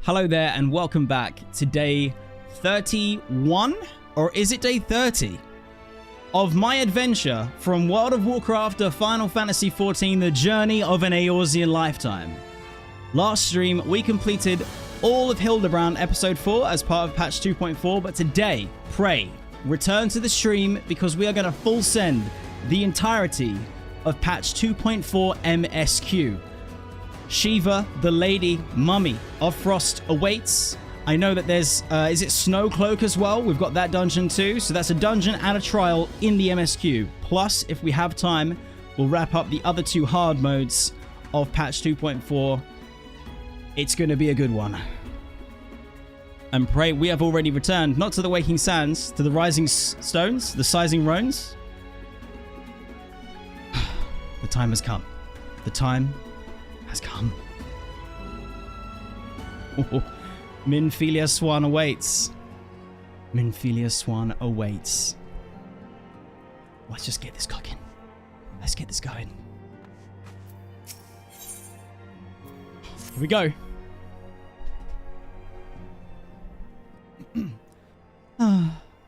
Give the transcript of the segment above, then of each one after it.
Hello there and welcome back to day 31, or is it day 30, of my adventure from World of Warcraft to Final Fantasy XIV, the journey of an Eorzean lifetime. Last stream, we completed all of Hildebrand Episode 4 as part of patch 2.4, but today, pray, return to the stream because we are going to full send the entirety of patch 2.4 MSQ. Shiva, the Lady Mummy of Frost awaits. I know that there's, is it snowcloak as well? We've got that dungeon too. So that's a dungeon and a trial in the MSQ. Plus, if we have time, we'll wrap up the other two hard modes of patch 2.4. It's going to be a good one. And pray, we have already returned, not to the Waking Sands, to the Rising Stones, the Sizing Rones. The time has come. The time has come. Oh, Minfilia Swan awaits. Minfilia Swan awaits. Let's just get this cooking. Let's get this going. Here we go.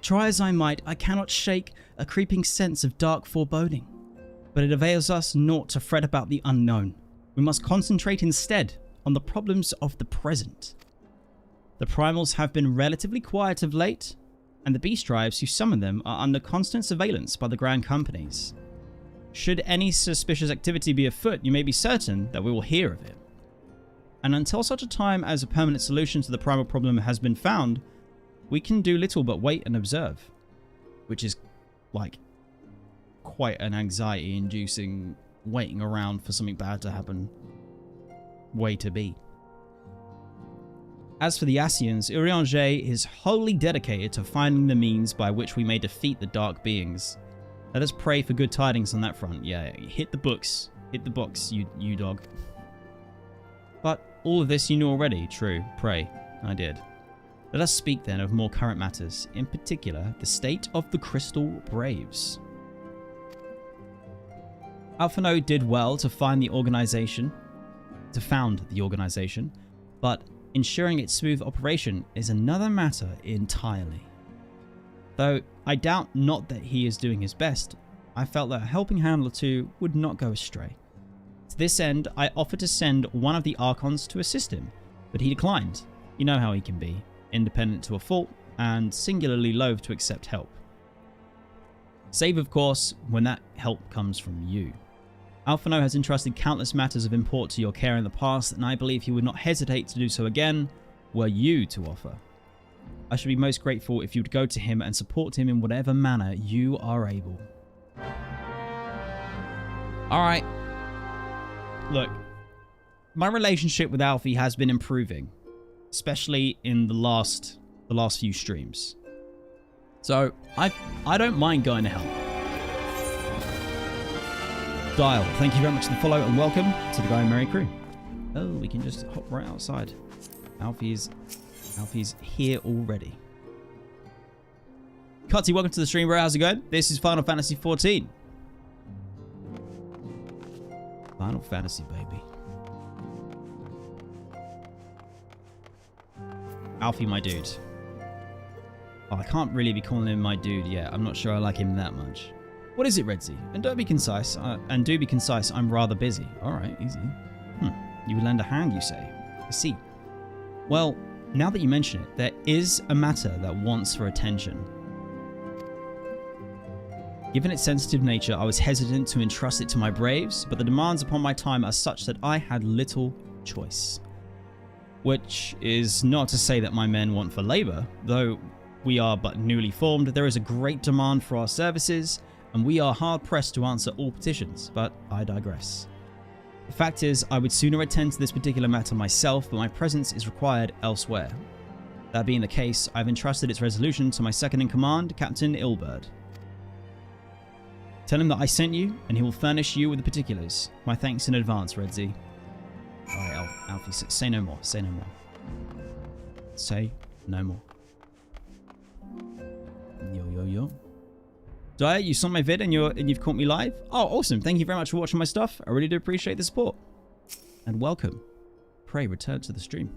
Try as I might, I cannot shake a creeping sense of dark foreboding. But it avails us naught to fret about the unknown. We must concentrate instead on the problems of the present. The primals have been relatively quiet of late, and the beast tribes who summon them are under constant surveillance by the grand companies. Should any suspicious activity be afoot, you may be certain that we will hear of it. And until such a time as a permanent solution to the primal problem has been found, we can do little but wait and observe. Which is, like, quite an anxiety-inducing waiting around for something bad to happen way to be. As for the Ascians, Urianger is wholly dedicated to finding the means by which we may defeat the dark beings. Let us pray for good tidings on that front. Yeah, hit the books. Hit the box, you dog. But all of this you knew already. True, pray. I did. Let us speak then of more current matters, in particular, the state of the Crystal Braves. Alphinaud did well to found the organization, but ensuring its smooth operation is another matter entirely. Though I doubt not that he is doing his best, I felt that a helping hand or two would not go astray. To this end, I offered to send one of the Archons to assist him, but he declined. You know how he can be, independent to a fault, and singularly loath to accept help. Save, of course, when that help comes from you. Alphinaud has entrusted countless matters of import to your care in the past, and I believe he would not hesitate to do so again, were you to offer. I should be most grateful if you would go to him and support him in whatever manner you are able. Alright. Look, my relationship with Alfie has been improving, especially in the last few streams. So, I don't mind going to help. Dial, thank you very much for the follow and welcome to the Guy and Mary crew. Oh, we can just hop right outside. Alfie's here already. Cutty, welcome to the stream, bro. How's it going? This is Final Fantasy XIV. Final Fantasy, baby. Alfie, my dude. Oh, I can't really be calling him my dude yet. I'm not sure I like him that much. What is it, Redzy? And don't be concise. Do be concise. I'm rather busy. All right, easy. You would lend a hand, you say? I see. Well, now that you mention it, there is a matter that wants for attention. Given its sensitive nature, I was hesitant to entrust it to my braves, but the demands upon my time are such that I had little choice. Which is not to say that my men want for labor, though we are but newly formed. There is a great demand for our services, and we are hard-pressed to answer all petitions, but I digress. The fact is, I would sooner attend to this particular matter myself, but my presence is required elsewhere. That being the case, I've entrusted its resolution to my second-in-command, Captain Ilberd. Tell him that I sent you, and he will furnish you with the particulars. My thanks in advance, Redzy. Alright, Alfie, say no more, say no more. Say no more. Yo. Dyer, you saw my vid and you've caught me live? Oh, awesome. Thank you very much for watching my stuff. I really do appreciate the support. And welcome. Pray return to the stream.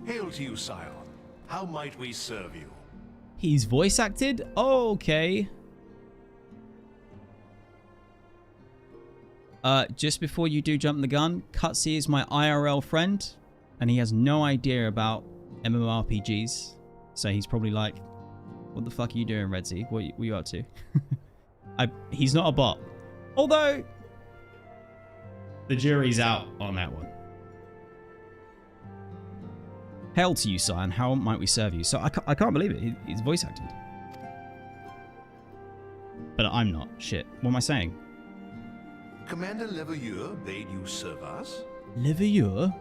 Hail to you, sire. How might we serve you? He's voice acted? Okay. Just before you do jump the gun, Cutsy is my IRL friend, and he has no idea about MMORPGs. So he's probably like, what the fuck are you doing, Redzy? What are you up to? He's not a bot. Although, the jury's out on that one. Hail to you, sire, and how might we serve you? So I can't believe it. He's voice acted. But I'm not. Shit. What am I saying? Commander Leveilleur bade you serve us? Leveilleur?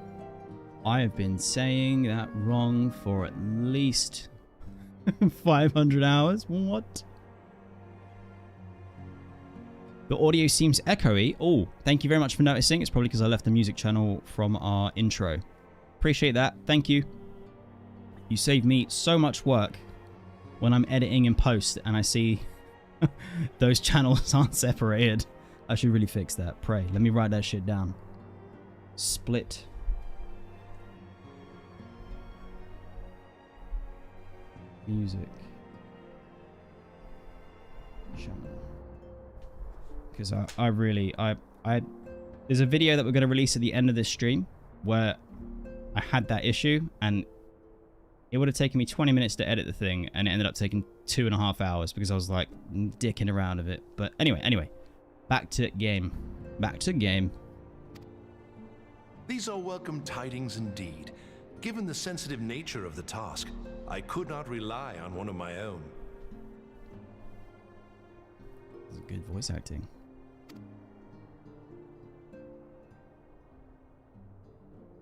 I have been saying that wrong for at least 500 hours. What? The audio seems echoey. Oh, thank you very much for noticing. It's probably because I left the music channel from our intro. Appreciate that. Thank you. You save me so much work when I'm editing in post and I see those channels aren't separated. I should really fix that. Pray. Let me write that shit down. Split. Music. Channel. Because I really there's a video that we're going to release at the end of this stream where I had that issue and it would have taken me 20 minutes to edit the thing and it ended up taking 2.5 hours because I was like dicking around with it. But anyway, back to game. Back to game. These are welcome tidings indeed. Given the sensitive nature of the task, I could not rely on one of my own. This is good voice acting.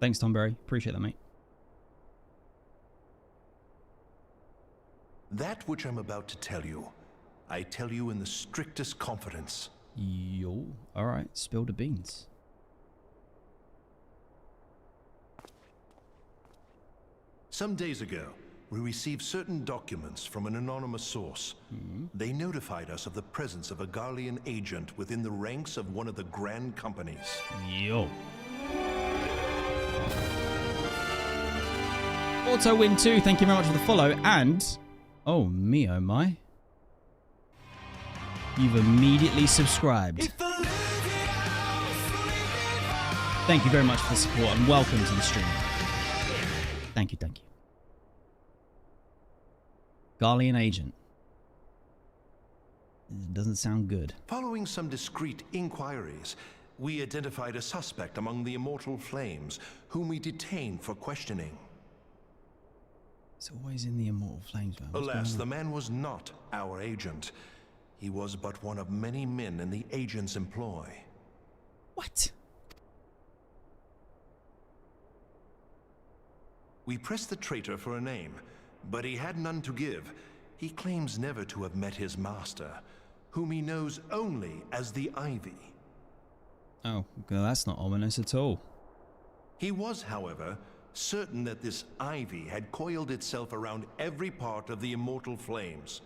Thanks, Tom Berry. Appreciate that, mate. That which I'm about to tell you, I tell you in the strictest confidence. Yo. Alright, spill the beans. Some days ago, we received certain documents from an anonymous source. They notified us of the presence of a Garlean agent within the ranks of one of the grand companies. Yo. AutoWin2, thank you very much for the follow. And, oh me, oh my. You've immediately subscribed. Thank you very much for the support and welcome to the stream. Thank you, thank you. Garlean agent. Doesn't sound good. Following some discreet inquiries, we identified a suspect among the Immortal Flames, whom we detained for questioning. It's always in the Immortal Flames, man. Alas, the man was not our agent. He was but one of many men in the agent's employ. What? We pressed the traitor for a name, but he had none to give. He claims never to have met his master, whom he knows only as the Ivy. Oh, well, that's not ominous at all. He was, however, certain that this Ivy had coiled itself around every part of the Immortal Flames.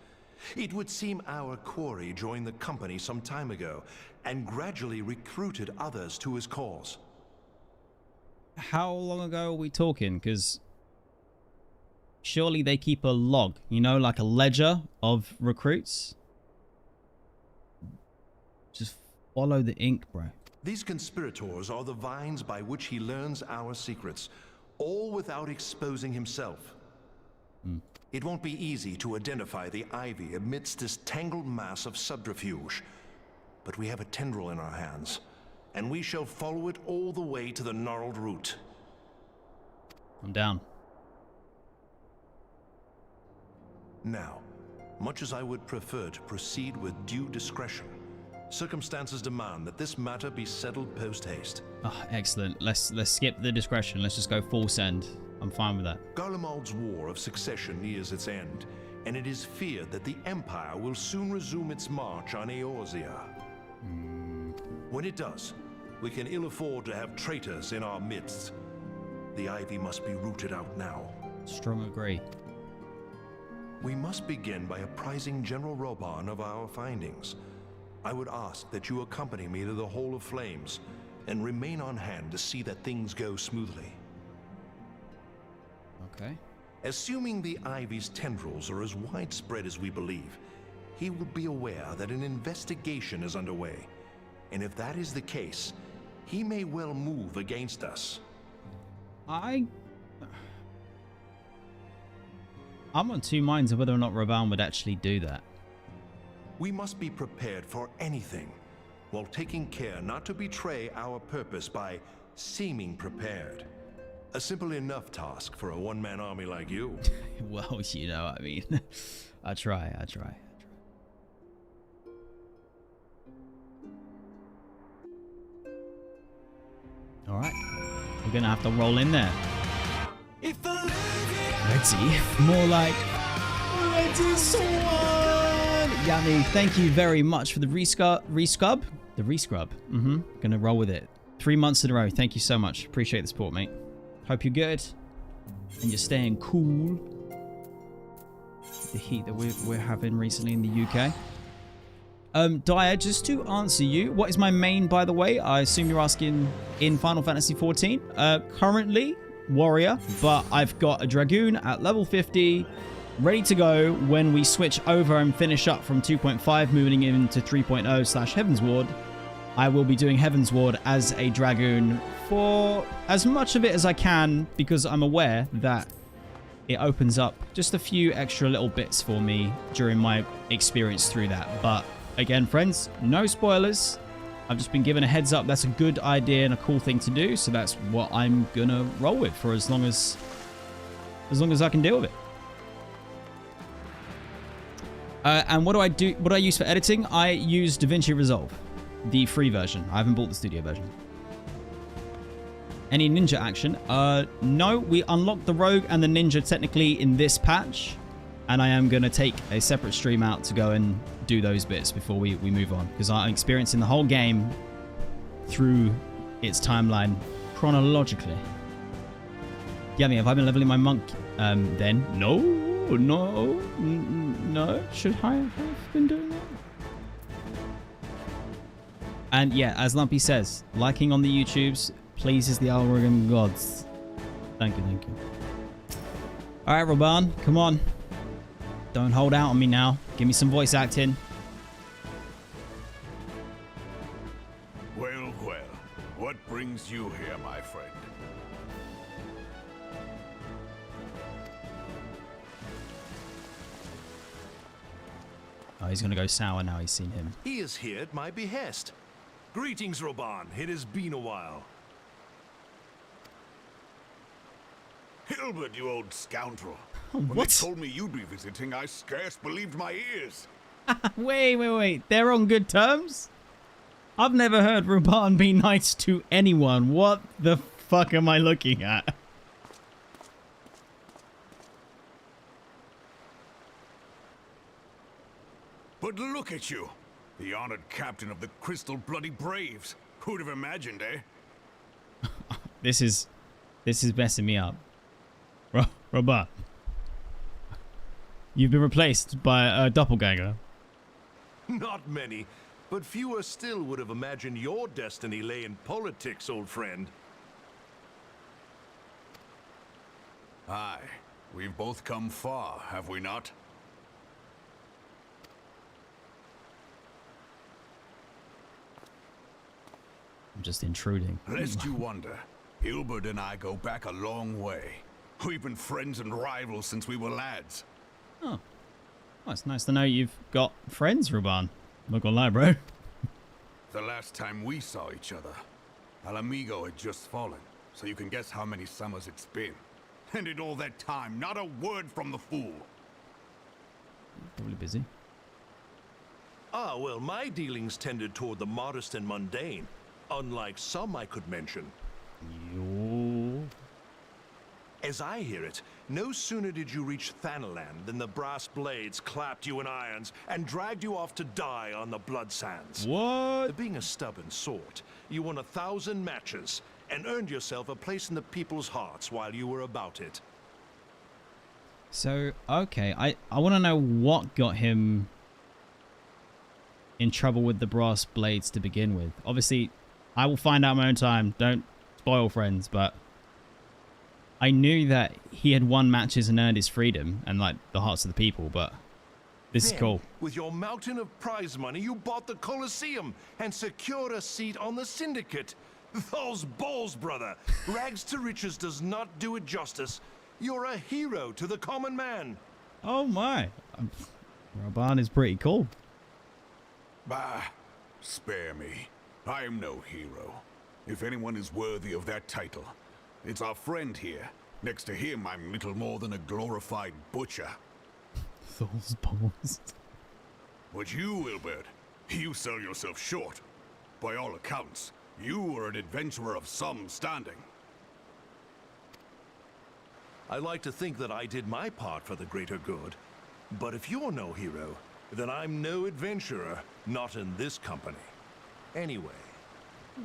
It would seem our quarry joined the company some time ago, and gradually recruited others to his cause. How long ago are we talking? Because surely they keep a log, you know, like a ledger of recruits. Just follow the ink, bro. These conspirators are the vines by which he learns our secrets, all without exposing himself. It won't be easy to identify the Ivy amidst this tangled mass of subterfuge, but we have a tendril in our hands, and we shall follow it all the way to the gnarled root. I'm down. Now, much as I would prefer to proceed with due discretion, circumstances demand that this matter be settled post-haste. Oh, excellent. Let's skip the discretion. Let's just go full send. I'm fine with that. Garlemald's War of Succession nears its end, and it is feared that the Empire will soon resume its march on Eorzea. When it does, we can ill afford to have traitors in our midst. The Ivy must be rooted out now. Strong agree. We must begin by apprising General Raubahn of our findings. I would ask that you accompany me to the Hall of Flames and remain on hand to see that things go smoothly. Okay. Assuming the Ivy's tendrils are as widespread as we believe, he will be aware that an investigation is underway. And if that is the case, he may well move against us. I'm on two minds of whether or not Raubahn would actually do that. We must be prepared for anything, while taking care not to betray our purpose by seeming prepared. A simple enough task for a one-man army like you. Well, you know, I mean, I try. All right, we're gonna have to roll in there. Redzy, more like Redzy Swan. Yummy, thank you very much for the rescrub. The rescrub. Gonna roll with it. 3 months in a row. Thank you so much. Appreciate the support, mate. Hope you're good and you're staying cool. The heat that we're having recently in the UK. Dyer, just to answer you, what is my main, by the way? I assume you're asking in Final Fantasy XIV. Currently, warrior, but I've got a dragoon at level 50, ready to go when we switch over and finish up from 2.5, moving into 3.0 / Heavensward. I will be doing Heavensward as a dragoon for as much of it as I can, because I'm aware that it opens up just a few extra little bits for me during my experience through that. But again, friends, no spoilers. I've just been given a heads up. That's a good idea and a cool thing to do. So that's what I'm gonna roll with for as long as I can deal with it. And what do I do? What do I use for editing? I use DaVinci Resolve, the free version. I haven't bought the studio version. Any ninja action? No, we unlocked the rogue and the ninja technically in this patch, and I am gonna take a separate stream out to go and do those bits before we move on, because I'm experiencing the whole game through its timeline chronologically. Yummy, have I been leveling my monk then? No. Should I have been doing that? And yeah, as Lumpy says, liking on the YouTubes pleases the algorithm gods. Thank you. All right, Raubahn, come on. Don't hold out on me now. Give me some voice acting. Well, what brings you here, my friend? Oh, he's gonna go sour now he's seen him. He is here at my behest. Greetings, Raubahn. It has been a while. Ilberd, you old scoundrel. When What? they told me you'd be visiting, I scarce believed my ears. Wait. They're on good terms? I've never heard Raubahn be nice to anyone. What the fuck am I looking at? But look at you, the honored captain of the Crystal Bloody Braves. Who'd have imagined, eh? This is messing me up. Raubahn. You've been replaced by a doppelganger. Not many, but fewer still would have imagined your destiny lay in politics, old friend. Aye, we've both come far, have we not? I'm just intruding. Lest you wonder, Ilberd and I go back a long way. We've been friends and rivals since we were lads. Oh. Well, it's nice to know you've got friends, Raubahn. Not gonna lie, bro. The last time we saw each other, Alamigo had just fallen, so you can guess how many summers it's been. And in all that time, not a word from the fool. Probably busy. Ah, well, my dealings tended toward the modest and mundane, unlike some I could mention. Yo. As I hear it, no sooner did you reach Thanalan than the brass blades clapped you in irons and dragged you off to die on the blood sands. What? Being a stubborn sort, you won 1,000 matches and earned yourself a place in the people's hearts while you were about it. So, okay, I want to know what got him in trouble with the brass blades to begin with. Obviously, I will find out my own time. Don't spoil, friends, but I knew that he had won matches and earned his freedom and like the hearts of the people, but this is cool. With your mountain of prize money, you bought the Colosseum and secured a seat on the Syndicate. Those balls, brother. Rags to riches does not do it justice. You're a hero to the common man. Oh my. Raubahn is pretty cool. Bah, spare me. I am no hero. If anyone is worthy of that title, it's our friend here. Next to him, I'm little more than a glorified butcher. Those balls. But you, Ilberd, you sell yourself short. By all accounts, you are an adventurer of some standing. I like to think that I did my part for the greater good. But if you're no hero, then I'm no adventurer, not in this company. Anyway.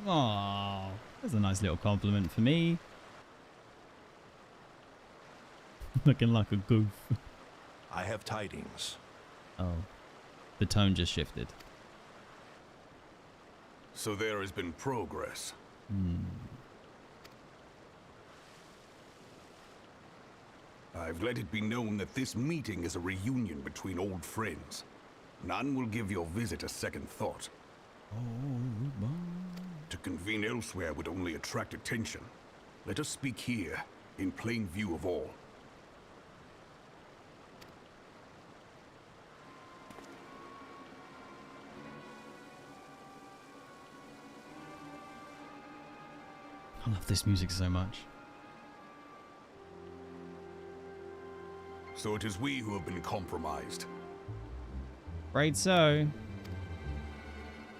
Aww, that's a nice little compliment for me. Looking like a goof. I have tidings. Oh, the tone just shifted. So there has been progress. I've let it be known that this meeting is a reunion between old friends. None will give your visit a second thought. To convene elsewhere would only attract attention. Let us speak here, in plain view of all. I love this music so much. So it is we who have been compromised. Afraid so.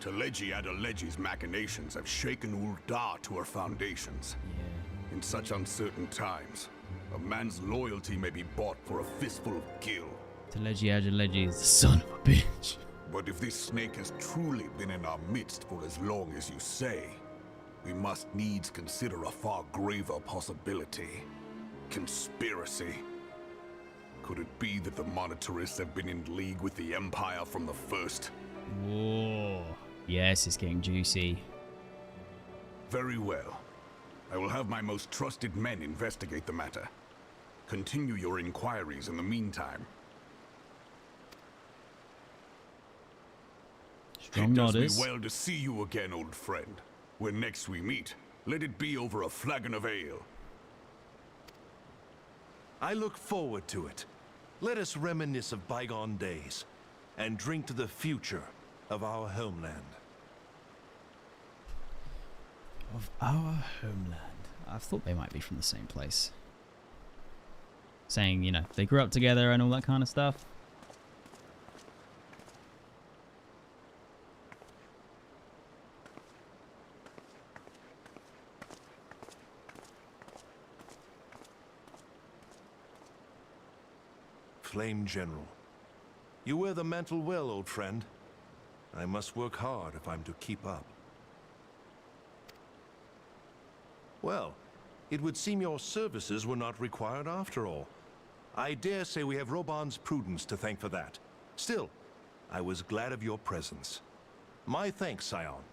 Teleji Adeleji's machinations have shaken Ul'dah to her foundations. Yeah. In such uncertain times, a man's loyalty may be bought for a fistful of gil. Teleji Adeleji is the son of a bitch. But if this snake has truly been in our midst for as long as you say, we must needs consider a far graver possibility. Conspiracy. Could it be that the monetarists have been in league with the Empire from the first? Whoa. Yes, it's getting juicy. Very well. I will have my most trusted men investigate the matter. Continue your inquiries in the meantime. Strong It does nodders. me well to see you again, old friend. When next we meet, let it be over a flagon of ale. I look forward to it. Let us reminisce of bygone days and drink to the future of our homeland. Of our homeland. I thought they might be from the same place. Saying, you know, they grew up together and all that kind of stuff. Flame General. You wear the mantle well, old friend. I must work hard if I'm to keep up. Well, it would seem your services were not required after all. I dare say we have Raubah's prudence to thank for that. Still, I was glad of your presence. My thanks, Scion.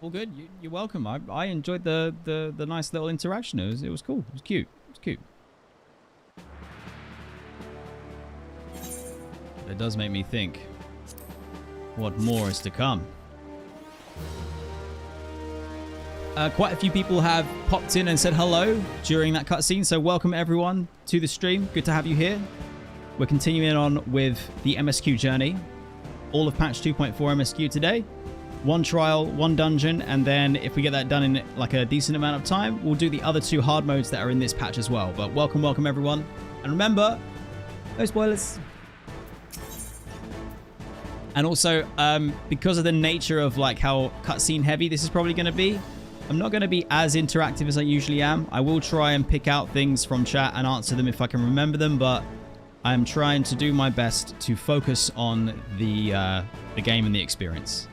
All good. You're welcome. I enjoyed the nice little interaction. It was cool. It was cute. It was cute. It does make me think what more is to come. Quite a few people have popped in and said hello during that cutscene, so welcome everyone to the stream. Good to have you here. We're continuing on with the MSQ journey. All of patch 2.4 MSQ today. One trial, one dungeon, and then if we get that done in like a decent amount of time, we'll do the other two hard modes that are in this patch as well. But welcome everyone. And remember, no spoilers. And also, because of the nature of like how cutscene heavy this is probably going to be, I'm not going to be as interactive as I usually am. I will try and pick out things from chat and answer them if I can remember them, but I'm trying to do my best to focus on the game and the experience.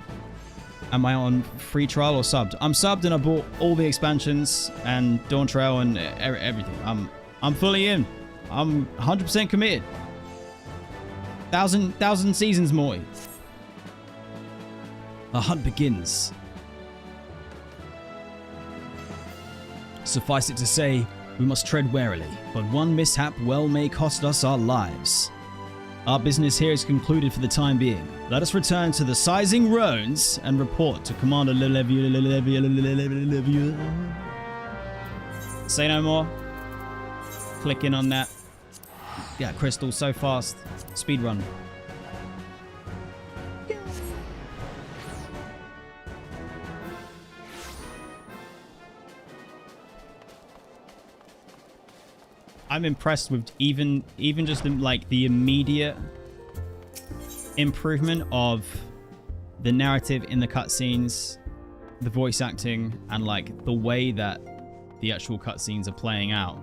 Am I on free trial or subbed? I'm subbed and I bought all the expansions and Dawntrail and everything. I'm fully in. I'm 100% committed. Thousand seasons more. The hunt begins. Suffice it to say, We must tread warily, but one mishap well may cost us our lives. Our business here is concluded for the time being. Let us return to the Sizing Roads and report to Commander Lelevia. Say no more. Clicking on that. Yeah, crystal so fast. Speed run. I'm impressed with even just like the immediate improvement of the narrative in the cutscenes, the voice acting, and like the way that the actual cutscenes are playing out.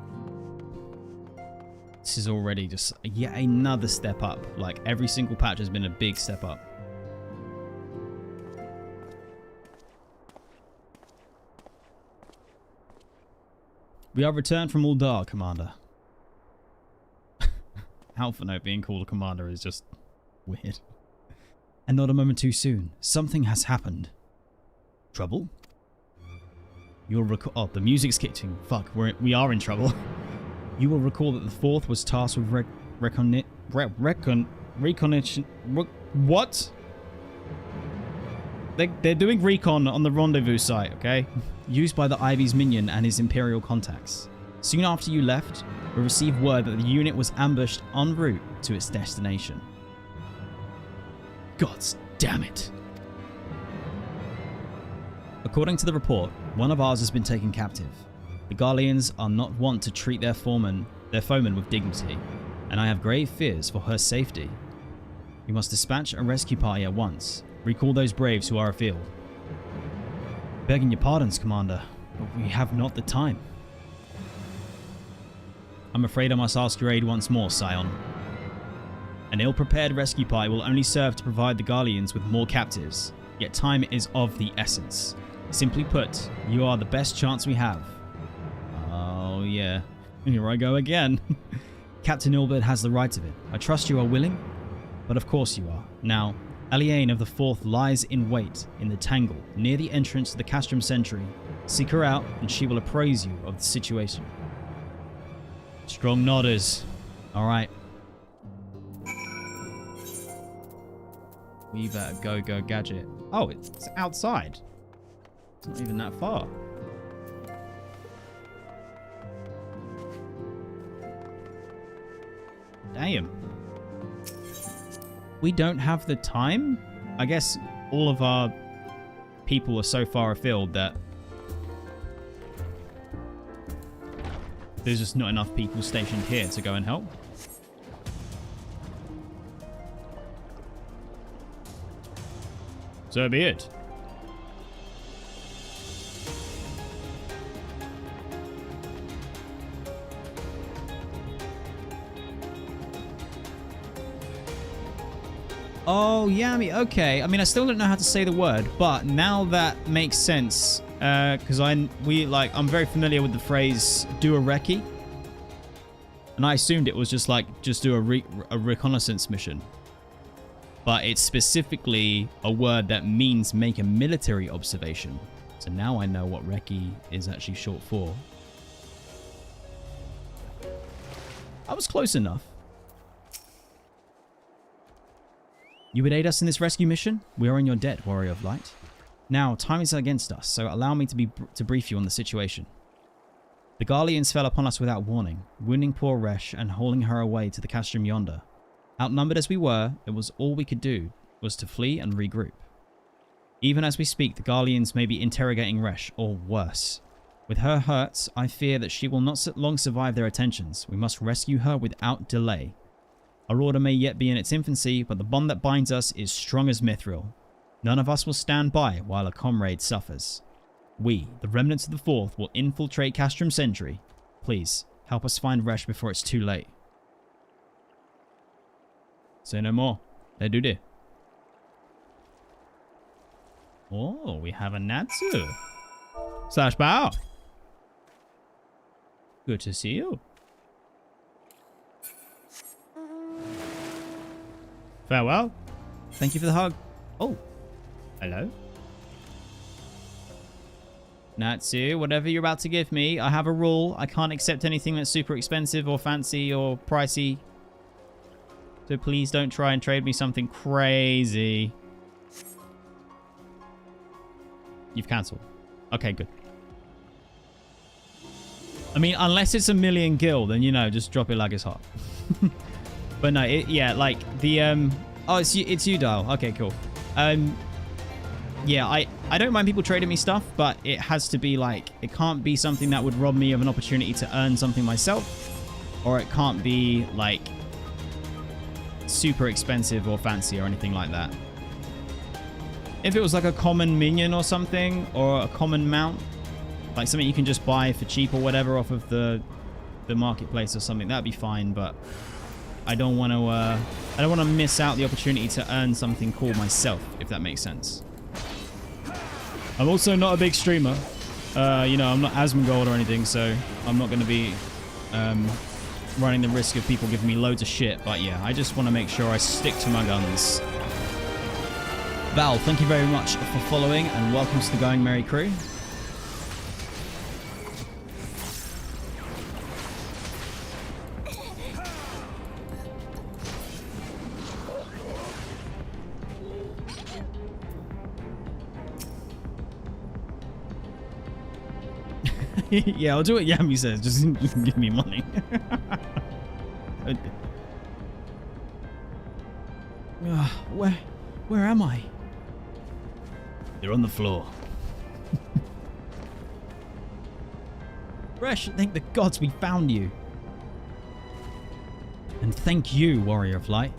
This is already just yet another step up. Like every single patch has been a big step up. We are returned from Ul'dah, Commander. Alphinaud being called a commander is just weird. And not a moment too soon. Something has happened. Trouble? You'll recall... Oh, the music's kicking. Fuck, we are in trouble. You will recall that the fourth was tasked with reconnaissance... What? They're doing recon on the rendezvous site, okay? Used by the Ivy's Minion and his Imperial contacts. Soon after you left, we received word that the unit was ambushed en route to its destination. Gods damn it. According to the report, one of ours has been taken captive. The Garleans are not wont to treat their foemen with dignity, and I have grave fears for her safety. We must dispatch a rescue party at once. Recall those braves who are afield. Begging your pardons, Commander, but we have not the time. I'm afraid I must ask your aid once more, Scion. An ill-prepared rescue party will only serve to provide the Garleans with more captives, yet time is of the essence. Simply put, you are the best chance we have. Oh yeah, here I go again. Captain Ilberd has the right of it. I trust you are willing, but of course you are. Now, Aliane of the Fourth lies in wait in the tangle near the entrance to the Castrum Sentry. Seek her out and she will apprise you of the situation. Strong nodders. Alright. We better go gadget. Oh, it's outside. It's not even that far. Damn. We don't have the time? I guess all of our people are so far afield that there's just not enough people stationed here to go and help. So be it. Oh, Yami, okay. I mean, I still don't know how to say the word, but now that makes sense. Because I'm very familiar with the phrase "do a recce," and I assumed it was just do a reconnaissance mission, but it's specifically a word that means make a military observation. So now I know what recce is actually short for. I was close enough. You would aid us in this rescue mission? We are in your debt, Warrior of Light. Now, time is against us, so allow me to brief you on the situation. The Garleans fell upon us without warning, wounding poor Rhesh and hauling her away to the castrum yonder. Outnumbered as we were, it was all we could do was to flee and regroup. Even as we speak, the Garleans may be interrogating Rhesh, or worse. With her hurts, I fear that she will not long survive their attentions. We must rescue her without delay. Our order may yet be in its infancy, but the bond that binds us is strong as mithril. None of us will stand by while a comrade suffers. We, the remnants of the Fourth, will infiltrate Castrum Sentry. Please, help us find Rhesh before it's too late. Say no more. They do this. Oh, we have a Natsu. Slash bow. Good to see you. Farewell. Thank you for the hug. Oh. Hello. Natsu, whatever you're about to give me, I have a rule. I can't accept anything that's super expensive or fancy or pricey. So please don't try and trade me something crazy. You've cancelled. Okay, good. I mean, unless it's 1,000,000 gil, then, you know, just drop it like it's hot. But no, yeah, like the, oh, it's you, Dial. Okay, cool. Yeah, I don't mind people trading me stuff, but it has to be like, it can't be something that would rob me of an opportunity to earn something myself, or it can't be like super expensive or fancy or anything like that. If it was like a common minion or something, or a common mount, like something you can just buy for cheap or whatever off of the marketplace or something, that'd be fine. But I don't want to miss out the opportunity to earn something cool myself, if that makes sense. I'm also not a big streamer. You know, I'm not Asmongold or anything, so I'm not going to be running the risk of people giving me loads of shit. But yeah, I just want to make sure I stick to my guns. Val, thank you very much for following, and welcome to the Going Merry crew. Yeah, I'll do what Yami says. Just give me money. Where am I? You're on the floor. Rhesh, thank the gods we found you. And thank you, Warrior of Light.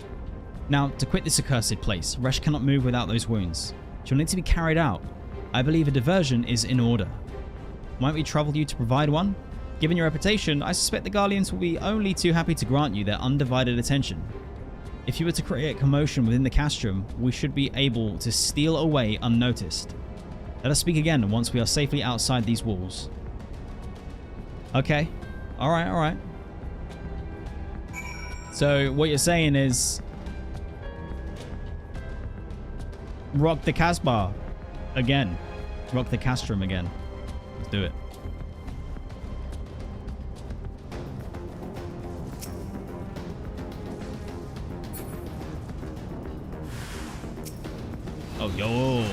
Now, to quit this accursed place, Rhesh cannot move without those wounds. She'll need to be carried out. I believe a diversion is in order. Might we trouble you to provide one? Given your reputation, I suspect the Guardians will be only too happy to grant you their undivided attention. If you were to create commotion within the castrum, we should be able to steal away unnoticed. Let us speak again once we are safely outside these walls. Okay. Alright, alright. So, what you're saying is... rock the Casbah again. Rock the castrum again. Let's do it. Oh, yo.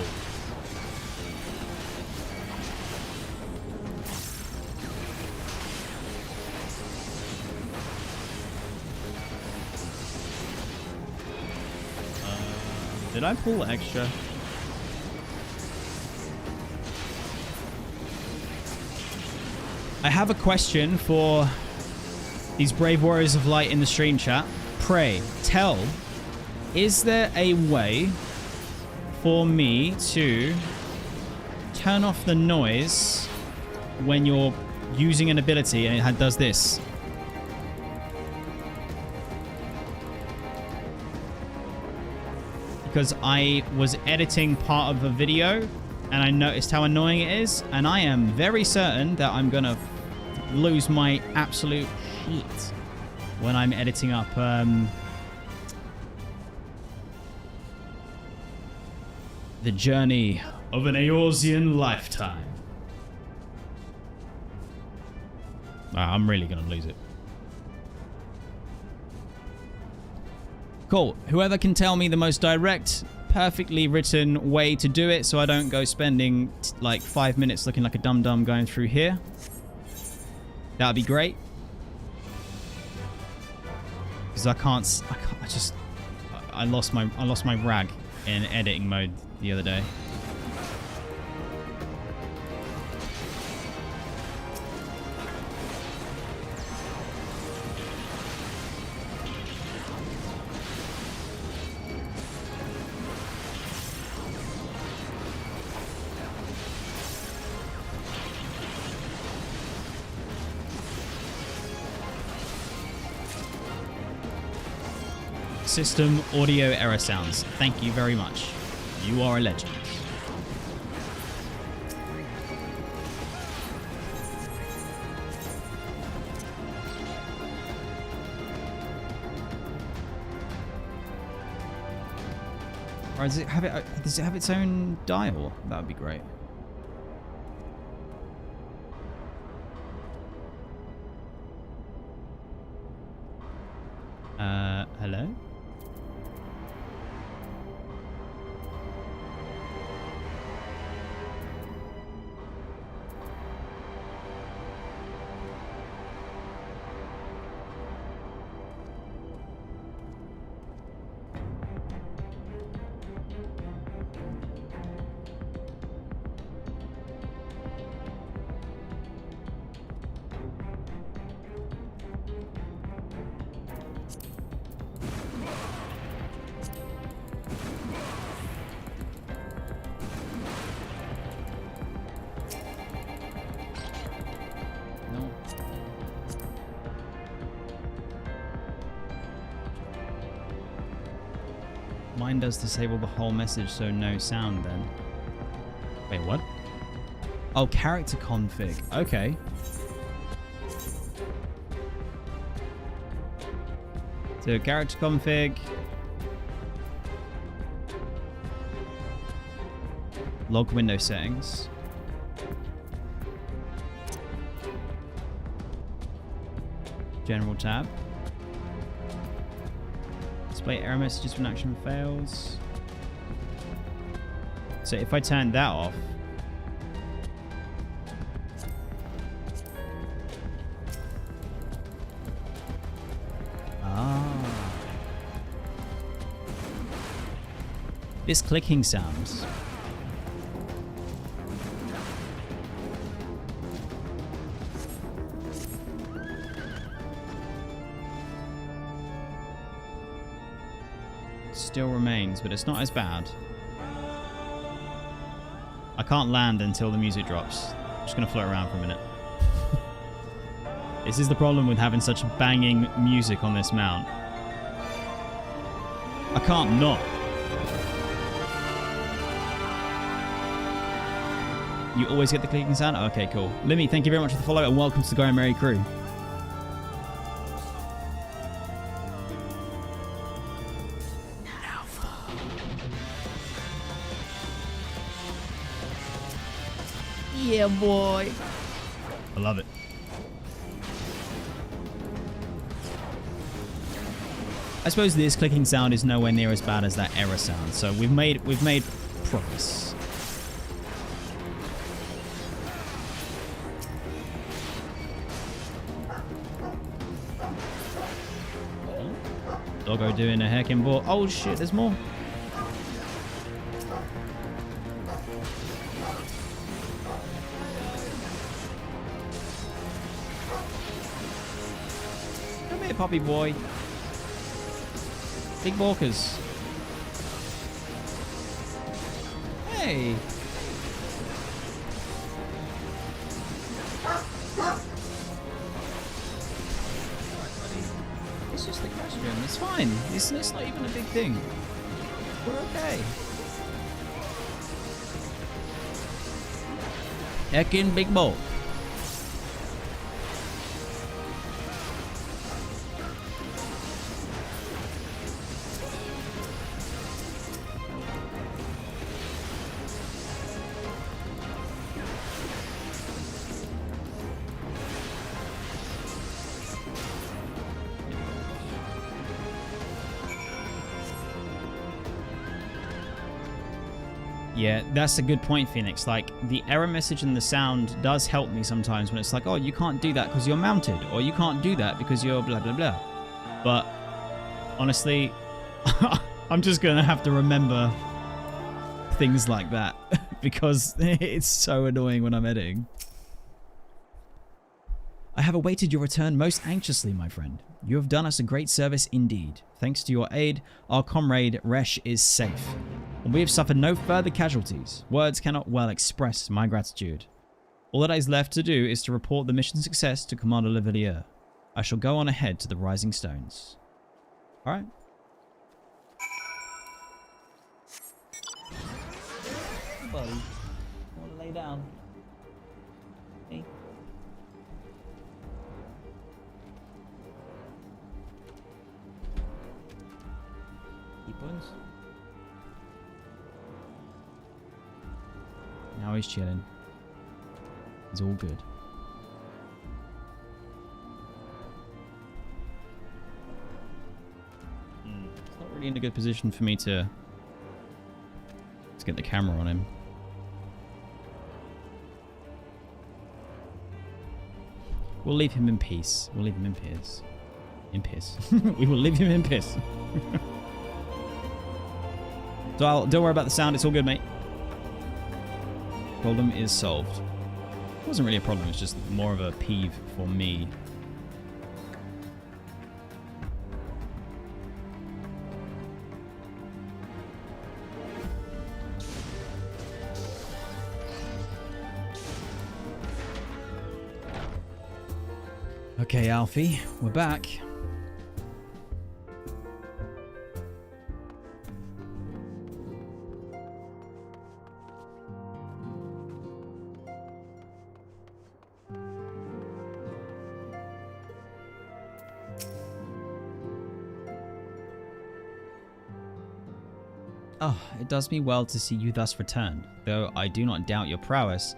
Did I pull extra? I have a question for these brave warriors of light in the stream chat. Pray, tell, is there a way for me to turn off the noise when you're using an ability and it does this? Because I was editing part of a video and I noticed how annoying it is, and I am very certain that I'm gonna lose my absolute shit when I'm editing up the journey of an Eorzean lifetime. I'm really gonna lose it. Cool. Whoever can tell me the most direct, perfectly written way to do it so I don't go spending like 5 minutes looking like a dum-dum going through here, that'd be great. Because I lost my rag in editing mode the other day. System audio error sounds. Thank you very much. You are a legend. Or does it have its own dial? That would be great. Hello? Mine does disable the whole message, so no sound then. Wait, what? Oh, character config. Okay. So character config. Log window settings. General tab. Display error messages when action fails. So if I turn that off, this clicking sounds. Still remains, but it's not as bad. I can't land until the music drops. I'm just gonna float around for a minute. This is the problem with having such banging music on this mount. I can't not. You always get the clicking sound? Okay, cool. Limmy, thank you very much for the follow and welcome to the Go Merry crew. Yeah, boy. I love it. I suppose this clicking sound is nowhere near as bad as that error sound, so we've made progress. Doggo doing a heckin' ball. Oh shit, there's more. Come here, puppy boy. Big walkers. Hey. It's just the crash room. It's fine. It's not even a big thing. We're okay. Heckin' big bolt. Yeah, that's a good point, Phoenix. Like, the error message and the sound does help me sometimes when it's like, oh, you can't do that because you're mounted, or you can't do that because you're blah, blah, blah. But, honestly, I'm just going to have to remember things like that because it's so annoying when I'm editing. I have awaited your return most anxiously, my friend. You have done us a great service indeed. Thanks to your aid, our comrade Rhesh is safe, and we have suffered no further casualties. Words cannot well express my gratitude. All that is left to do is to report the mission success to Commander Lavalier. I shall go on ahead to the Rising Stones. Alright. Hey, buddy. You want to lay down? Hey. Now he's chilling. He's all good. really in a good position for me to... Let's get the camera on him. We'll leave him in peace. We'll leave him in peace. In piss. We will leave him in piss. So don't worry about the sound. It's all good, mate. Problem is solved. It wasn't really a problem. It's just more of a peeve for me. Okay, Alfie, we're back. Oh, it does me well to see you thus returned, though I do not doubt your prowess.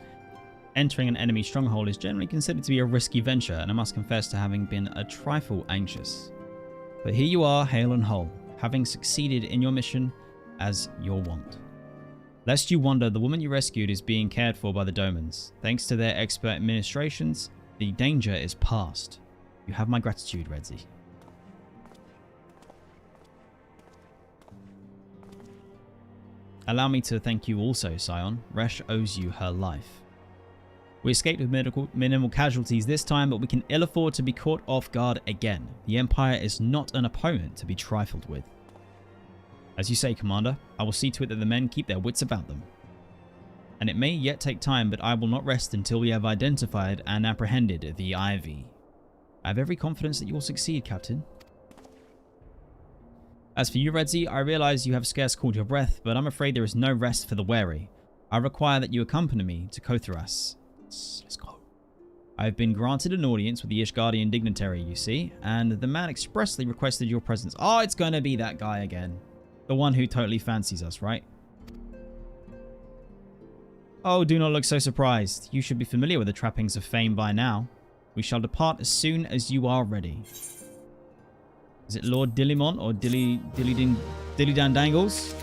Entering an enemy stronghold is generally considered to be a risky venture, and I must confess to having been a trifle anxious. But here you are, hale and whole, having succeeded in your mission as your wont. Lest you wonder, the woman you rescued is being cared for by the Domans. Thanks to their expert administrations, the danger is past. You have my gratitude, Redzy. Allow me to thank you also, Scion. Rhesh owes you her life. We escaped with minimal casualties this time, but we can ill afford to be caught off guard again. The Empire is not an opponent to be trifled with. As you say, Commander, I will see to it that the men keep their wits about them. And it may yet take time, but I will not rest until we have identified and apprehended the Ivy. I have every confidence that you will succeed, Captain. As for you, Redzy, I realize you have scarce caught your breath, but I'm afraid there is no rest for the wary. I require that you accompany me to Kotheras. Let's go. I have been granted an audience with the Ishgardian dignitary, you see, and the man expressly requested your presence. Oh, it's going to be that guy again. The one who totally fancies us, right? Oh, do not look so surprised. You should be familiar with the trappings of fame by now. We shall depart as soon as you are ready. Is it Lord Dillimont or Dilly-Dan-Dangles?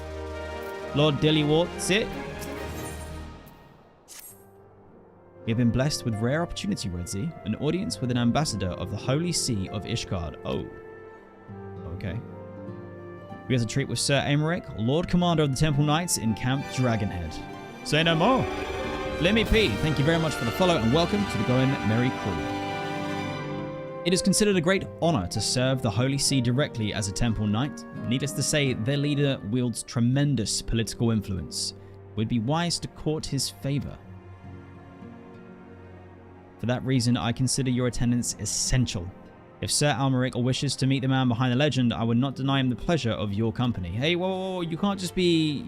Lord Dillywart, it? We have been blessed with rare opportunity, Redzy. An audience with an ambassador of the Holy See of Ishgard. Oh. Okay. We have to treat with Ser Aymeric, Lord Commander of the Temple Knights in Camp Dragonhead. Say no more. Lemmy P, thank you very much for the follow and welcome to the Going Merry crew. It is considered a great honor to serve the Holy See directly as a Temple Knight. Needless to say, their leader wields tremendous political influence. It would be wise to court his favor. For that reason, I consider your attendance essential. If Ser Aymeric wishes to meet the man behind the legend, I would not deny him the pleasure of your company. Hey, whoa, you can't just be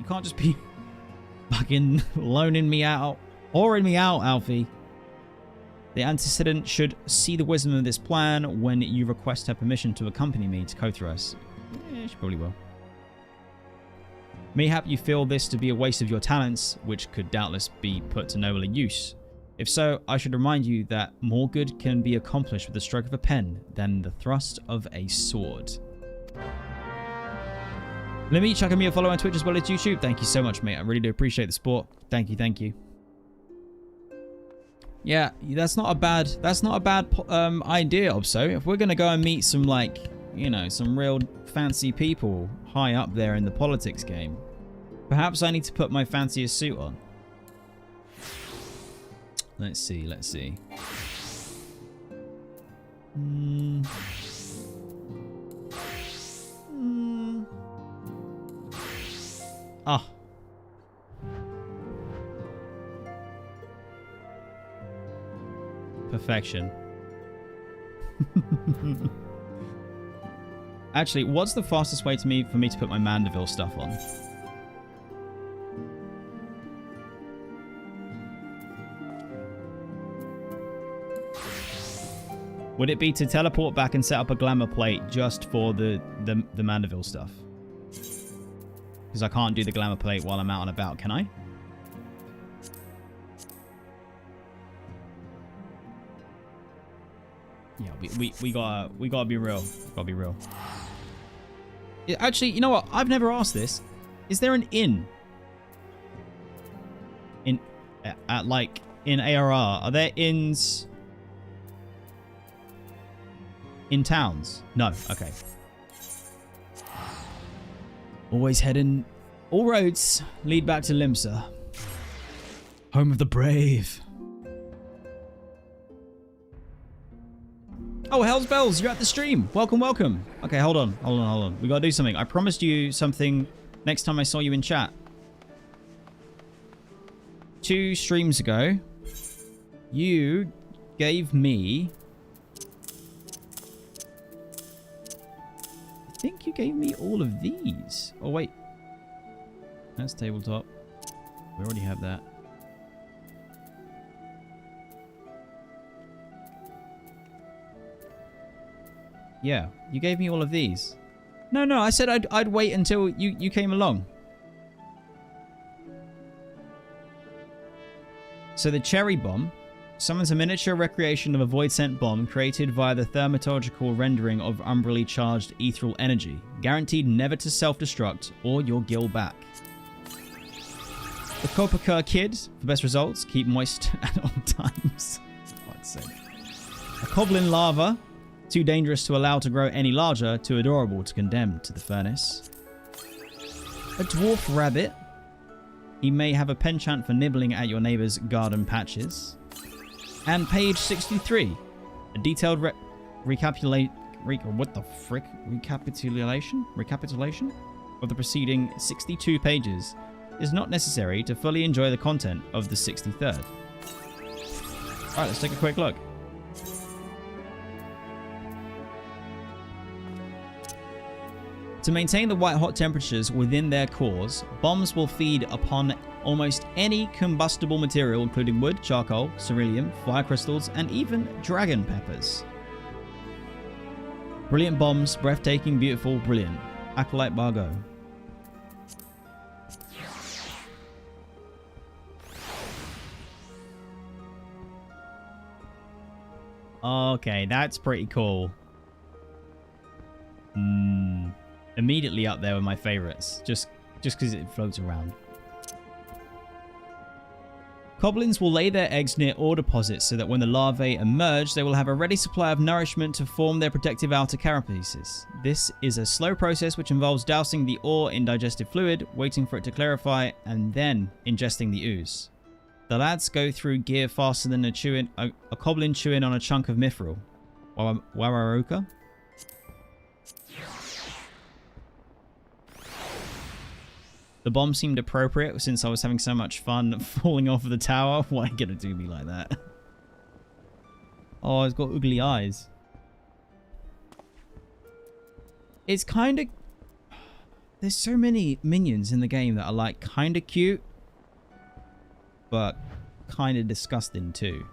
fucking loaning me out, whoring me out, Alfie. The antecedent should see the wisdom of this plan when you request her permission to accompany me to Kotheras. Yeah, she probably will. Mayhap you feel this to be a waste of your talents, which could doubtless be put to nobler use. If so, I should remind you that more good can be accomplished with the stroke of a pen than the thrust of a sword. Let me chuck me a follow on Twitch as well as YouTube. Thank you so much, mate. I really do appreciate the support. Thank you, thank you. Yeah, that's not a bad idea, Obso. If we're gonna go and meet some, like, you know, some real fancy people high up there in the politics game, perhaps I need to put my fanciest suit on. Let's see, let's see. Ah. Perfection. Actually, what's the fastest way for me to put my Mandeville stuff on? Would it be to teleport back and set up a glamour plate just for the Mandeville stuff? Because I can't do the glamour plate while I'm out and about, can I? Yeah, we gotta be real. Gotta be real. Actually, you know what? I've never asked this. Is there an inn? Like, in ARR? Are there inns in towns? No. Okay. Always heading... All roads lead back to Limsa. Home of the brave. Oh, hell's bells, you're at the stream. Welcome, welcome. Okay, hold on. We gotta do something. I promised you something next time I saw you in chat. 2 streams ago, you gave me... I think you gave me all of these. Oh, wait. That's tabletop. We already have that. Yeah, you gave me all of these. No, I said I'd wait until you came along. So the cherry bomb summons a miniature recreation of a void scent bomb created via the thermatological rendering of umbrally charged ethereal energy, guaranteed never to self-destruct or your gil back. The Kopaka Kid, for best results, keep moist at all times. For fuck's sake. A Coblin Lava, too dangerous to allow to grow any larger, too adorable to condemn to the furnace. A Dwarf Rabbit. He may have a penchant for nibbling at your neighbor's garden patches. And page 63. A detailed recapitulation of the preceding 62 pages is not necessary to fully enjoy the content of the 63rd. Alright, let's take a quick look. To maintain the white-hot temperatures within their cores, bombs will feed upon almost any combustible material, including wood, charcoal, ceruleum, fire crystals, and even dragon peppers. Brilliant bombs, breathtaking, beautiful, brilliant. Acolyte Bargo. Okay, that's pretty cool. Immediately up there with my favorites, just because it floats around. Goblins will lay their eggs near ore deposits so that when the larvae emerge, they will have a ready supply of nourishment to form their protective outer carapaces. This is a slow process which involves dousing the ore in digestive fluid, waiting for it to clarify, and then ingesting the ooze. The lads go through gear faster than a goblin chewing on a chunk of mithril. Wararuka? The bomb seemed appropriate since I was having so much fun falling off of the tower. Why are you gonna do me like that? Oh, it's got ugly eyes. It's kind of... There's so many minions in the game that are like kind of cute, but kind of disgusting too.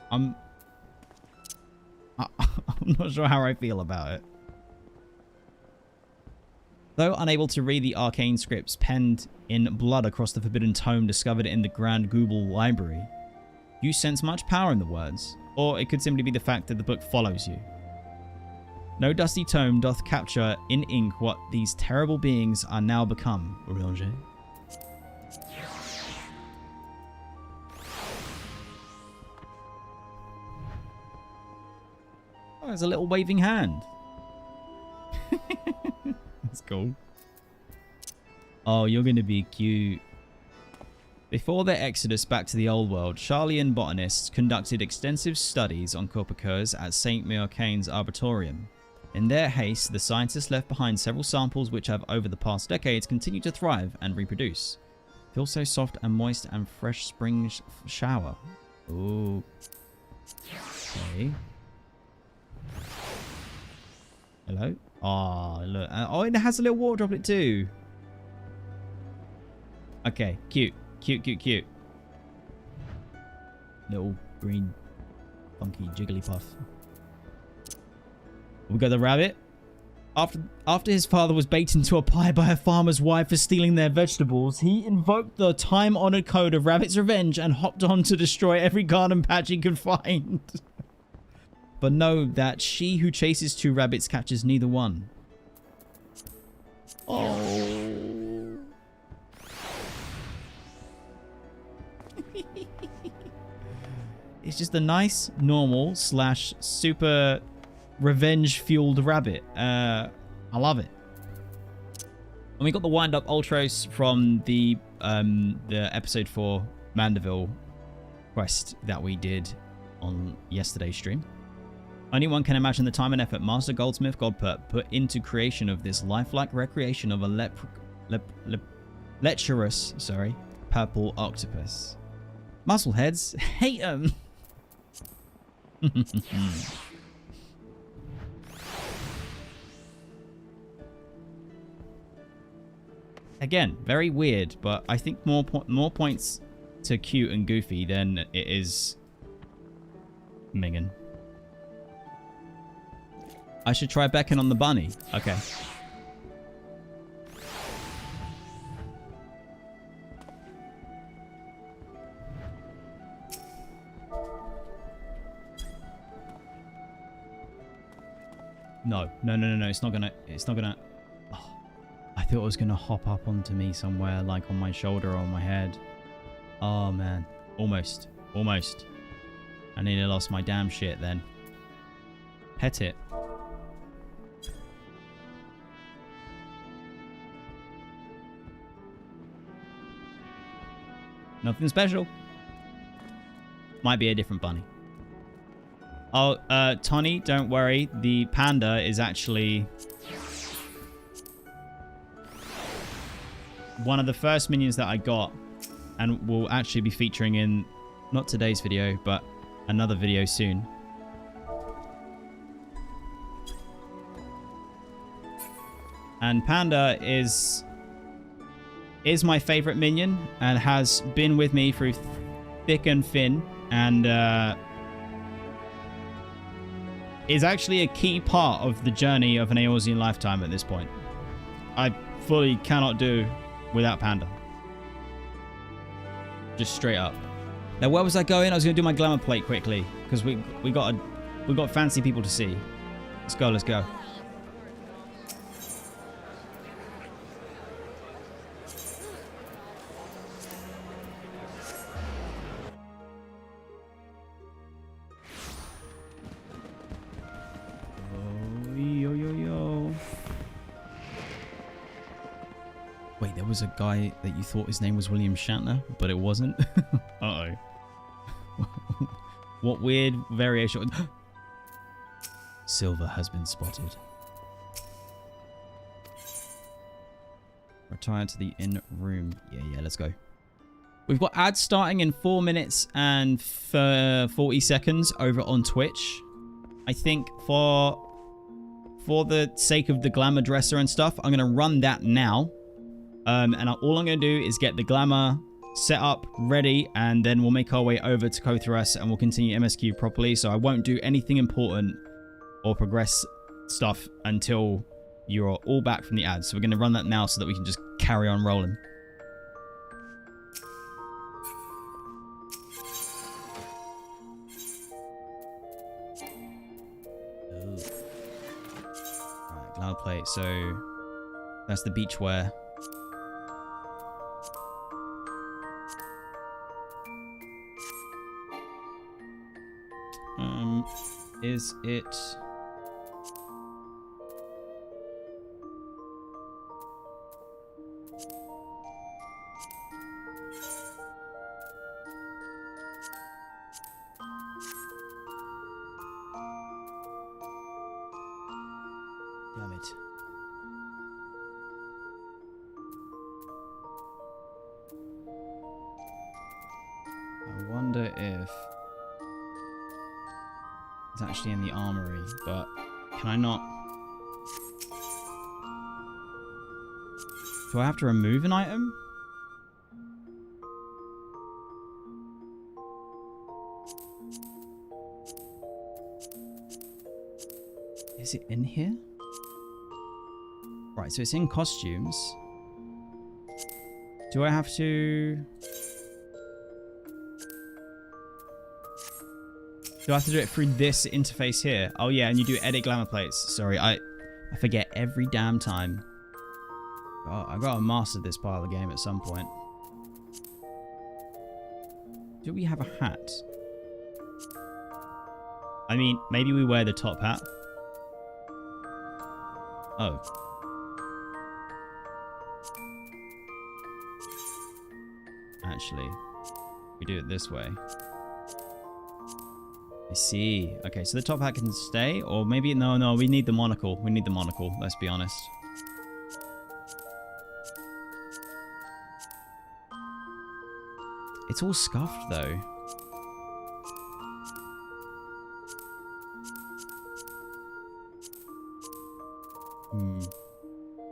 I'm not sure how I feel about it. Though unable to read the arcane scripts penned in blood across the forbidden tome discovered in the Grand Google Library, you sense much power in the words, or it could simply be the fact that the book follows you. No dusty tome doth capture in ink what these terrible beings are now become, Urianger. Oh, there's a little waving hand. That's cool. Oh, you're going to be cute. Before their exodus back to the old world, Charlian botanists conducted extensive studies on Kopakurs at St. Myocane's Arboretum. In their haste, the scientists left behind several samples which have, over the past decades, continued to thrive and reproduce. Feel so soft and moist and fresh spring shower. Ooh. Okay. Hello? Oh, look. Oh, it has a little water droplet too. Okay, cute. Cute. Little green, funky Jigglypuff. We got the rabbit. After his father was baked into a pie by a farmer's wife for stealing their vegetables, he invoked the time-honored code of rabbit's revenge and hopped on to destroy every garden patch he could find. But know that she who chases 2 rabbits catches neither one. Oh. It's just a nice, normal / super revenge-fueled rabbit. I love it. And we got the wind-up ultros from the episode 4 Mandeville quest that we did on yesterday's stream. Only one can imagine the time and effort Master Goldsmith Godpert put into creation of this lifelike recreation of a lecherous, purple octopus. Muscleheads hate 'em. Again, very weird, but I think more points to cute and goofy than it is Minion. I should try becking on the bunny. Okay. No. It's not gonna. Oh, I thought it was gonna hop up onto me somewhere, like on my shoulder or on my head. Oh man, almost. I nearly lost my damn shit then. Pet it. Nothing special. Might be a different bunny. Oh, Tony, don't worry. The panda is actually one of the first minions that I got, and will actually be featuring in not today's video, but another video soon. And Panda is my favorite minion and has been with me through thick and thin, and is actually a key part of the journey of an Eorzean lifetime at this point. I fully cannot do without Panda. Just straight up. Now, where was I going? I was going to do my glamour plate quickly because we got fancy people to see. Let's go. Wait, there was a guy that you thought his name was William Shatner, but it wasn't? Uh-oh. What weird variation? Silver has been spotted. Retire to the inn room. Yeah, let's go. We've got ads starting in 4 minutes and 40 seconds over on Twitch. I think for the sake of the glamour dresser and stuff, I'm going to run that now. And all I'm going to do is get the glamour set up, ready, and then we'll make our way over to Kothras and we'll continue MSQ properly. So I won't do anything important or progress stuff until you're all back from the ads. So we're going to run that now so that we can just carry on rolling. Alright, glamour plate. So that's the beachwear. Is it... Damn it. I wonder if... It's actually in the armory, but can I not? Do I have to remove an item? Is it in here? Right, so it's in costumes. Do I have to... Do I have to do it through this interface here? Oh yeah, and you do edit glamour plates. Sorry, I forget every damn time. Oh, I gotta master this part of the game at some point. Do we have a hat? I mean, maybe we wear the top hat. Oh. Actually, we do it this way. I see. Okay, so the top hat can stay, or maybe... No, we need the monocle. We need the monocle, let's be honest. It's all scuffed, though.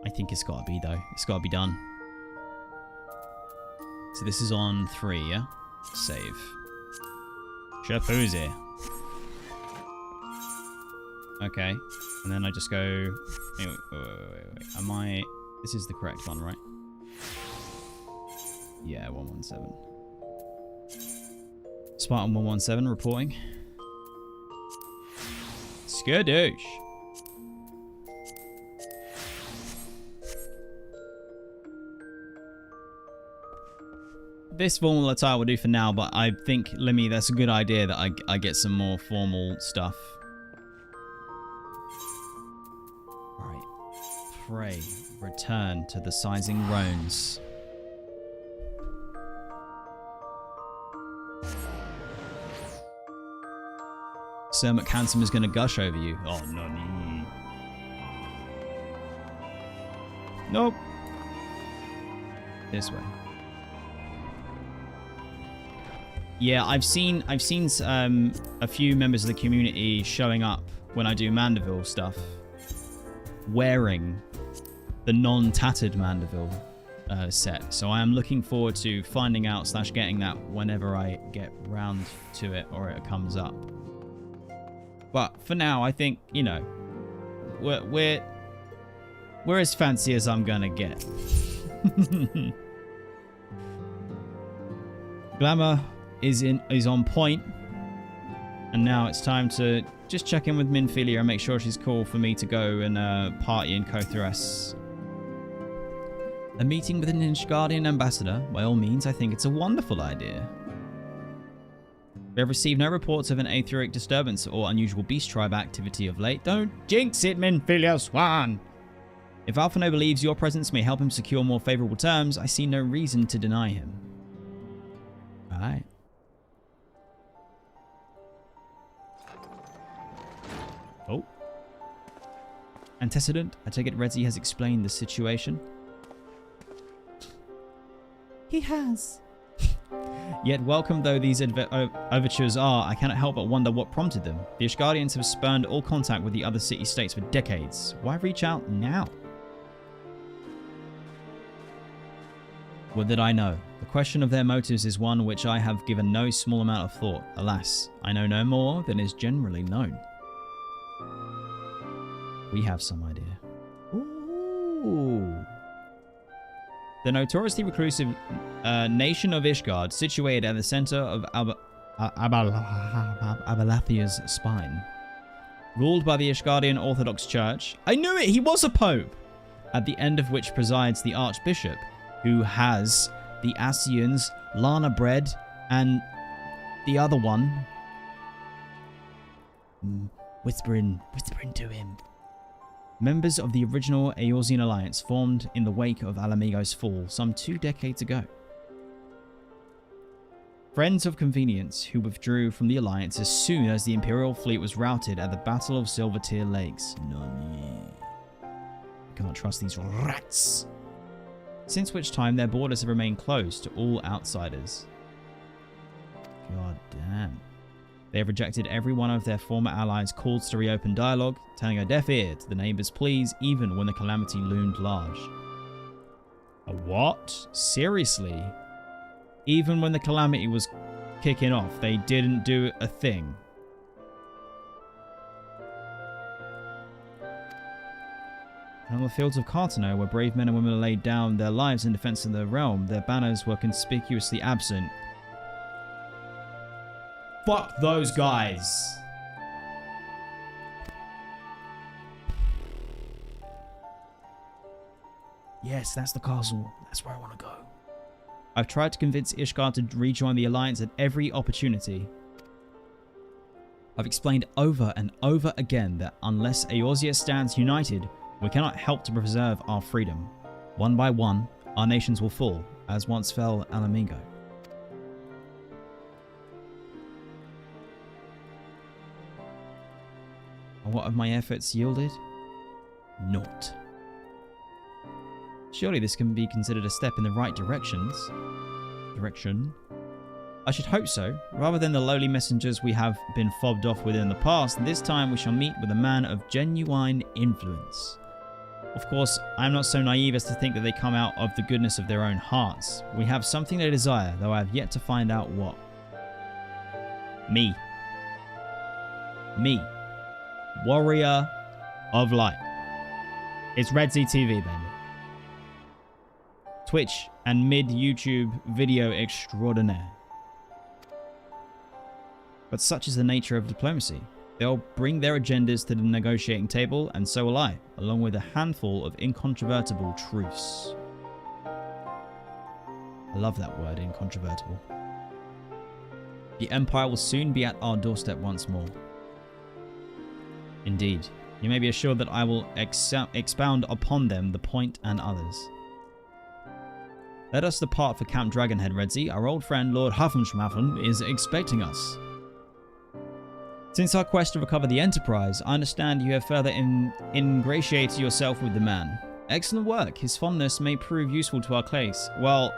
I think it's gotta be, though. It's gotta be done. So this is on 3, yeah? Save. Shapuzi. Okay. And then I just go... Wait. Am I... This is the correct one, right? Yeah, 117. Spartan 117 reporting. Skadoosh. This formal attire will do for now, but I think, Lemmy, that's a good idea that I get some more formal stuff. Right. Pray, return to the sizing roans. Ser Aymeric is going to gush over you. Oh, no. Nope. This way. Yeah, I've seen a few members of the community showing up when I do Mandeville stuff, wearing the non-tattered Mandeville set. So I am looking forward to finding out / getting that whenever I get round to it or it comes up. But for now, I think, you know, we're as fancy as I'm gonna get. Glamour is on point, and now it's time to just check in with Minfilia and make sure she's cool for me to go and party in Kothras. A meeting with an Ishgardian ambassador, by all means, I think it's a wonderful idea. We have received no reports of an aetheric disturbance or unusual beast tribe activity of late. Don't jinx it, Minfilia Swan! If Alphinaud believes your presence may help him secure more favorable terms, I see no reason to deny him. Alright. Oh. Antecedent, I take it Redzy has explained the situation. He has. Yet welcome though these overtures are, I cannot help but wonder what prompted them. The Ishgardians have spurned all contact with the other city-states for decades. Why reach out now? What did I know? The question of their motives is one which I have given no small amount of thought. Alas, I know no more than is generally known. We have some idea. Ooh. The notoriously reclusive nation of Ishgard, situated at the center of Abalathia's spine. Ruled by the Ishgardian Orthodox Church. I knew it! He was a pope! At the end of which presides the Archbishop, who has the Asians, Lana Bread, and the other one. Whispering to him. Members of the original Eorzean Alliance formed in the wake of Alamigo's fall some 2 decades ago. Friends of convenience who withdrew from the Alliance as soon as the Imperial fleet was routed at the Battle of Silvertear Lakes. Nani. Can't trust these rats. Since which time their borders have remained closed to all outsiders. God damn. They have rejected every one of their former allies' calls to reopen dialogue, turning a deaf ear to the neighbors' pleas even when the calamity loomed large. A what? Seriously? Even when the calamity was kicking off, they didn't do a thing. And on the fields of Cartano, where brave men and women laid down their lives in defense of the realm, their banners were conspicuously absent. Fuck those guys. yes, that's the castle. That's where I want to go. I've tried to convince Ishgard to rejoin the Alliance at every opportunity. I've explained over and over again that unless Eorzea stands united, we cannot help to preserve our freedom. One by one, our nations will fall, as once fell Alamingo. And what have my efforts yielded? Naught. Surely this can be considered a step in the right direction. I should hope so. Rather than the lowly messengers we have been fobbed off with in the past, this time we shall meet with a man of genuine influence. Of course, I am not so naive as to think that they come out of the goodness of their own hearts. We have something they desire, though I have yet to find out what. Me. Warrior of Light. It's Redzy TV, baby. Twitch and mid-YouTube video extraordinaire. But such is the nature of diplomacy. They'll bring their agendas to the negotiating table, and so will I, along with a handful of incontrovertible truths. I love that word, incontrovertible. The Empire will soon be at our doorstep once more. Indeed, you may be assured that I will expound upon them, the point and others. Let us depart for Camp Dragonhead, Redzy. Our old friend Lord Huffenschmaffen is expecting us. Since our quest to recover the Enterprise, I understand you have further ingratiated yourself with the man. Excellent work. His fondness may prove useful to our case. Well,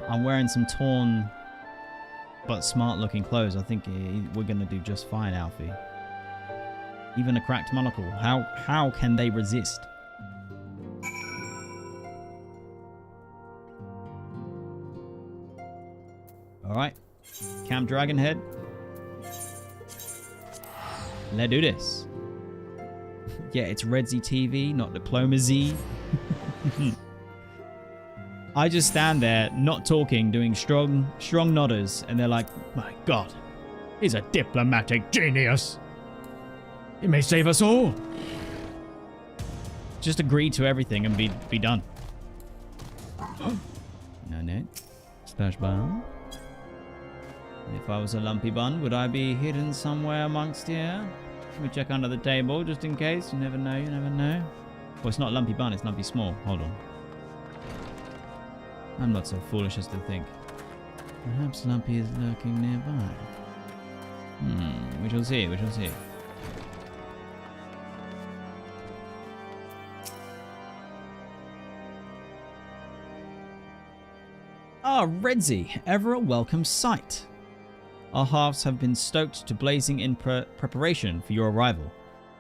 I'm wearing some torn but smart-looking clothes. I think we're going to do just fine, Alfie. Even a cracked monocle. How can they resist? Alright. Camp Dragonhead. Let's do this. Yeah, it's Redzy TV, not Diplomacy. I just stand there, not talking, doing strong nodders, and they're like, my god, he's a diplomatic genius. He may save us all. Just agree to everything and be done. No. Splash bun. If I was a lumpy bun, would I be hidden somewhere amongst here? Let me check under the table, just in case. You never know, you never know. Well, it's not lumpy bun, it's lumpy small. Hold on. I'm not so foolish as to think. Perhaps Lumpy is lurking nearby. We shall see, we shall see. Ah, Redzy, ever a welcome sight. Our hearths have been stoked to blazing in preparation for your arrival.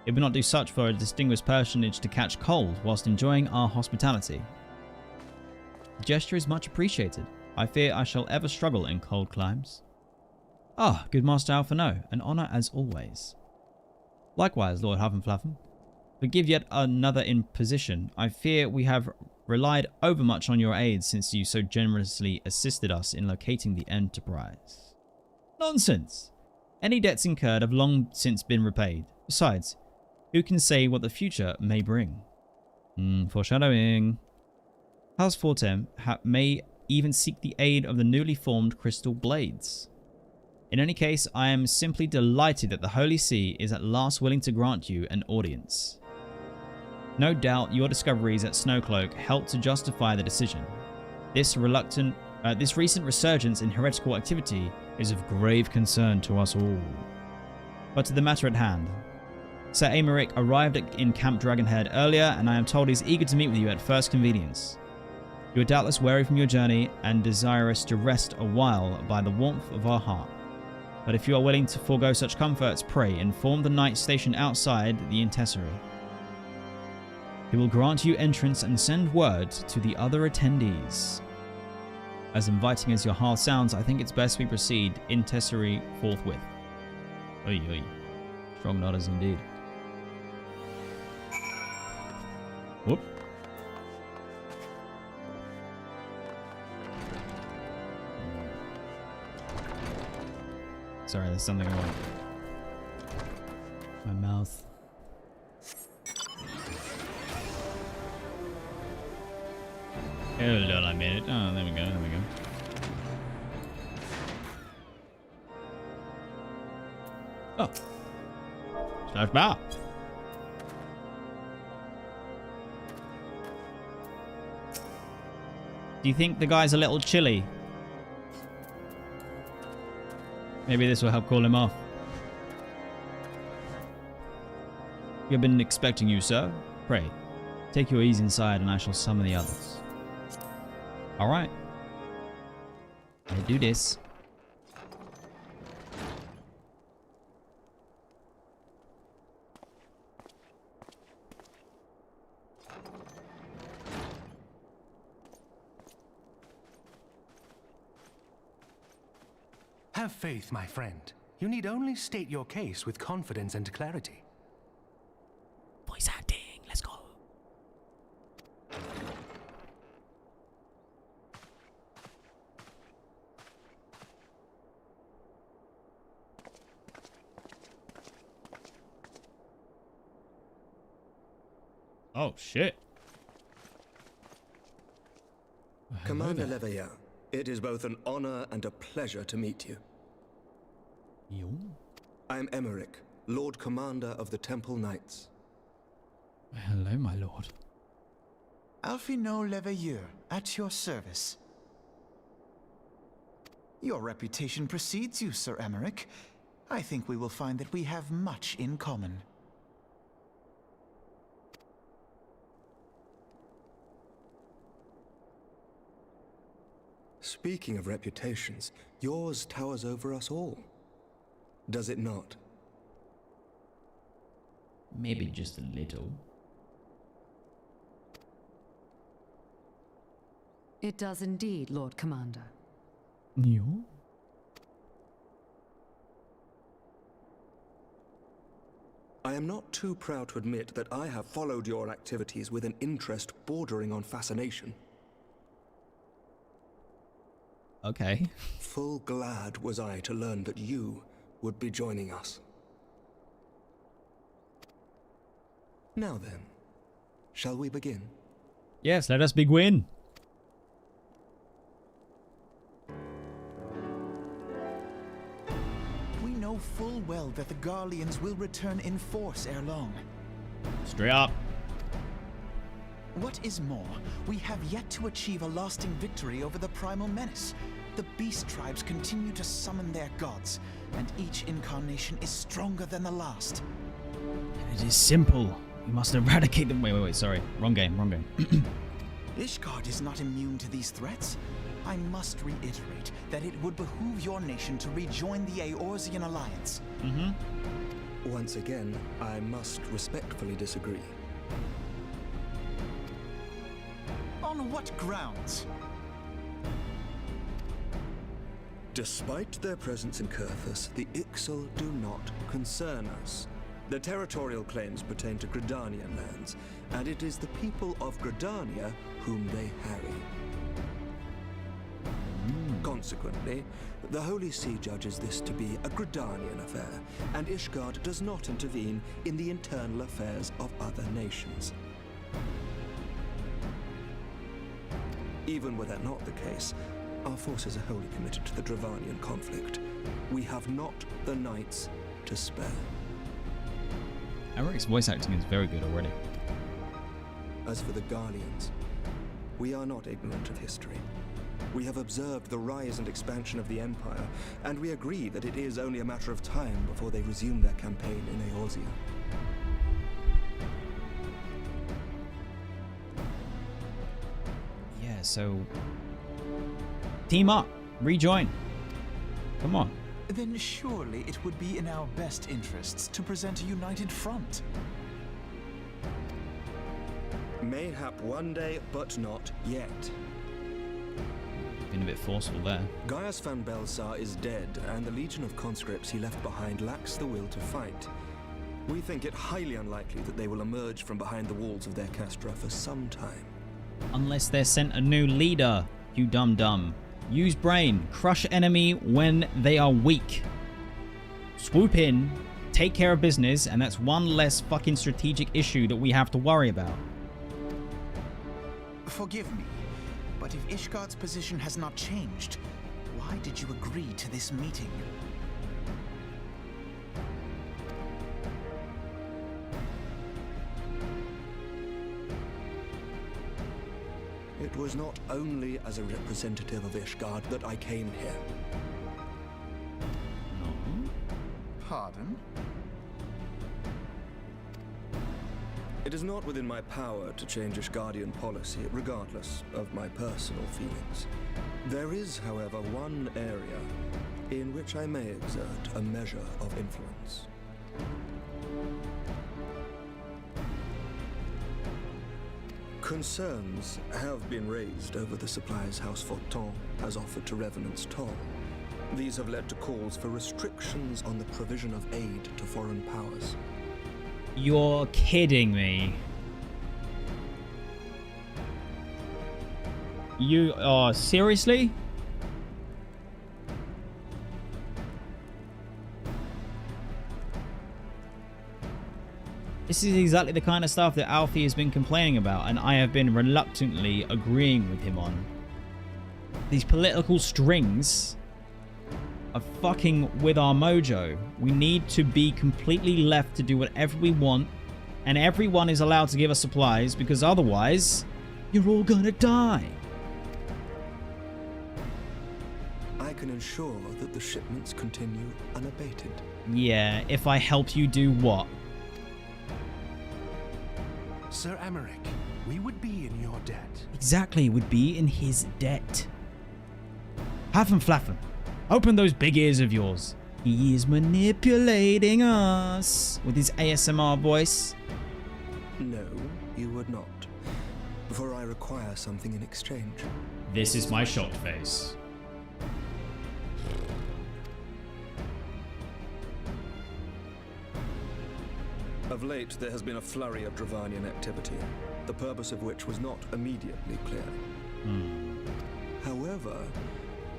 It would not do such for a distinguished personage to catch cold whilst enjoying our hospitality. The gesture is much appreciated. I fear I shall ever struggle in cold climes. Ah, good Master Alphinaud, an honour as always. Likewise, Lord Huffenfluffen. Forgive yet another imposition. I fear we have relied overmuch on your aid since you so generously assisted us in locating the Enterprise. Nonsense! Any debts incurred have long since been repaid. Besides, who can say what the future may bring? Foreshadowing. House Fortemps may even seek the aid of the newly formed Crystal Blades. In any case, I am simply delighted that the Holy See is at last willing to grant you an audience. No doubt your discoveries at Snowcloak helped to justify the decision. This recent resurgence in heretical activity is of grave concern to us all. But to the matter at hand. Ser Aymeric arrived in Camp Dragonhead earlier, and I am told he's eager to meet with you at first convenience. You are doubtless weary from your journey and desirous to rest a while by the warmth of our heart. But if you are willing to forego such comforts, pray inform the knight stationed outside the Intessory. He will grant you entrance and send word to the other attendees. As inviting as your hearth sounds, I think it's best we proceed Intessory forthwith. Oy, oy. Strong nodders indeed. Whoop. Sorry, there's something wrong. My mouth. Hold on a minute. Oh, there we go. There we go. Oh. Slash bar. Do you think the guy's a little chilly? Maybe this will help cool him off. We have been expecting you, sir. Pray, take your ease inside and I shall summon the others. Alright. Let's do this. Have faith, my friend. You need only state your case with confidence and clarity. Voice acting, let's go. Oh, shit. Commander Leveilleur, it is both an honor and a pleasure to meet you. Yo. I am Aymeric, Lord Commander of the Temple Knights. Hello, my lord. Alphinaud Leveilleur, at your service. Your reputation precedes you, Ser Aymeric. I think we will find that we have much in common. Speaking of reputations, yours towers over us all. Does it not? Maybe just a little. It does indeed, Lord Commander. Yo. I am not too proud to admit that I have followed your activities with an interest bordering on fascination. Okay. Full glad was I to learn that you would be joining us. Now then, shall we begin? Yes, let us begin. We know full well that the Garleans will return in force ere long. Straight up. What is more, we have yet to achieve a lasting victory over the primal menace. The beast tribes continue to summon their gods, and each incarnation is stronger than the last. It is simple. We must eradicate them. Wait, sorry. Wrong game. Ishgard is not immune to these threats. I must reiterate that it would behoove your nation to rejoin the Eorzean alliance. Once again, I must respectfully disagree. On what grounds? Despite their presence in Kurthus, the Ixal do not concern us. Their territorial claims pertain to Gridanian lands, and it is the people of Gridania whom they harry. Consequently, the Holy See judges this to be a Gridanian affair, and Ishgard does not intervene in the internal affairs of other nations. Even were that not the case, our forces are wholly committed to the Dravanian conflict. We have not the knights to spare. Aymeric voice acting is very good already. As for the Garleans, we are not ignorant of history. We have observed the rise and expansion of the Empire, and we agree that it is only a matter of time before they resume their campaign in Eorzea. Yeah, so... team up. Rejoin. Come on. Then surely it would be in our best interests to present a united front. Mayhap one day, but not yet. Been a bit forceful there. Gaius van Belsar is dead, and the legion of conscripts he left behind lacks the will to fight. We think it highly unlikely that they will emerge from behind the walls of their castra for some time. Unless they're sent a new leader, you dum-dum. Use brain. Crush enemy when they are weak. Swoop in, take care of business, and that's one less fucking strategic issue that we have to worry about. Forgive me. But if Ishgard's position has not changed, why did you agree to this meeting? It was not only as a representative of Ishgard that I came here. Pardon? It is not within my power to change Ishgardian policy, regardless of my personal feelings. There is, however, one area in which I may exert a measure of influence. Concerns have been raised over the supplies House Fortemps has offered to Revenant's Toll. These have led to calls for restrictions on the provision of aid to foreign powers. You're kidding me. You are seriously? This is exactly the kind of stuff that Alfie has been complaining about, and I have been reluctantly agreeing with him on. These political strings are fucking with our mojo. We need to be completely left to do whatever we want, and everyone is allowed to give us supplies, because otherwise, you're all gonna die. I can ensure that the shipments continue unabated. Yeah, if I help you do what? Ser Aymeric, we would be in your debt. Exactly, would be in his debt. Haffen Flaffen, open those big ears of yours. He is manipulating us with his ASMR voice. No, you would not. For I require something in exchange. This is my shocked face. Of late, there has been a flurry of Dravanian activity, the purpose of which was not immediately clear. However,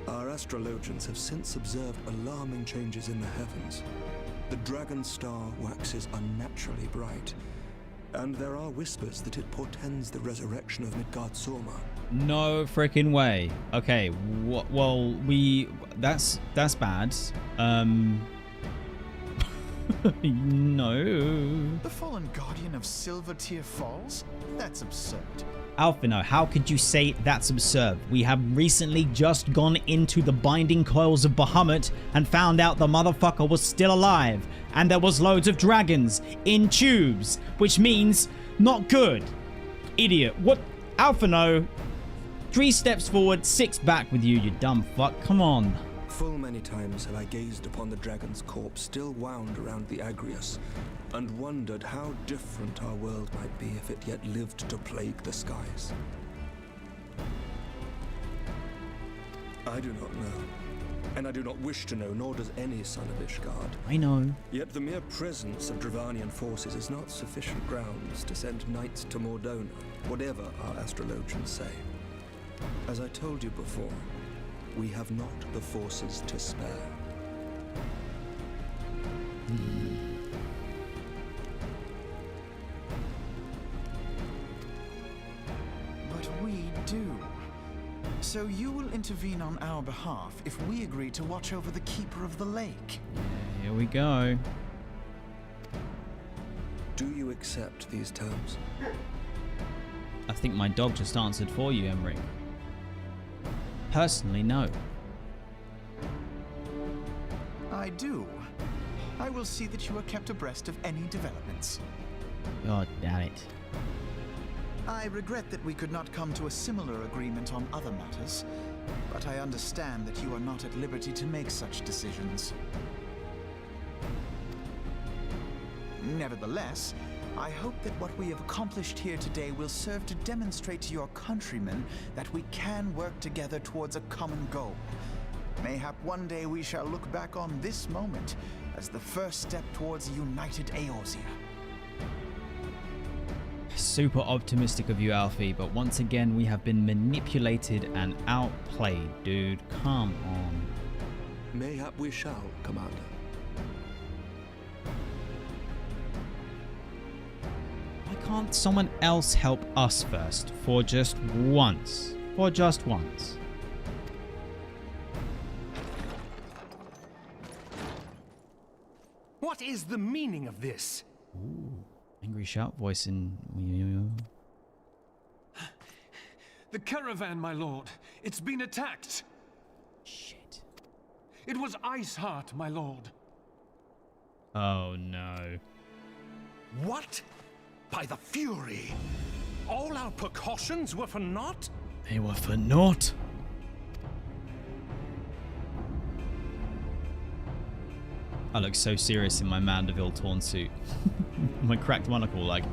our astrologians have since observed alarming changes in the heavens. The dragon star waxes unnaturally bright, and there are whispers that it portends the resurrection of Midgard-Sorma. No freaking way. Okay, well, that's bad. No. The fallen guardian of Silvertear Falls? That's absurd. Alphinaud, how could you say that's absurd? We have recently just gone into the binding coils of Bahamut and found out the motherfucker was still alive, and there was loads of dragons in tubes, which means not good. Idiot. What? Alphinaud, 3 steps forward, 6 back with you, you dumb fuck. Come on. Full many times have I gazed upon the dragon's corpse still wound around the Agrius, and wondered how different our world might be if it yet lived to plague the skies. I do not know, and I do not wish to know, nor does any son of Ishgard. I know. Yet the mere presence of Dravanian forces is not sufficient grounds to send knights to Mordona, whatever our astrologians say. As I told you before, we have not the forces to spare. But we do. So you will intervene on our behalf if we agree to watch over the Keeper of the Lake. Here we go. Do you accept these terms? I think my dog just answered for you, Aymeric. Personally, no. I do. I will see that you are kept abreast of any developments. God damn it. I regret that we could not come to a similar agreement on other matters, but I understand that you are not at liberty to make such decisions. Nevertheless, I hope that what we have accomplished here today will serve to demonstrate to your countrymen that we can work together towards a common goal. Mayhap one day we shall look back on this moment as the first step towards a united Eorzea. Super optimistic of you, Alfie, but once again we have been manipulated and outplayed, dude. Come on. Mayhap we shall, Commander. Why can't someone else help us first for just once? For just once. What is the meaning of this? Ooh, angry shout voice in... The caravan, my lord. It's been attacked. Shit. It was Iceheart, my lord. Oh no. What? By the Fury! All our precautions were for naught? They were for naught. I look so serious in my Mandeville torn suit. My cracked monocle, like.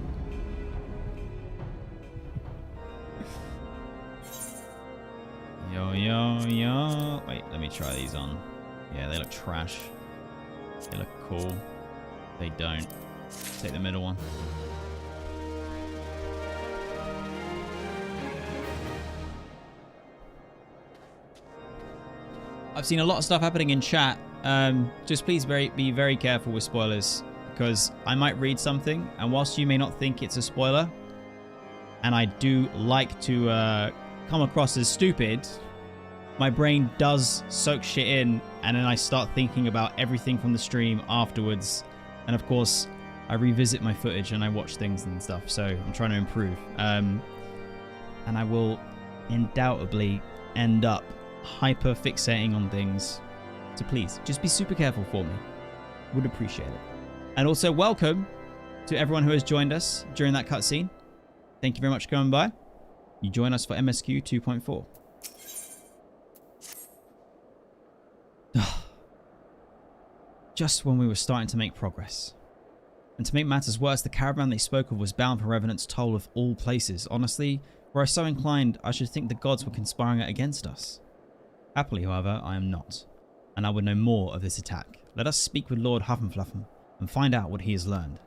Yo, yo, yo. Wait, let me try these on. Yeah, they look trash. They look cool. They don't. Take the middle one. I've seen a lot of stuff happening in chat. Just please be very careful with spoilers, because I might read something, and whilst you may not think it's a spoiler, and I do like to come across as stupid, my brain does soak shit in, and then I start thinking about everything from the stream afterwards. And of course, I revisit my footage and I watch things and stuff, so I'm trying to improve. And I will undoubtedly end up hyper fixating on things. So please, just be super careful for me. Would appreciate it. And also, welcome to everyone who has joined us during that cutscene. Thank you very much for coming by. You join us for MSQ 2.4. Just when we were starting to make progress. And to make matters worse, the caravan they spoke of was bound for Revenant's Toll of all places. Honestly, were I so inclined, I should think the gods were conspiring against us. Happily, however, I am not, and I would know more of this attack. Let us speak with Lord Huffenfluffen and find out what he has learned.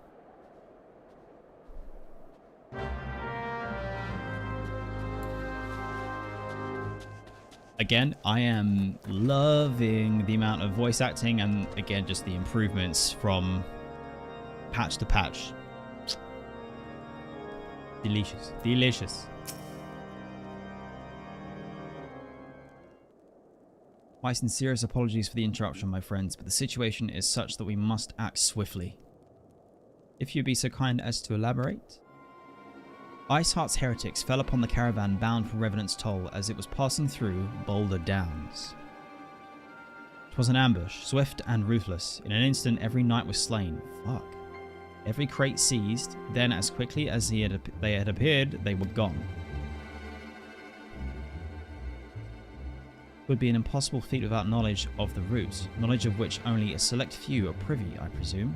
Again, I am loving the amount of voice acting and, again, just the improvements from patch to patch. Delicious. Delicious. My sincerest apologies for the interruption, my friends, but the situation is such that we must act swiftly. If you'd be so kind as to elaborate. Iceheart's heretics fell upon the caravan bound for Revenant's Toll as it was passing through Boulder Downs. It was an ambush, swift and ruthless. In an instant, every knight was slain. Fuck. Every crate seized, then as quickly as they had appeared, they were gone. It would be an impossible feat without knowledge of the route, knowledge of which only a select few are privy, I presume.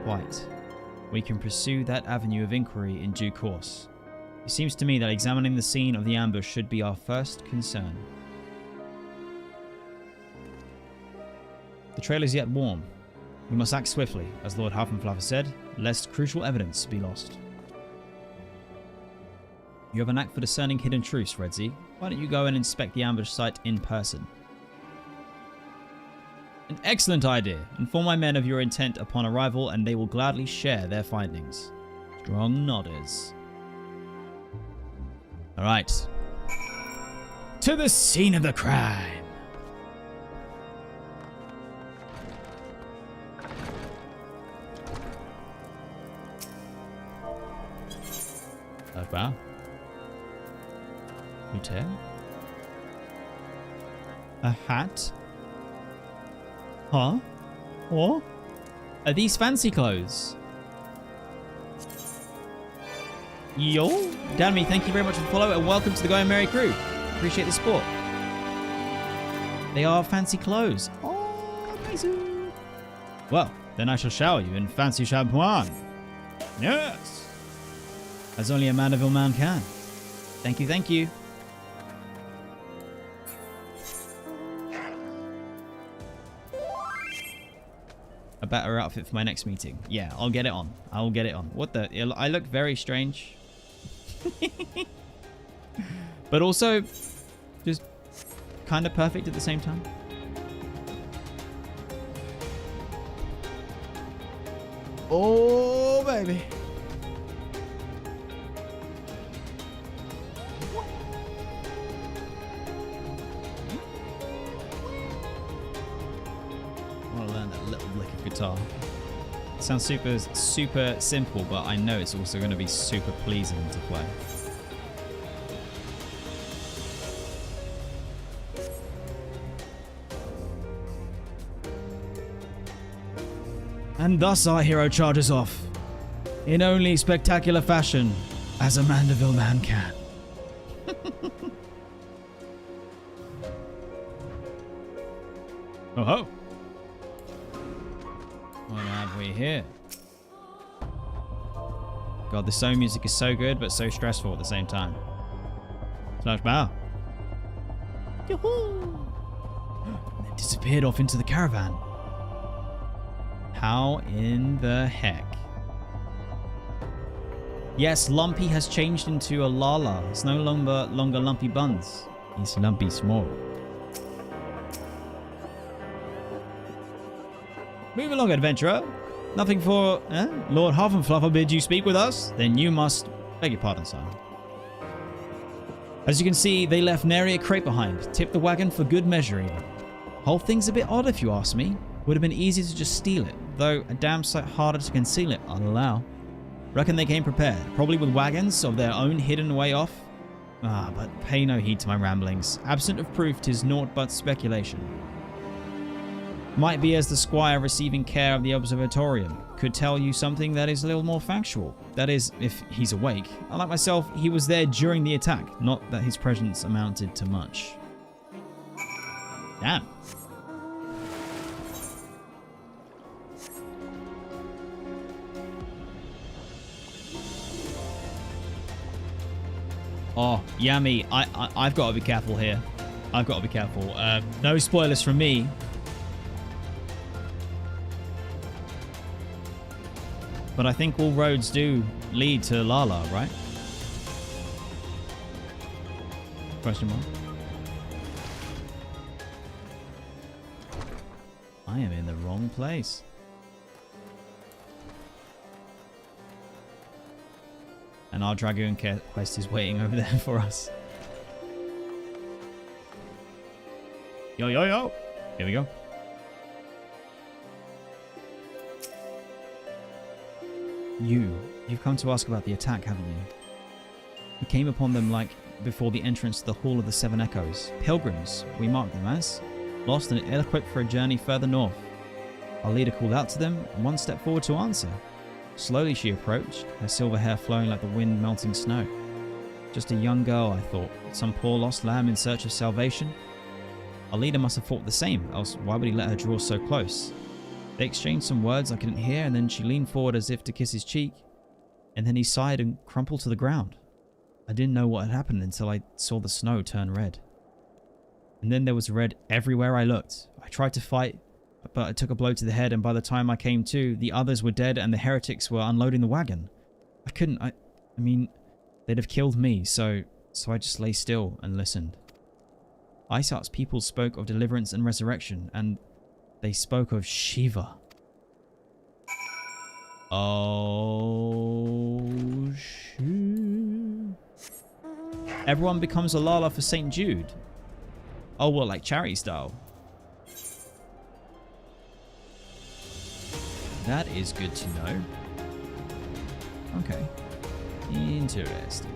Quite. We can pursue that avenue of inquiry in due course. It seems to me that examining the scene of the ambush should be our first concern. The trail is yet warm. We must act swiftly, as Lord Huffenfluffen said, lest crucial evidence be lost. You have a knack for discerning hidden truths, Redzy. Why don't you go and inspect the ambush site in person? An excellent idea. Inform my men of your intent upon arrival, and they will gladly share their findings. Strong nodders. Alright. To the scene of the crime. Oh, wow. Hotel? A hat? Huh? What? Are these fancy clothes? Yo? Danmy, thank you very much for the follow and welcome to the Going Merry crew. Appreciate the support. They are fancy clothes. Oh, amazing. Well, then I shall shower you in fancy champagne. Yes. As only a Mandeville man can. Thank you, thank you. A better outfit for my next meeting. Yeah, I'll get it on. I'll get it on. What the? I look very strange. But also, just kind of perfect at the same time. Oh, baby. guitar. It sounds super, super simple, but I know it's also going to be super pleasing to play. And thus our hero charges off, in only spectacular fashion, as a Mandeville man can. Oh ho! What have we here? God, the song music is so good, but so stressful at the same time. Slash bow. Yoo-hoo! And then disappeared off into the caravan. How in the heck? Yes, Lumpy has changed into a Lala. It's no longer Lumpy Buns. He's Lumpy Small. Move along, adventurer. Nothing for... Lord Huffenfluffer bid you speak with us? Then you must... Beg your pardon, sire. As you can see, they left nary a crate behind. Tipped the wagon for good measure, even. Whole thing's a bit odd if you ask me. Would have been easy to just steal it, though a damn sight harder to conceal it, I'll allow. Reckon they came prepared, probably with wagons of their own hidden away off. But pay no heed to my ramblings. Absent of proof, 'tis naught but speculation. Might be as the squire receiving care of the observatorium could tell you something that is a little more factual. That is, if he's awake. Unlike myself, he was there during the attack, not that his presence amounted to much. Damn. Oh, Yami, I've got to be careful here. I've got to be careful. No spoilers from me. But I think all roads do lead to Lala, right? Question mark. I am in the wrong place. And our Dragoon quest is waiting over there for us. Yo, yo, yo. Here we go. You've come to ask about the attack, haven't you? We came upon them like before the entrance to the Hall of the Seven Echoes. Pilgrims, we marked them as. Lost and ill-equipped for a journey further north. Our leader called out to them, and one stepped forward to answer. Slowly she approached, her silver hair flowing like the wind melting snow. Just a young girl, I thought. Some poor lost lamb in search of salvation. Our leader must have thought the same, else why would he let her draw so close? They exchanged some words I couldn't hear, and then she leaned forward as if to kiss his cheek. And then he sighed and crumpled to the ground. I didn't know what had happened until I saw the snow turn red. And then there was red everywhere I looked. I tried to fight, but I took a blow to the head, and by the time I came to, the others were dead and the heretics were unloading the wagon. I mean, they'd have killed me, so I just lay still and listened. Iceheart's people spoke of deliverance and resurrection, and they spoke of Shiva. Oh, shoot. Everyone becomes a Lala for St. Jude. Oh, well, like charity style. That is good to know. Okay. Interesting.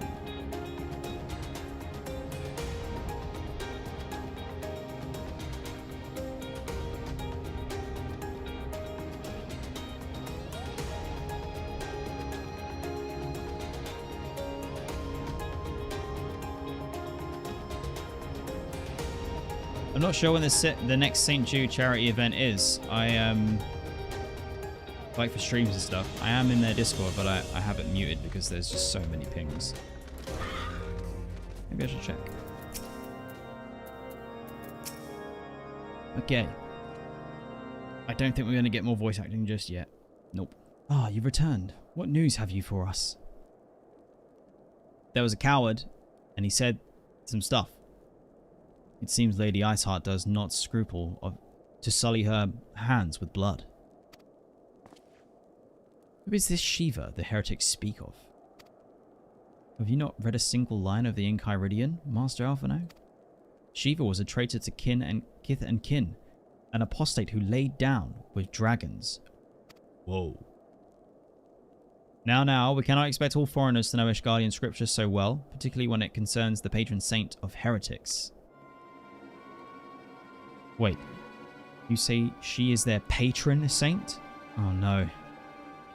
I'm not sure when the next St. Jude charity event is. Like for streams and stuff. I am in their Discord, but I have it muted because there's just so many pings. Maybe I should check. Okay. I don't think we're going to get more voice acting just yet. Nope. Ah, you've returned. What news have you for us? There was a coward, and he said some stuff. It seems Lady Iceheart does not scruple to sully her hands with blood. Who is this Shiva the heretics speak of? Have you not read a single line of the Enchiridion, Master Alphinaud? Shiva was a traitor to kith and kin. An apostate who laid down with dragons. Whoa. Now, we cannot expect all foreigners to know Ishgardian scripture so well, particularly when it concerns the patron saint of heretics. Wait, you say she is their patron saint? Oh no.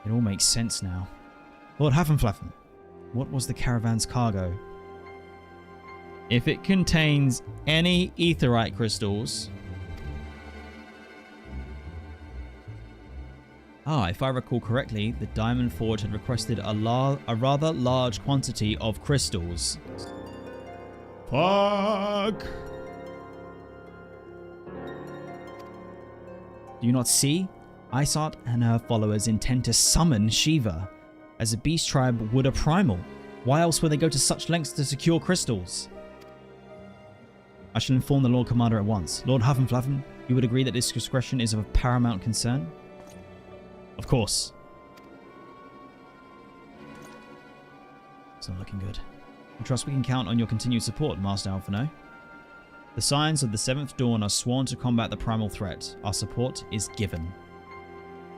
It all makes sense now. Lord Haffenflaffen, what was the caravan's cargo? If it contains any aetheryte crystals... if I recall correctly, the Diamond Forge had requested a rather large quantity of crystals. Fuck! Do you not see? Isart and her followers intend to summon Shiva, as a beast tribe would a primal. Why else would they go to such lengths to secure crystals? I shall inform the Lord Commander at once. Lord Haffenflaffen, you would agree that this discretion is of paramount concern? Of course. It's not looking good. I trust we can count on your continued support, Master Alphinaud. The Scions of the Seventh Dawn are sworn to combat the primal threat. Our support is given.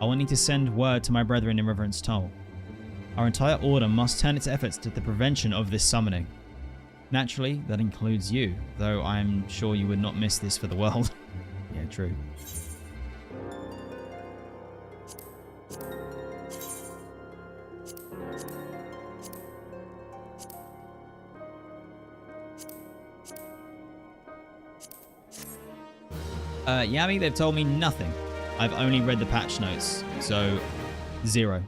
I will need to send word to my brethren in Reverence Toll. Our entire order must turn its efforts to the prevention of this summoning. Naturally, that includes you, though I am sure you would not miss this for the world. Yeah, true. Yami, they've told me nothing. I've only read the patch notes, so 0.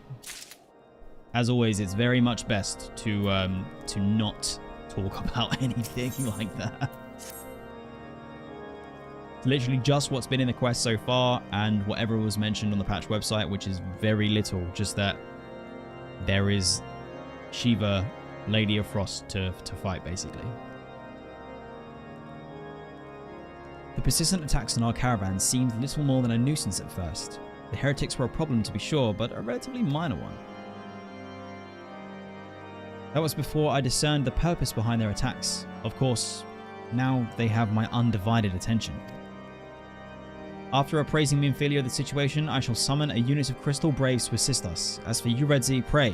As always, it's very much best to not talk about anything like that. Literally just what's been in the quest so far and whatever was mentioned on the patch website, which is very little. Just that there is Shiva, Lady of Frost, to fight, basically. The persistent attacks on our caravan seemed little more than a nuisance at first. The heretics were a problem to be sure, but a relatively minor one. That was before I discerned the purpose behind their attacks. Of course, now they have my undivided attention. After appraising Minfilia of the situation, I shall summon a unit of Crystal Braves to assist us. As for you, Redzy, pray,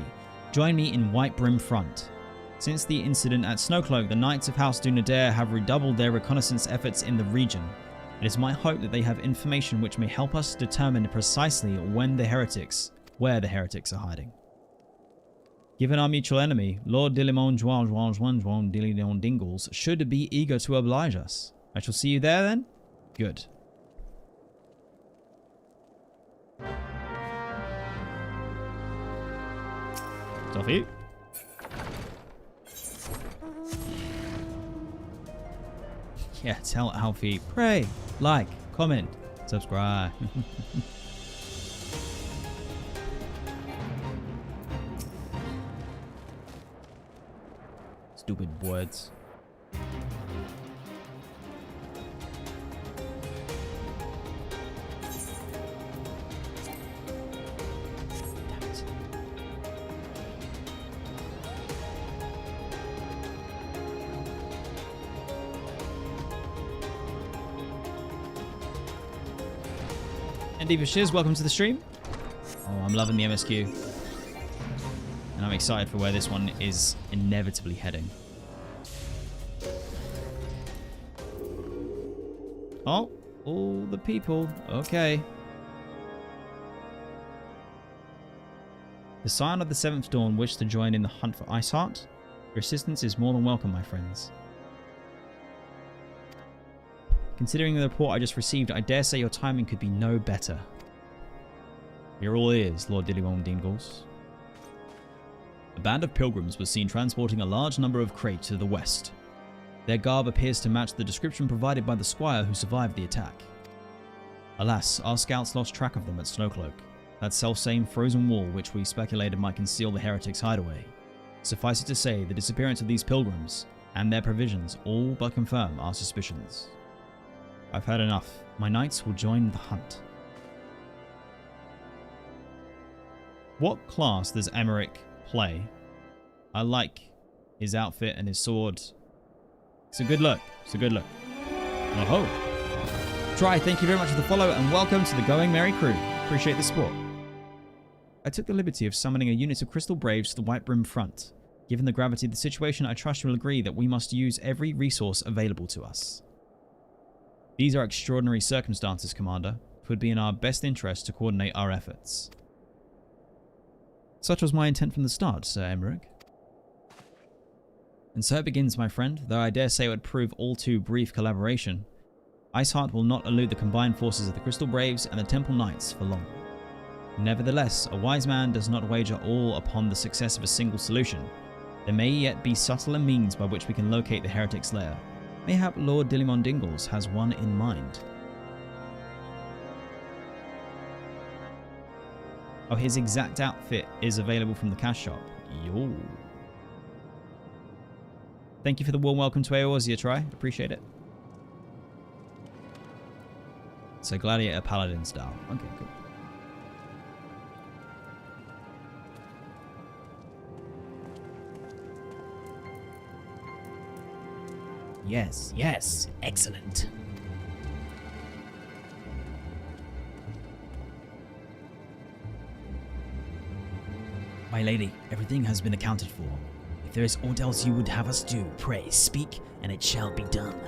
join me in White Brim Front. Since the incident at Snowcloak, the Knights of House Dunedair have redoubled their reconnaissance efforts in the region. It is my hope that they have information which may help us determine precisely where the heretics are hiding. Given our mutual enemy, Lord Dilimon Juan Dillion Dingles should be eager to oblige us. I shall see you there then? Good. Toffee. Yeah, tell Alfie, pray, like, comment, subscribe. Stupid words. Damn it. And Diva Shiz, welcome to the stream. Oh, I'm loving the MSQ. And I'm excited for where this one is inevitably heading. Oh, all the people. Okay. The Scion of the Seventh Dawn wish to join in the hunt for Isart. Your assistance is more than welcome, my friends. Considering the report I just received, I dare say your timing could be no better. You're all ears, Lord Dillimon Dingles. A band of pilgrims was seen transporting a large number of crates to the west. Their garb appears to match the description provided by the squire who survived the attack. Alas, our scouts lost track of them at Snowcloak, that self-same frozen wall which we speculated might conceal the heretics' hideaway. Suffice it to say, the disappearance of these pilgrims and their provisions all but confirm our suspicions. I've heard enough. My knights will join the hunt. What class does Aymeric play? I like his outfit and his sword. It's a good look. It's a good look. Oh ho! Try, thank you very much for the follow, and welcome to the Going Merry crew. Appreciate the support. I took the liberty of summoning a unit of Crystal Braves to the White Brim front. Given the gravity of the situation, I trust you will agree that we must use every resource available to us. These are extraordinary circumstances, Commander. It would be in our best interest to coordinate our efforts. Such was my intent from the start, Ser Aymeric. And so it begins, my friend, though I dare say it would prove all too brief collaboration. Iceheart will not elude the combined forces of the Crystal Braves and the Temple Knights for long. Nevertheless, a wise man does not wager all upon the success of a single solution. There may yet be subtler means by which we can locate the Heretics' lair. Mayhap Lord Dillimon Dingles has one in mind. Oh, his exact outfit is available from the cash shop. Yo. Thank you for the warm welcome to Eorzea, Try. Appreciate it. So Gladiator Paladin style. Okay, good. Yes, yes, excellent. My lady, everything has been accounted for. If there is aught else you would have us do, pray speak, and it shall be done.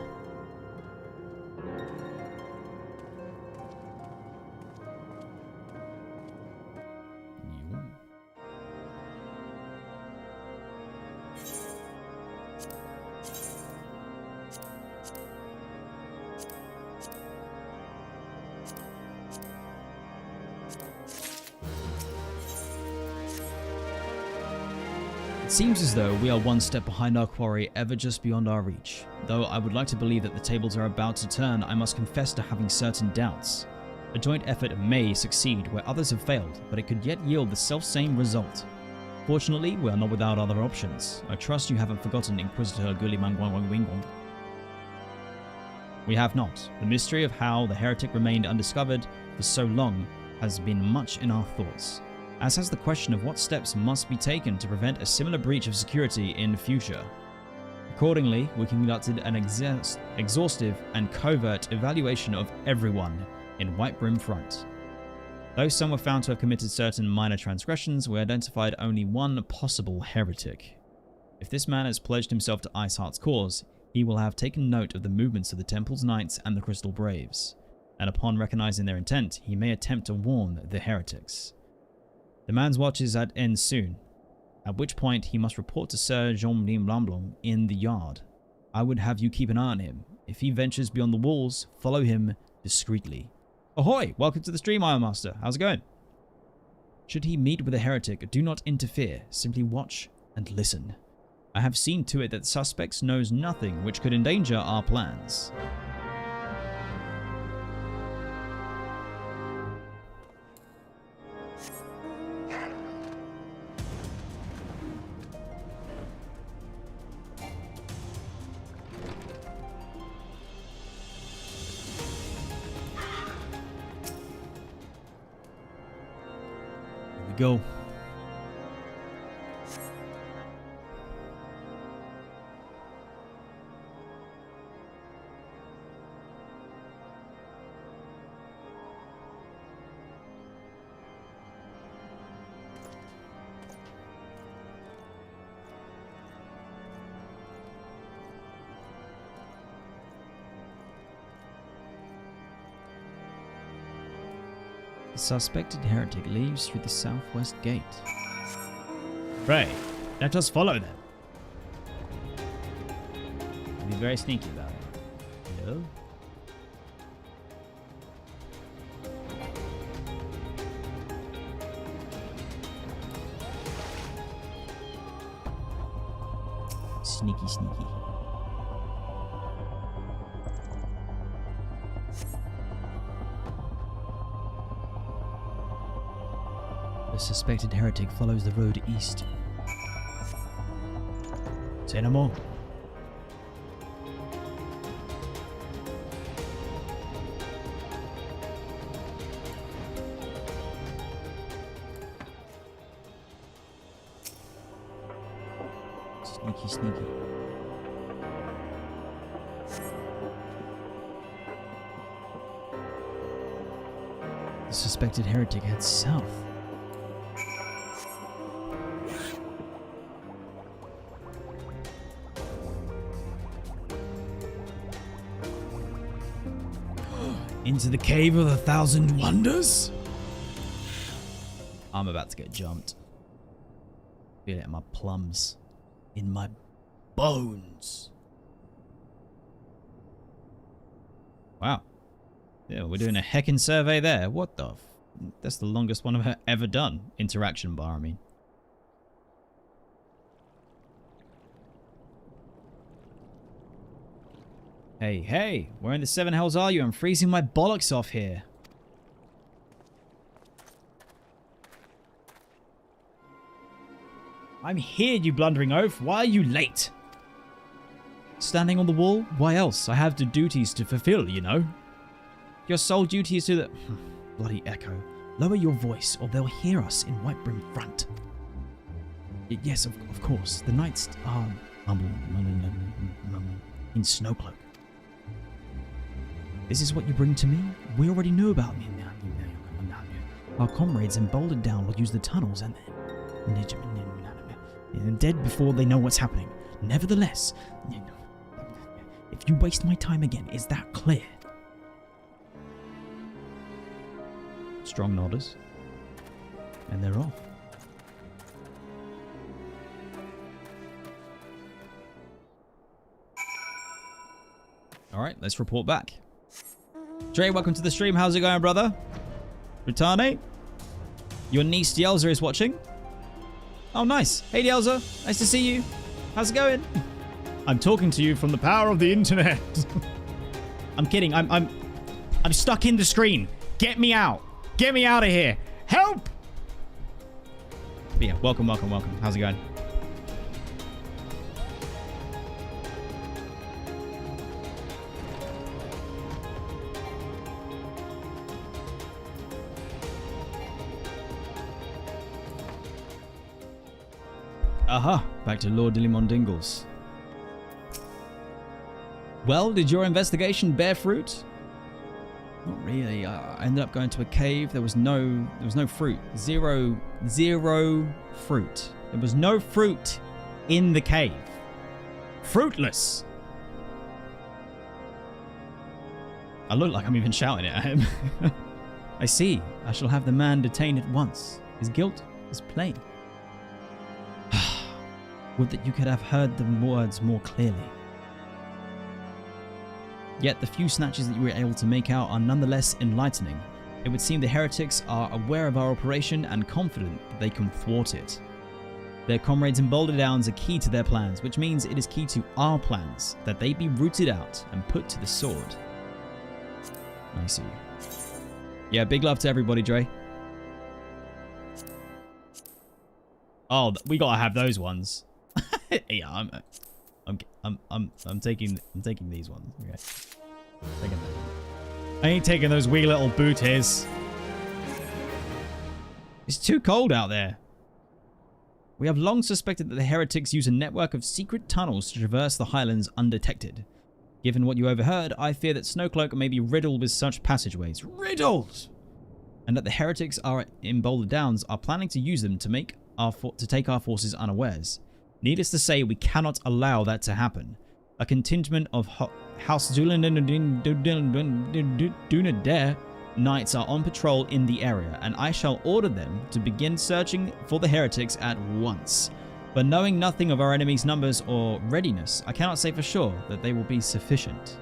It seems as though we are one step behind our quarry, ever just beyond our reach. Though I would like to believe that the tables are about to turn, I must confess to having certain doubts. A joint effort may succeed where others have failed, but it could yet yield the self-same result. Fortunately, we are not without other options. I trust you haven't forgotten Inquisitor Gulimangwangwingwong. We have not. The mystery of how the heretic remained undiscovered for so long has been much in our thoughts, as has the question of what steps must be taken to prevent a similar breach of security in future. Accordingly, we conducted an exhaustive and covert evaluation of everyone in White Brim Front. Though some were found to have committed certain minor transgressions, we identified only one possible heretic. If this man has pledged himself to Iceheart's cause, he will have taken note of the movements of the Temple's Knights and the Crystal Braves, and upon recognizing their intent, he may attempt to warn the heretics. The man's watch is at end soon, at which point he must report to Sir Jean-Lim Blanblon in the yard. I would have you keep an eye on him. If he ventures beyond the walls, follow him discreetly. Ahoy! Welcome to the stream, Iron Master. How's it going? Should he meet with a heretic, do not interfere. Simply watch and listen. I have seen to it that the suspect knows nothing which could endanger our plans. Go. The suspected heretic leaves through the southwest gate. Pray, let us follow them. Be very sneaky about it. No? Sneaky, sneaky. The suspected heretic follows the road east. Say no more. Sneaky, sneaky. The suspected heretic heads south. Into the cave of the 1,000 wonders? I'm about to get jumped. Feel it in my plums. In my bones. Wow. Yeah, we're doing a heckin' survey there. What the that's the longest one I've ever done. Interaction bar, I mean. Hey, hey, where in the seven hells are you? I'm freezing my bollocks off here. I'm here, you blundering oaf. Why are you late? Standing on the wall? Why else? I have the duties to fulfill, you know. Your sole duty is to the... Bloody echo. Lower your voice, or they'll hear us in Whitebrim Front. Yes, of course. The knights are... in snowcloak. This is what you bring to me? We already knew about me. Our comrades in Boulder Down will use the tunnels and dead before they know what's happening. Nevertheless, if you waste my time again, is that clear? Strong nodders. And they're off. Alright, let's report back. Dre, welcome to the stream. How's it going, brother? Rutane? Your niece Dielza is watching. Oh, nice. Hey, Dielza. Nice to see you. How's it going? I'm talking to you from the power of the internet. I'm kidding. I'm stuck in the screen. Get me out. Get me out of here. Help! But yeah, welcome. How's it going? Aha, back to Lord Dillimon Dingles. Well, did your investigation bear fruit? Not really. I ended up going to a cave. There was no fruit. Zero fruit. There was no fruit in the cave. Fruitless. I look like I'm even shouting it at him. I see. I shall have the man detained at once. His guilt is plain. Would that you could have heard the words more clearly. Yet the few snatches that you were able to make out are nonetheless enlightening. It would seem the heretics are aware of our operation and confident that they can thwart it. Their comrades in Boulder Downs are key to their plans, which means it is key to our plans that they be rooted out and put to the sword. I see. Yeah, big love to everybody, Dre. Oh, we gotta have those ones. Yeah, I'm taking these ones. Okay. Taking them. I ain't taking those wee little booties. It's too cold out there. We have long suspected that the heretics use a network of secret tunnels to traverse the highlands undetected. Given what you overheard, I fear that Snowcloak may be riddled with such passageways. Riddled! And that the heretics are in Boulder Downs are planning to use them to take our forces unawares. Needless to say, we cannot allow that to happen. A contingent of House Dunader knights are on patrol in the area, and I shall order them to begin searching for the heretics at once. But knowing nothing of our enemy's numbers or readiness, I cannot say for sure that they will be sufficient.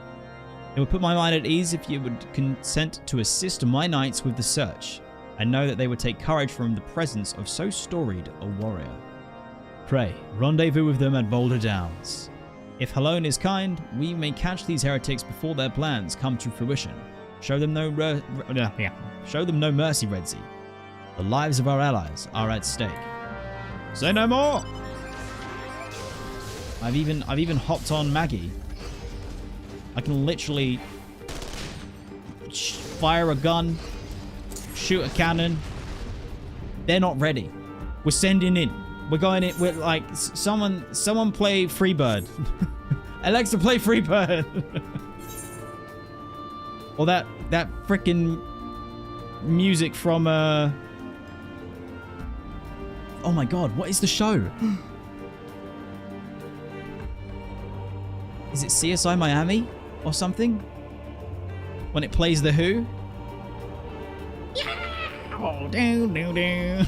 It would put my mind at ease if you would consent to assist my knights with the search. I know that they would take courage from the presence of so storied a warrior. Pray, rendezvous with them at Boulder Downs. If Halone is kind, we may catch these heretics before their plans come to fruition. Show them no mercy, Redzy. The lives of our allies are at stake. Say no more! I've even hopped on Maggie. I can literally fire a gun, shoot a cannon. They're not ready. We're sending in. We're going in. We're like, someone play Freebird. Alexa, play Freebird. Or that freaking music from oh my god, what is the show? Is it CSI Miami or something? When it plays The Who? Yeah! Oh, do, do, do.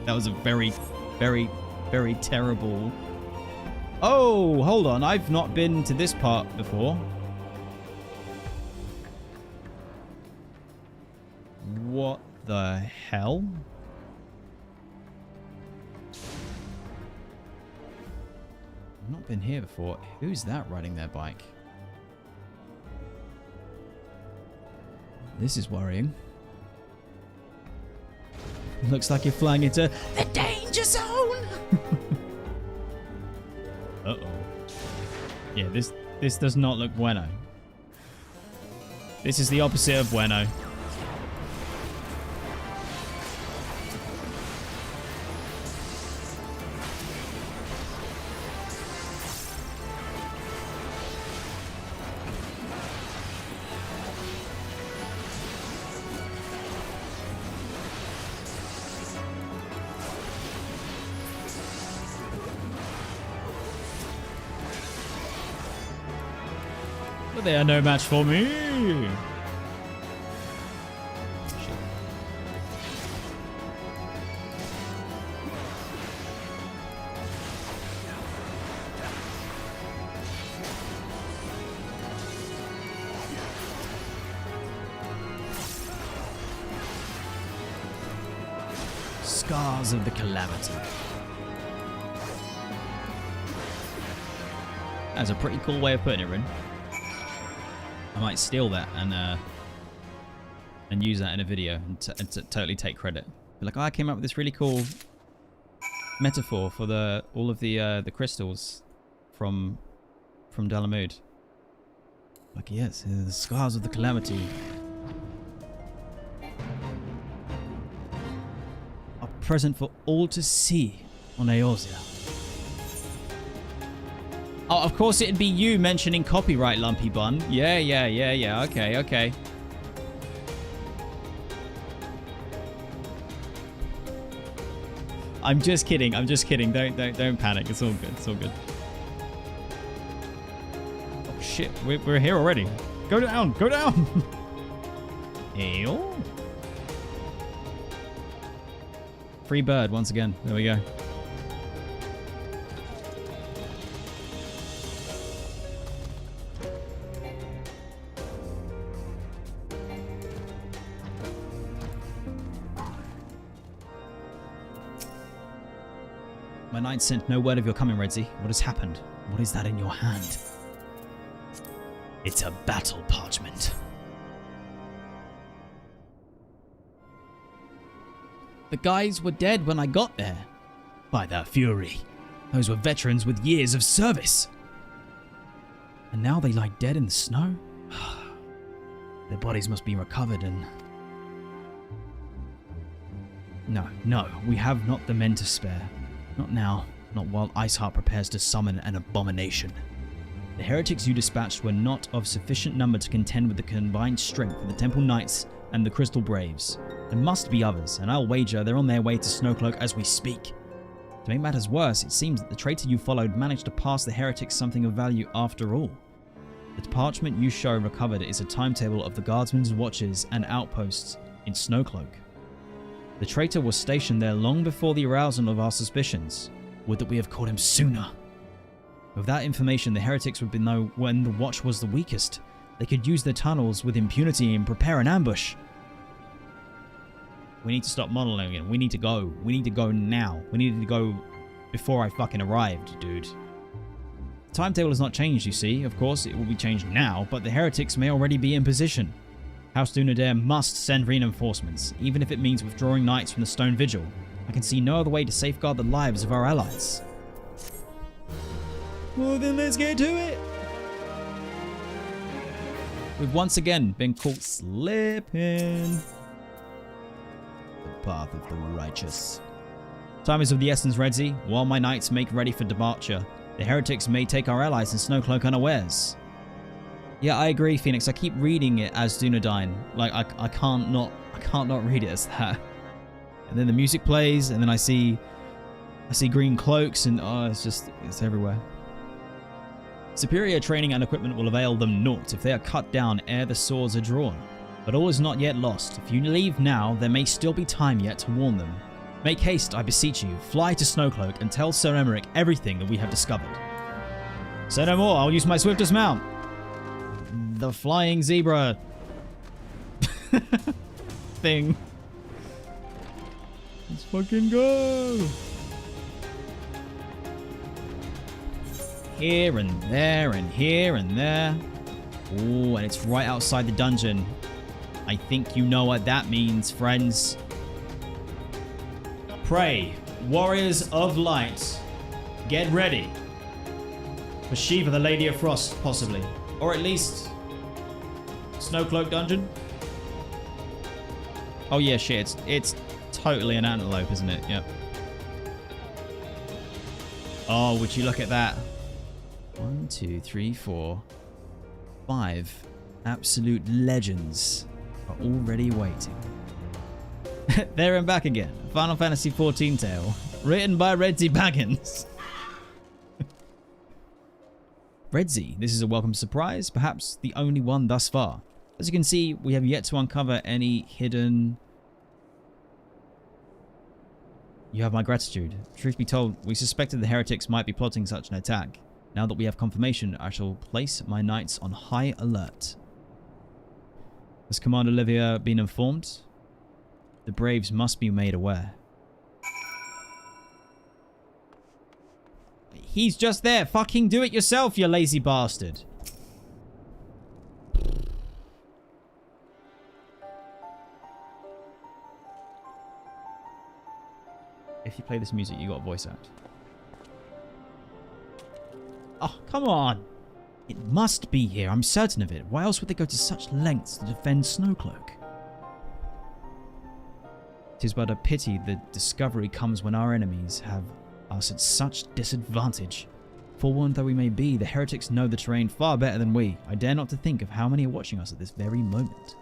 That was a very, very, very terrible... Oh, hold on. I've not been to this part before. What the hell? I've not been here before. Who's that riding their bike? This is worrying. Looks like you're flying into the danger zone! Uh-oh. Yeah, this does not look bueno. This is the opposite of bueno. But they are no match for me. Shit. Scars of the Calamity. That's a pretty cool way of putting it, Rin. I might steal that and use that in a video and totally take credit. Be like, oh, I came up with this really cool metaphor for all of the crystals from Dalamud. Like, yes, the scars of the Calamity are present for all to see on Eorzea. Oh, of course it'd be you mentioning copyright, Lumpy Bun. Yeah. Okay. I'm just kidding. Don't panic. It's all good. Oh shit, we're here already. Go down. Ew. Free bird once again. There we go. My knight sent no word of your coming, Redzy. What has happened? What is that in your hand? It's a battle parchment. The guys were dead when I got there. By the Fury. Those were veterans with years of service. And now they lie dead in the snow? Their bodies must be recovered and... No, we have not the men to spare. Not now, not while Iceheart prepares to summon an abomination. The heretics you dispatched were not of sufficient number to contend with the combined strength of the Temple Knights and the Crystal Braves. There must be others, and I'll wager they're on their way to Snowcloak as we speak. To make matters worse, it seems that the traitor you followed managed to pass the heretics something of value after all. The parchment you show recovered is a timetable of the guardsmen's watches and outposts in Snowcloak. The traitor was stationed there long before the arousal of our suspicions. Would that we have caught him sooner. With that information, the heretics would know when the watch was the weakest. They could use their tunnels with impunity and prepare an ambush. We need to stop monologuing. We need to go. We need to go now. We needed to go before I fucking arrived, dude. The timetable has not changed, you see. Of course, it will be changed now, but the heretics may already be in position. House Dunedain must send reinforcements, even if it means withdrawing knights from the Stone Vigil. I can see no other way to safeguard the lives of our allies. Well, then let's get to it. We've once again been caught slipping. The path of the righteous. Time is of the essence, Redzy. While my knights make ready for departure, the heretics may take our allies in Snowcloak unawares. Yeah, I agree, Phoenix. I keep reading it as Dunedain. Like, I can't not I can't not read it as that. And then the music plays, and then I see green cloaks, and oh, it's everywhere. Superior training and equipment will avail them naught if they are cut down ere the swords are drawn. But all is not yet lost. If you leave now, there may still be time yet to warn them. Make haste, I beseech you. Fly to Snowcloak and tell Ser Aymeric everything that we have discovered. Say no more, I'll use my swiftest mount. The flying zebra thing. Let's fucking go. Here and there and here and there. Oh, and it's right outside the dungeon. I think you know what that means, friends. Pray, warriors of light, get ready. For Shiva, the Lady of Frost, possibly. Or at least Snowcloak Dungeon. Oh yeah, shit. It's totally an antelope, isn't it? Yep. Oh, would you look at that? 1, 2, 3, 4, 5 absolute legends are already waiting. There and back again. Final Fantasy XIV tale. Written by Redzy Baggins. Redzy, this is a welcome surprise, perhaps the only one thus far. As you can see, we have yet to uncover any hidden... You have my gratitude. Truth be told, we suspected the Heretics might be plotting such an attack. Now that we have confirmation, I shall place my knights on high alert. Has Commander Olivia been informed? The Braves must be made aware. He's just there. Fucking do it yourself, you lazy bastard. If you play this music, you got a voice act. Oh, come on. It must be here. I'm certain of it. Why else would they go to such lengths to defend Snowcloak? 'Tis but a pity the discovery comes when our enemies have us at such disadvantage. Forewarned though we may be, the Heretics know the terrain far better than we. I dare not to think of how many are watching us at this very moment.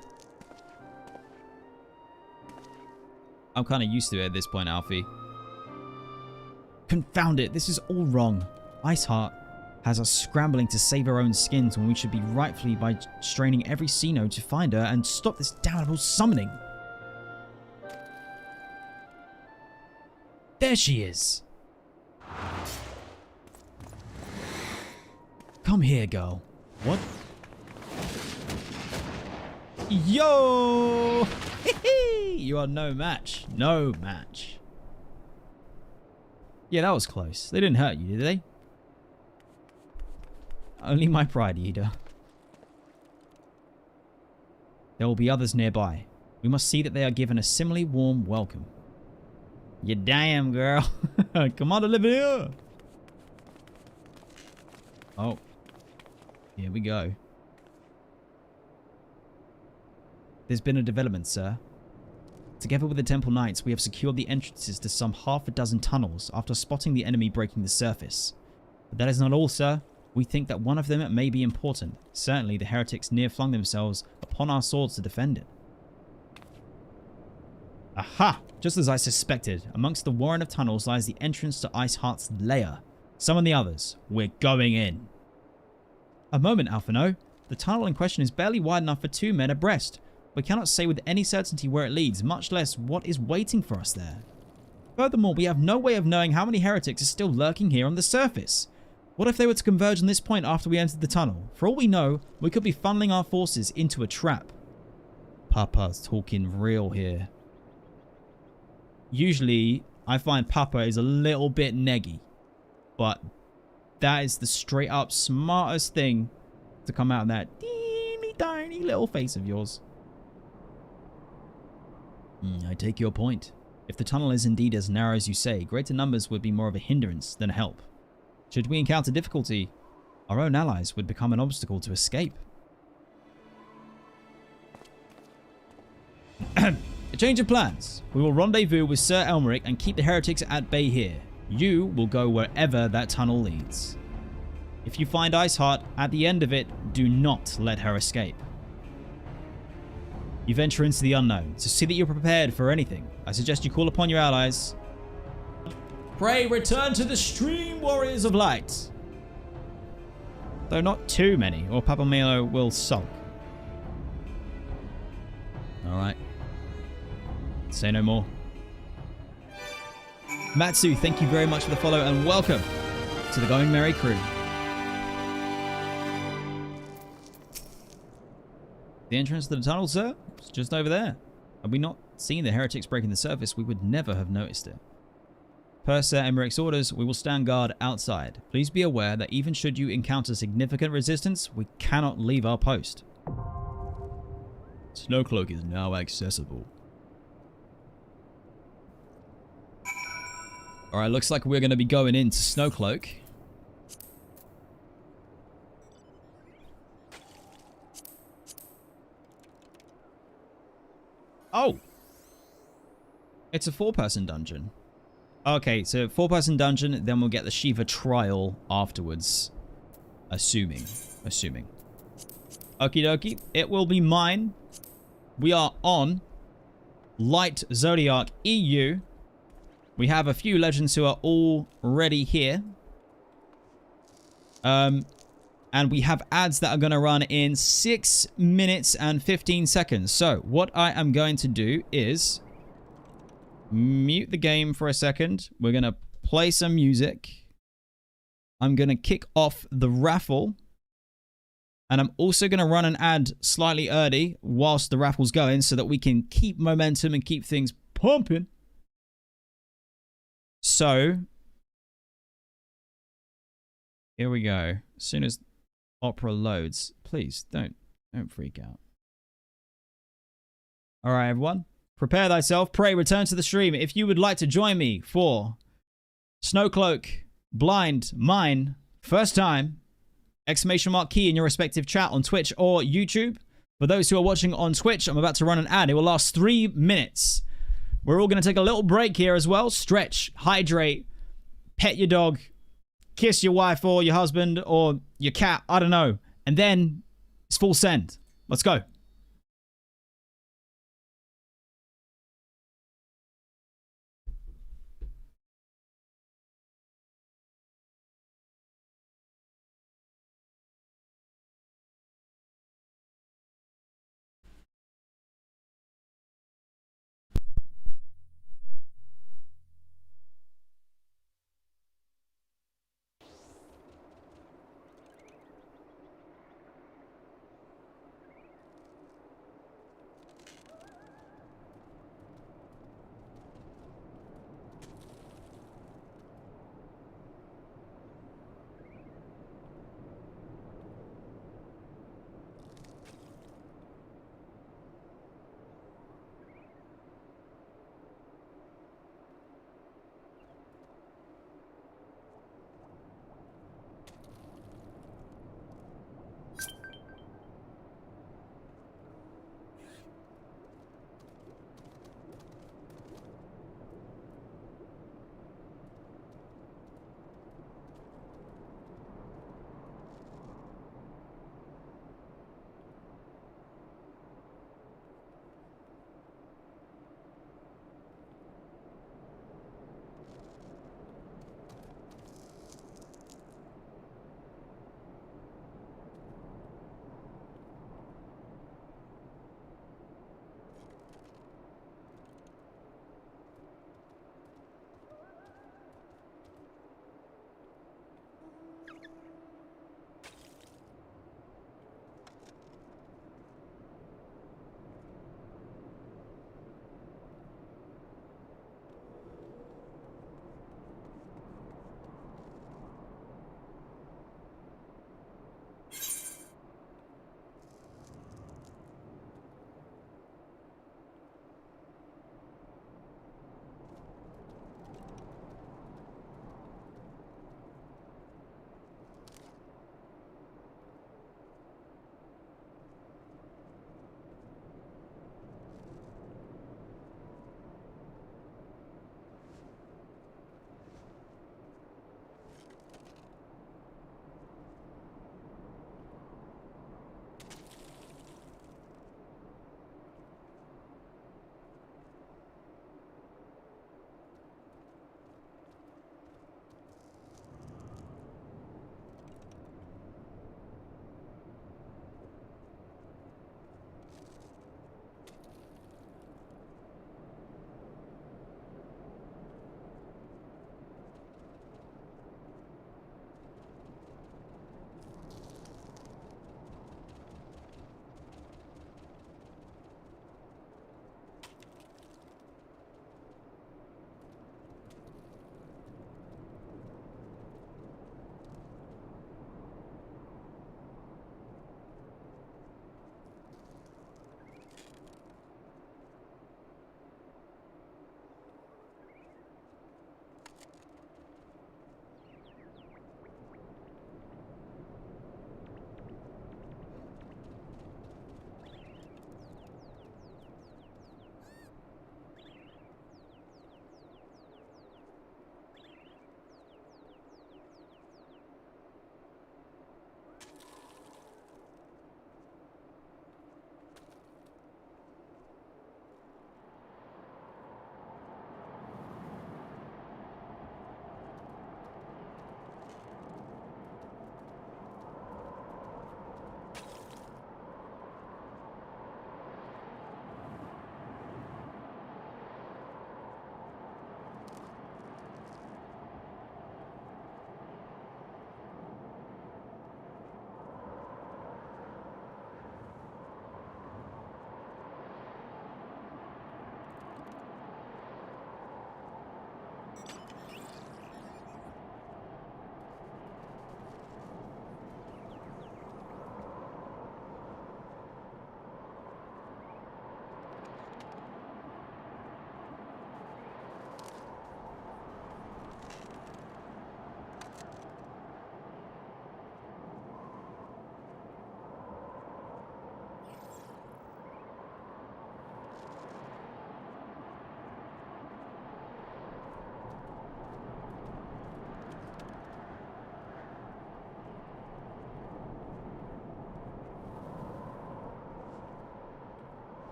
I'm kind of used to it at this point, Alfie. Confound it, this is all wrong. Iceheart has us scrambling to save our own skins when we should be rightfully by straining every sea node to find her and stop this damnable summoning. There she is. Come here, girl. What? Yo! You are no match. No match. Yeah, that was close. They didn't hurt you, did they? Only my pride, Ida. There will be others nearby. We must see that they are given a similarly warm welcome. You damn, girl. Come on, Olivia. Oh. Here we go. There's been a development, sir. Together with the Temple Knights, we have secured the entrances to some half a dozen tunnels after spotting the enemy breaking the surface. But that is not all, sir. We think that one of them may be important. Certainly, the Heretics near flung themselves upon our swords to defend it. Aha! Just as I suspected, amongst the warren of tunnels lies the entrance to Iceheart's lair. Summon the others. We're going in. A moment, Alphinaud. The tunnel in question is barely wide enough for 2 men abreast. We cannot say with any certainty where it leads, much less what is waiting for us there. Furthermore, we have no way of knowing how many heretics are still lurking here on the surface. What if they were to converge on this point after we entered the tunnel? For all we know, we could be funneling our forces into a trap. Papa's talking real here. Usually, I find Papa is a little bit neggy. But that is the straight up smartest thing to come out of that teeny tiny little face of yours. I take your point. If the tunnel is indeed as narrow as you say, greater numbers would be more of a hindrance than a help. Should we encounter difficulty, our own allies would become an obstacle to escape. A change of plans. We will rendezvous with Ser Aymeric and keep the heretics at bay here. You will go wherever that tunnel leads. If you find Iceheart at the end of it, do not let her escape. You venture into the unknown. So see that you're prepared for anything. I suggest you call upon your allies. Pray return to the stream, warriors of light. Though not too many, or Papamelo will sulk. Alright. Say no more. Matsu, thank you very much for the follow and welcome to the Going Merry crew. The entrance to the tunnel, sir? It's just over there. Had we not seen the heretics breaking the surface, we would never have noticed it. Per Ser Aymeric's orders, we will stand guard outside. Please be aware that even should you encounter significant resistance, we cannot leave our post. Snowcloak is now accessible. Alright, looks like we're going to be going into Snowcloak. Oh! It's a 4-person dungeon. Okay, so 4-person dungeon, then we'll get the Shiva trial afterwards. Assuming. Okie dokie. It will be mine. We are on Light Zodiac EU. We have a few legends who are already here. And we have ads that are going to run in 6 minutes and 15 seconds. So what I am going to do is mute the game for a second. We're going to play some music. I'm going to kick off the raffle. And I'm also going to run an ad slightly early whilst the raffle's going so that we can keep momentum and keep things pumping. So, here we go. As soon as Opera loads, please don't freak out. All right, everyone. Prepare thyself. Pray, return to the stream. If you would like to join me for Snowcloak, Blind, Mine, first time, exclamation mark key in your respective chat on Twitch or YouTube. For those who are watching on Twitch, I'm about to run an ad. It will last 3 minutes. We're all going to take a little break here as well. Stretch, hydrate, pet your dog, kiss your wife or your husband or your cat. I don't know. And then it's full send. Let's go.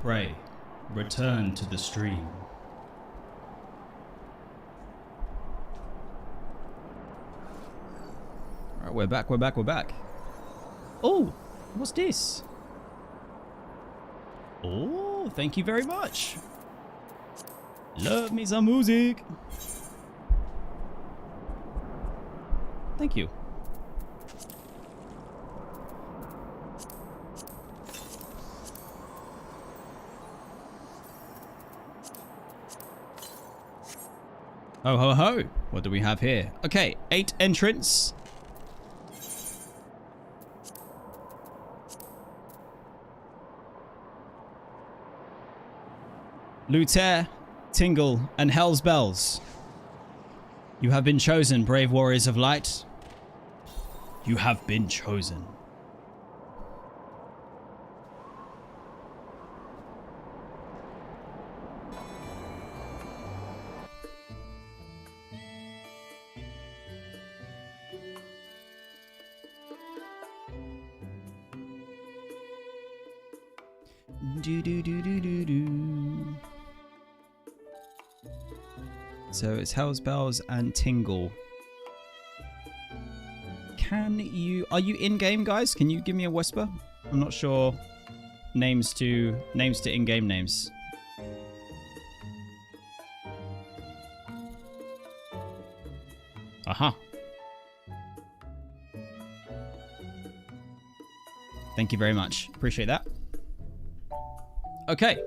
Pray, return to the stream. Alright, we're back, we're back, we're back. Oh, what's this? Oh, thank you very much. Love me some music. Thank you. Ho ho ho. What do we have here? Okay, 8 entrants. Luther, Tingle, and Hell's Bells. You have been chosen, brave warriors of light. You have been chosen. Do do do do do do. So it's Hell's Bells and Tingle. Are you in game, guys? Can you give me a whisper? I'm not sure. Names to in-game names. Aha. Thank you very much. Appreciate that. Okay.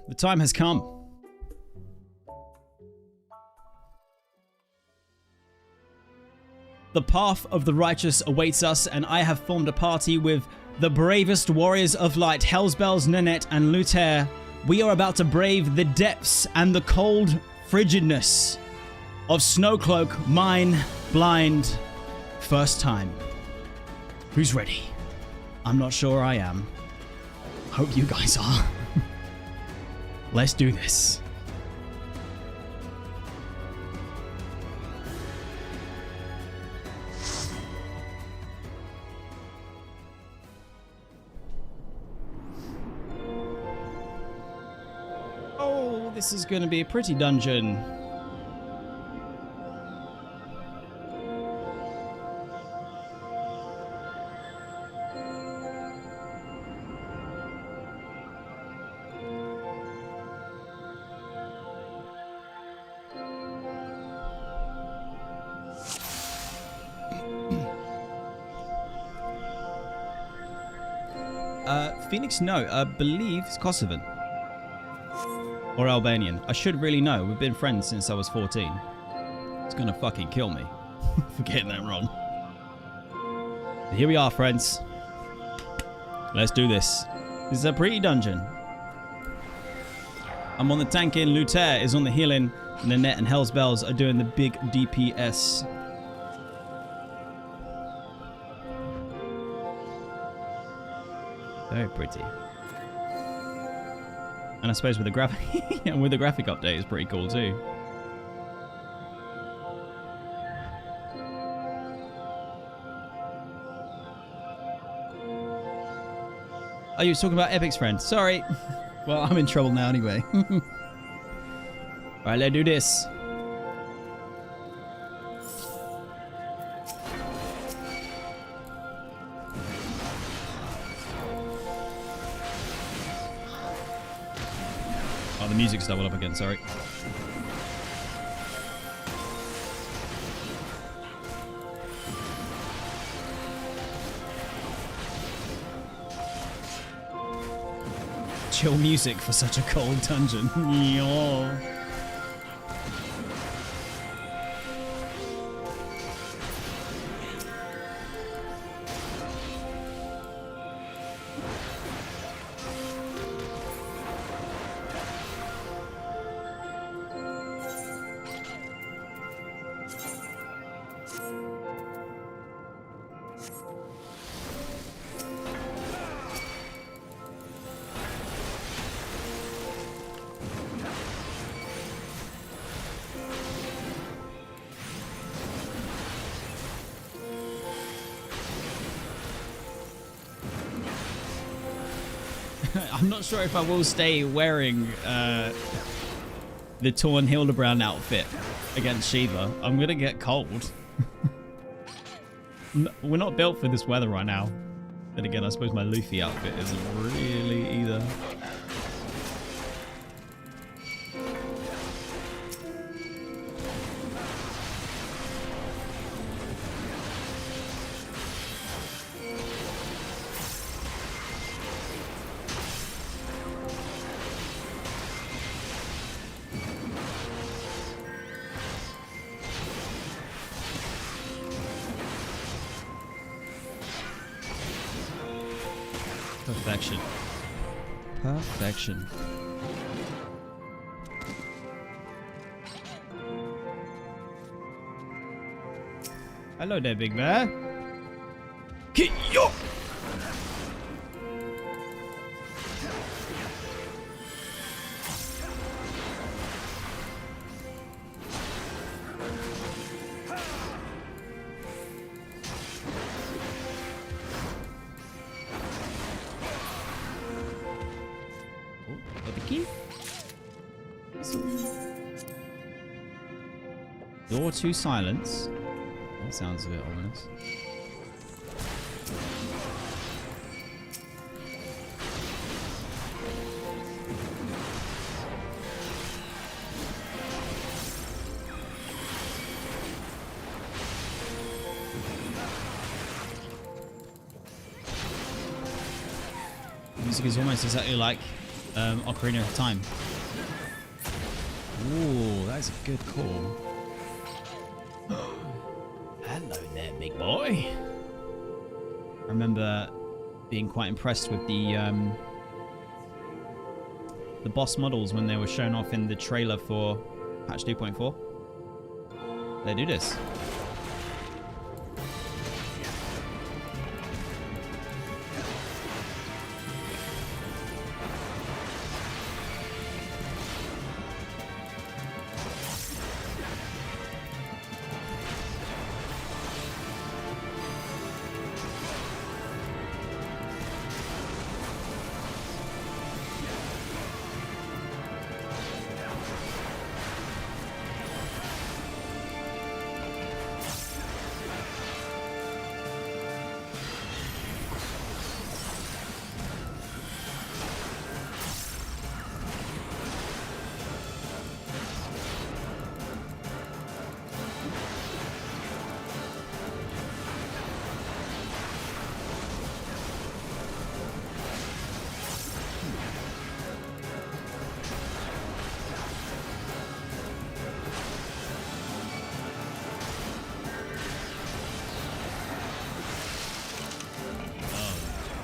The time has come. The path of the righteous awaits us, and I have formed a party with the bravest warriors of light, Hellsbells, Nanette, and Luther. We are about to brave the depths and the cold frigidness of Snowcloak, mine, blind, first time. Who's ready? I'm not sure I am. Hope you guys are. Let's do this. Oh, this is going to be a pretty dungeon. Phoenix, no, I believe it's Kosovan. Or Albanian. I should really know. We've been friends since I was 14. It's gonna fucking kill me for getting that wrong. But here we are, friends. Let's do this. This is a pretty dungeon. I'm on the tanking, Luther is on the healing, and Nanette and Hell's Bells are doing the big DPS. Very pretty. And I suppose with the graphic and with the graphic update, it's pretty cool too. Oh, you were talking about Epic's friend. Sorry. Well, I'm in trouble now anyway. Alright, let's do this. Oh, the music's doubled up again, sorry. Chill music for such a cold dungeon. Yeah. I'm not sure if I will stay wearing the torn Hildebrand outfit against Shiva. I'm gonna get cold. We're not built for this weather right now. Then again, I suppose my Luffy outfit isn't really either. Perfection. Perfection. Hello there, big bear. Ki-yo! Door to silence. That sounds a bit ominous. Music is almost exactly like Ocarina of Time. Ooh, that's a good call. Hello there, big boy. I remember being quite impressed with the boss models when they were shown off in the trailer for patch 2.4. They do this.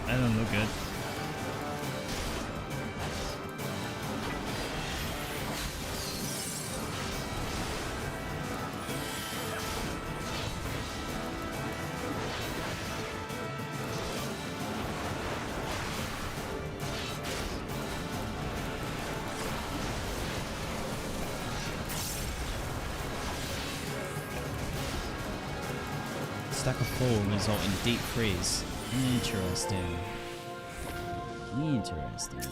That doesn't look good. Stack of 4 will result in deep freeze. Interesting. Interesting.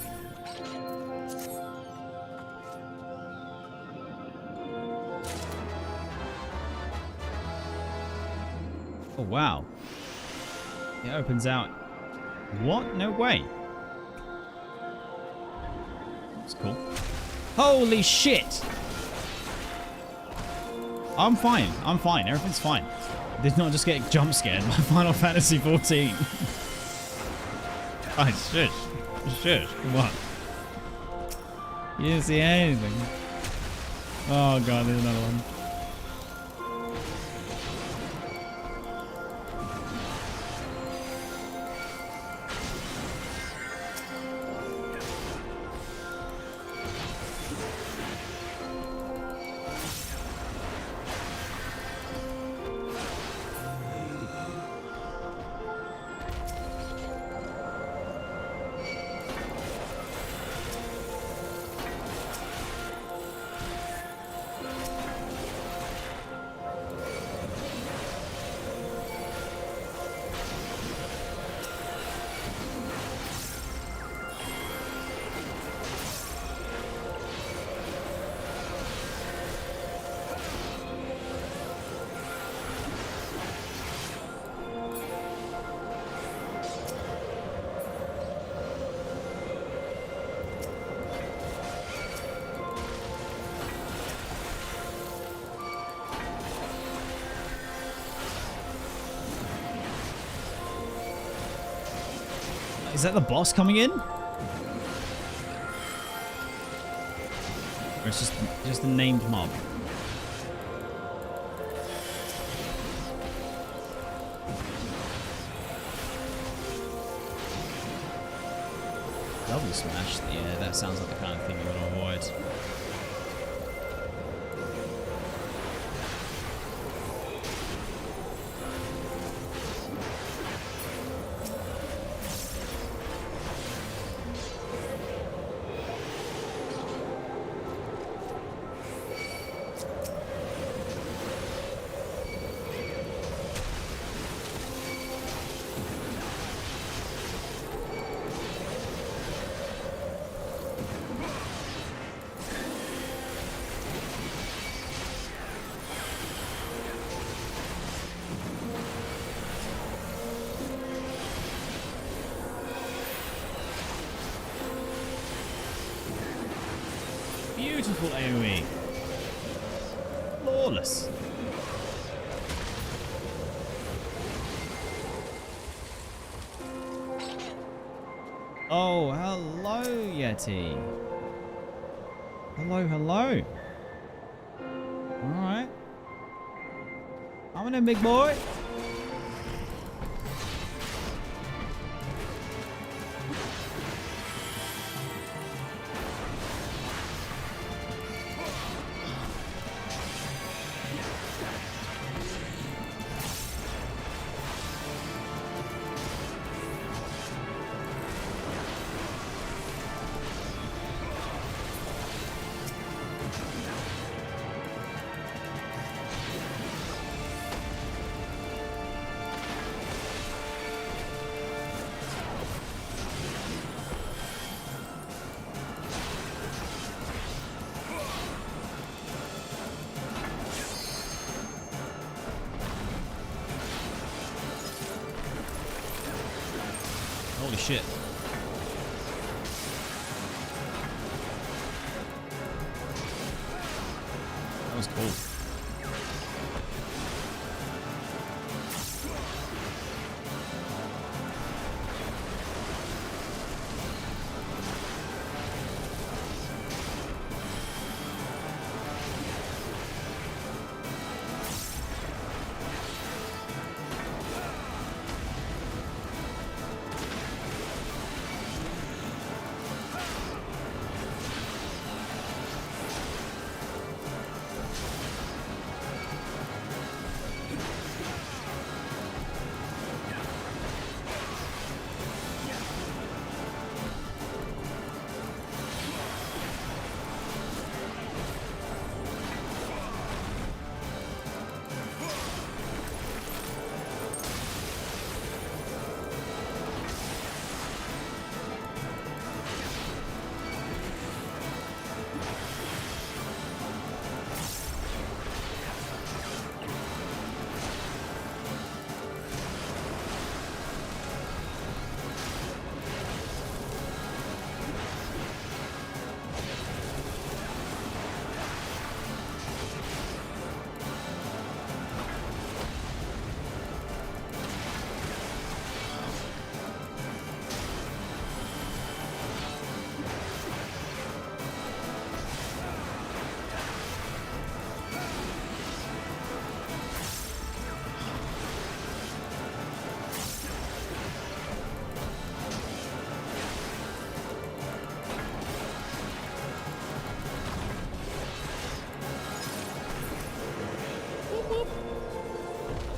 Oh wow. It opens out. What? No way. That's cool. Holy shit! I'm fine. I'm fine. Everything's fine. Did not just get jump scared by Final Fantasy XIV. Right, shush. Shush. Come on. You didn't see anything. Oh god, there's another one. Is that the boss coming in? Or it's just a named mob? Double smash? Yeah, that sounds like the kind of thing you want to avoid. Beautiful AoE. Flawless. Oh, hello, Yeti. Hello, hello. Alright. Coming in, big boy. Holy shit. That was cool.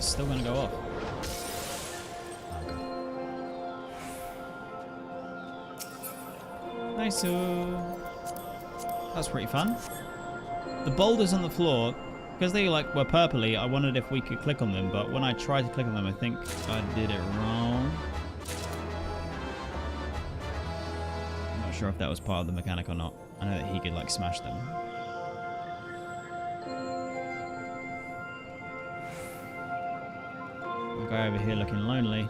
Still gonna go off. Nice. That's pretty fun. The boulders on the floor, because they were purpley, I wondered if we could click on them, but when I tried to click on them, I think I did it wrong. I'm not sure if that was part of the mechanic or not. I know that he could smash them. Guy over here looking lonely.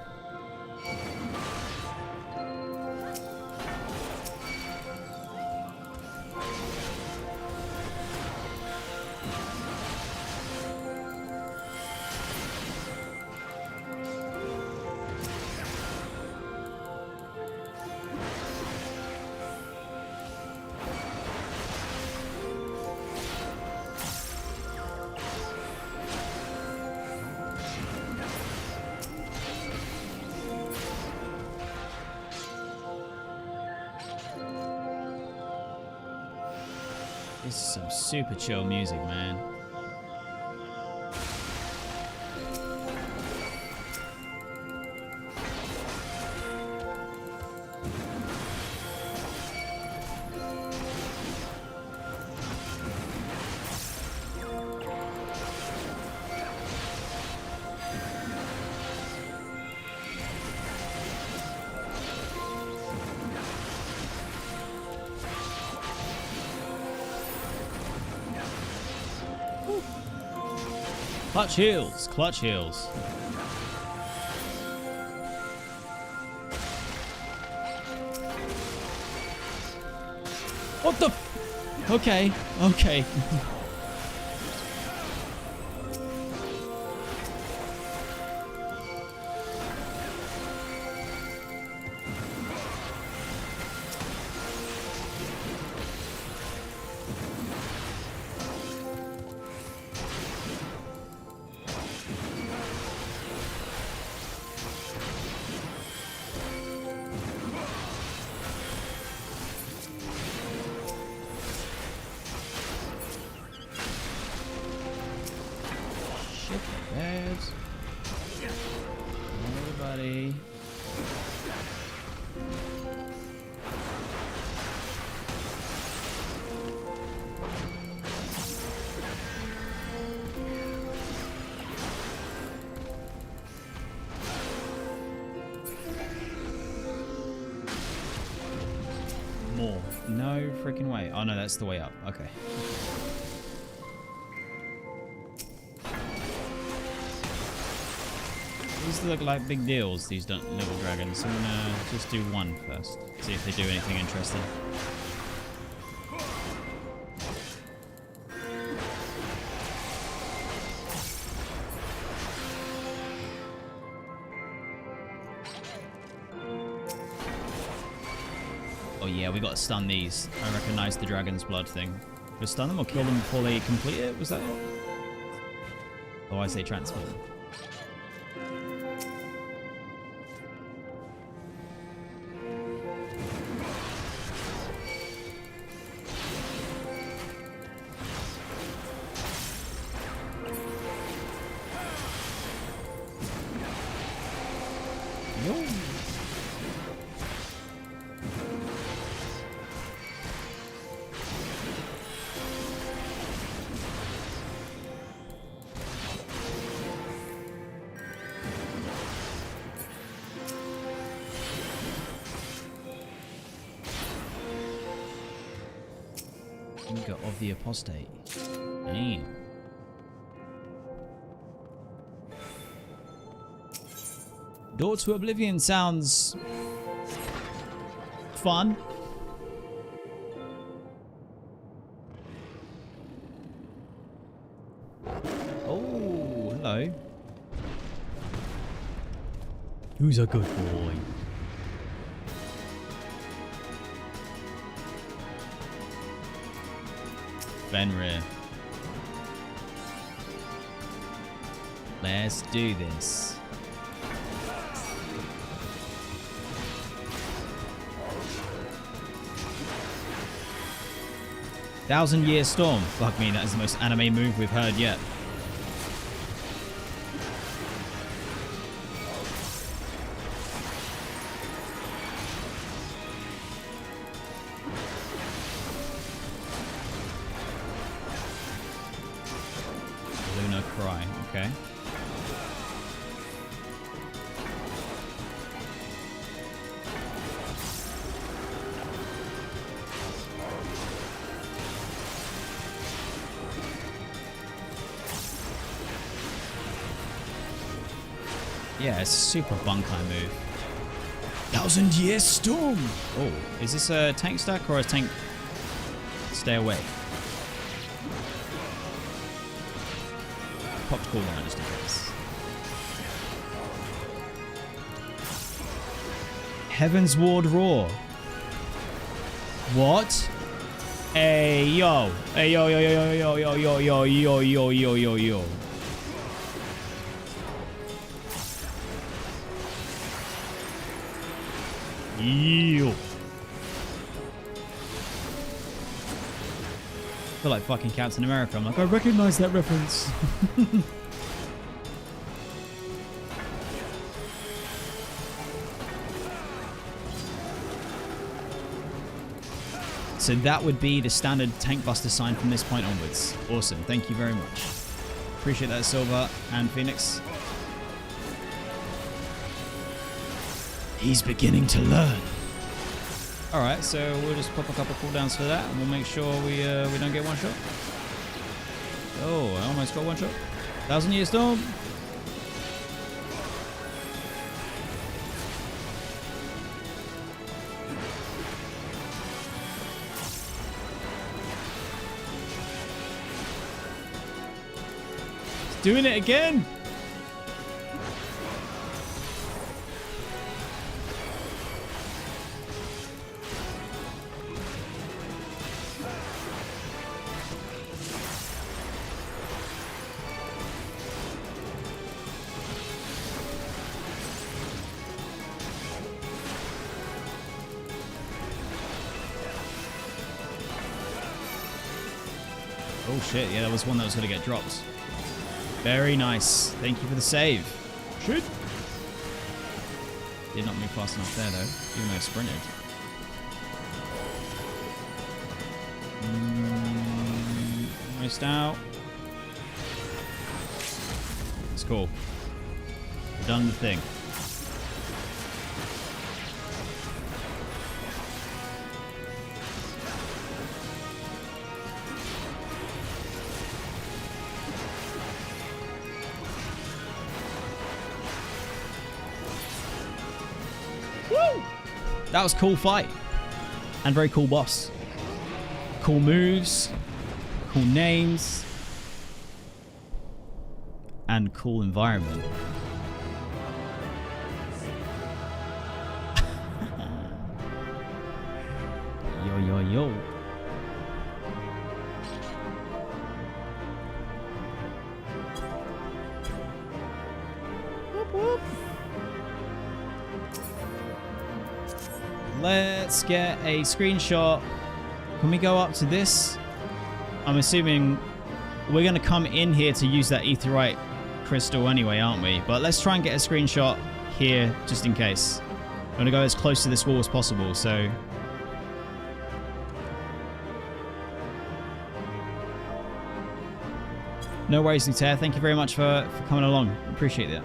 This is some super chill music, man. Clutch heals, clutch heals. What the f- Okay, okay. Everybody. More. No freaking way. Oh no, that's the way up. Okay. These look like big deals, these little dragons. I'm gonna just do one first. See if they do anything interesting. Oh yeah, we gotta stun these. I recognize the dragon's blood thing. We stun them or kill them before they complete it? Was that it? Otherwise they transform. Of the apostate. Damn. Door to Oblivion sounds fun. Oh, hello. Who's a good boy? Fenrir. Let's do this. Thousand-Year Storm. Fuck me, that is the most anime move we've heard yet. Cry, okay. Yeah, it's a super bunkai move. Thousand-Year Storm! Oh, is this a tank stack or a tank stay away? Popped cooldown just in case. Heavensward Roar. What? Hey yo. Hey yo yo yo yo yo yo yo yo yo yo yo yo. Yo. I feel like fucking Captain America. I'm like, I recognize that reference. So that would be the standard tank buster sign from this point onwards. Awesome. Thank you very much. Appreciate that, Silver and Phoenix. He's beginning to learn. Alright, so we'll just pop a couple cooldowns for that, and we'll make sure we don't get one shot. Oh, I almost got one shot. 1,000-year storm. It's doing it again. Oh shit, yeah, that was one that was going to get dropped. Very nice. Thank you for the save. Shit. Did not move fast enough there, though, even though I sprinted. Almost out. It's cool. We've done the thing. That was a cool fight. And very cool boss. Cool moves. Cool names. And cool environment. Yo, yo, yo. Whoop, whoop. Let's get a screenshot. Can we go up to this? I'm assuming we're going to come in here to use that aetheryte crystal anyway, aren't we? But let's try and get a screenshot here just in case. I'm going to go as close to this wall as possible, so... No worries, Nuter. Thank you very much for coming along. Appreciate that.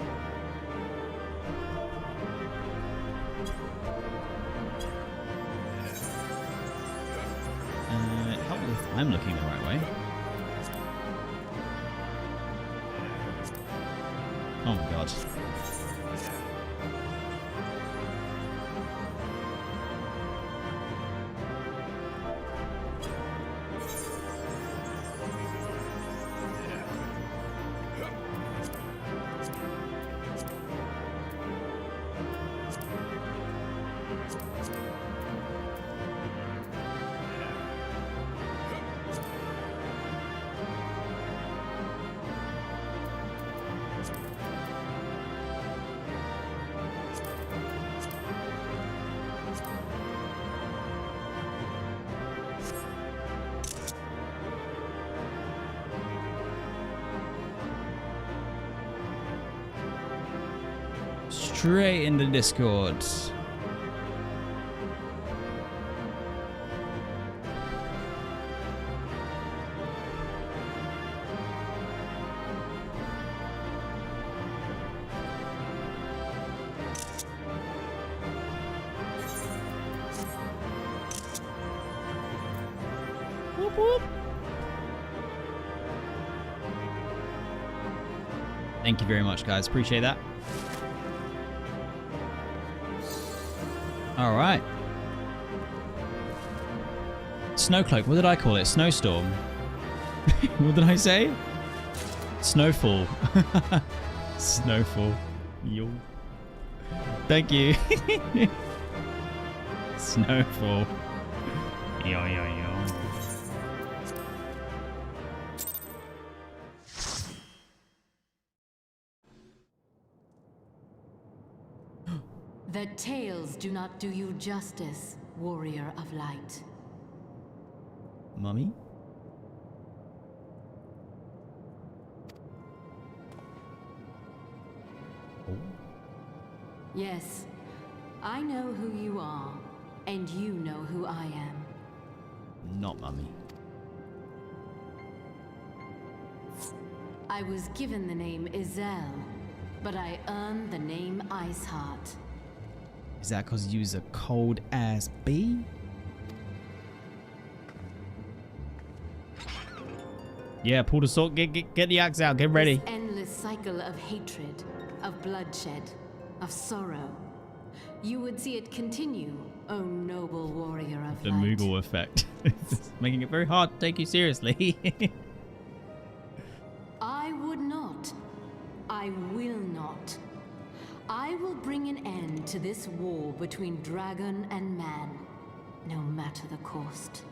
I'm looking the right way. Oh my god. Straight into Discord. Whoop, whoop. Thank you very much, guys. Appreciate that. All right. Snowcloak. What did I call it? Snowstorm. What did I say? Snowfall. Snowfall. Yo. Thank you. Snowfall. Yo, yo, yo. The tales do not do you justice, warrior of light. Mummy? Yes, I know who you are, and you know who I am. Not mummy. I was given the name Izel, but I earned the name Iceheart. Is that because you was a cold ass bee? Yeah, pull the sword, get the axe out, get ready. This endless cycle of hatred, of bloodshed, of sorrow. You would see it continue, O noble warrior of The light. Moggle effect. It's making it very hard to take you seriously. I would not. I will not. I will bring an end to this war between dragon and man, no matter the cost.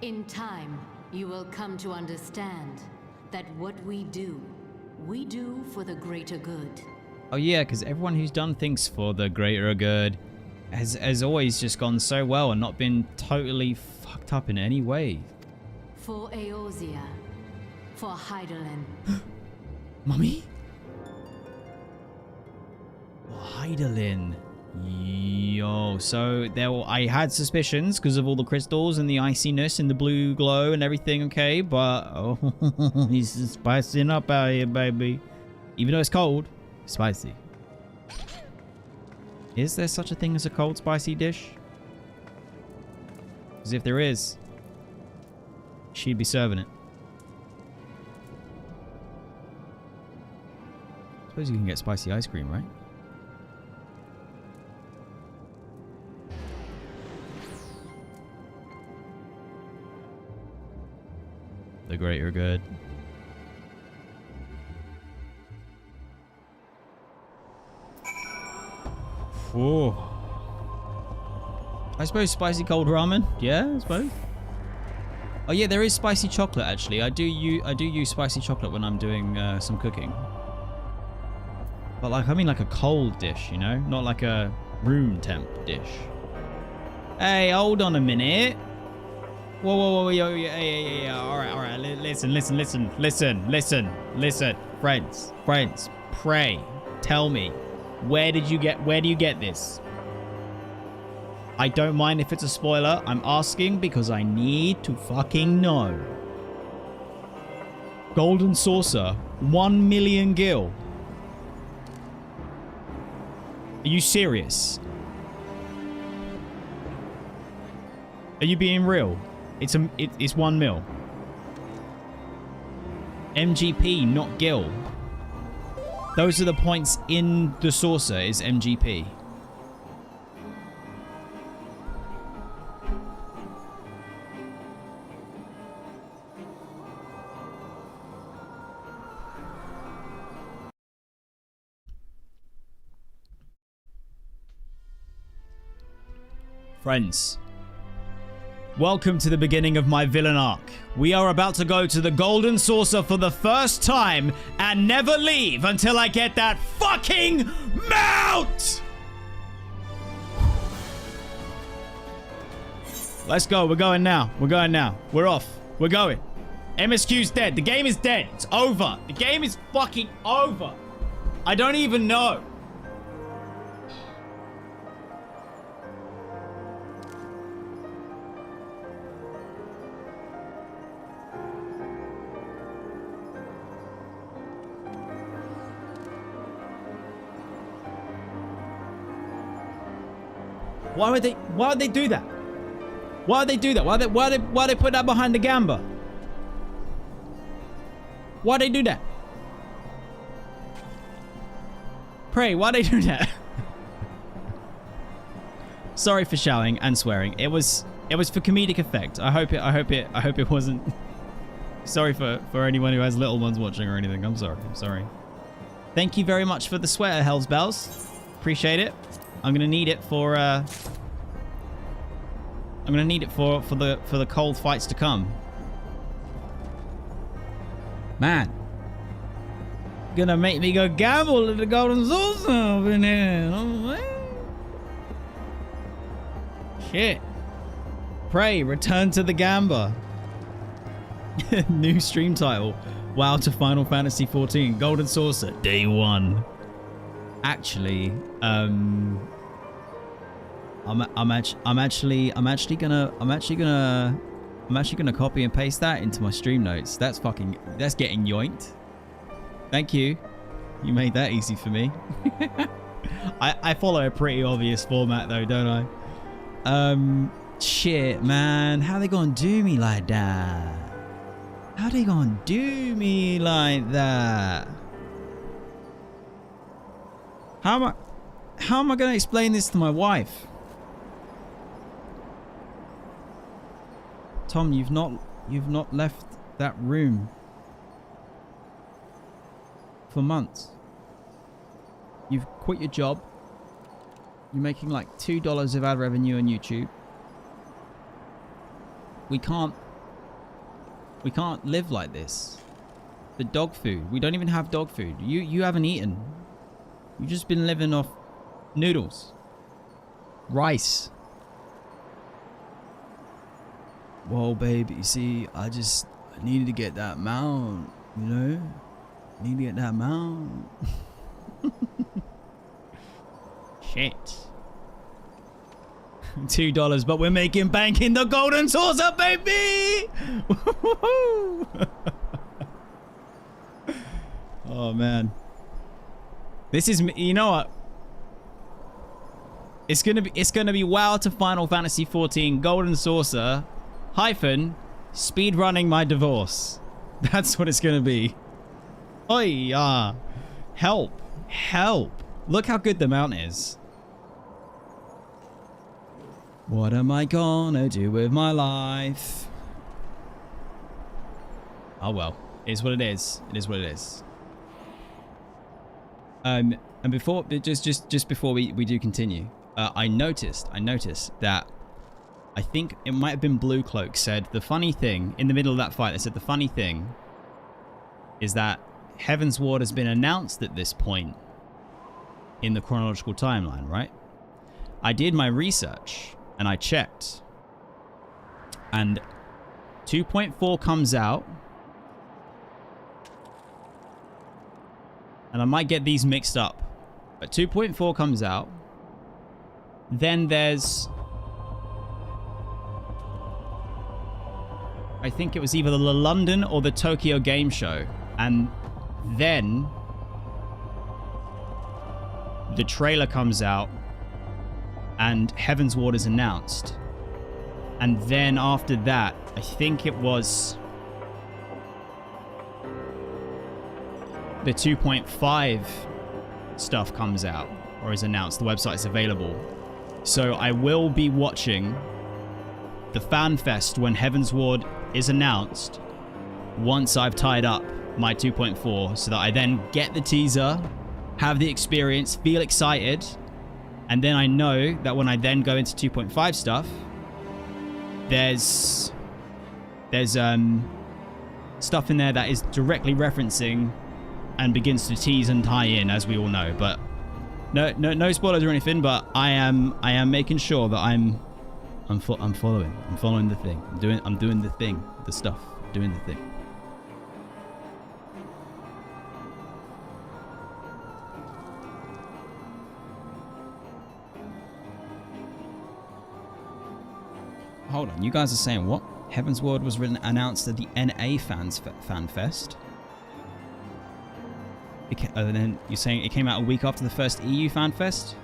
In time, you will come to understand that what we do for the greater good. Oh yeah, because everyone who's done things for the greater good has always just gone so well and not been totally fucked up in any way. For Eorzea, for Hydaelyn. Mummy? Oh, Hydaelyn. Yo, so I had suspicions because of all the crystals and the iciness and the blue glow and everything, okay? But, oh, he's spicing up out here, baby. Even though it's cold, spicy. Is there such a thing as a cold, spicy dish? Because if there is, she'd be serving it. I suppose you can get spicy ice cream, right? The greater good. Whoa. I suppose spicy cold ramen. Yeah, I suppose. Oh yeah, there is spicy chocolate actually. I do use spicy chocolate when I'm doing some cooking. But like, I mean like a cold dish, you know? Not like a room temp dish. Hey, hold on a minute. Whoa, yo, yeah. All right. Listen. Friends, pray. Tell me, where do you get this? I don't mind if it's a spoiler. I'm asking because I need to fucking know. Golden Saucer, 1 million gil. Are you serious? Are you being real? It's 1 mil. MGP, not gil. Those are the points in the saucer is MGP. Friends, welcome to the beginning of my villain arc. We are about to go to the Golden Saucer for the first time and never leave until I get that fucking mount! Let's go. We're going now. We're off. We're going. MSQ's dead. The game is dead. It's over. The game is fucking over. I don't even know. Why would they do that? Why would they do that? Why they put that behind the gamba? Why they do that? Pray, why they do that? Sorry for shouting and swearing. It was for comedic effect. I hope it wasn't. Sorry for anyone who has little ones watching or anything. I'm sorry. Thank you very much for the sweater, Hell's Bells. Appreciate it. I'm gonna need it for the cold fights to come. Man, gonna make me go gamble at the Golden Saucer up in here. Oh, man. Shit. Pray, return to the gamba. New stream title. WoW to Final Fantasy XIV, Golden Saucer, day 1. Actually, I'm actually gonna copy and paste that into my stream notes. That's getting yoinked. Thank you. You made that easy for me. I follow a pretty obvious format though, don't I? Shit, man. How they gonna do me like that? How they gonna do me like that? How am I gonna explain this to my wife? Tom, you've not left that room for months. You've quit your job. You're making like $2 of ad revenue on YouTube. We can't live like this. The dog food. We don't even have dog food. You haven't eaten. You've just been living off noodles. Rice. Well, babe, you see, I needed to get that mount, you know? I need to get that mount. Shit. $2, but we're making bank in the Golden Saucer, baby! Oh, man. This is, you know what? It's gonna be WoW to Final Fantasy XIV Golden Saucer hyphen speedrunning my divorce. That's what it's gonna be. Oi, help, help! Look how good the mount is. What am I gonna do with my life? Oh well, it is what it is. It is what it is. And before, just before we do continue, I noticed that I think it might have been Blue Cloak said the funny thing in the middle of that fight. They said the funny thing is that Heavensward has been announced at this point in the chronological timeline, right? I did my research and I checked, and 2.4 comes out. And I might get these mixed up, but 2.4 comes out. Then there's, I think it was either the London or the Tokyo Game Show. And then the trailer comes out and Heavensward is announced. And then after that, I think it was the 2.5 stuff comes out or is announced. The website is available. So I will be watching the FanFest when Heavensward is announced once I've tied up my 2.4 so that I then get the teaser, have the experience, feel excited, and then I know that when I then go into 2.5 stuff, there's stuff in there that is directly referencing and begins to tease and tie in, as we all know. But no spoilers or anything. But I am making sure that I'm following the thing. I'm doing the thing, the stuff, doing the thing. Hold on, you guys are saying what? Heavensward was announced at the NA FanFest. And then you're saying it came out a week after the first EU FanFest?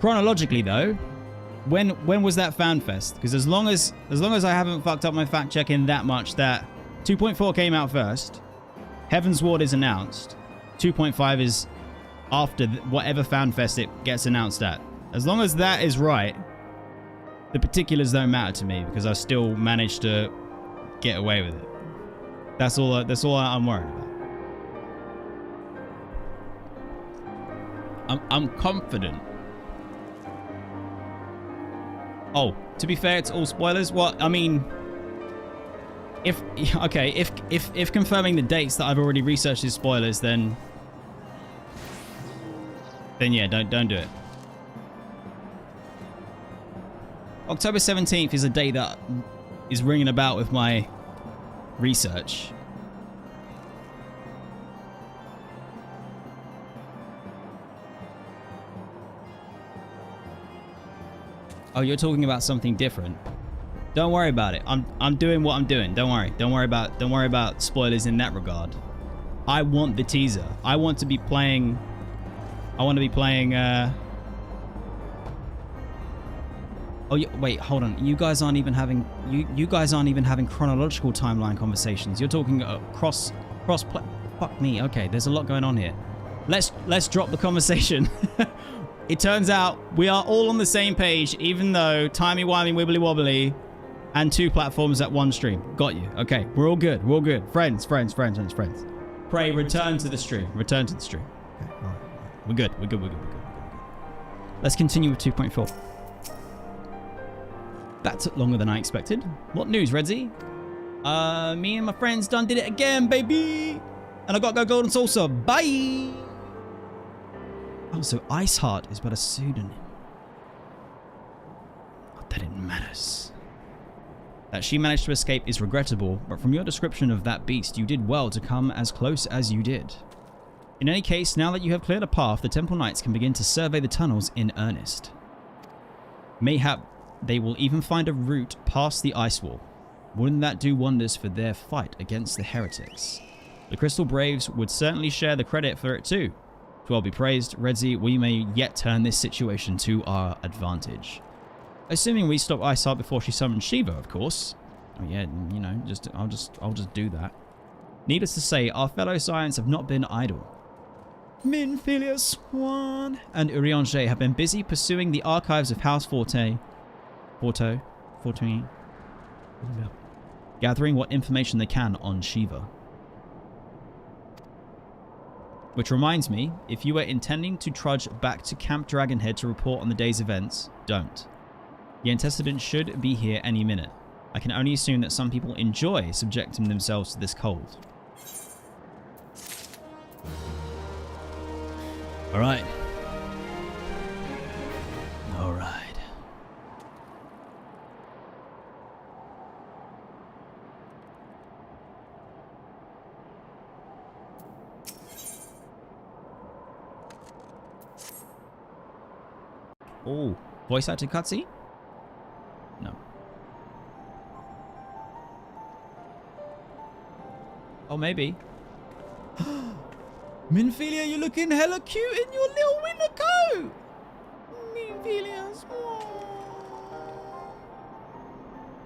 Chronologically though, when was that FanFest? Because as long as I haven't fucked up my fact checking that much, that 2.4 came out first, Heavensward is announced, 2.5 is after whatever FanFest it gets announced at. As long as that is right, the particulars don't matter to me because I still managed to get away with it. That's all I'm worried about. I'm confident. Oh, to be fair, it's all spoilers. Well, I mean, if confirming the dates that I've already researched is spoilers, then yeah, don't do it. October 17th is a date that is ringing about with my research. Oh, you're talking about something different. Don't worry about it. I'm doing what I'm doing. Don't worry. Don't worry about spoilers in that regard. I want the teaser. I want to be playing. Oh, wait, hold on. You guys aren't even having you guys aren't even having chronological timeline conversations. You're talking cross play. Fuck me. Okay, there's a lot going on here. Let's drop the conversation. It turns out we are all on the same page, even though timey-wimey, wibbly-wobbly, and 2 platforms at 1 stream. Got you. Okay, we're all good. We're all good. Friends. Pray, return to the stream. Return to the stream. Okay, all right. We're good. We're good. Let's continue with 2.4. That took longer than I expected. What news, Redzy? Me and my friends done did it again, baby. And I got to go golden salsa. Bye. Oh, so Iceheart is but a pseudonym. Not that it matters. That she managed to escape is regrettable, but from your description of that beast, you did well to come as close as you did. In any case, now that you have cleared a path, the Temple Knights can begin to survey the tunnels in earnest. Mayhap they will even find a route past the ice wall. Wouldn't that do wonders for their fight against the Heretics? The Crystal Braves would certainly share the credit for it too. To all be praised, Redzy, we may yet turn this situation to our advantage. Assuming we stop Iceheart before she summons Shiva, of course. Oh yeah, you know, I'll just do that. Needless to say, our fellow Scions have not been idle. Minfilia Swan and Urianger have been busy pursuing the archives of House Fortemps, gathering what information they can on Shiva. Which reminds me, if you were intending to trudge back to Camp Dragonhead to report on the day's events, don't. The antecedent should be here any minute. I can only assume that some people enjoy subjecting themselves to this cold. Alright. Alright. Oh, voice acted cutscene? No. Oh, maybe. Minfilia, you're looking hella cute in your little winter coat. Minfilia,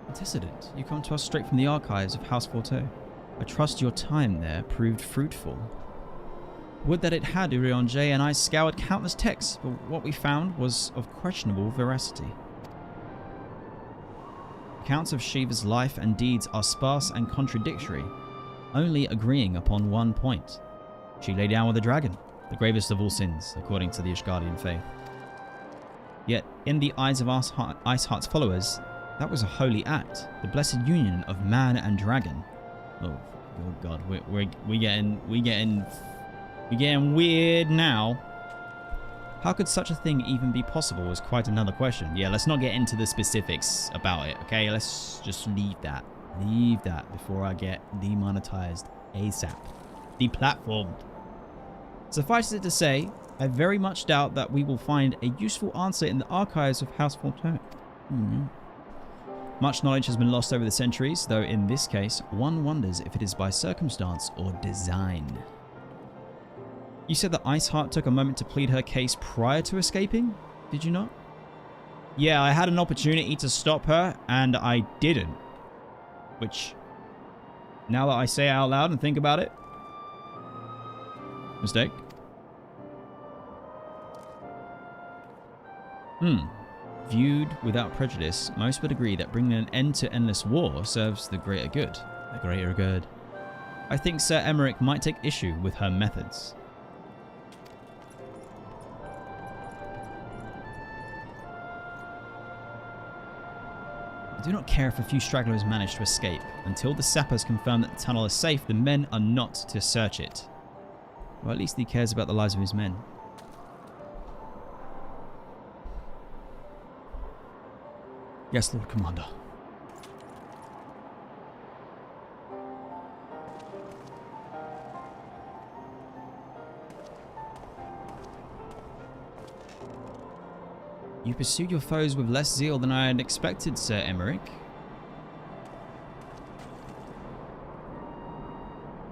Antecedent, you come to us straight from the archives of House Fortemps. I trust your time there proved fruitful. Would that it had, Urianger and I scoured countless texts, but what we found was of questionable veracity. Accounts of Shiva's life and deeds are sparse and contradictory, only agreeing upon one point. She lay down with a dragon, the gravest of all sins, according to the Ishgardian faith. Yet, in the eyes of Iceheart's followers, that was a holy act, the blessed union of man and dragon. Oh God, we're getting weird now. How could such a thing even be possible is quite another question. Yeah, let's not get into the specifics about it, okay? Let's just leave that. Leave that before I get demonetized ASAP. Deplatformed. Suffice it to say, I very much doubt that we will find a useful answer in the archives of House Fortemps. Much knowledge has been lost over the centuries, though in this case, one wonders if it is by circumstance or design. You said that Iceheart took a moment to plead her case prior to escaping? Did you not? Yeah, I had an opportunity to stop her, and I didn't. Which, now that I say it out loud and think about it, mistake. Viewed without prejudice, most would agree that bringing an end to endless war serves the greater good. The greater good. I think Ser Aymeric might take issue with her methods. I do not care if a few stragglers manage to escape. Until the sappers confirm that the tunnel is safe, the men are not to search it. Well, at least he cares about the lives of his men. Yes, Lord Commander. You pursued your foes with less zeal than I had expected, Ser Aymeric.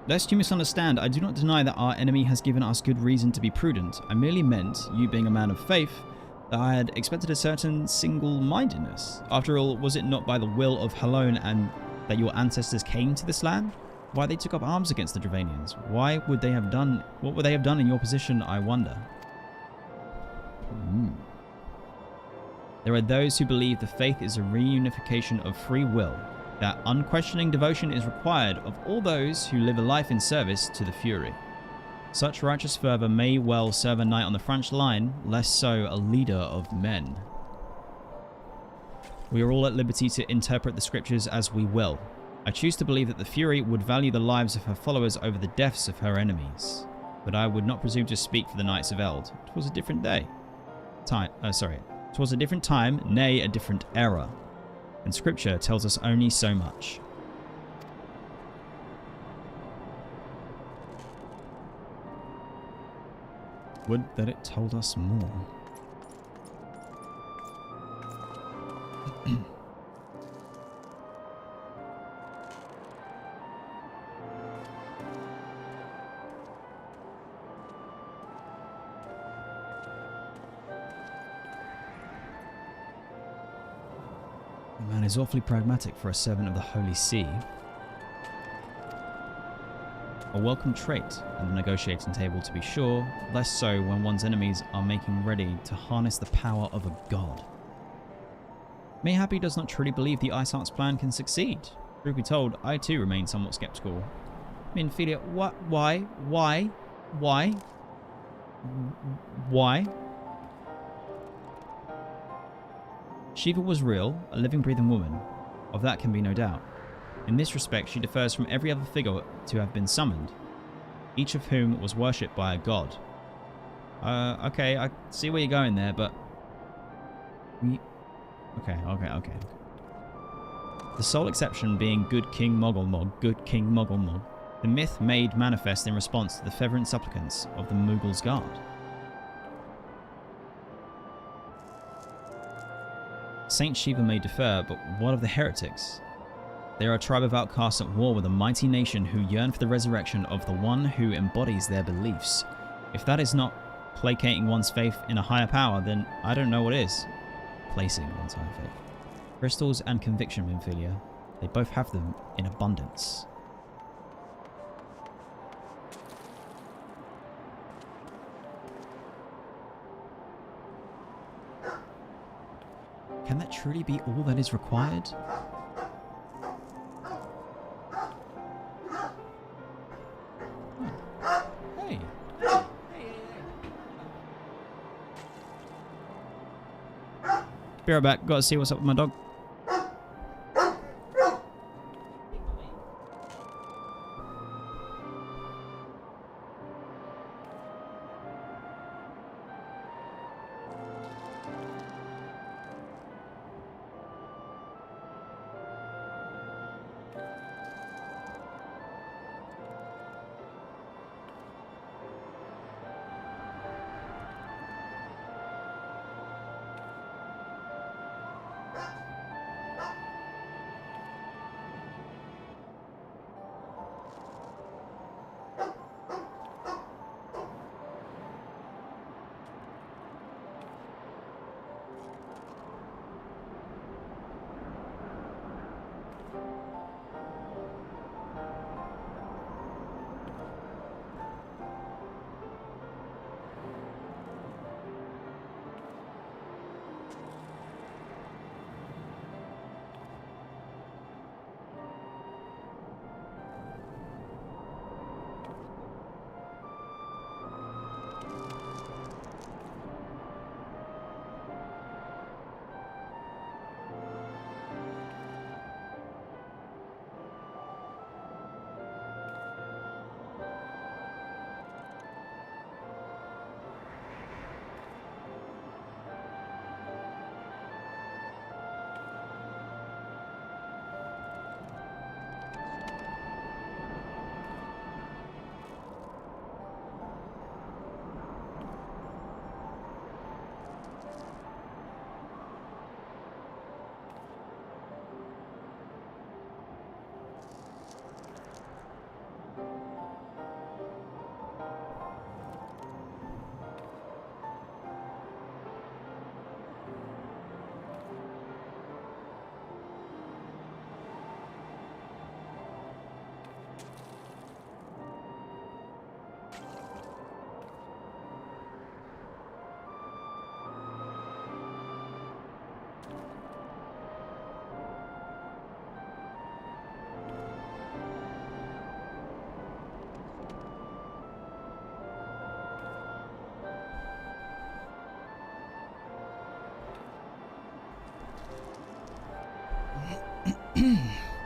Lest you misunderstand, I do not deny that our enemy has given us good reason to be prudent. I merely meant, you being a man of faith, that I had expected a certain single-mindedness. After all, was it not by the will of Halone and that your ancestors came to this land? Why they took up arms against the Dravanians? What would they have done in your position, I wonder? There are those who believe the faith is a reunification of free will, that unquestioning devotion is required of all those who live a life in service to the Fury. Such righteous fervor may well serve a knight on the front line, less so a leader of men. We are all at liberty to interpret the scriptures as we will. I choose to believe that the Fury would value the lives of her followers over the deaths of her enemies. But I would not presume to speak for the Knights of Eld. 'Twas a different day. 'Twas a different time, nay, a different era. And scripture tells us only so much. Would that it told us more. The man is awfully pragmatic for a servant of the Holy See. A welcome trait at the negotiating table, to be sure, less so when one's enemies are making ready to harness the power of a god. Mayhap he does not truly believe the Ice Art's plan can succeed. Truth be told, I too remain somewhat skeptical. Minfilia, what? Why? Shiva was real, a living, breathing woman. Of that can be no doubt. In this respect, she differs from every other figure to have been summoned, each of whom was worshipped by a god. Okay, I see where you're going there, but... Okay. The sole exception being Good King Moggle, the myth made manifest in response to the fervent supplicants of the Moggle's guard. Saint Shiva may differ, but what of the Heretics? They are a tribe of outcasts at war with a mighty nation who yearn for the resurrection of the one who embodies their beliefs. If that is not placating one's faith in a higher power, then I don't know what is. Placing one's higher faith. Crystals and conviction, Minfilia. They both have them in abundance. Can that truly be all that is required? Hey. Be right back. Gotta see what's up with my dog.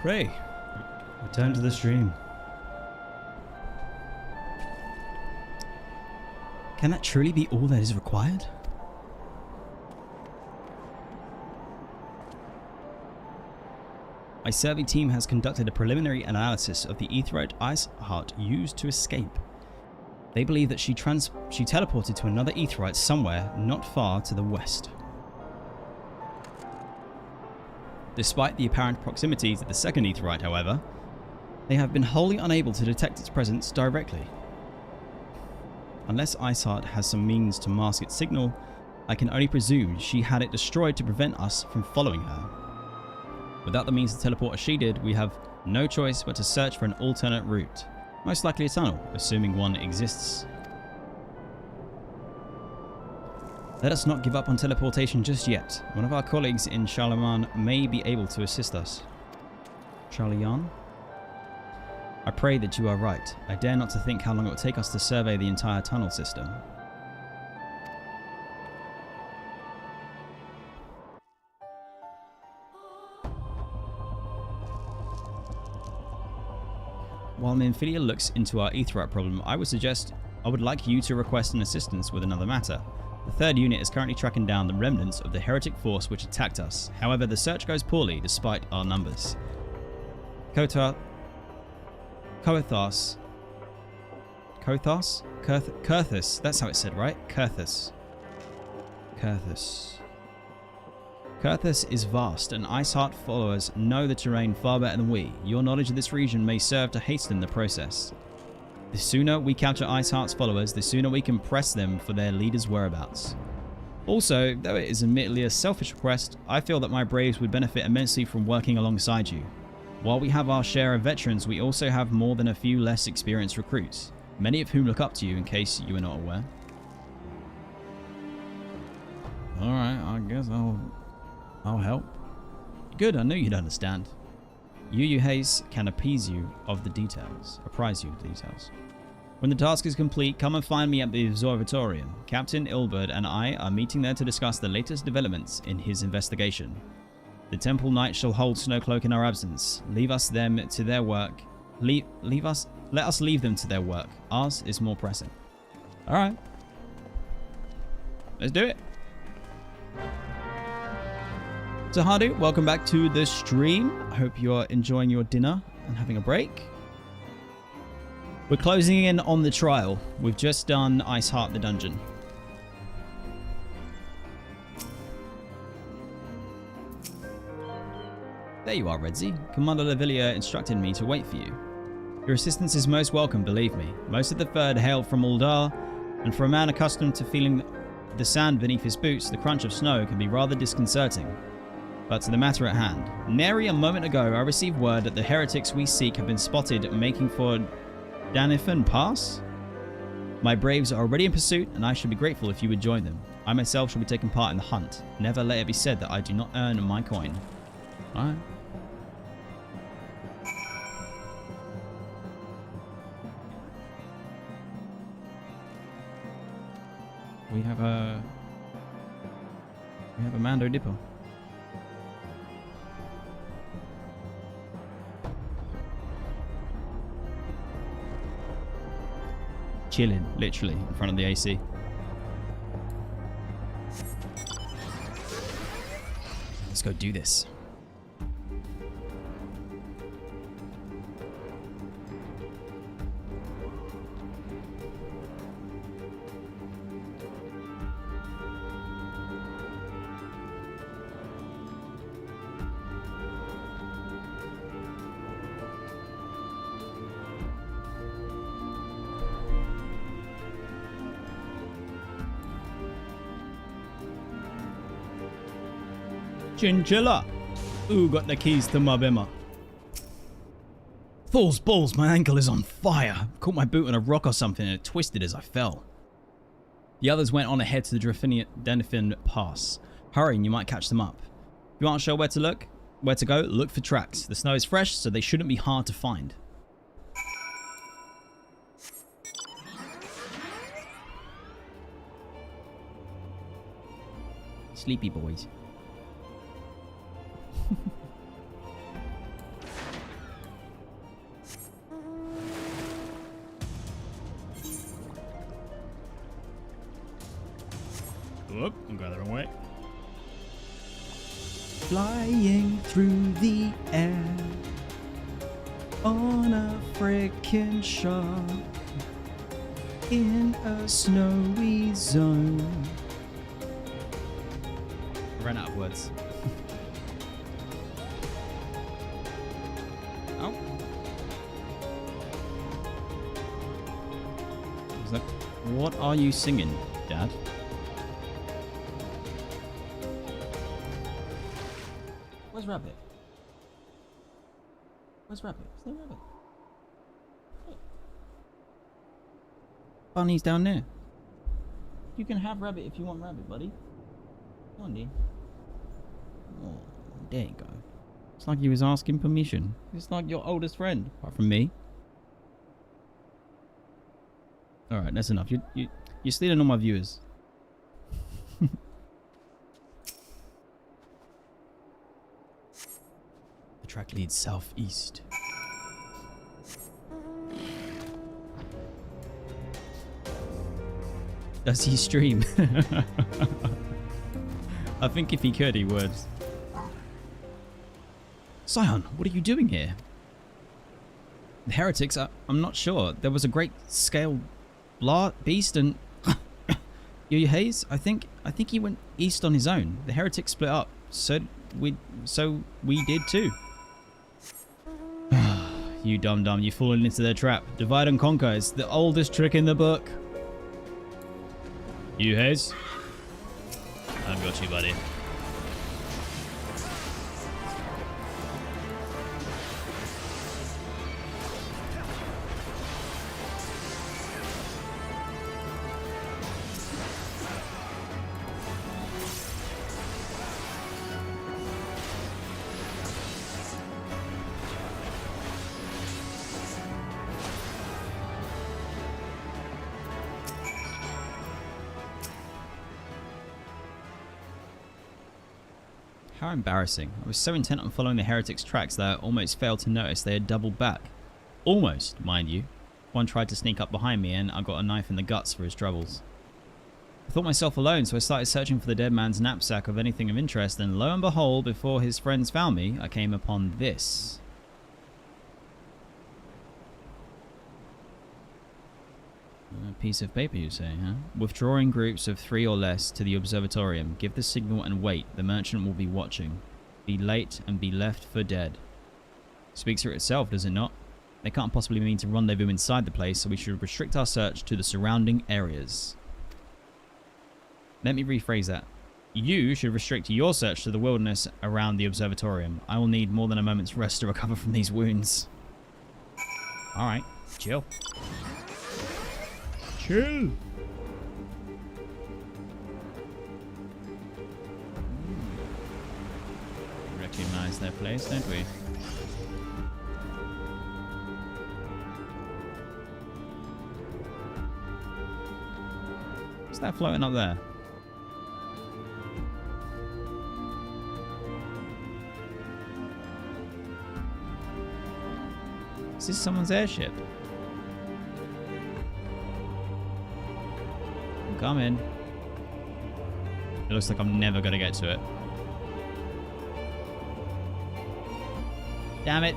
Frey, return to the stream. Can that truly be all that is required? My survey team has conducted a preliminary analysis of the Aetheryte ice heart used to escape. They believe that she teleported to another Aetheryte somewhere not far to the west. Despite the apparent proximity to the second Aetheryte, however, they have been wholly unable to detect its presence directly. Unless Iceheart has some means to mask its signal, I can only presume she had it destroyed to prevent us from following her. Without the means to teleport as she did, we have no choice but to search for an alternate route. Most likely a tunnel, assuming one exists. Let us not give up on teleportation just yet. One of our colleagues in Charlemagne may be able to assist us. Charlian? I pray that you are right. I dare not to think how long it would take us to survey the entire tunnel system. While Minfilia looks into our Aetheryte problem, I would like you to request an assistance with another matter. The 3rd unit is currently tracking down the remnants of the heretic force which attacked us. However, the search goes poorly despite our numbers. Kurthus, that's how it's said, right? Kurthus is vast, and Iceheart followers know the terrain far better than we. Your knowledge of this region may serve to hasten the process. The sooner we capture Iceheart's followers, the sooner we can press them for their leader's whereabouts. Also, though it is admittedly a selfish request, I feel that my braves would benefit immensely from working alongside you. While we have our share of veterans, we also have more than a few less experienced recruits, many of whom look up to you in case you are not aware. Alright, I guess I'll help. Good, I knew you'd understand. Yu Hayes can apprise you of the details. When the task is complete, come and find me at the Observatorium. Captain Ilberd and I are meeting there to discuss the latest developments in his investigation. The Temple Knights shall hold Snowcloak in our absence. Let us leave them to their work. Ours is more pressing. Alright. Let's do it. So Hardu, welcome back to the stream. I hope you're enjoying your dinner and having a break. We're closing in on the trial. We've just done Iceheart the dungeon. There you are, Redzy. Commander Lavillia instructed me to wait for you. Your assistance is most welcome, believe me. Most of the Third hail from Uldar, and for a man accustomed to feeling the sand beneath his boots, the crunch of snow can be rather disconcerting. But to the matter at hand. Nary a moment ago, I received word that the heretics we seek have been spotted making for Danifan Pass. My braves are already in pursuit, and I should be grateful if you would join them. I myself shall be taking part in the hunt. Never let it be said that I do not earn my coin. Alright. We have a Mando Dipper. Chilling, literally, in front of the AC. Let's go do this. Chinchilla! Ooh, got the keys to my bimmer. Fool's balls, my ankle is on fire. Caught my boot on a rock or something and it twisted as I fell. The others went on ahead to the Danifan Pass. Hurrying, you might catch them up. If you aren't sure where to go, look for tracks. The snow is fresh, so they shouldn't be hard to find. Sleepy boys. Whoop, I'm going the wrong way. Flying through the air on a frickin' shark in a snowy zone. I ran out of words. Oh. What are you singing, Dad? Where's Rabbit? Where's Rabbit? Is there Rabbit? Hey. Bunny's down there. You can have Rabbit if you want Rabbit, buddy. Come on, dear. Oh, there you go. It's like he was asking permission. It's like your oldest friend, apart from me. All right, that's enough. You're stealing all my viewers. The track leads southeast. Does he stream? I think if he could, he would. Scion, what are you doing here? The Heretics? I'm not sure. There was a great scale beast and Yo Hayes. I think he went east on his own. The Heretics split up. So we did too. You dum-dum, you've fallen into their trap. Divide and conquer is the oldest trick in the book. You Hayes? I've got you, buddy. How embarrassing. I was so intent on following the Heretics' tracks that I almost failed to notice they had doubled back. Almost, mind you. One tried to sneak up behind me and I got a knife in the guts for his troubles. I thought myself alone, so I started searching for the dead man's knapsack of anything of interest, and lo and behold, before his friends found me, I came upon this. A piece of paper, you say, huh? Withdrawing groups of 3 or less to the observatorium. Give the signal and wait. The merchant will be watching. Be late and be left for dead. Speaks for itself, does it not? They can't possibly mean to rendezvous inside the place, so we should restrict our search to the surrounding areas. Let me rephrase that. You should restrict your search to the wilderness around the observatorium. I will need more than a moment's rest to recover from these wounds. Alright, chill. Chill. Recognize their place, don't we? What's that floating up there? Is this someone's airship? Come in. It looks like I'm never gonna get to it. Damn it.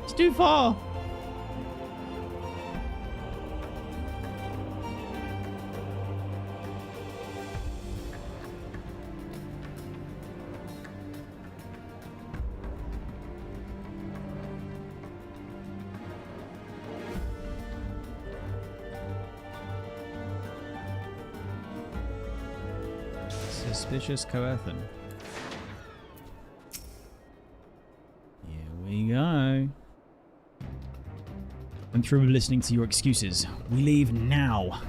It's too far. Suspicious Coerthan. Here we go. I'm through with listening to your excuses. We leave now.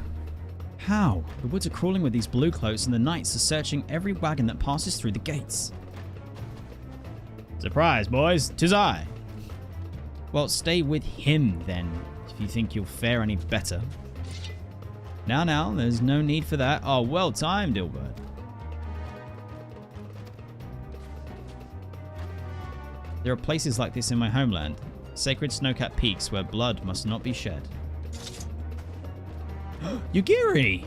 How? The woods are crawling with these blue cloaks and the knights are searching every wagon that passes through the gates. Surprise, boys. 'Tis I. Well, stay with him then, if you think you'll fare any better. Now, there's no need for that. Oh, well timed, Ilberd. There are places like this in my homeland, sacred snow-capped peaks where blood must not be shed. Yugiri!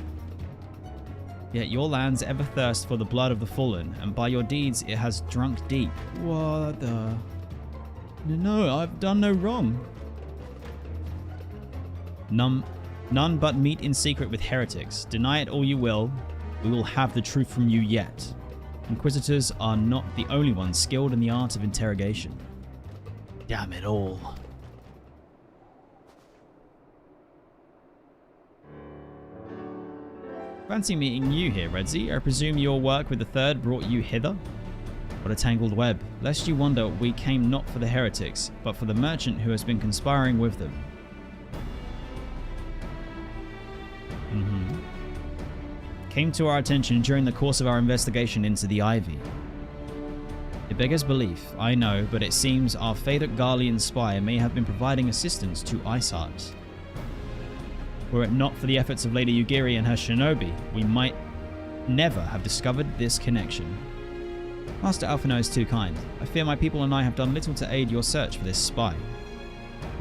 Yet your lands ever thirst for the blood of the fallen, and by your deeds it has drunk deep. What the... No, I've done no wrong. None but meet in secret with heretics. Deny it all you will, we will have the truth from you yet. Inquisitors are not the only ones skilled in the art of interrogation. Damn it all. Fancy meeting you here, Redzy. I presume your work with the Third brought you hither? What a tangled web. Lest you wonder, we came not for the heretics, but for the merchant who has been conspiring with them. Came to our attention during the course of our investigation into the Ivy. It beggars belief, I know, but it seems our favorite Garlean spy may have been providing assistance to ishgard. Were it not for the efforts of Lady Yugiri and her shinobi, we might never have discovered this connection. Master Alphinaud is too kind. I fear my people and I have done little to aid your search for this spy.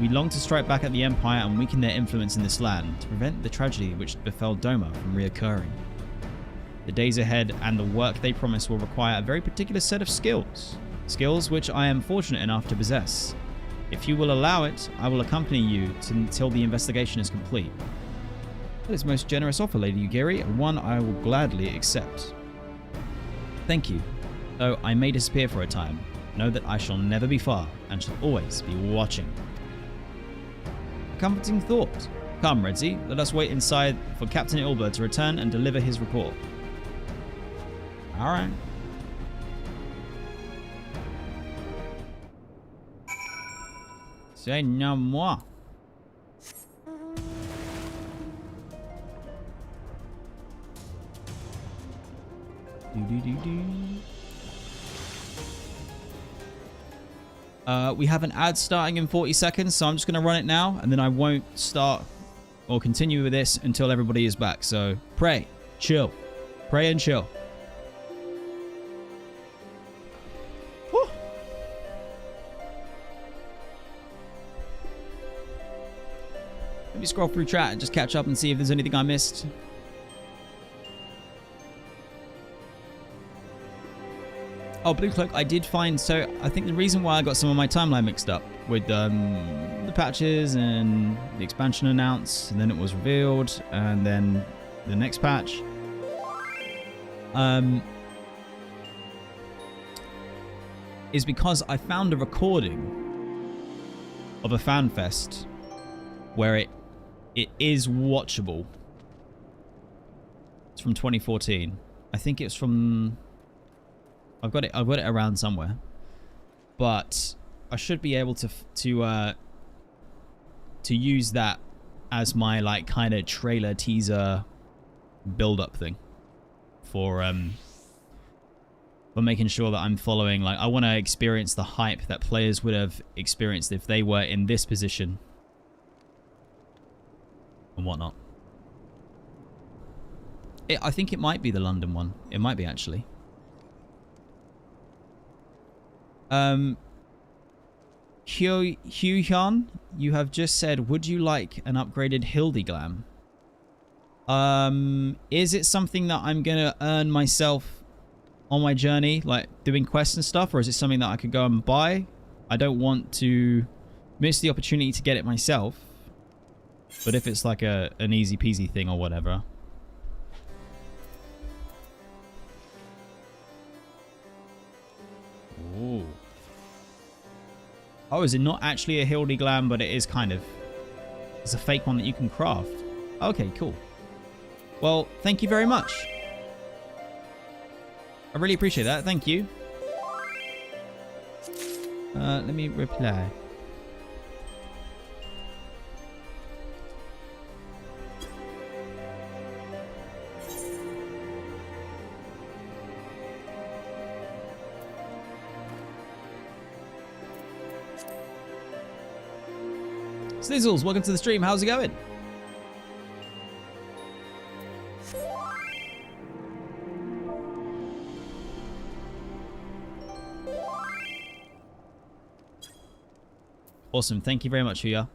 We long to strike back at the Empire and weaken their influence in this land, to prevent the tragedy which befell Doma from reoccurring. The days ahead and the work they promise will require a very particular set of skills. Skills which I am fortunate enough to possess. If you will allow it, I will accompany you until the investigation is complete. That is a most generous offer, Lady Yugiri, and one I will gladly accept. Thank you. Though I may disappear for a time, know that I shall never be far and shall always be watching. A comforting thought. Come, Redzy, let us wait inside for Captain Ilberd to return and deliver his report. Alright. C'est non moi. We have an ad starting in 40 seconds, so I'm just going to run it now, and then I won't start or continue with this until everybody is back. So pray, chill, pray and chill. Whew. Let me scroll through chat and just catch up and see if there's anything I missed. Oh, Blue Cloak, I did find, so I think the reason why I got some of my timeline mixed up with the patches and the expansion announced, and then it was revealed, and then the next patch, is because I found a recording of a fan fest where it is watchable. It's from 2014. I think it's from... I've got it around somewhere, but I should be able to use that as my like kind of trailer teaser build-up thing for making sure that I'm following. Like, I want to experience the hype that players would have experienced if they were in this position and whatnot. I think it might be the London one. It might be, actually. Hyun, you have just said, would you like an upgraded Hildeglam? Is it something that I'm gonna earn myself on my journey, like doing quests and stuff, or is it something that I could go and buy? I don't want to miss the opportunity to get it myself, but if it's like an easy peasy thing or whatever. Ooh. Oh, is it not actually a Hildeglam, but it is kind of... It's a fake one that you can craft. Okay, cool. Well, thank you very much. I really appreciate that. Thank you. Let me reply. Snizzles, welcome to the stream. How's it going? Awesome. Thank you very much, Huya.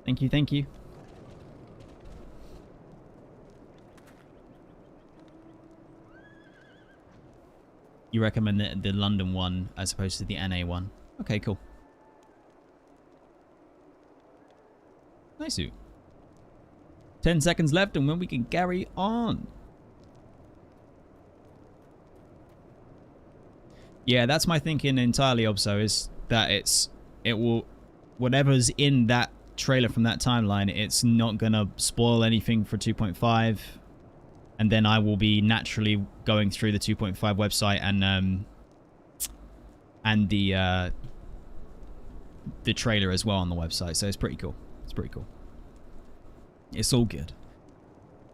Thank you, thank you. You recommend the London one as opposed to the NA one. Okay, cool. Nice. 10 seconds left and when we can carry on. Yeah, that's my thinking entirely, Obso, is that it will, whatever's in that trailer from that timeline, it's not gonna spoil anything for 2.5, and then I will be naturally going through the 2.5 website and the trailer as well on the website, so it's pretty cool. It's pretty cool. It's all good.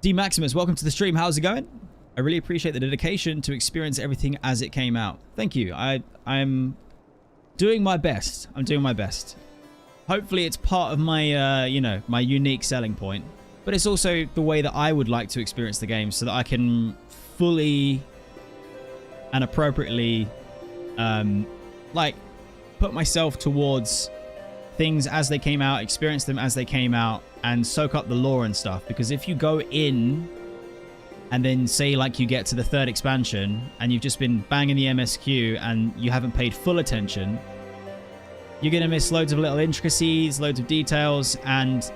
D Maximus, welcome to the stream. How's it going? I really appreciate the dedication to experience everything as it came out. Thank you. I'm doing my best. I'm doing my best. Hopefully it's part of my, you know, my unique selling point. But it's also the way that I would like to experience the game so that I can fully and appropriately, like, put myself towards things as they came out, experience them as they came out, and soak up the lore and stuff. Because if you go in and then say like you get to the 3rd expansion and you've just been banging the MSQ and you haven't paid full attention, you're going to miss loads of little intricacies, loads of details, and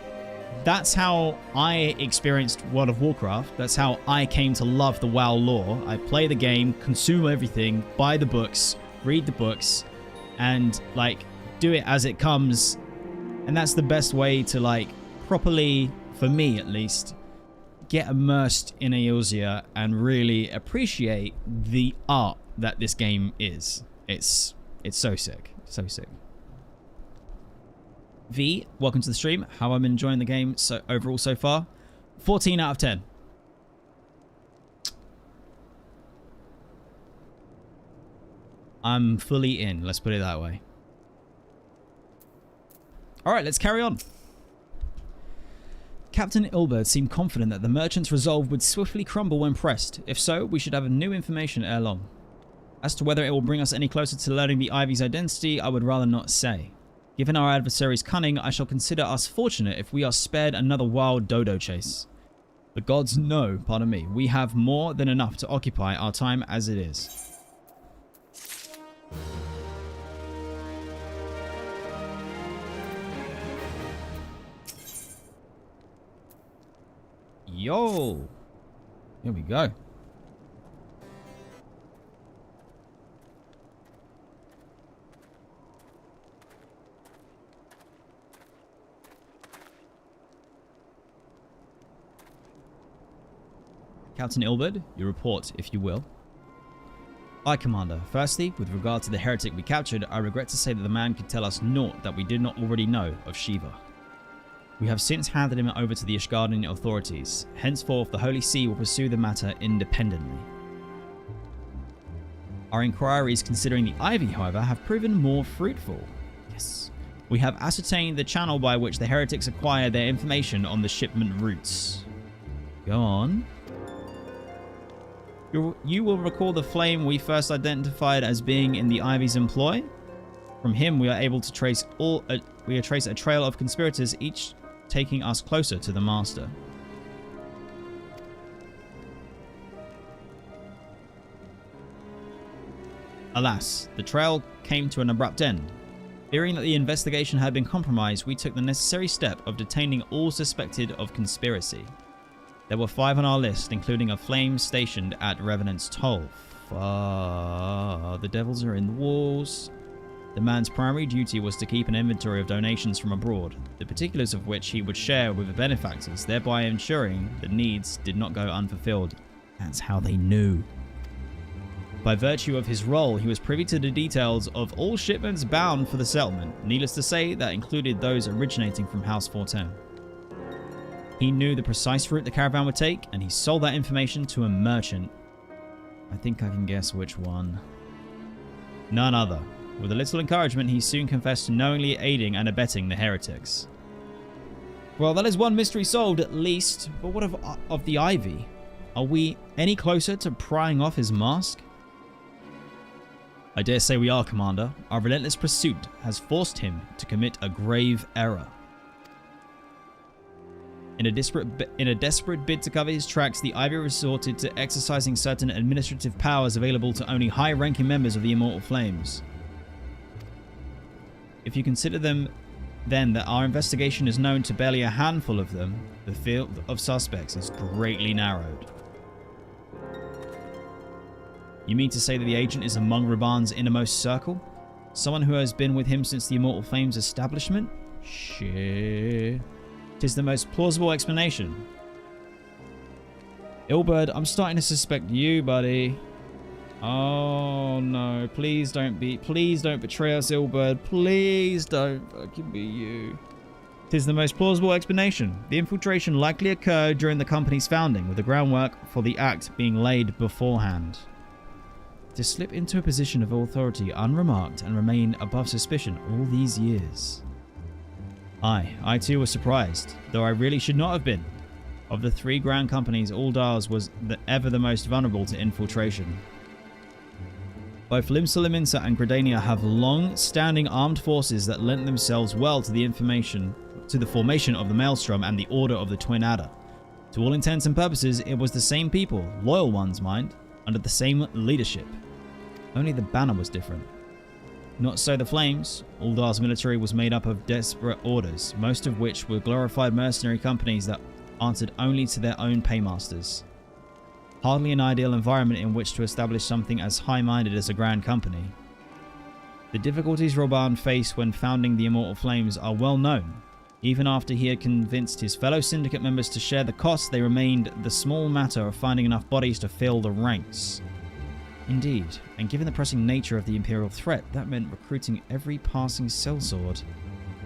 that's how I experienced World of Warcraft. That's how I came to love the WoW lore. I play the game, consume everything, buy the books, read the books, and like do it as it comes. And that's the best way to like properly, for me at least, get immersed in Eorzea and really appreciate the art that this game is. It's so sick. So sick. V, welcome to the stream. How I'm enjoying the game so overall so far? 14 out of 10. I'm fully in, let's put it that way. Alright, let's carry on. Captain Ilberd seemed confident that the merchant's resolve would swiftly crumble when pressed. If so, we should have new information ere long. As to whether it will bring us any closer to learning the Ivy's identity, I would rather not say. Given our adversary's cunning, I shall consider us fortunate if we are spared another wild dodo chase. The gods know, pardon me, we have more than enough to occupy our time as it is. Yo! Here we go. Captain Ilberd, your report, if you will. Aye, Commander. Firstly, with regard to the heretic we captured, I regret to say that the man could tell us naught that we did not already know of Shiva. We have since handed him over to the Ishgardian authorities. Henceforth, the Holy See will pursue the matter independently. Our inquiries considering the Ivy, however, have proven more fruitful. Yes. We have ascertained the channel by which the heretics acquire their information on the shipment routes. Go on. You will recall the flame we first identified as being in the Ivy's employ? From him, we are able to trace a trail of conspirators, each taking us closer to the Master. Alas, the trail came to an abrupt end. Fearing that the investigation had been compromised, we took the necessary step of detaining all suspected of conspiracy. There were 5 on our list, including a flame stationed at Revenant's Toll. The devils are in the walls. The man's primary duty was to keep an inventory of donations from abroad, the particulars of which he would share with the benefactors, thereby ensuring that needs did not go unfulfilled. That's how they knew. By virtue of his role, he was privy to the details of all shipments bound for the settlement. Needless to say, that included those originating from House Fortemps. He knew the precise route the caravan would take, and he sold that information to a merchant. I think I can guess which one. None other. With a little encouragement, he soon confessed to knowingly aiding and abetting the heretics. Well, that is one mystery solved at least, but what of the Ivy? Are we any closer to prying off his mask? I dare say we are, Commander. Our relentless pursuit has forced him to commit a grave error. In a desperate bid to cover his tracks, the Ivy resorted to exercising certain administrative powers available to only high-ranking members of the Immortal Flames. If you consider them, then, that our investigation is known to barely a handful of them, the field of suspects is greatly narrowed. You mean to say that the agent is among Raubahn's innermost circle? Someone who has been with him since the Immortal Flames establishment? Shit. Tis the most plausible explanation. Ilberd, I'm starting to suspect you, buddy. Oh no, please don't betray us, Ilberd. Please don't fucking be you. Tis the most plausible explanation. The infiltration likely occurred during the company's founding, with the groundwork for the act being laid beforehand. To slip into a position of authority unremarked and remain above suspicion all these years. I too was surprised, though I really should not have been. Of the three grand companies, Uldar's was ever the most vulnerable to infiltration. Both Limsa and Gridania have long-standing armed forces that lent themselves well to the formation of the Maelstrom and the Order of the Twin Adder. To all intents and purposes, it was the same people, loyal ones, mind, under the same leadership. Only the banner was different. Not so the Flames. Uldar's military was made up of desperate orders, most of which were glorified mercenary companies that answered only to their own paymasters. Hardly an ideal environment in which to establish something as high-minded as a grand company. The difficulties Raubahn faced when founding the Immortal Flames are well known. Even after he had convinced his fellow syndicate members to share the costs, they remained the small matter of finding enough bodies to fill the ranks. Indeed, and given the pressing nature of the Imperial threat, that meant recruiting every passing sellsword.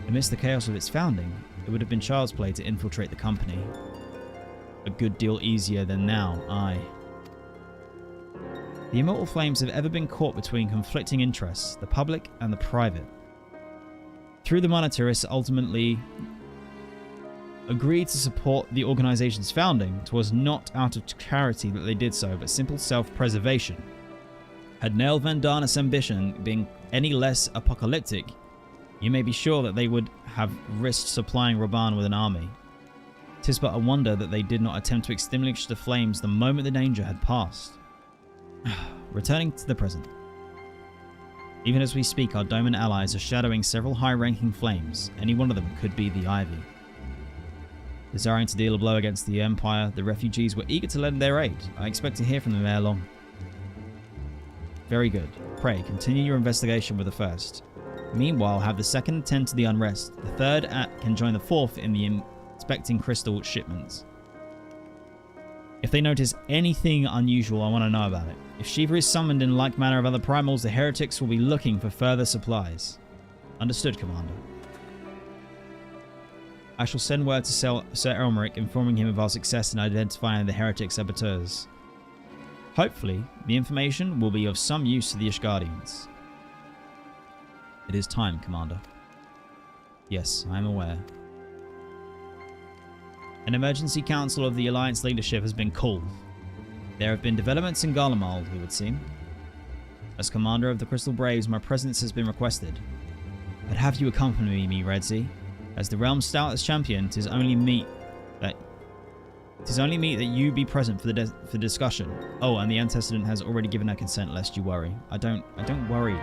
Amidst the chaos of its founding, it would have been child's play to infiltrate the company. A good deal easier than now, aye. The Immortal Flames have ever been caught between conflicting interests, the public and the private. Through the monetarists ultimately agreed to support the organization's founding, 'twas not out of charity that they did so, but simple self-preservation. Had Nell Vandana's ambition been any less apocalyptic, you may be sure that they would have risked supplying Raubahn with an army. 'Tis but a wonder that they did not attempt to extinguish the flames the moment the danger had passed. Returning to the present. Even as we speak, our Doman allies are shadowing several high-ranking flames. Any one of them could be the Ivy. Desiring to deal a blow against the Empire, the refugees were eager to lend their aid. I expect to hear from them ere long. Very good. Pray, continue your investigation with the first. Meanwhile, have the second attend to the unrest. The third can join the fourth in the inspecting crystal shipments. If they notice anything unusual, I want to know about it. If Shiva is summoned in like manner of other primals, the heretics will be looking for further supplies. Understood, Commander. I shall send word to Ser Aymeric, informing him of our success in identifying the heretic saboteurs. Hopefully, the information will be of some use to the Ishgardians. It is time, Commander. Yes, I am aware. An emergency council of the Alliance leadership has been called. There have been developments in Garlemald, it would seem. As Commander of the Crystal Braves, my presence has been requested. I'd have you accompany me, Redzy. As the realm's stoutest champion, 'tis only meet that you be present for the discussion. Oh, and the antecedent has already given her consent, lest you worry. I don't worry.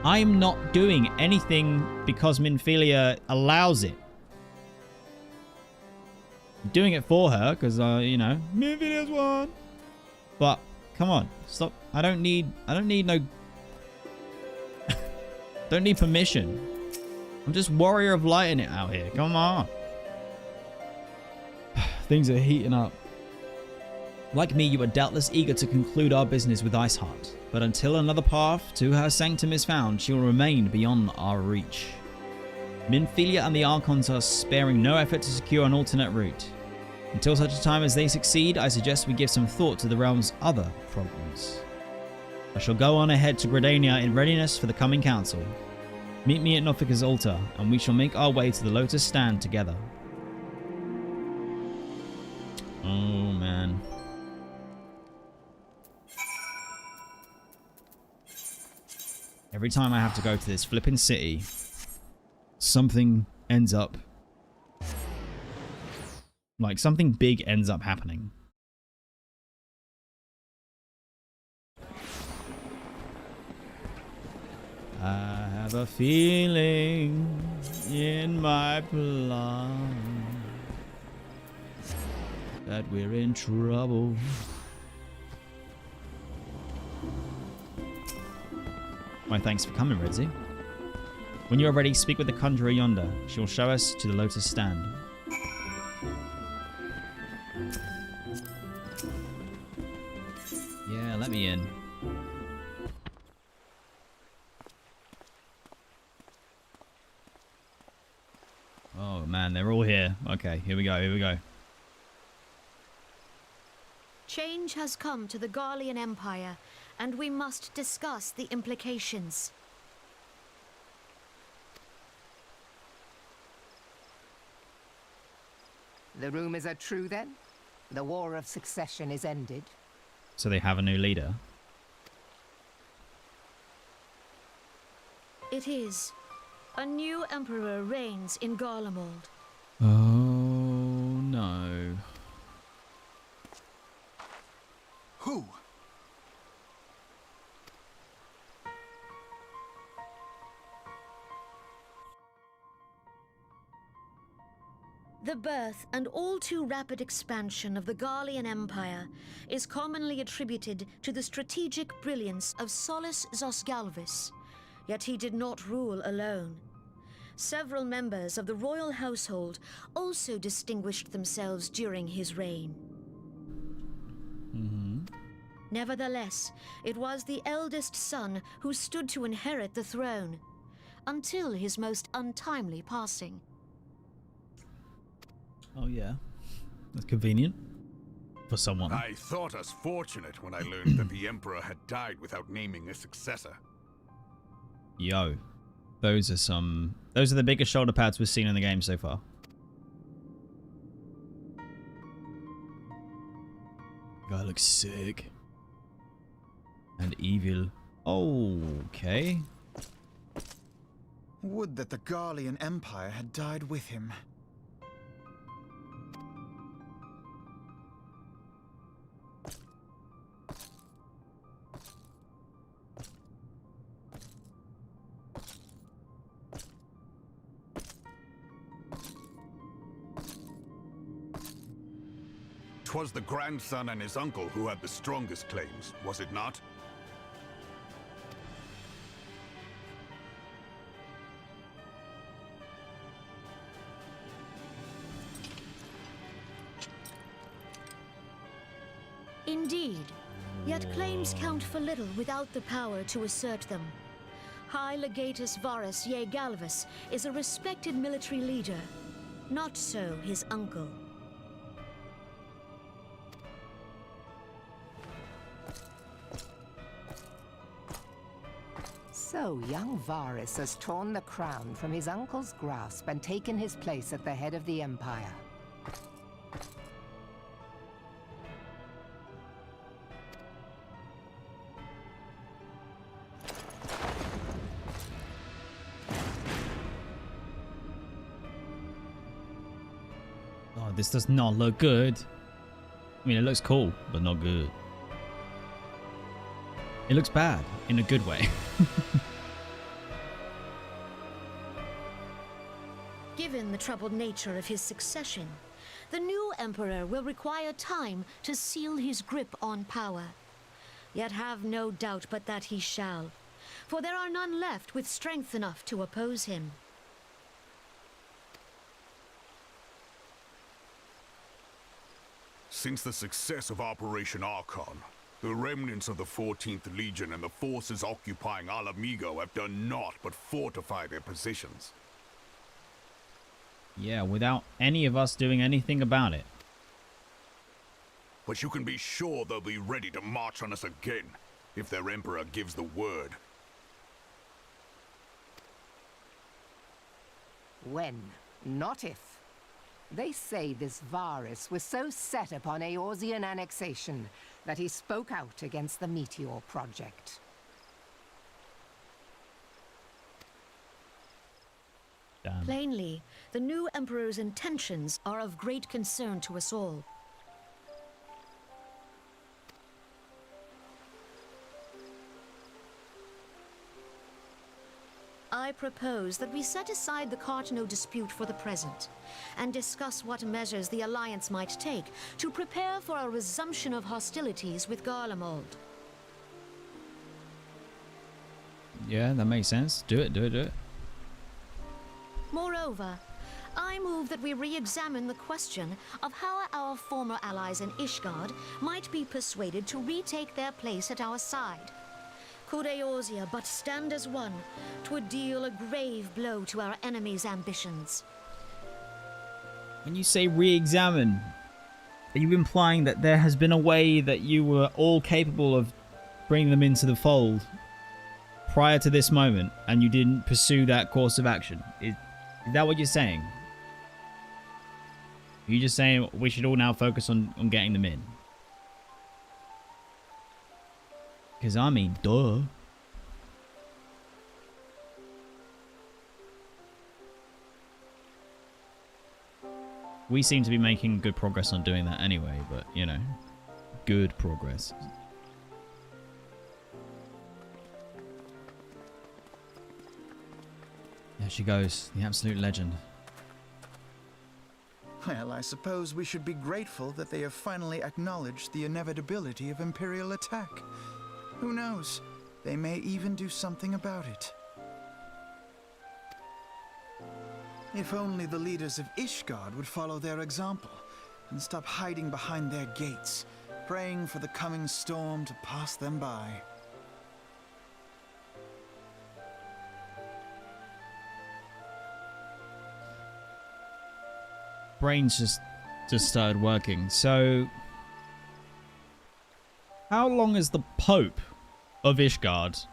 I'm not doing anything because Minfilia allows it. I'm doing it for her because Minfilia's one. But come on, stop. I don't need no don't need permission. I'm just Warrior of Light in it out here. Come on. Things are heating up. Like me, you are doubtless eager to conclude our business with Iceheart, but until another path to her sanctum is found, she will remain beyond our reach. Minfilia and the Archons are sparing no effort to secure an alternate route. Until such a time as they succeed, I suggest we give some thought to the realm's other problems. I shall go on ahead to Gridania in readiness for the coming council. Meet me at Nofika's altar, and we shall make our way to the Lotus Stand together. Oh, man. Every time I have to go to this flipping city, something ends up Like, something big ends up happening. I have a feeling in my blood that we're in trouble. My thanks for coming, Redzy. When you're ready, speak with the conjurer yonder. She'll show us to the Lotus Stand. Yeah, let me in. Oh man, they're all here. Okay, here we go, here we go. Change has come to the Garlean Empire, and we must discuss the implications. The rumors are true then? The War of Succession is ended? So they have a new leader? It is. A new emperor reigns in Garlemald. Oh no. Who? The birth and all too rapid expansion of the Garlean Empire is commonly attributed to the strategic brilliance of Solus Zosgalvis, yet he did not rule alone. Several members of the royal household also distinguished themselves during his reign. Nevertheless, it was the eldest son who stood to inherit the throne, until his most untimely passing. Oh yeah, that's convenient for someone. I thought us fortunate when I learned that the Emperor had died without naming a successor. Yo, those are the biggest shoulder pads we've seen in the game so far. Guy looks sick and evil. Okay. Would that the Garlean Empire had died with him. Twas the grandson and his uncle who had the strongest claims, was it not? Indeed, yet claims count for little without the power to assert them. High Legatus Varus Ye Galvus is a respected military leader, not so his uncle. So, young Varus has torn the crown from his uncle's grasp and taken his place at the head of the Empire. Oh, this does not look good. I mean, it looks cool, but not good. It looks bad in a good way. Given the troubled nature of his succession, the new emperor will require time to seal his grip on power. Yet have no doubt but that he shall, for there are none left with strength enough to oppose him. Since the success of Operation Archon, the remnants of the 14th Legion and the forces occupying Alamigo have done naught but fortify their positions. Yeah, without any of us doing anything about it. But you can be sure they'll be ready to march on us again, if their Emperor gives the word. When, not if. They say this Varus was so set upon Eorzean annexation that he spoke out against the Meteor Project. Damn. Plainly, the new Emperor's intentions are of great concern to us all. I propose that we set aside the Cartano dispute for the present, and discuss what measures the Alliance might take to prepare for a resumption of hostilities with Garlemald. Yeah, that makes sense. Do it. Moreover, I move that we re-examine the question of how our former allies in Ishgard might be persuaded to retake their place at our side. Could Eorzea but stand as one, 'twould deal a grave blow to our enemies' ambitions. When you say re-examine, are you implying that there has been a way that you were all capable of bringing them into the fold prior to this moment, and you didn't pursue that course of action? Is that what you're saying? Are you just saying we should all now focus on getting them in? Because I mean, duh. We seem to be making good progress on doing that anyway, but, you know, good progress. There she goes, the absolute legend. Well, I suppose we should be grateful that they have finally acknowledged the inevitability of Imperial attack. Who knows? They may even do something about it. If only the leaders of Ishgard would follow their example and stop hiding behind their gates, praying for the coming storm to pass them by. Brain's just started working. So, how long has the Pope of Ishgard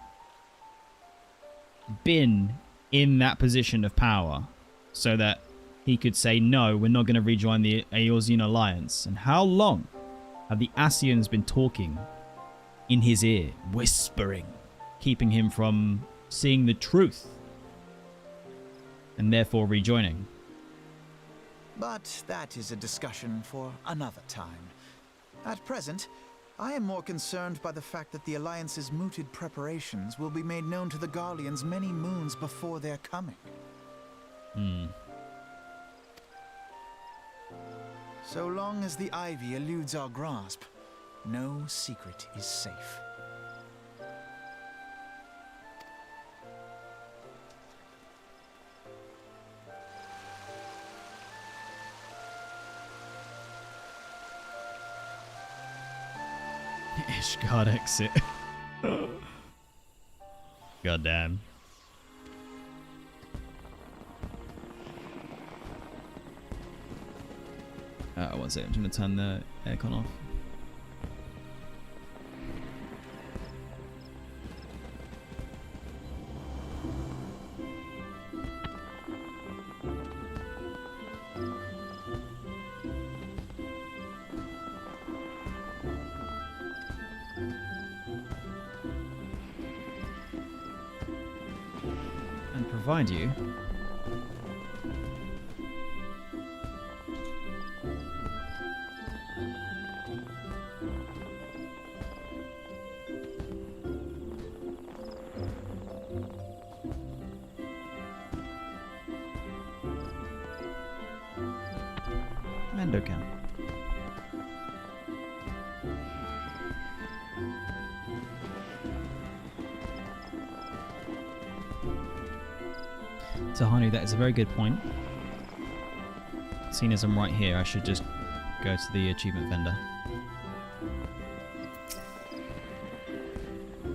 been in that position of power so that he could say, no, we're not going to rejoin the Eorzean Alliance? And how long have the Ascians been talking in his ear, whispering, keeping him from seeing the truth and therefore rejoining? But that is a discussion for another time. At present, I am more concerned by the fact that the Alliance's mooted preparations will be made known to the Garleans many moons before their coming. So long as the ivy eludes our grasp, no secret is safe. Ishgard exit. God damn. One second, I'm just gonna turn the aircon off. And provide you Endocan. So, Hanu, that is a very good point. Seeing as I'm right here, I should just go to the achievement vendor.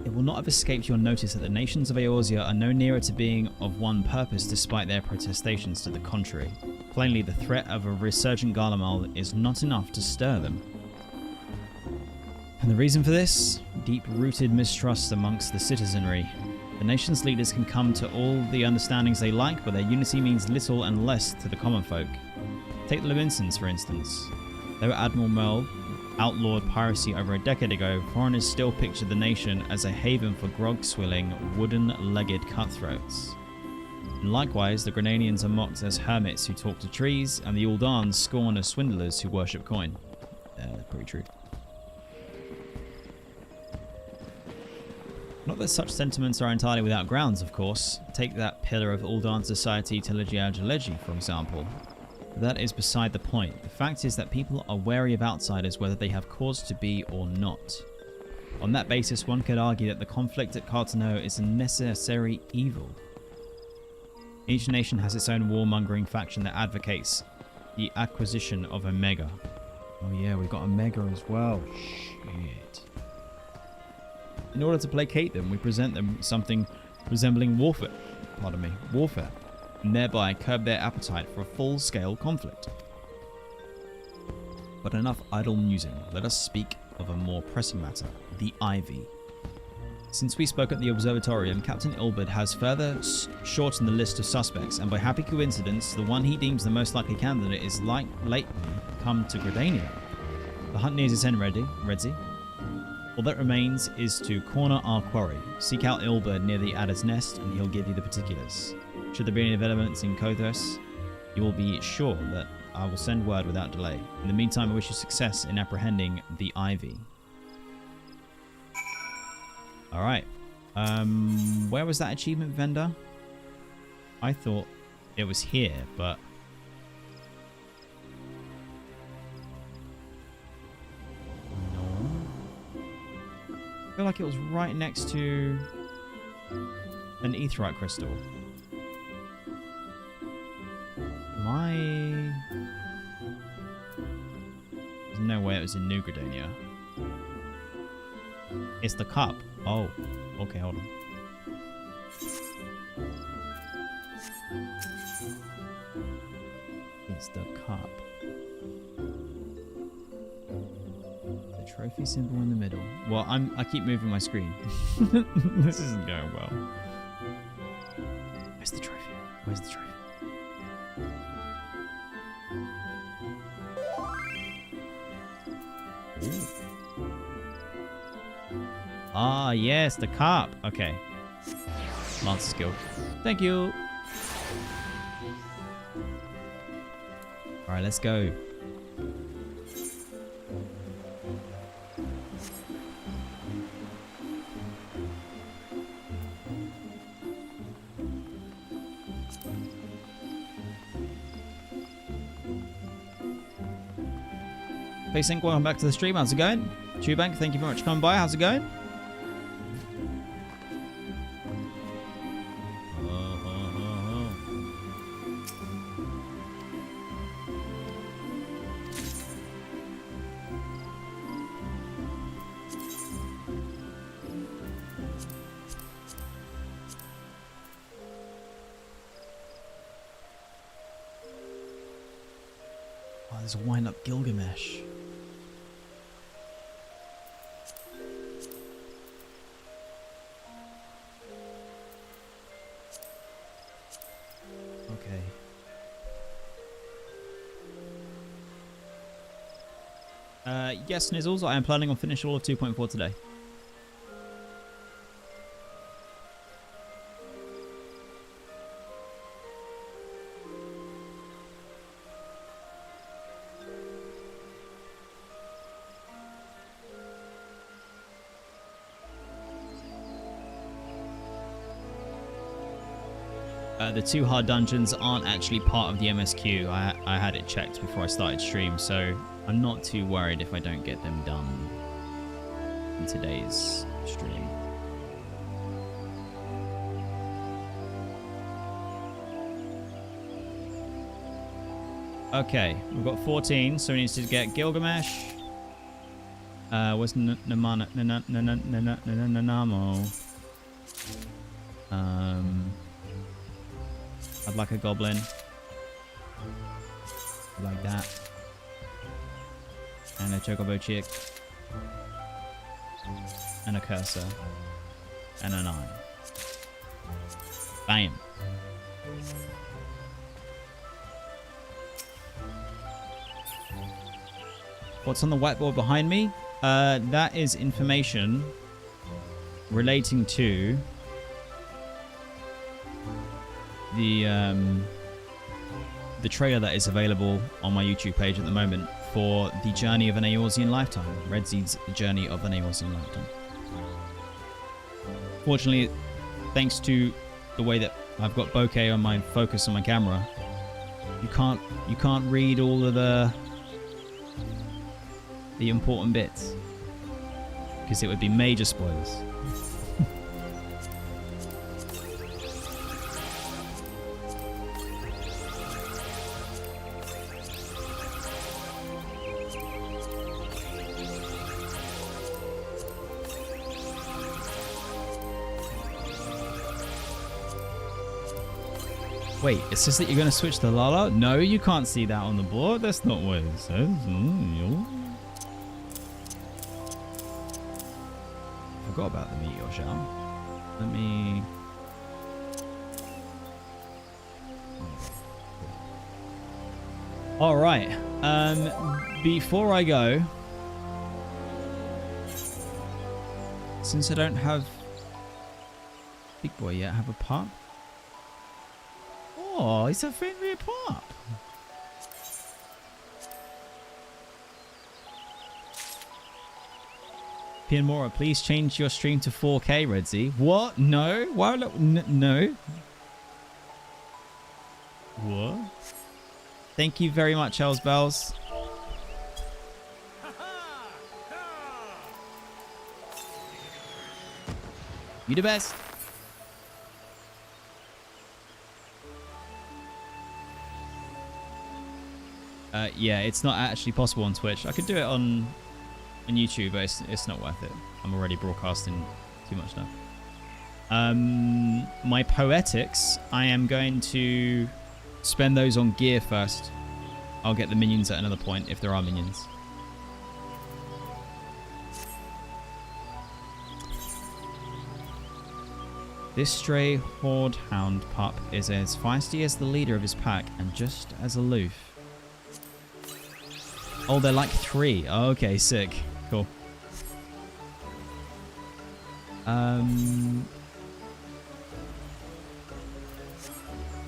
It will not have escaped your notice that the nations of Eorzea are no nearer to being of one purpose despite their protestations to the contrary. Plainly, the threat of a resurgent Garlemald is not enough to stir them. And the reason for this? Deep-rooted mistrust amongst the citizenry. The nation's leaders can come to all the understandings they like, but their unity means little and less to the common folk. Take the Levinsons, for instance. Though Admiral Merle outlawed piracy over a decade ago, foreigners still picture the nation as a haven for grog-swilling, wooden-legged cutthroats. And likewise, the Grenadians are mocked as hermits who talk to trees, and the Uldans scorn as swindlers who worship coin. Pretty true. Not that such sentiments are entirely without grounds, of course. Take that pillar of Uldan society, Telegiageleji, for example. But that is beside the point. The fact is that people are wary of outsiders whether they have cause to be or not. On that basis, one could argue that the conflict at Carteneau is a necessary evil. Each nation has its own warmongering faction that advocates the acquisition of Omega. Oh yeah, we've got Omega as well. Shit. In order to placate them, we present them something resembling warfare, and thereby curb their appetite for a full-scale conflict. But enough idle musing. Let us speak of a more pressing matter, the Ivy. Since we spoke at the Observatorium, Captain Ilberd has further shortened the list of suspects, and by happy coincidence, the one he deems the most likely candidate is lately come to Gridania. The hunt nears its end, Redzy. All that remains is to corner our quarry. Seek out Ilberd near the Adder's Nest, and he'll give you the particulars. Should there be any developments in Kothos, you will be sure that I will send word without delay. In the meantime, I wish you success in apprehending the Ivy. Alright. Where was that achievement vendor? I thought it was here, but... no. I feel like it was right next to an aetheryte crystal. There's no way it was in New Gridania. It's the cup. Oh, okay, hold on. It's the cup. The trophy symbol in the middle. Well, I keep moving my screen. This isn't going well. Where's the trophy? Where's the trophy? Ah, yes, the cup. Okay. Monster skill. Thank you. Alright, let's go. Sync, welcome back to the stream. How's it going? Tubank, thank you very much for coming by. How's it going? Oh, there's a wind-up Gilgamesh. Yes, Nizzles, I am planning on finishing all of 2.4 today. The 2 hard dungeons aren't actually part of the MSQ. I had it checked before I started stream, so I'm not too worried if I don't get them done in today's stream. Okay, we've got 14, so we need to get Gilgamesh. Where's Nanamo? I'd like a goblin. Like that. And a chocobo chick. And a cursor. And an eye. Bam. What's on the whiteboard behind me? That is information relating to the trailer that is available on my YouTube page at the moment for the Journey of an Eorzean Lifetime, Redzy's Journey of an Eorzean Lifetime. Fortunately, thanks to the way that I've got bokeh on my focus on my camera, you can't read all of the important bits because it would be major spoilers. Wait, it says that you're going to switch the Lala? No, you can't see that on the board. That's not what it says. Forgot about the meteor shower. Let me... Alright. Before I go... Since I don't have... Big boy yet, have a pup. Oh, it's a favorite pup. Pianmora, please change your stream to 4K, Redzy. What? No? Why? No. What? Thank you very much, Hells Bells. You the best. Yeah, it's not actually possible on Twitch. I could do it on YouTube, but it's not worth it. I'm already broadcasting too much now. My poetics, I am going to spend those on gear first. I'll get the minions at another point if there are minions. This stray horde hound pup is as feisty as the leader of his pack and just as aloof. Oh, they're like 3. Oh, okay, sick. Cool. What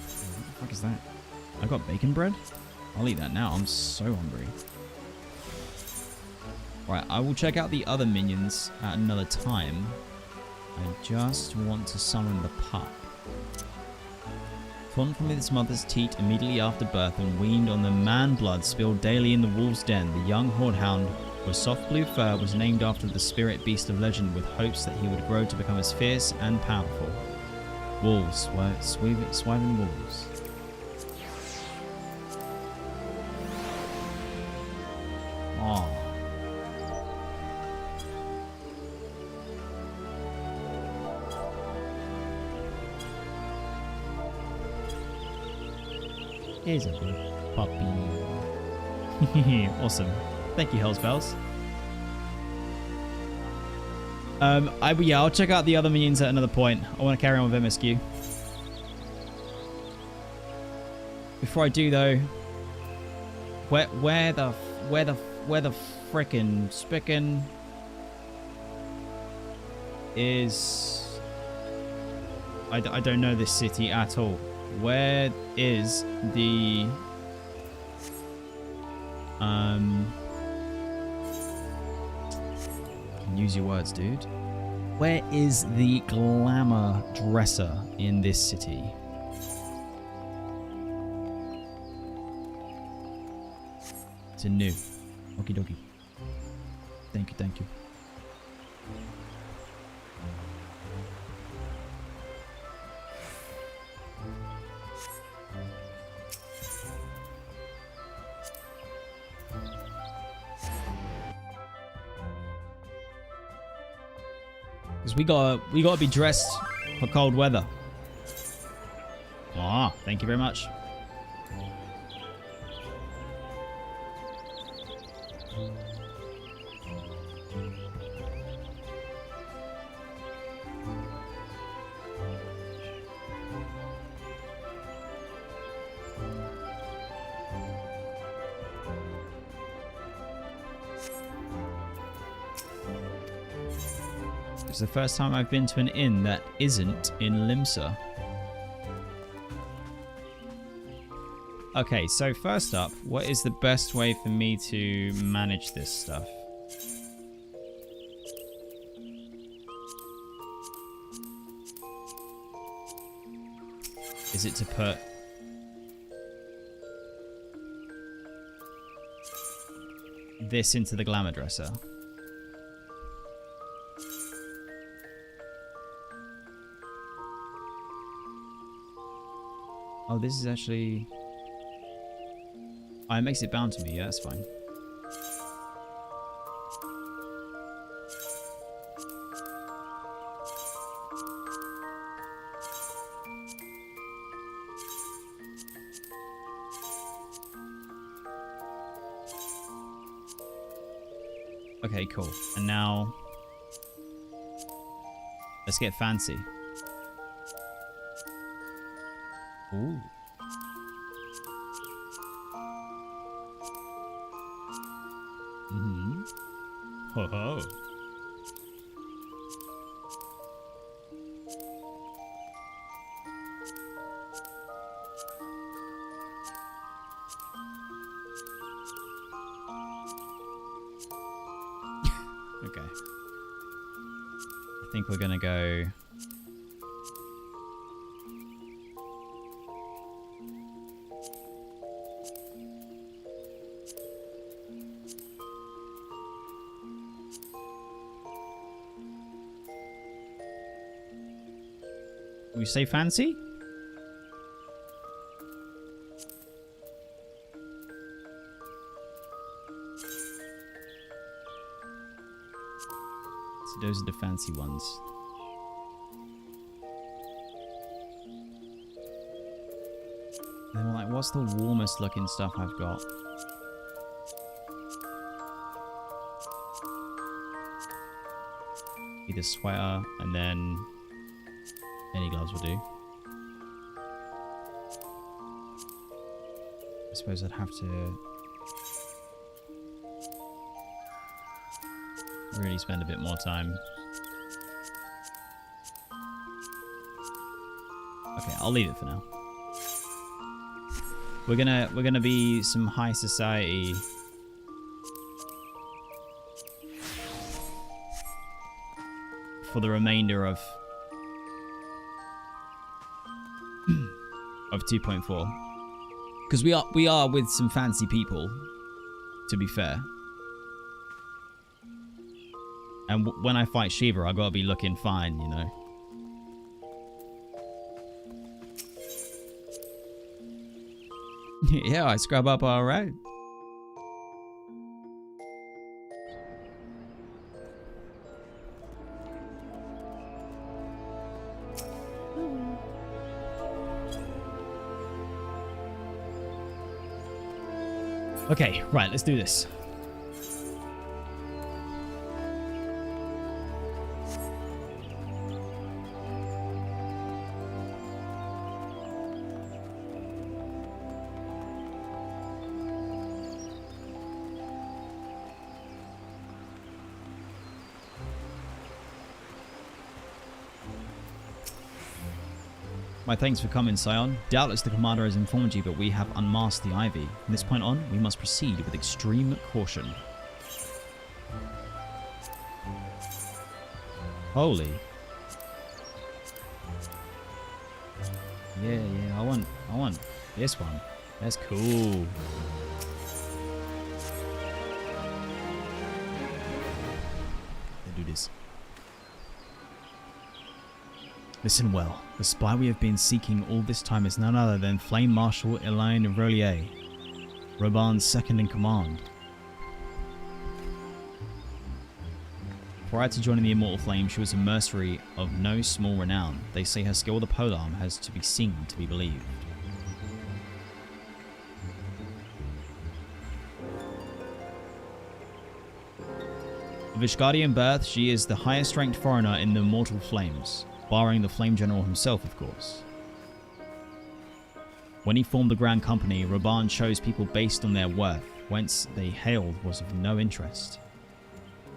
the fuck is that? I got bacon bread? I'll eat that now. I'm so hungry. Right, I will check out the other minions at another time. I just want to summon the pup. Torn from its mother's teat immediately after birth and weaned on the man blood spilled daily in the wolf's den, the young horehound with soft blue fur was named after the spirit beast of legend with hopes that he would grow to become as fierce and powerful. Wolves, swiving wolves. Aww. Here's a good puppy. Awesome. Thank you, Hellspells. Yeah, I'll check out the other minions at another point. I want to carry on with MSQ. Before I do though, where the frickin' spickin' is? I don't know this city at all. Where is the use your words, dude. Where is the glamour dresser in this city? It's a new. Okie dokie. Thank you, thank you. We gotta be dressed for cold weather. Ah, thank you very much. It's the first time I've been to an inn that isn't in Limsa. Okay, so first up, what is the best way for me to manage this stuff? Is it to put this into the glamour dresser? Oh, this is actually... Oh, it makes it bound to me. Yeah, that's fine. Okay, cool. And now... let's get fancy. Ooh. Mm-hmm. Ho ho. Okay. I think we're gonna go... we say fancy? So those are the fancy ones. And then we're like, what's the warmest looking stuff I've got? Either sweater and then any gloves will do. I suppose I'd have to really spend a bit more time. Okay, I'll leave it for now. We're gonna be some high society for the remainder of 2.4, because we are with some fancy people, to be fair. And when I fight Shiva, I gotta be looking fine, you know. Yeah, I scrub up all right. Okay, right, let's do this. My thanks for coming, Scion. Doubtless the commander has informed you, but we have unmasked the Ivy. From this point on, we must proceed with extreme caution. Holy. Yeah, I want this one. That's cool. Let's do this. Listen well. The spy we have been seeking all this time is none other than Flame Marshal Elaine Rollier, Raubahn's second in command. Prior to joining the Immortal Flame, she was a mercenary of no small renown. They say her skill with the polearm has to be seen to be believed. Of Ishgardian birth, she is the highest ranked foreigner in the Immortal Flames, barring the Flame General himself, of course. When he formed the Grand Company, Raubahn chose people based on their worth, whence they hailed was of no interest.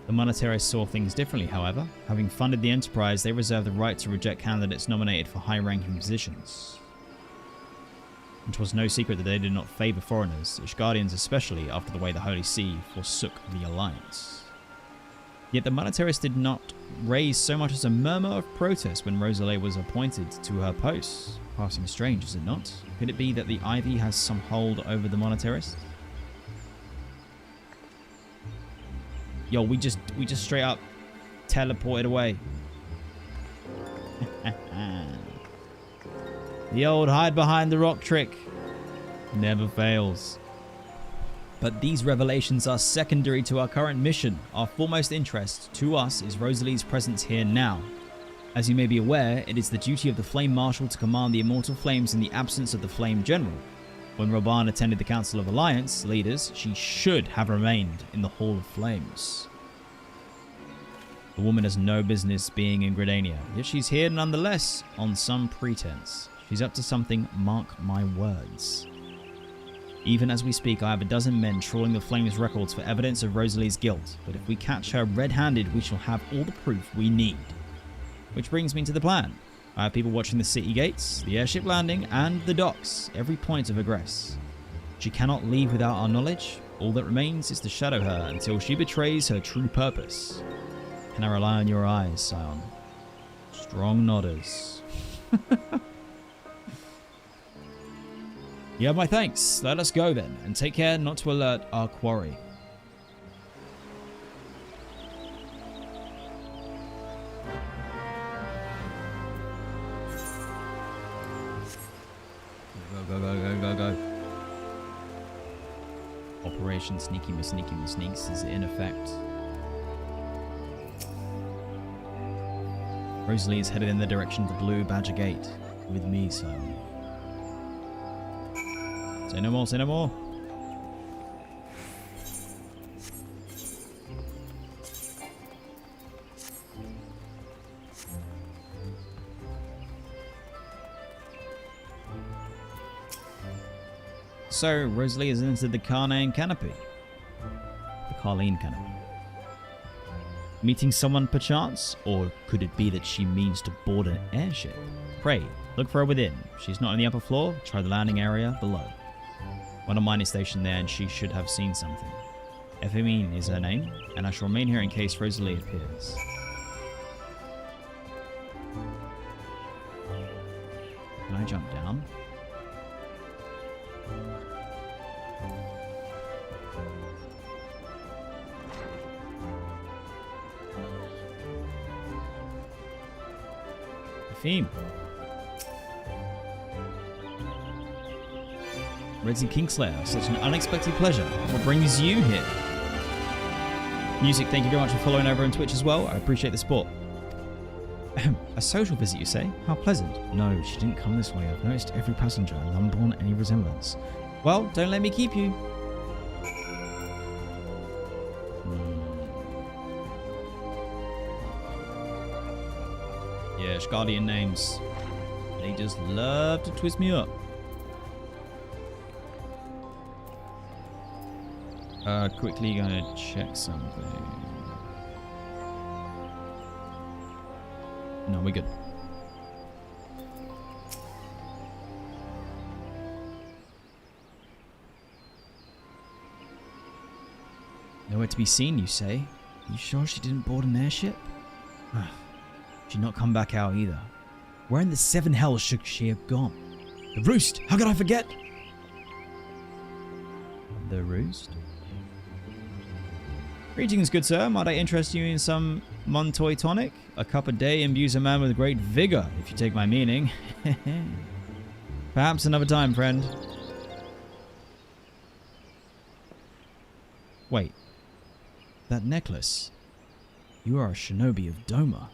The monetarists saw things differently, however. Having funded the enterprise, they reserved the right to reject candidates nominated for high-ranking positions. And 'twas no secret that they did not favour foreigners, Ishgardians especially, after the way the Holy See forsook the alliance. Yet the monetarists did not raise so much as a murmur of protest when Rosalie was appointed to her post. Passing strange, is it not? Could it be that the Ivy has some hold over the monetarists? Yo, we just straight up teleported away. The old hide behind the rock trick never fails. But these revelations are secondary to our current mission. Our foremost interest to us is Rosalie's presence here now. As you may be aware, it is the duty of the Flame Marshal to command the Immortal Flames in the absence of the Flame General. When Raubahn attended the Council of Alliance leaders, she should have remained in the Hall of Flames. The woman has no business being in Gridania, yet she's here nonetheless, on some pretense. She's up to something, mark my words. Even as we speak, I have a dozen men trawling the Flames records for evidence of Rosalie's guilt, but if we catch her red-handed, we shall have all the proof we need. Which brings me to the plan. I have people watching the city gates, the airship landing, and the docks, every point of egress. She cannot leave without our knowledge. All that remains is to shadow her until she betrays her true purpose. Can I rely on your eyes, Scion? Strong nodders. You have my thanks. Let us go then, and take care not to alert our quarry. Go. Operation Sneaky Sneaks is in effect. Rosalie is headed in the direction of the Blue Badger Gate. With me, son. Say no more, say no more. So, Rosalie has entered the Carnane Canopy. The Carline Canopy. Meeting someone perchance? Or could it be that she means to board an airship? Pray, look for her within. If she's not on the upper floor, try the landing area below. One of mine is stationed there and she should have seen something. Ephemine is her name, and I shall remain here in case Rosalie appears. Can I jump down? Theme. Redzy Kingslayer, such an unexpected pleasure. What brings you here? Music, thank you very much for following over on Twitch as well. I appreciate the support. A social visit, you say? How pleasant. No, she didn't come this way. I've noticed every passenger and none borne any resemblance. Well, don't let me keep you. Yeah, Ishgardian names. They just love to twist me up. Quickly gonna check something. No, we're good. Nowhere to be seen, you say? You sure she didn't board an airship? She'd not come back out either. Where in the seven hells should she have gone? The Roost! How could I forget? The Roost? Greetings, good sir. Might I interest you in some Montoy tonic? A cup a day imbues a man with great vigor, if you take my meaning. Perhaps another time, friend. Wait. That necklace. You are a shinobi of Doma.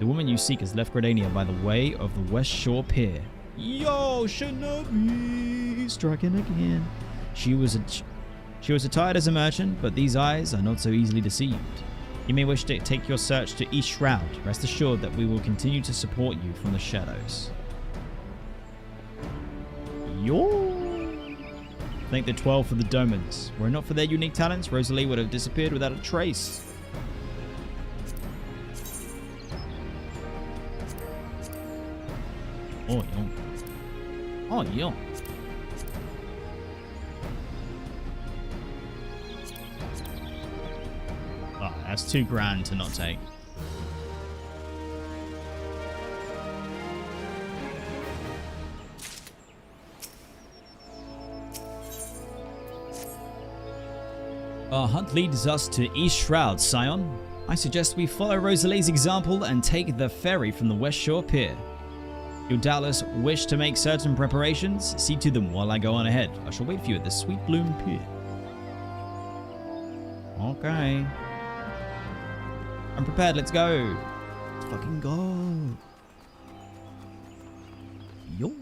The woman you seek has left Gridania by the way of the West Shore Pier. Yo, shinobi! Striking again. She was attired as a merchant, but these eyes are not so easily deceived. You may wish to take your search to East Shroud. Rest assured that we will continue to support you from the shadows. Yo! Thank the 12 for the Domans. Were it not for their unique talents, Rosalie would have disappeared without a trace. Oh, yo. Oh, yeah. Oh, that's $2,000 to not take. Our hunt leads us to East Shroud, Scion. I suggest we follow Rosalie's example and take the ferry from the West Shore Pier. You'll doubtless wish to make certain preparations. See to them while I go on ahead. I shall wait for you at the Sweet Bloom Pier. Okay. I'm prepared, let's go. Let's fucking go. Yo.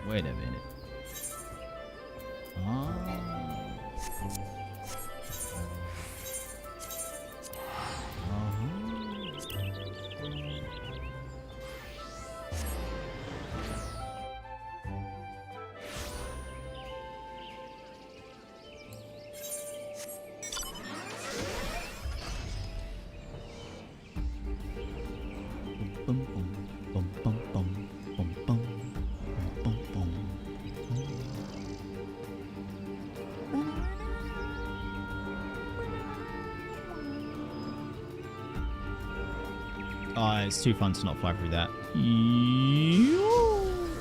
Wait a minute. It's too fun to not fly through that.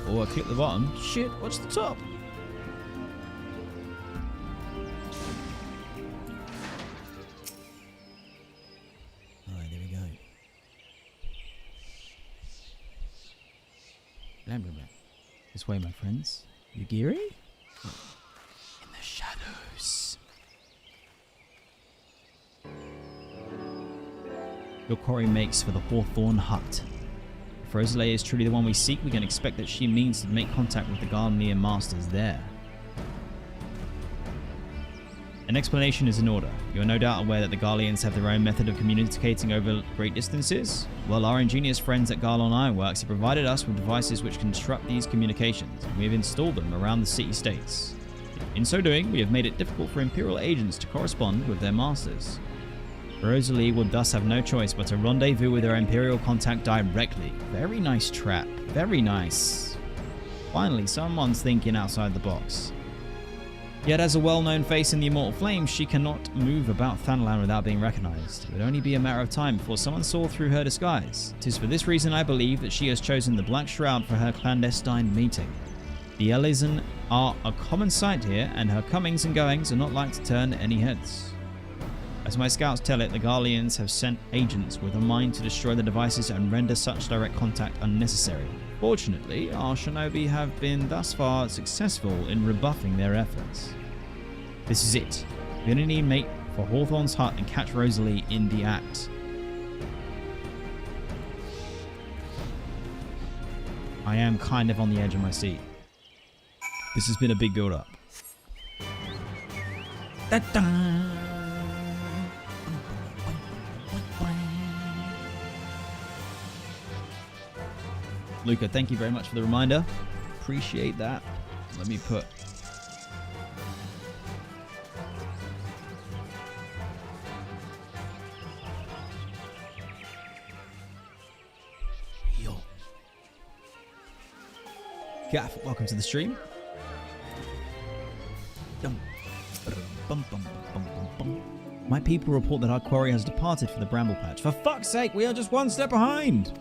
Oh, I clicked the bottom. Shit, what's the top? Alright, there we go. Blah, blah, blah. This way, my friends. You geary? In the shadows. Your quarry makes for the Hawthorn Hut. If Rosalie is truly the one we seek, we can expect that she means to make contact with the Garlean masters there. An explanation is in order. You are no doubt aware that the Garleans have their own method of communicating over great distances. Well, our ingenious friends at Garlean Ironworks have provided us with devices which can disrupt these communications, and we have installed them around the city-states. In so doing, we have made it difficult for Imperial agents to correspond with their masters. Rosalie would thus have no choice but to rendezvous with her Imperial contact directly. Very nice trap. Very nice. Finally, someone's thinking outside the box. Yet as a well-known face in the Immortal Flames, she cannot move about Thanalan without being recognized. It would only be a matter of time before someone saw through her disguise. It is for this reason I believe that she has chosen the Black Shroud for her clandestine meeting. The Elysian are a common sight here, and her comings and goings are not like to turn any heads. As my scouts tell it, the Garleans have sent agents with a mind to destroy the devices and render such direct contact unnecessary. Fortunately, our shinobi have been thus far successful in rebuffing their efforts. This is it. We only need mate for Hawthorn's hut and catch Rosalie in the act. I am kind of on the edge of my seat. This has been a big build-up. Da-da! Luca, thank you very much for the reminder. Appreciate that. Let me put... Yo. Gaff, welcome to the stream. My people report that our quarry has departed for the Bramble Patch. For fuck's sake, we are just one step behind!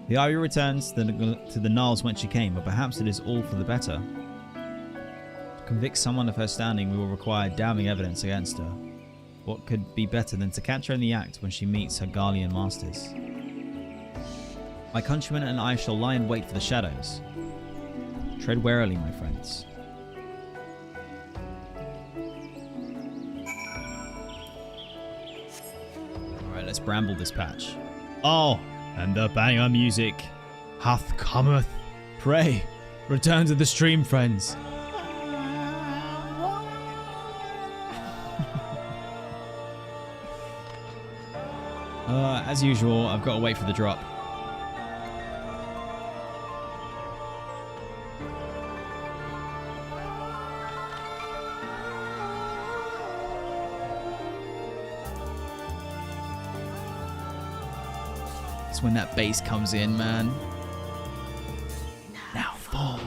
The Ivy returns to the Gnarls whence she came, but perhaps it is all for the better. To convict someone of her standing, we will require damning evidence against her. What could be better than to catch her in the act when she meets her Garlean masters? My countrymen and I shall lie in wait for the shadows. Tread warily, my friends. Alright, let's bramble this patch. Oh! And the banger music hath cometh. Pray, return to the stream, friends. As usual, I've got to wait for the drop. loves when that bass comes in, man. Now fall.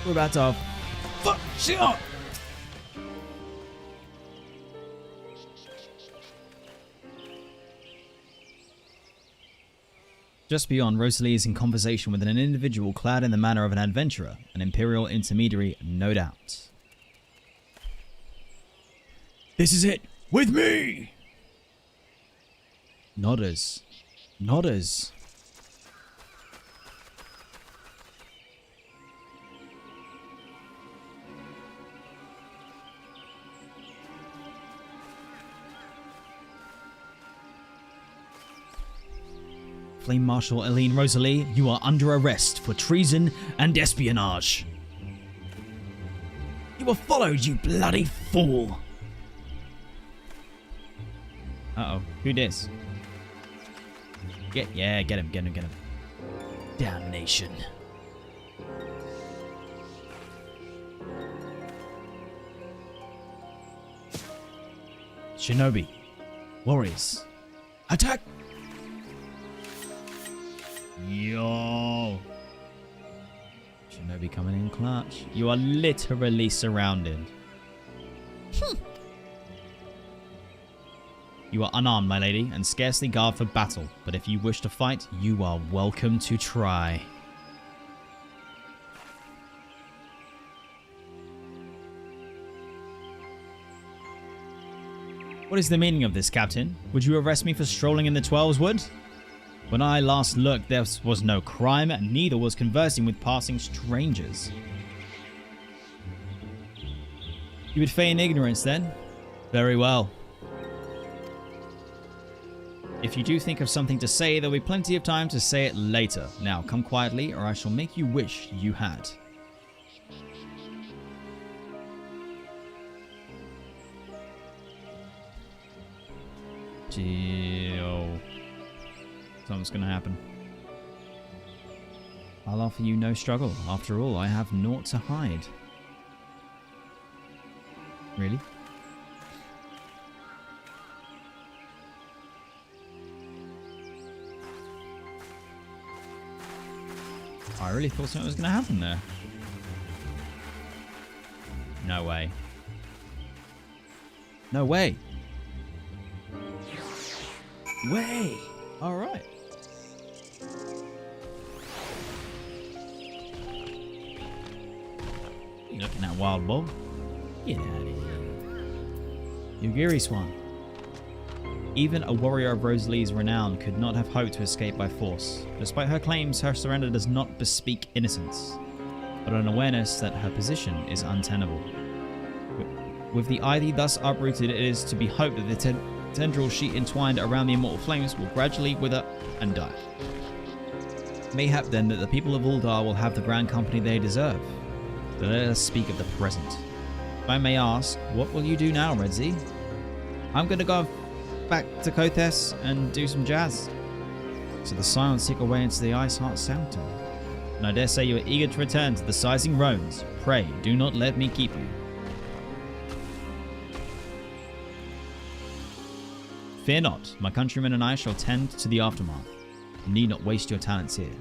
We're about to fuck shit up. Just beyond, Rosalie is in conversation with an individual clad in the manner of an adventurer, an Imperial intermediary, no doubt. This is it! With me! Nodders. Nodders. Flame Marshal Eileen Rosalie, you are under arrest for treason and espionage. You were followed, you bloody fool! Uh-oh, who dis? Get him. Damnation. Shinobi. Warriors. Attack! Yo. Shinobi coming in clutch. You are literally surrounded. You are unarmed, my lady, and scarcely guard for battle. But if you wish to fight, you are welcome to try. What is the meaning of this, Captain? Would you arrest me for strolling in the Twelveswood? When I last looked, there was no crime, and neither was conversing with passing strangers. You would feign ignorance, then? Very well. If you do think of something to say, there'll be plenty of time to say it later. Now, come quietly, or I shall make you wish you had. Gee-oh. Something's gonna happen. I'll offer you no struggle. After all, I have naught to hide. Really? I really thought something was gonna happen there. No way. No way. Way. All right. You looking at wild bull? Get out of here. Yugiri Swan. Even a warrior of Rosalie's renown could not have hoped to escape by force. Despite her claims, her surrender does not bespeak innocence, but an awareness that her position is untenable. With the ivy thus uprooted, it is to be hoped that the tendrils she entwined around the immortal flames will gradually wither and die. Mayhap then that the people of Uldar will have the grand company they deserve. But let us speak of the present. If I may ask, what will you do now, Redzy? I'm going to go back to Kothes and do some jazz. So the silence seek away into the Ice Heart Sanctum. And I dare say you are eager to return to the sizing roans. Pray, do not let me keep you. Fear not, my countrymen and I shall tend to the aftermath. You need not waste your talents here.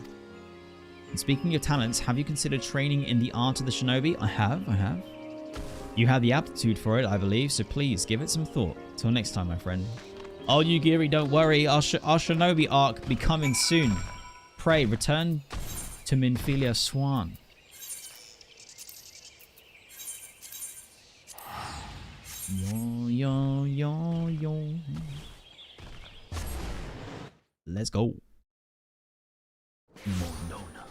And speaking of talents, have you considered training in the art of the shinobi? I have. You have the aptitude for it, I believe, so please give it some thought. Till next time, my friend. Oh, Yugiri, don't worry. Our shinobi arc will be coming soon. Pray, return to Minfilia Swan. Yo. Let's go. Mondona.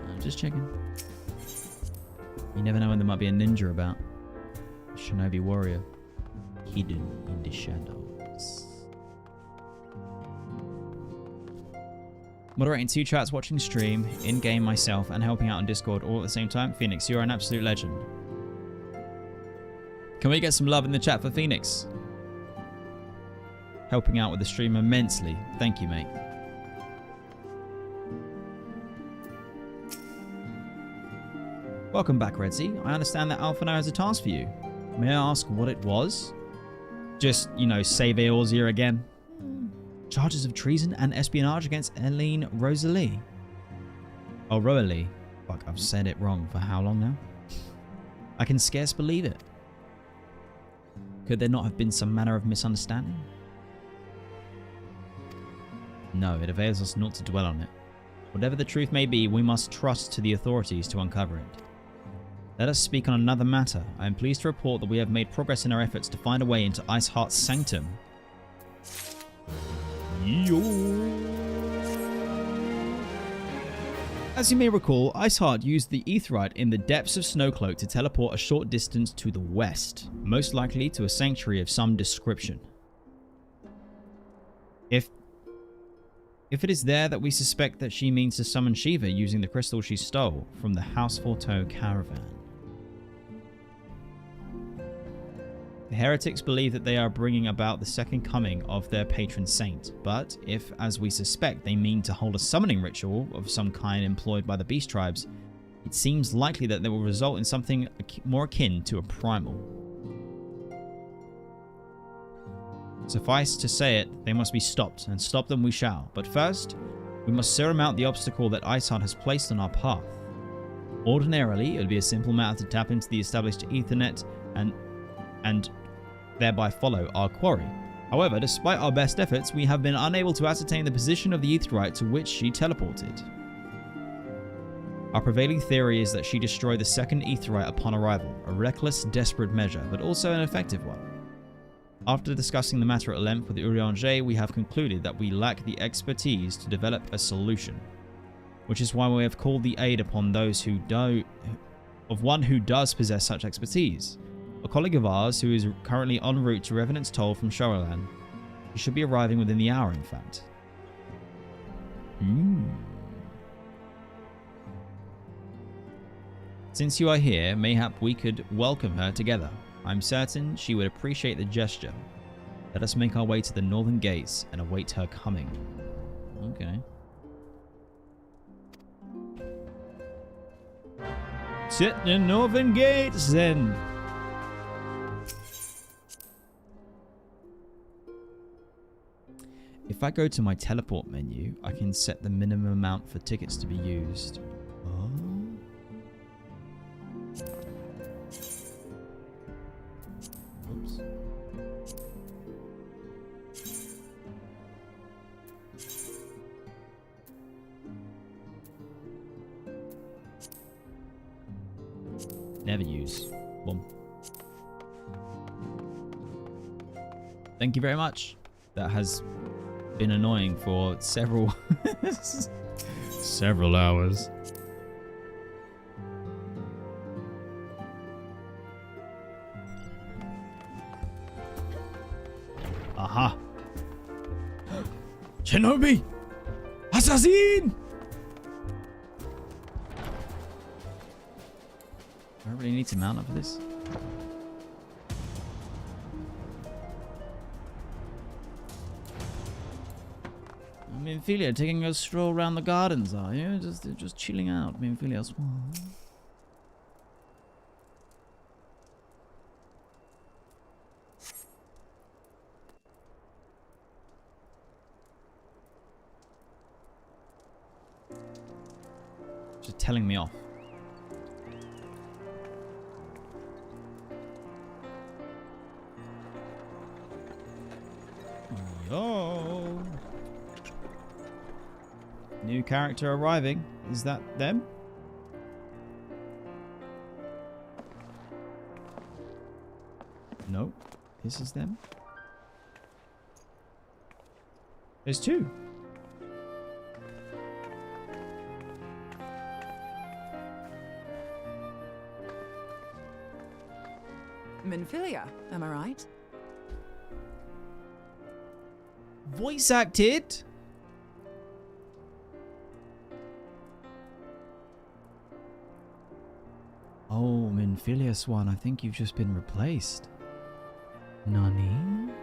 I'm just checking. You never know when there might be a ninja about. A shinobi warrior. Hidden in the shadows. Moderating 2 chats, watching stream, in-game myself, and helping out on Discord all at the same time. Phoenix, you're an absolute legend. Can we get some love in the chat for Phoenix? helping out with the stream immensely. Thank you, mate. Welcome back, Redzy. I understand that Alphinaud has a task for you. May I ask what it was? Just, you know, save Eorzea again. Charges of treason and espionage against Eileen Rosalie. Oh, Rosalie. Fuck, I've said it wrong for how long now? I can scarce believe it. Could there not have been some manner of misunderstanding? No, it avails us not to dwell on it. Whatever the truth may be, we must trust to the authorities to uncover it. Let us speak on another matter. I am pleased to report that we have made progress in our efforts to find a way into Iceheart's sanctum. As you may recall, Iceheart used the Aetheryte in the depths of Snowcloak to teleport a short distance to the west, most likely to a sanctuary of some description. If it is there that we suspect that she means to summon Shiva using the crystal she stole from the House Fortemps caravan. The Heretics believe that they are bringing about the second coming of their patron saint, but if, as we suspect, they mean to hold a summoning ritual of some kind employed by the beast tribes, it seems likely that they will result in something more akin to a primal. Suffice to say it, they must be stopped, and stop them we shall. But first, we must surmount the obstacle that Iceheart has placed on our path. Ordinarily, it would be a simple matter to tap into the established Ethernet and thereby follow our quarry. However, despite our best efforts, we have been unable to ascertain the position of the Aetheryte to which she teleported. Our prevailing theory is that she destroyed the second Aetheryte upon arrival, a reckless, desperate measure, but also an effective one. After discussing the matter at length with Urianger, we have concluded that we lack the expertise to develop a solution, which is why we have called the aid upon those of one who does possess such expertise. A colleague of ours who is currently en route to Revenant's Toll from Shoreland. He should be arriving within the hour, in fact. Since you are here, mayhap we could welcome her together. I'm certain she would appreciate the gesture. Let us make our way to the northern gates and await her coming. Okay. Sit in the northern gates then. If I go to my teleport menu, I can set the minimum amount for tickets to be used. Oh. Oops. Never use. Boom. Thank you very much. That has been annoying for several hours. Aha. Shinobi! Assassin! I really need to mount up for this. Minfilia, taking a stroll around the gardens, are you? Just chilling out, Minfilia. Just telling me off. Yo. New character arriving. Is that them? Nope. This is them. There's two. Minfilia, am I right? Voice acted? Oh, Minfilia Swan, I think you've just been replaced. Nani?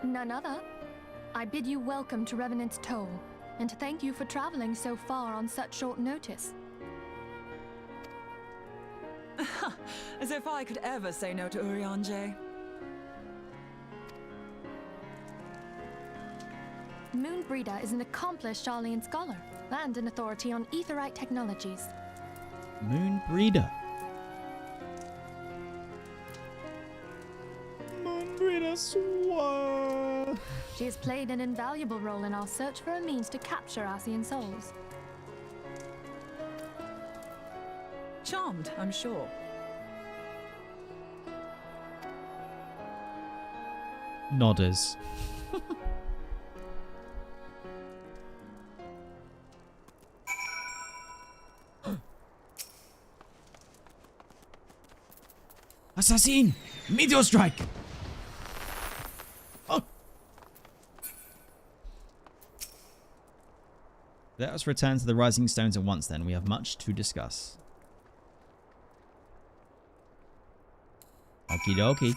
None other. I bid you welcome to Revenant's Toll, and to thank you for traveling so far on such short notice. As if I could ever say no to Urianger. Moonbreeder is an accomplished Sharlayan scholar and an authority on aetheryte technologies. Moonbreeder. Moonbreeder swore. She has played an invaluable role in our search for a means to capture Ascian souls. Charmed, I'm sure. Nodders. Assassin! Meteor strike! Oh! Let us return to the Rising Stones at once then. We have much to discuss. Okie dokie.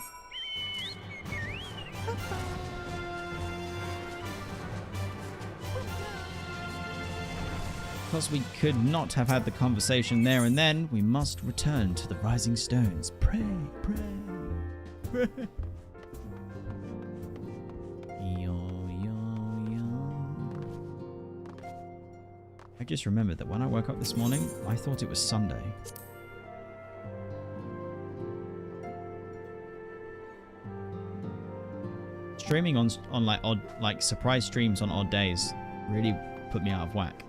Because we could not have had the conversation there and then, we must return to the Rising Stones. Pray, pray, pray. I just remembered that when I woke up this morning, I thought it was Sunday. Streaming on like odd, like surprise streams on odd days really put me out of whack.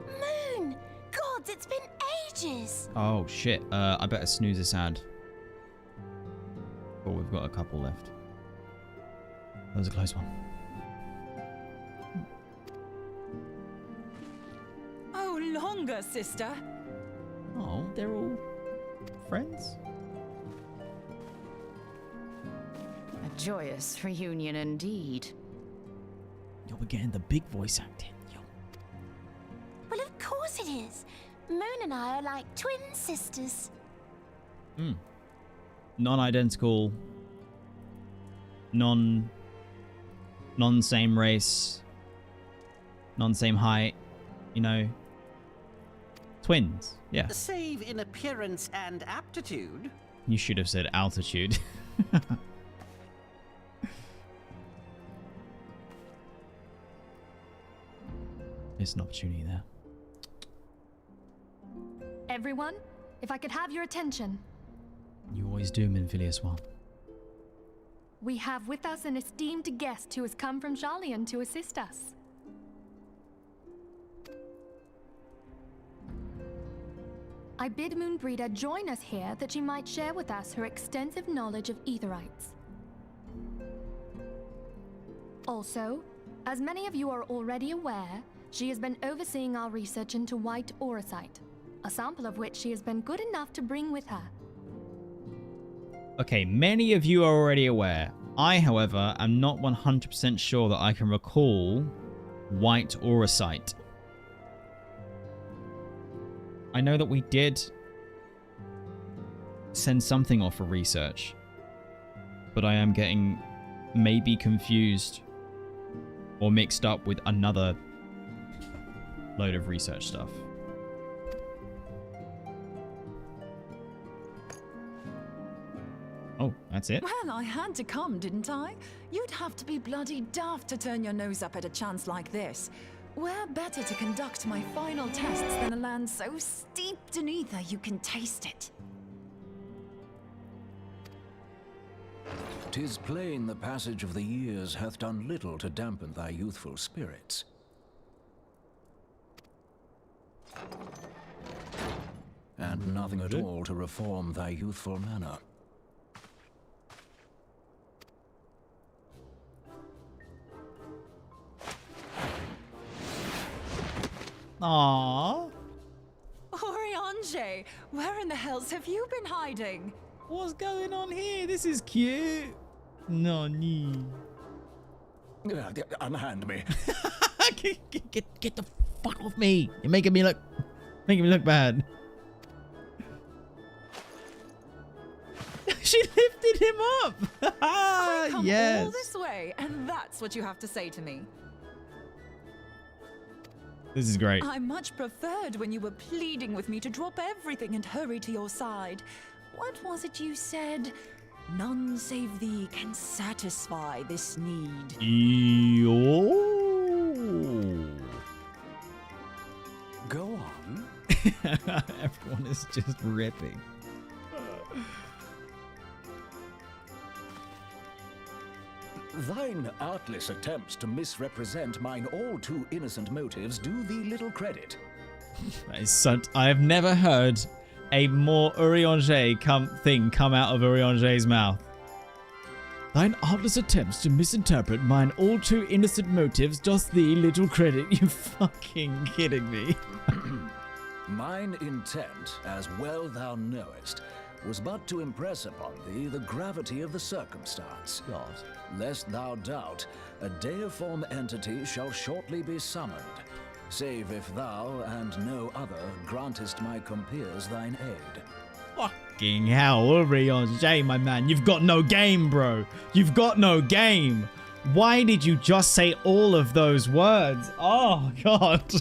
Moon! Gods, it's been ages! Oh shit, I better snooze this ad. Oh, we've got a couple left. That was a close one. Oh, longer, sister. Oh, they're all friends? A joyous reunion indeed. Yo, we're getting the big voice acting. Yo. Well, of course it is. Moon and I are like twin sisters. Hmm. Non-identical. Non-same race. Non-same height. You know. Twins. Yeah. Save in appearance and aptitude. You should have said altitude. There's an opportunity there. Everyone, if I could have your attention. You always do, Minfilius One. We have with us an esteemed guest who has come from Sharlayan to assist us. I bid Moonbreeder join us here that she might share with us her extensive knowledge of aetherites. Also, as many of you are already aware, she has been overseeing our research into white auracite, a sample of which she has been good enough to bring with her. Okay, many of you are already aware. I, however, am not 100% sure that I can recall white auracite. I know that we did send something off for research, but I am getting maybe confused or mixed up with another load of research stuff. Oh, that's it? Well, I had to come, didn't I? You'd have to be bloody daft to turn your nose up at a chance like this. Where better to conduct my final tests than a land so steeped in ether you can taste it? 'Tis plain the passage of the years hath done little to dampen thy youthful spirits. And nothing at all to reform thy youthful manner. Aww. Urianger, where in the hells have you been hiding? What's going on here? This is cute. Nani. Unhand me. Get the fuck off me. You're making me look bad. She lifted him up. I come yes. all this way, and that's what you have to say to me. This is great. I much preferred when you were pleading with me to drop everything and hurry to your side. What was it you said? None save thee can satisfy this need. Yo. Go on. Everyone is just ripping. Thine artless attempts to misrepresent mine all too innocent motives do thee little credit. That is such. I have never heard a more Urianger thing come out of Urianger's mouth. Thine artless attempts to misinterpret mine all too innocent motives does thee little credit. You fucking kidding me? Mine intent, as well thou knowest, was but to impress upon thee the gravity of the circumstance. God. Lest thou doubt, a deiform entity shall shortly be summoned, save if thou and no other grantest my compeers thine aid. Fucking hell, Urianger, my man. You've got no game, bro. You've got no game. Why did you just say all of those words? Oh, God.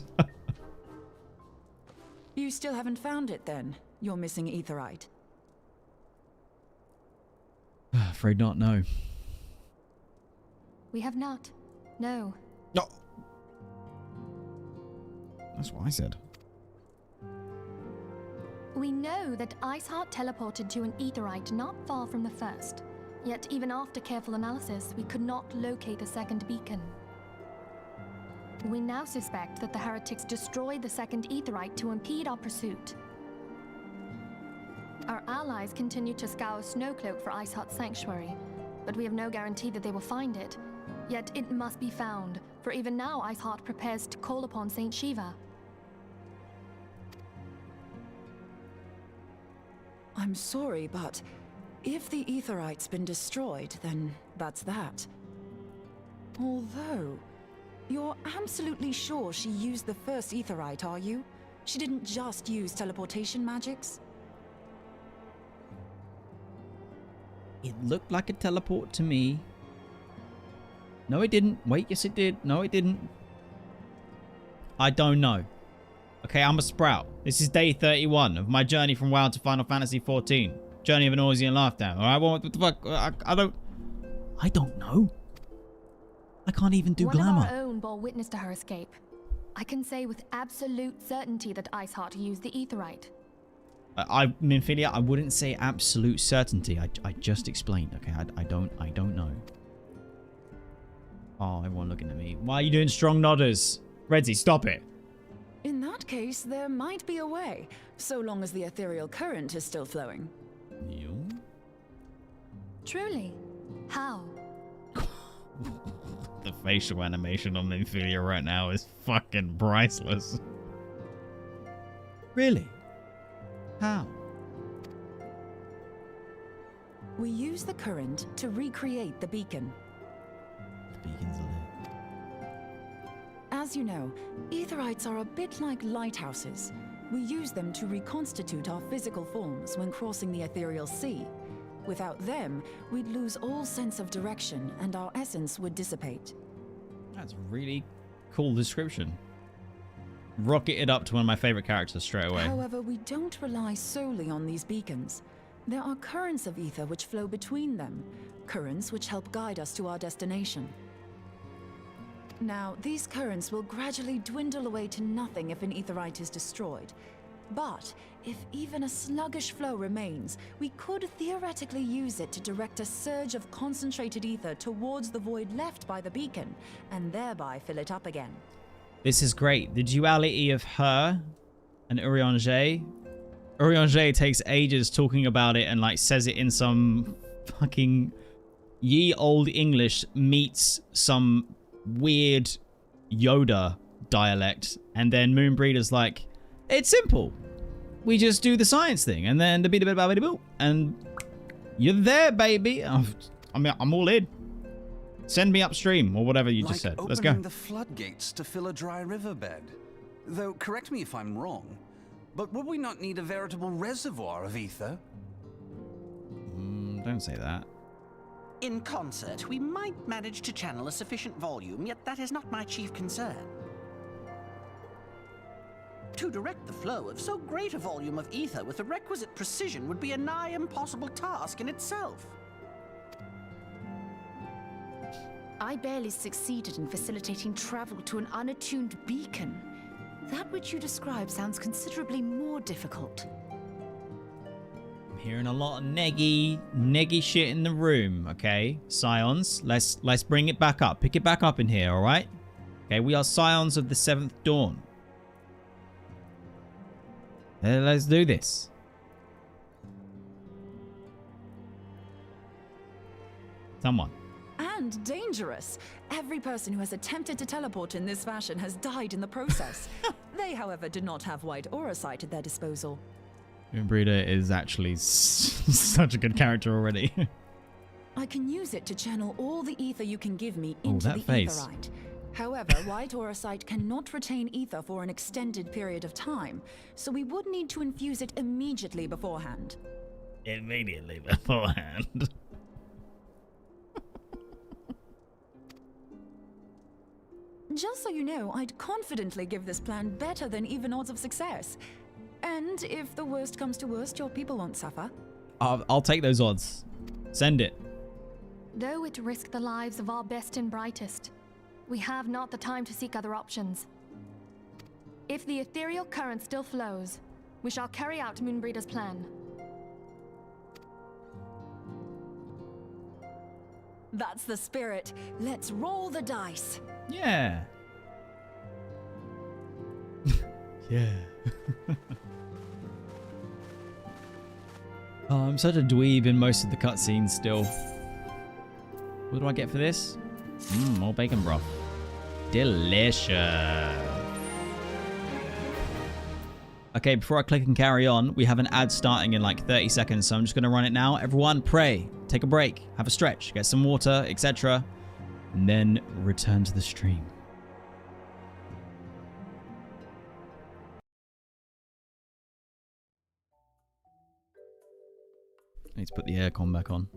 You still haven't found it then? You're missing aetheryte. Afraid not, no. We have not. No. No. That's what I said. We know that Iceheart teleported to an aetheryte not far from the first. Yet even after careful analysis, we could not locate the second beacon. We now suspect that the Heretics destroyed the second aetheryte to impede our pursuit. Our allies continue to scour Snowcloak for Iceheart's sanctuary, but we have no guarantee that they will find it. Yet it must be found, for even now Iceheart prepares to call upon Saint Shiva. I'm sorry, but if the aetheryte's been destroyed, then that's that. Although, you're absolutely sure she used the first aetheryte, are you? She didn't just use teleportation magics? It looked like a teleport to me. No, it didn't. Wait, yes, it did. No, it didn't. I don't know. Okay, I'm a sprout. This is day 31 of my journey from WoW to Final Fantasy XIV. Journey of an Orsian Lifetime. Alright, what the fuck? I don't know. I can't even do glamour. One of our own bore witness to her escape. I can say with absolute certainty that Iceheart used the aetheryte. Minfilia, I wouldn't say absolute certainty. I just explained. Okay, I don't know. Oh, everyone looking at me. Why are you doing strong nodders? Redzy, stop it. In that case, there might be a way, so long as the ethereal current is still flowing. You? Truly? How? The facial animation on Minfilia right now is fucking priceless. Really? How? We use the current to recreate the beacon. The beacon's lit. As you know, aetherites are a bit like lighthouses. We use them to reconstitute our physical forms when crossing the ethereal sea. Without them, we'd lose all sense of direction and our essence would dissipate. That's a really cool description. Rocketed up to one of my favorite characters straight away. However, we don't rely solely on these beacons. There are currents of ether which flow between them, currents which help guide us to our destination. Now, these currents will gradually dwindle away to nothing if an aetherite is destroyed. But if even a sluggish flow remains, we could theoretically use it to direct a surge of concentrated ether towards the void left by the beacon, and thereby fill it up again. This is great. The duality of her and Urianger. Urianger takes ages talking about it and like says it in some fucking ye old English meets some weird Yoda dialect, and then Moonbreeder's like, it's simple. We just do the science thing, and then the bit and you're there, baby. I mean, I'm all in. Send me upstream, or whatever you just said. Let's go. Opening the floodgates to fill a dry riverbed. Though, correct me if I'm wrong, but would we not need a veritable reservoir of ether? Don't say that. In concert, we might manage to channel a sufficient volume, yet that is not my chief concern. To direct the flow of so great a volume of ether with the requisite precision would be a nigh impossible task in itself. I barely succeeded in facilitating travel to an unattuned beacon. That which you describe sounds considerably more difficult. I'm hearing a lot of neggy shit in the room, okay? Scions, let's bring it back up. Pick it back up in here, alright? Okay, we are Scions of the 7th Dawn. Let's do this. Someone. And dangerous. Every person who has attempted to teleport in this fashion has died in the process. They, however, did not have wide aura sight at their disposal. Breeder is actually such a good character already. I can use it to channel all the ether you can give me into the face. etherite. However, white aura sight cannot retain ether for an extended period of time, so we would need to infuse it immediately beforehand. Immediately beforehand. Just so you know, I'd confidently give this plan better than even odds of success. And if the worst comes to worst, your people won't suffer. I'll take those odds. Send it. Though it risked the lives of our best and brightest, we have not the time to seek other options. If the ethereal current still flows, we shall carry out Moonbreeder's plan. That's the spirit. Let's roll the dice. Yeah. Yeah. Oh, I'm such a dweeb in most of the cutscenes still. What do I get for this? More bacon broth. Delicious. Okay, before I click and carry on, we have an ad starting in like 30 seconds, so I'm just going to run it now. Everyone, pray, take a break, have a stretch, get some water, etc. And then return to the stream. I need to put the aircon back on.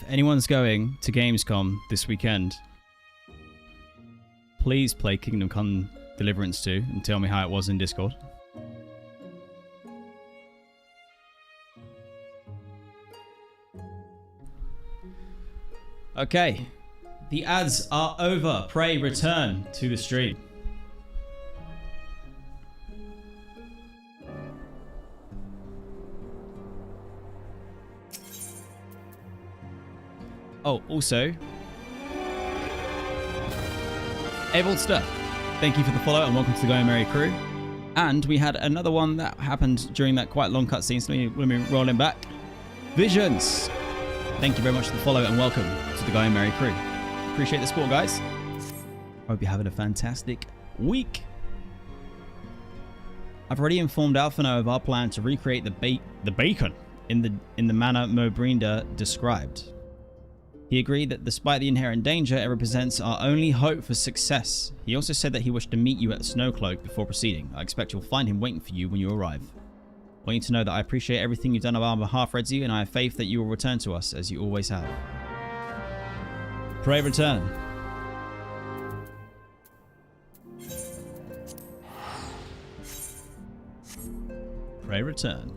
anyone's going to Gamescom this weekend, please play Kingdom Come Deliverance 2 and tell me how it was in Discord. Okay, the ads are over. Pray return to the stream. Oh, also, Abolster, thank you for the follow and welcome to the Go Merry crew. And we had another one that happened during that quite long cutscene, so let me roll him back. Visions, thank you very much for the follow and welcome to the Go Merry crew. Appreciate the support, guys. Hope you're having a fantastic week. I've already informed Alphinaud of our plan to recreate the bacon in the manner Mobrinda described. He agreed that despite the inherent danger, it represents our only hope for success. He also said that he wished to meet you at Snowcloak before proceeding. I expect you'll find him waiting for you when you arrive. I want you to know that I appreciate everything you've done on our behalf, Redzy, and I have faith that you will return to us as you always have. Pray return. Pray return.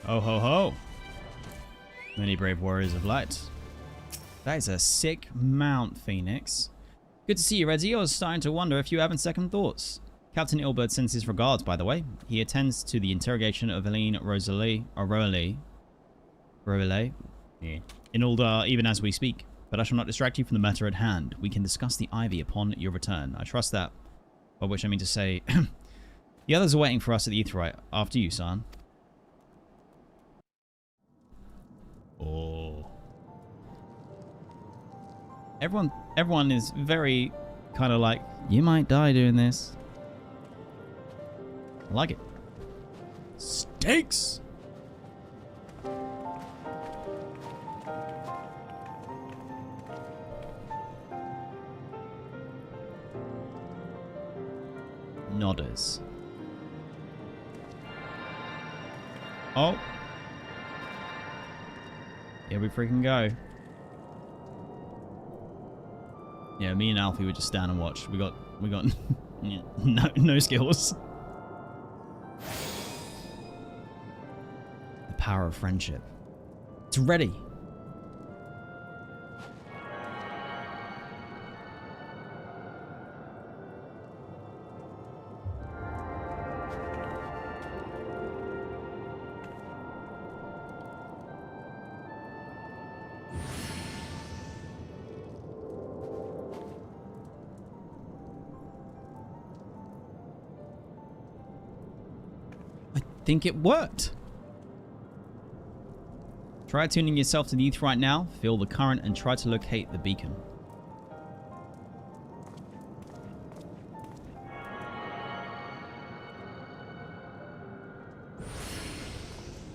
Oh ho ho! Many brave warriors of light. That is a sick mount, Phoenix. Good to see you, Redzy. I was starting to wonder if you having second thoughts. Captain Ilberd sends his regards, by the way. He attends to the interrogation of Helene Rosalie, or Roelie, yeah, in Uldar even as we speak. But I shall not distract you from the matter at hand. We can discuss the Ivy upon your return. I trust that. By which I mean to say, the others are waiting for us at the Aetheryte. After you, son. Oh. Everyone is very kind of like, you might die doing this. I like it. Stakes! Nodders. Oh. Here we freaking go. Yeah, me and Alfie would just stand and watch. We got no skills. The power of friendship. It's ready. I think it worked. Try tuning yourself to the Aetheryte right now. Feel the current and try to locate the beacon.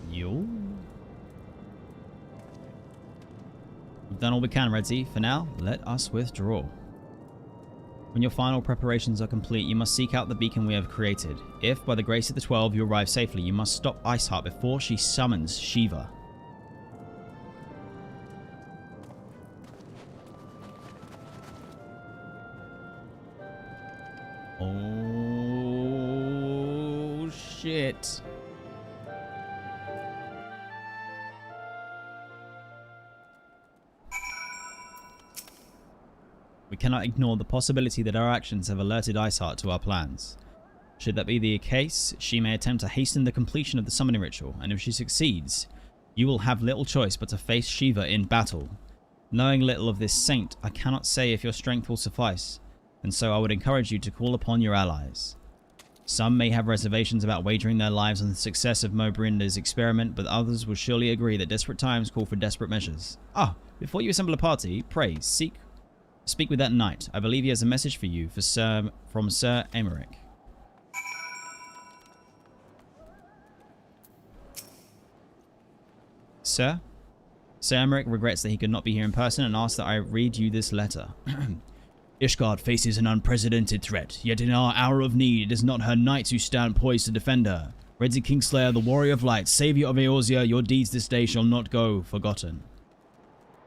Yo. We've done all we can, Redzy. For now, let us withdraw. When your final preparations are complete, you must seek out the beacon we have created. If, by the grace of the 12, you arrive safely, you must stop Iceheart before she summons Shiva. Oh. it. We cannot ignore the possibility that our actions have alerted Iceheart to our plans. Should that be the case, she may attempt to hasten the completion of the summoning ritual, and if she succeeds, you will have little choice but to face Shiva in battle. Knowing little of this saint, I cannot say if your strength will suffice, and so I would encourage you to call upon your allies. Some may have reservations about wagering their lives on the success of Mobrinda's experiment, but others will surely agree that desperate times call for desperate measures. Ah, before you assemble a party, pray, speak with that knight. I believe he has a message for you from Ser Aymeric. Sir? Ser Aymeric regrets that he could not be here in person and asks that I read you this letter. Ishgard faces an unprecedented threat, yet in our hour of need, it is not her knights who stand poised to defend her. Redzy Kingslayer, the warrior of light, savior of Eorzea, your deeds this day shall not go forgotten.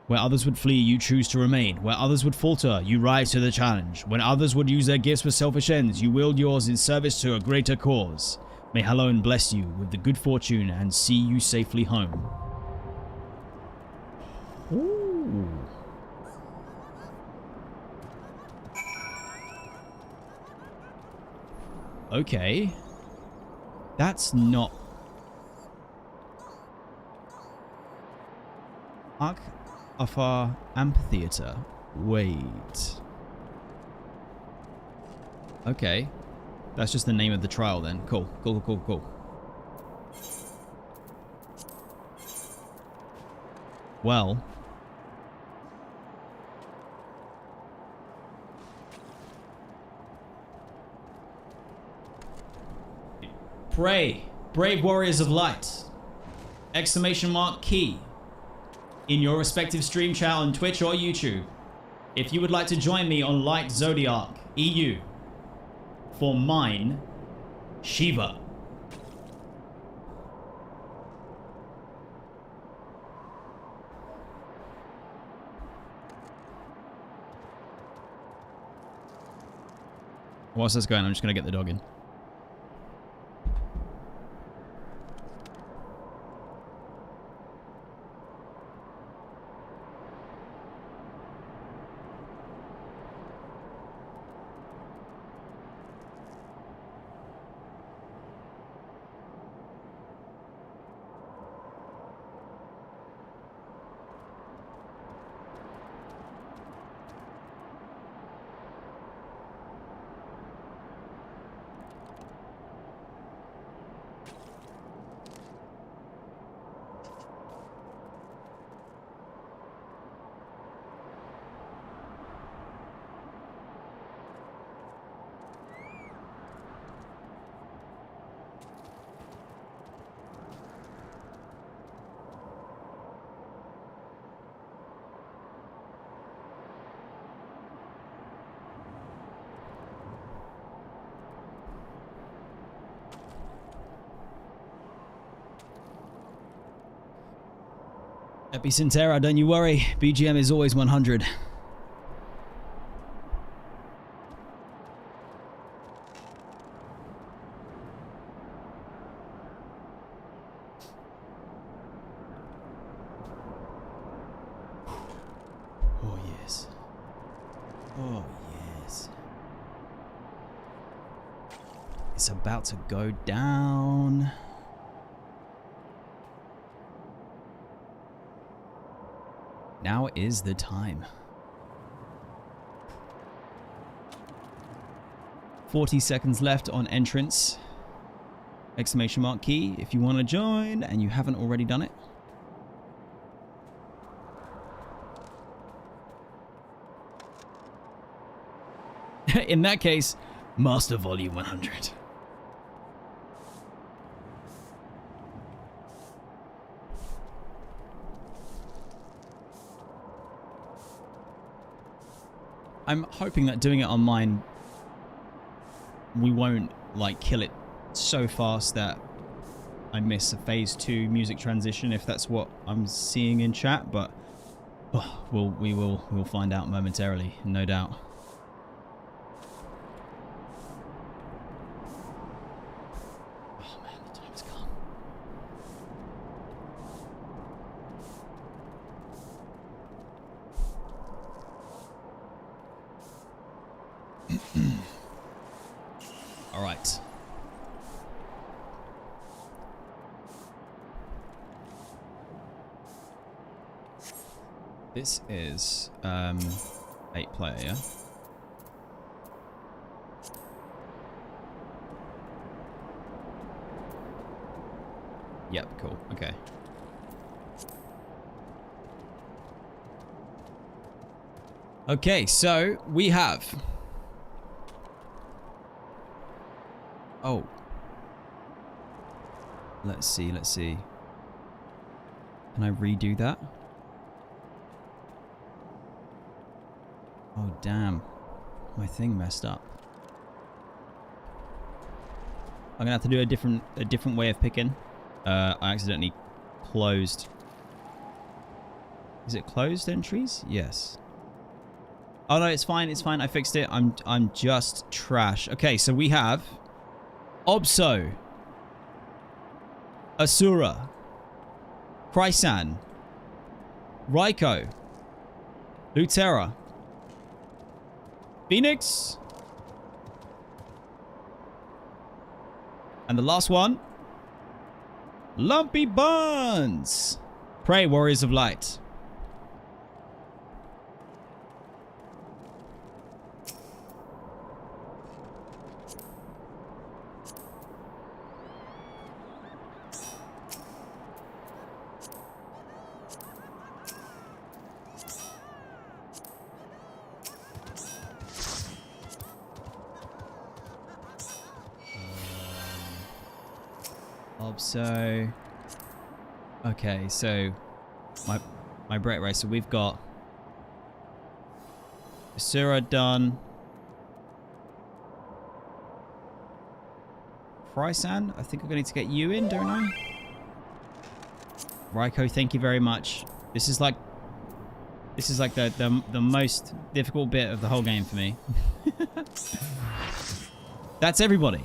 Where others would flee, you choose to remain. Where others would falter, you rise to the challenge. When others would use their gifts for selfish ends, you wield yours in service to a greater cause. May Halloween bless you with the good fortune and see you safely home. Ooh. Okay. That's not... Arc of our amphitheater. Wait. Okay. That's just the name of the trial then. Cool. Cool. Well... Pray, brave warriors of light. !key in your respective stream chat on Twitch or YouTube. If you would like to join me on Light Zodiac EU for mine, Shiva. Whilst that's going, I'm just going to get the dog in. Epicentera, don't you worry. BGM is always 100. Oh, yes. Oh, yes. It's about to go down. Now is the time. 40 seconds left on entrance. ! Key if you want to join and you haven't already done it. In that case, Master Volume 100. I'm hoping that doing it on mine, we won't like kill it so fast that I miss a phase 2 music transition, if that's what I'm seeing in chat, but we'll find out momentarily, no doubt. Oh man, the All right. This is 8-player, yeah? Yep, cool. Okay. Okay, so we have... Oh. Let's see, let's see. Can I redo that? Oh, damn. My thing messed up. I'm gonna have to do a different way of picking. I accidentally closed. Is it closed entries? Yes. Oh no, it's fine. It's fine. I fixed it. I'm just trash. Okay, so we have Obso, Asura, Krysan, Raiko, Lutera, Phoenix, and the last one, Lumpy Buns. Pray, Warriors of Light. So, okay, so my Brett race. So we've got Asura done. Krysan, I think I'm going to need to get you in, don't I? Raiko, thank you very much. This is like the most difficult bit of the whole game for me. That's everybody.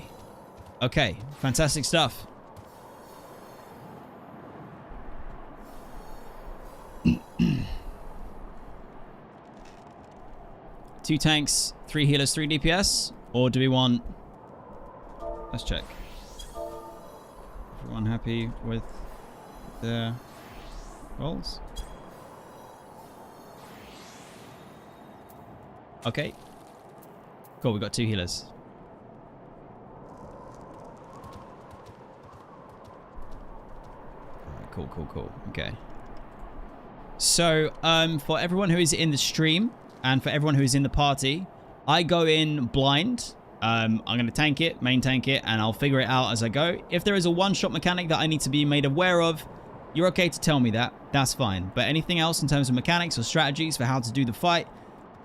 Okay, fantastic stuff. Two tanks, 3 healers, 3 DPS, or do we want... Let's check. Everyone happy with their roles? Okay. Cool, we got 2 healers. Alright, cool. Okay. So, for everyone who is in the stream, and for everyone who's in the party, I go in blind. I'm going to tank it, main tank it, and I'll figure it out as I go. If there is a one-shot mechanic that I need to be made aware of, you're okay to tell me that. That's fine. But anything else in terms of mechanics or strategies for how to do the fight,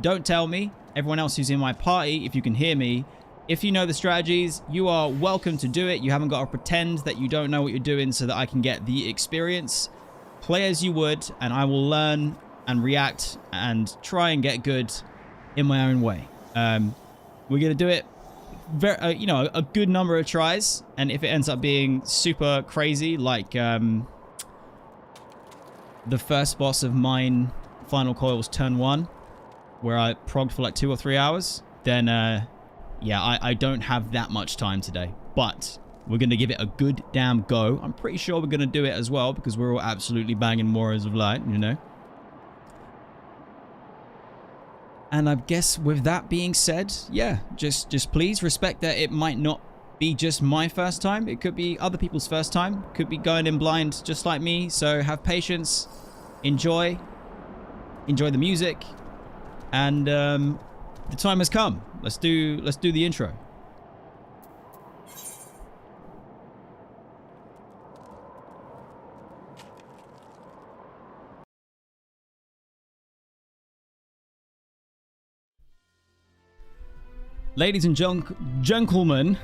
don't tell me. Everyone else who's in my party, if you can hear me, if you know the strategies, you are welcome to do it. You haven't got to pretend that you don't know what you're doing so that I can get the experience. Play as you would, and I will learn and react and try and get good in my own way. We're going to do it, very, a good number of tries. And if it ends up being super crazy, like the first boss of mine, Final Coil's turn 1, where I progged for like 2 or 3 hours, then yeah, I don't have that much time today. But we're going to give it a good damn go. I'm pretty sure we're going to do it as well, because we're all absolutely banging Warriors of Light, you know. And I guess with that being said, yeah, just please respect that it might not be just my first time. It could be other people's first time. Could be going in blind just like me. So have patience, enjoy the music, and the time has come. Let's do the intro. Ladies and gentlemen,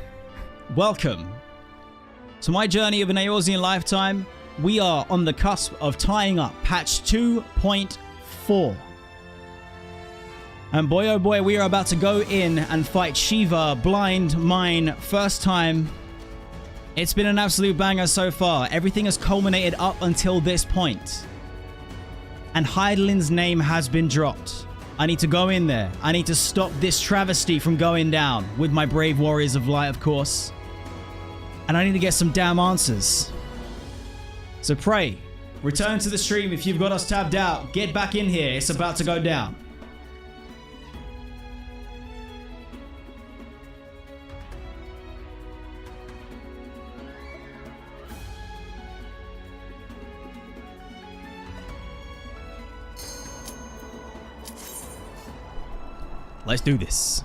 welcome to my journey of an Eorzean lifetime. We are on the cusp of tying up patch 2.4. And boy oh boy, we are about to go in and fight Shiva blind mine first time. It's been an absolute banger so far. Everything has culminated up until this point. And Hydaelyn's name has been dropped. I need to go in there. I need to stop this travesty from going down with my brave warriors of light, of course. And I need to get some damn answers. So pray, return to the stream if you've got us tabbed out. Get back in here. It's about to go down. Let's do this.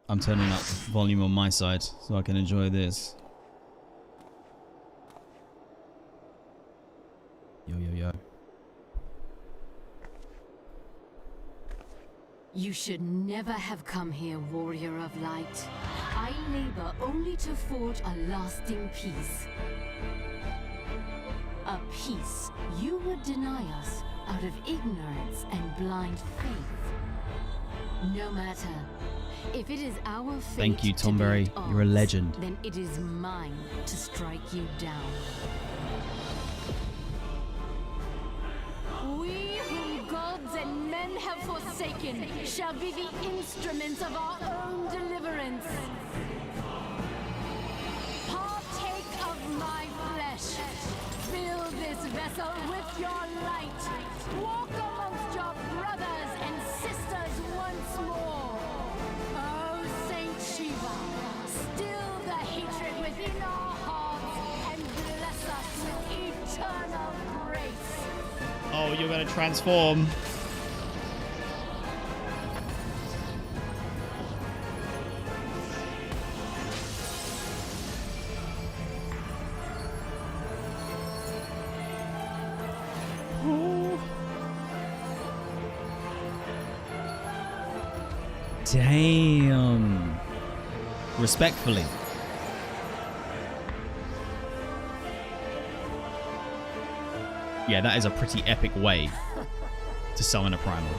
I'm turning up volume on my side so I can enjoy this. Yo, yo, yo. You should never have come here, warrior of light. I labor only to forge a lasting peace. A peace you would deny us out of ignorance and blind faith. No matter. If it is our fate, thank you, Tomberry. You're a legend. Then it is mine to strike you down. We whom gods and men have forsaken shall be the instruments of our own deliverance. Partake of my flesh. Fill this vessel with your light. Walk amongst your brothers and sisters once more. Oh, Saint Shiva, still the hatred within our hearts and bless us with eternal grace. Oh, you're gonna transform. Damn. Respectfully. Yeah, that is a pretty epic way to summon a primal.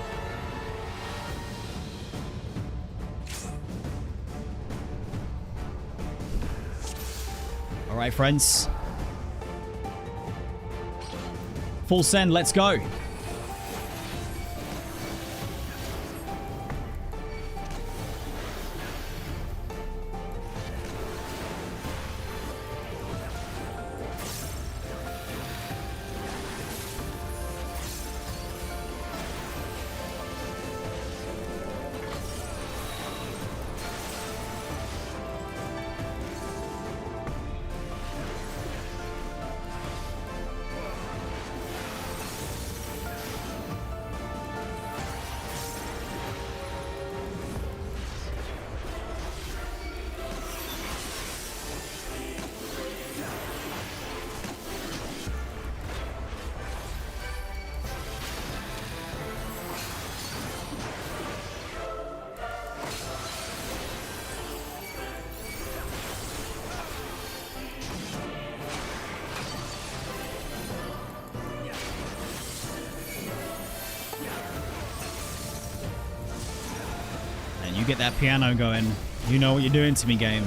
All right, friends. Full send, let's go. You get that piano going. You know what you're doing to me, game.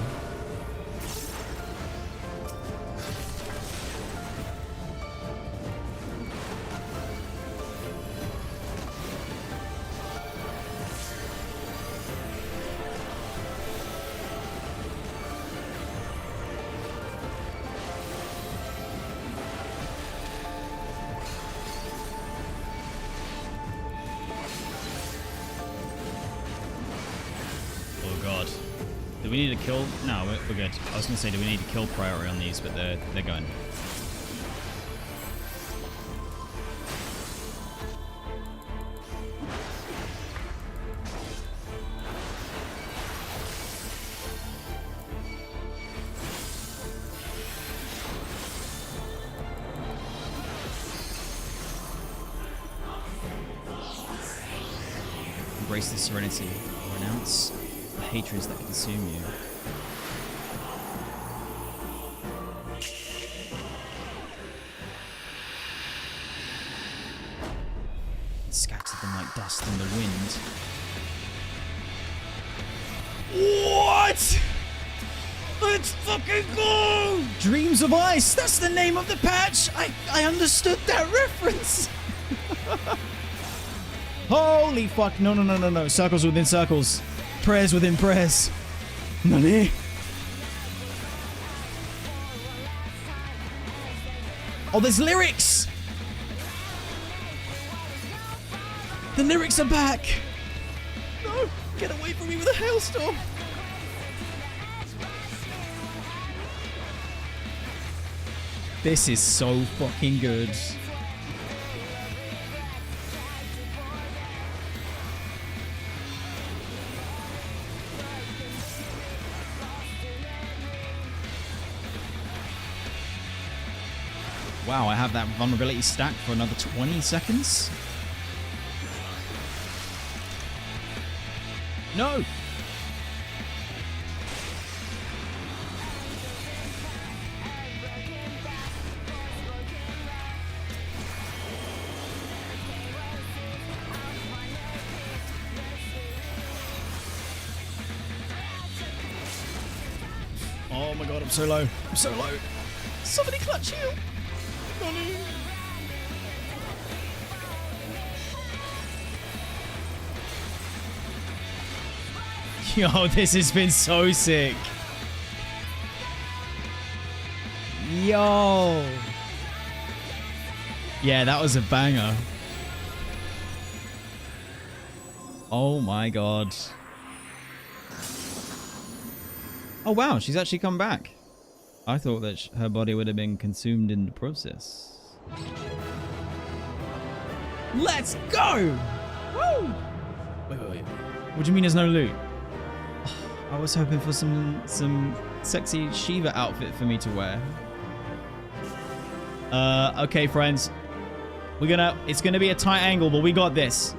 Do we need to kill? No, we're good. I was going to say, do we need to kill priority on these, but they're going. Embrace the serenity. Renounce the hatreds that consume you. Scatter them like dust in the wind. What? Let's fucking go! Dreams of Ice. That's the name of the patch. I understood that reference. Holy fuck. No, no, no, no, no. Circles within circles. Prayers within prayers. Nani? Oh, there's lyrics. The lyrics are back. No, get away from me with a hailstorm. This is so fucking good. Wow, I have that vulnerability stacked for another 20 seconds. No! Oh my god, I'm so low. I'm so low. Somebody clutch heal. Nani? Yo, this has been so sick. Yo. Yeah, that was a banger. Oh my god. Oh wow, she's actually come back. I thought that her body would have been consumed in the process. Let's go! Woo! Wait. What do you mean there's no loot? I was hoping for some sexy Shiva outfit for me to wear. Okay, friends. It's gonna be a tight angle, but we got this.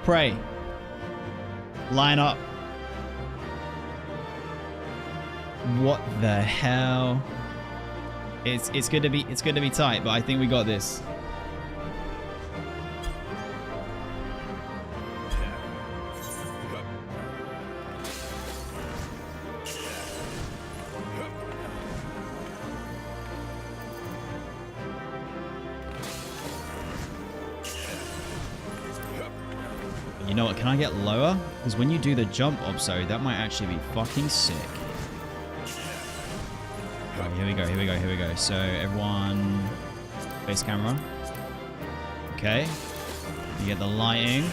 Pray. Line up. What the hell? It's gonna be tight, but I think we got this. You know what? Can I get lower? Because when you do the jump opso, that might actually be fucking sick. Right, here we go. So everyone, face camera. Okay. You get the lighting.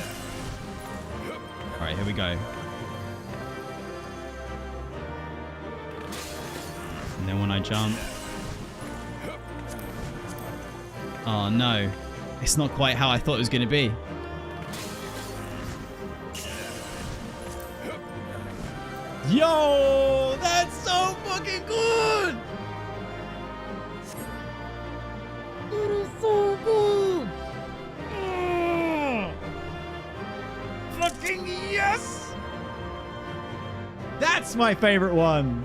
All right, here we go. And then when I jump. Oh no, it's not quite how I thought it was going to be. Yo, that's so fucking good. It is so good. Fucking yes. That's my favorite one.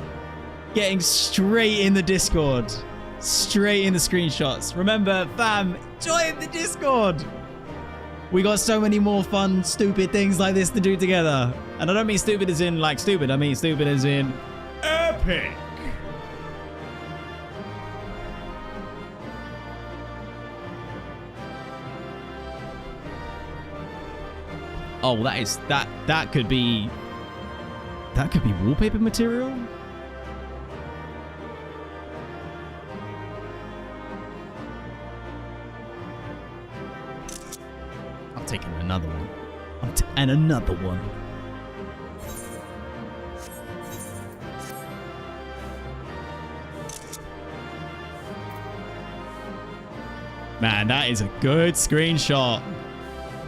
Getting straight in the Discord. Straight in the screenshots. Remember, fam, join the Discord. We got so many more fun, stupid things like this to do together. And I don't mean stupid as in like stupid. I mean stupid as in epic. Oh, that could be wallpaper material. I'm taking another one. And another one. Man, that is a good screenshot.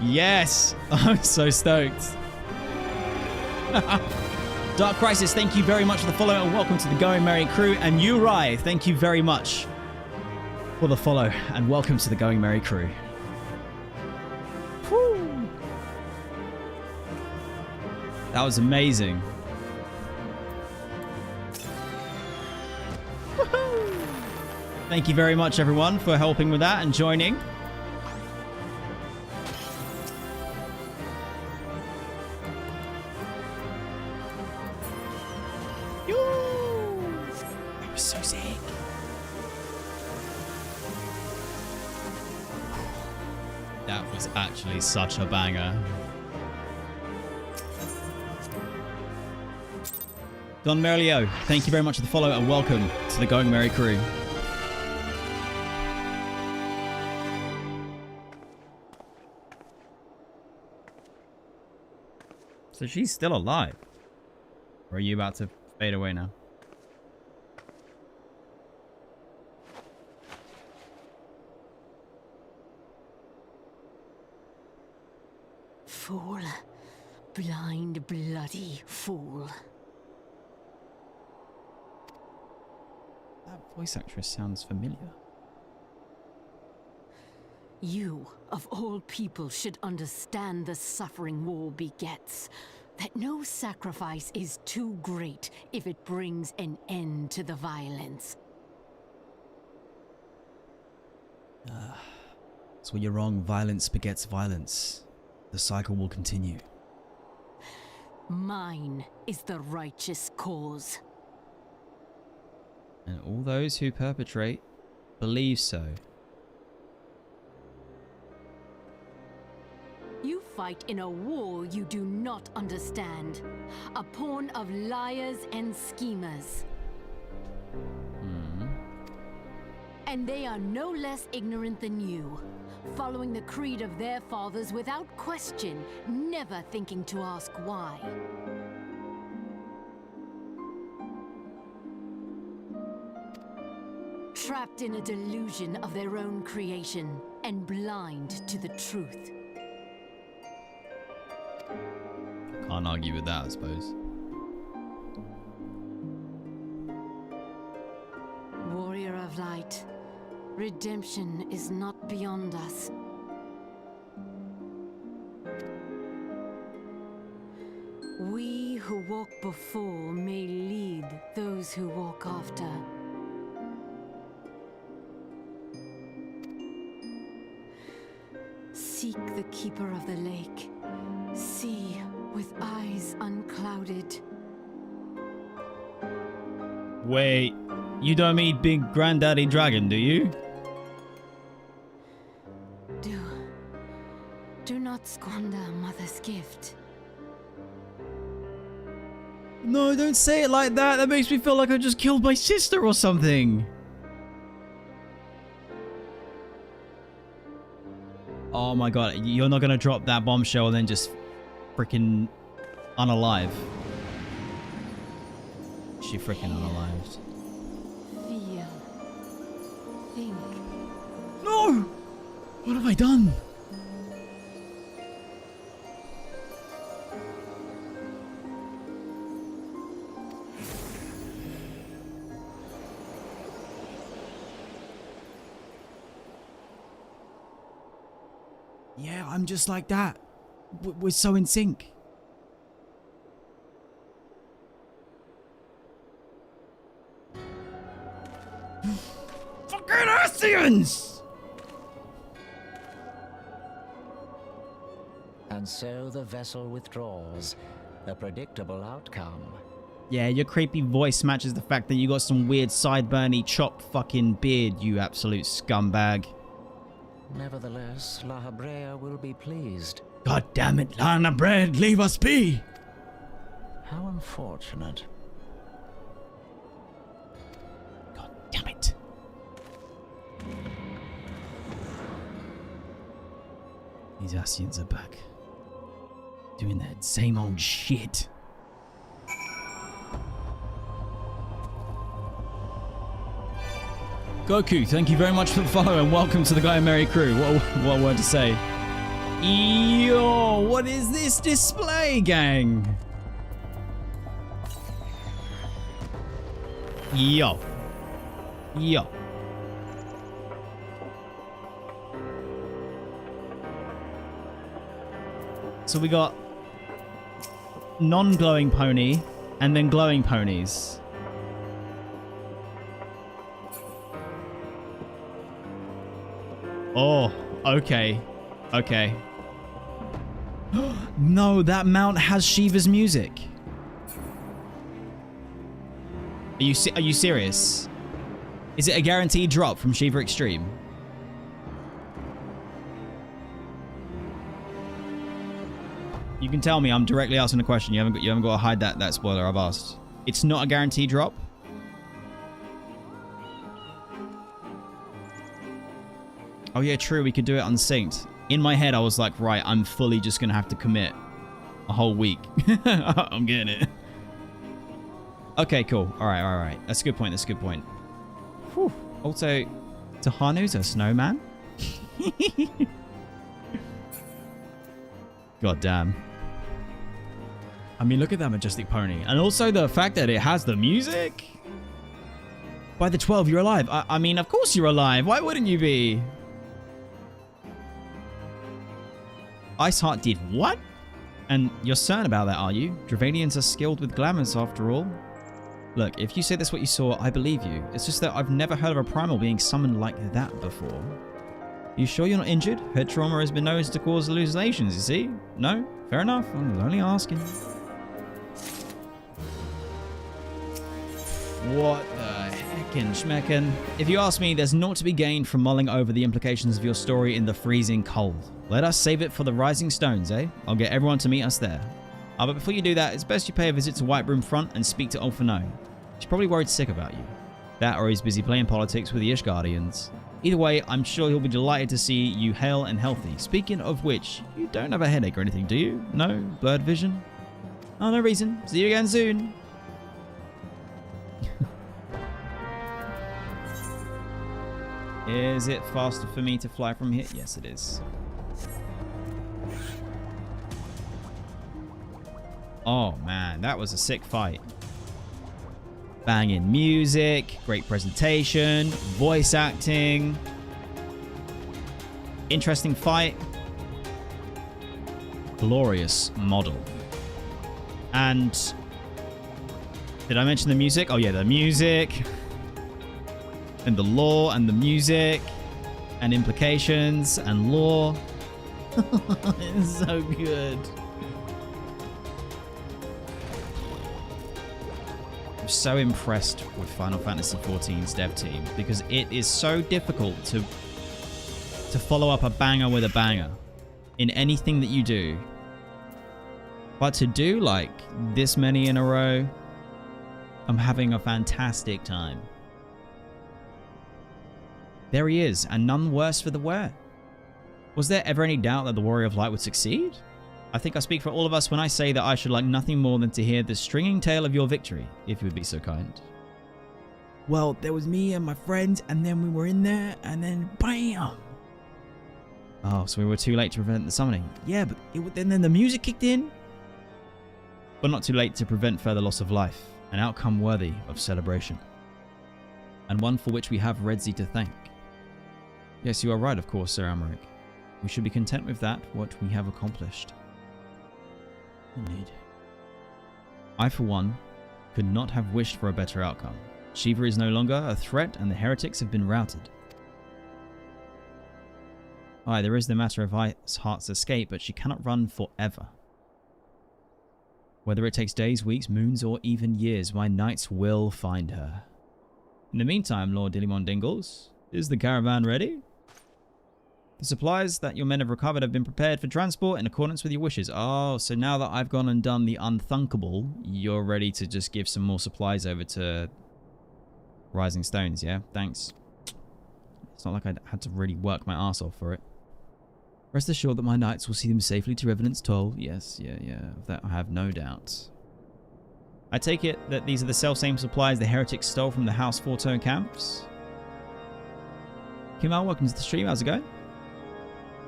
Yes, I'm so stoked. Dark Crisis, thank you very much for the follow and welcome to the Going Merry crew. And Uri, thank you very much for the follow and welcome to the Going Merry crew. Whew. That was amazing. Thank you very much, everyone, for helping with that and joining. was so sick. That was actually such a banger. Don Merilio, thank you very much for the follow and welcome to the Going Merry crew. So she's still alive? Or are you about to fade away now? Fool. Blind, bloody fool. That voice actress sounds familiar. You, of all people, should understand the suffering war begets. That no sacrifice is too great if it brings an end to the violence. So you're wrong. Violence begets violence. The cycle will continue. Mine is the righteous cause. And all those who perpetrate believe so. You fight in a war you do not understand. A pawn of liars and schemers. And they are no less ignorant than you, following the creed of their fathers without question, never thinking to ask why. Trapped in a delusion of their own creation and blind to the truth. Can't argue with that, I suppose. Warrior of light, redemption is not beyond us. We who walk before may lead those who walk after. Seek the keeper of the lake. See with eyes unclouded. Wait, you don't mean Big Granddaddy Dragon, do you? Do not squander Mother's gift. No, don't say it like that. That makes me feel like I just killed my sister or something. Oh my god, you're not gonna drop that bombshell and then just freaking unalive. She freaking unalived. Feel. Think. No! What have I done? Yeah, I'm just like that. We're so in sync. Fucking Earthians! And so the vessel withdraws. A predictable outcome. Yeah, your creepy voice matches the fact that you got some weird sideburny chopped fucking beard, you absolute scumbag. Nevertheless, La Habrea will be pleased. God damn it, Lana Bread, leave us be! How unfortunate. God damn it. These Ascians are back. Doing that same old shit. Goku, thank you very much for the follow and welcome to the Guy and Mary crew. What word to say? Yo, what is this display, gang? Yo. Yo. So we got non-glowing pony and then glowing ponies. Oh, okay. Okay. No, that mount has Shiva's music. Are you serious? Is it a guaranteed drop from Shiva Extreme? You can tell me I'm directly asking a question. You haven't got to hide that spoiler I've asked. It's not a guaranteed drop? Oh yeah, true. We could do it unsynced. In my head, I was like, right, I'm fully just going to have to commit a whole week. I'm getting it. Okay, cool. All right. That's a good point. Whew. Also, Tahanu's a snowman? God damn. I mean, look at that majestic pony. And also the fact that it has the music. By the 12, you're alive. I mean, of course you're alive. Why wouldn't you be? Iceheart did what? And you're certain about that, are you? Dravanians are skilled with glamours, after all. Look, if you say that's what you saw, I believe you. It's just that I've never heard of a primal being summoned like that before. You sure you're not injured? Head trauma has been known to cause hallucinations, you see? No? Fair enough. I was only asking. What the heckin' schmeckin'? If you ask me, there's naught to be gained from mulling over the implications of your story in the freezing cold. Let us save it for the Rising Stones, eh? I'll get everyone to meet us there. But before you do that, it's best you pay a visit to White Room Front and speak to Alphinaud. She's probably worried sick about you. That or he's busy playing politics with the Ishgardians. Either way, I'm sure he'll be delighted to see you hale and healthy. Speaking of which, you don't have a headache or anything, do you? No? Blurred vision? Oh, no reason. See you again soon. Is it faster for me to fly from here? Yes, it is. Oh, man. That was a sick fight. Banging music, great presentation, voice acting, interesting fight, glorious model. And did I mention the music? Oh yeah, the music and the lore and the music and implications and lore. It's so good. So impressed with Final Fantasy XIV's dev team because it is so difficult to follow up a banger with a banger in anything that you do. But to do like this many in a row, I'm having a fantastic time. There he is, and none worse for the wear. Was there ever any doubt that the Warrior of Light would succeed? I think I speak for all of us when I say that I should like nothing more than to hear the stringing tale of your victory, if you would be so kind. Well, there was me and my friends, and then we were in there, and then BAM! Oh, so we were too late to prevent the summoning. Yeah, but then the music kicked in. But not too late to prevent further loss of life, an outcome worthy of celebration. And one for which we have Redzy to thank. Yes, you are right, of course, Ser Aymeric. We should be content with that, what we have accomplished. Indeed. I, for one, could not have wished for a better outcome. Shiva is no longer a threat and the heretics have been routed. Aye, there is the matter of Iceheart's escape, but she cannot run forever. Whether it takes days, weeks, moons, or even years, my knights will find her. In the meantime, Lord Dillimon Dingles, is the caravan ready? The supplies that your men have recovered have been prepared for transport in accordance with your wishes. Oh, so now that I've gone and done the unthinkable, you're ready to just give some more supplies over to Rising Stones, yeah? Thanks. It's not like I had to really work my arse off for it. Rest assured that my knights will see them safely to Revenant's Toll. Yes, yeah, of that I have no doubt. I take it that these are the self-same supplies the heretics stole from the House Fortemps camps? Kimal, welcome to the stream. How's it going?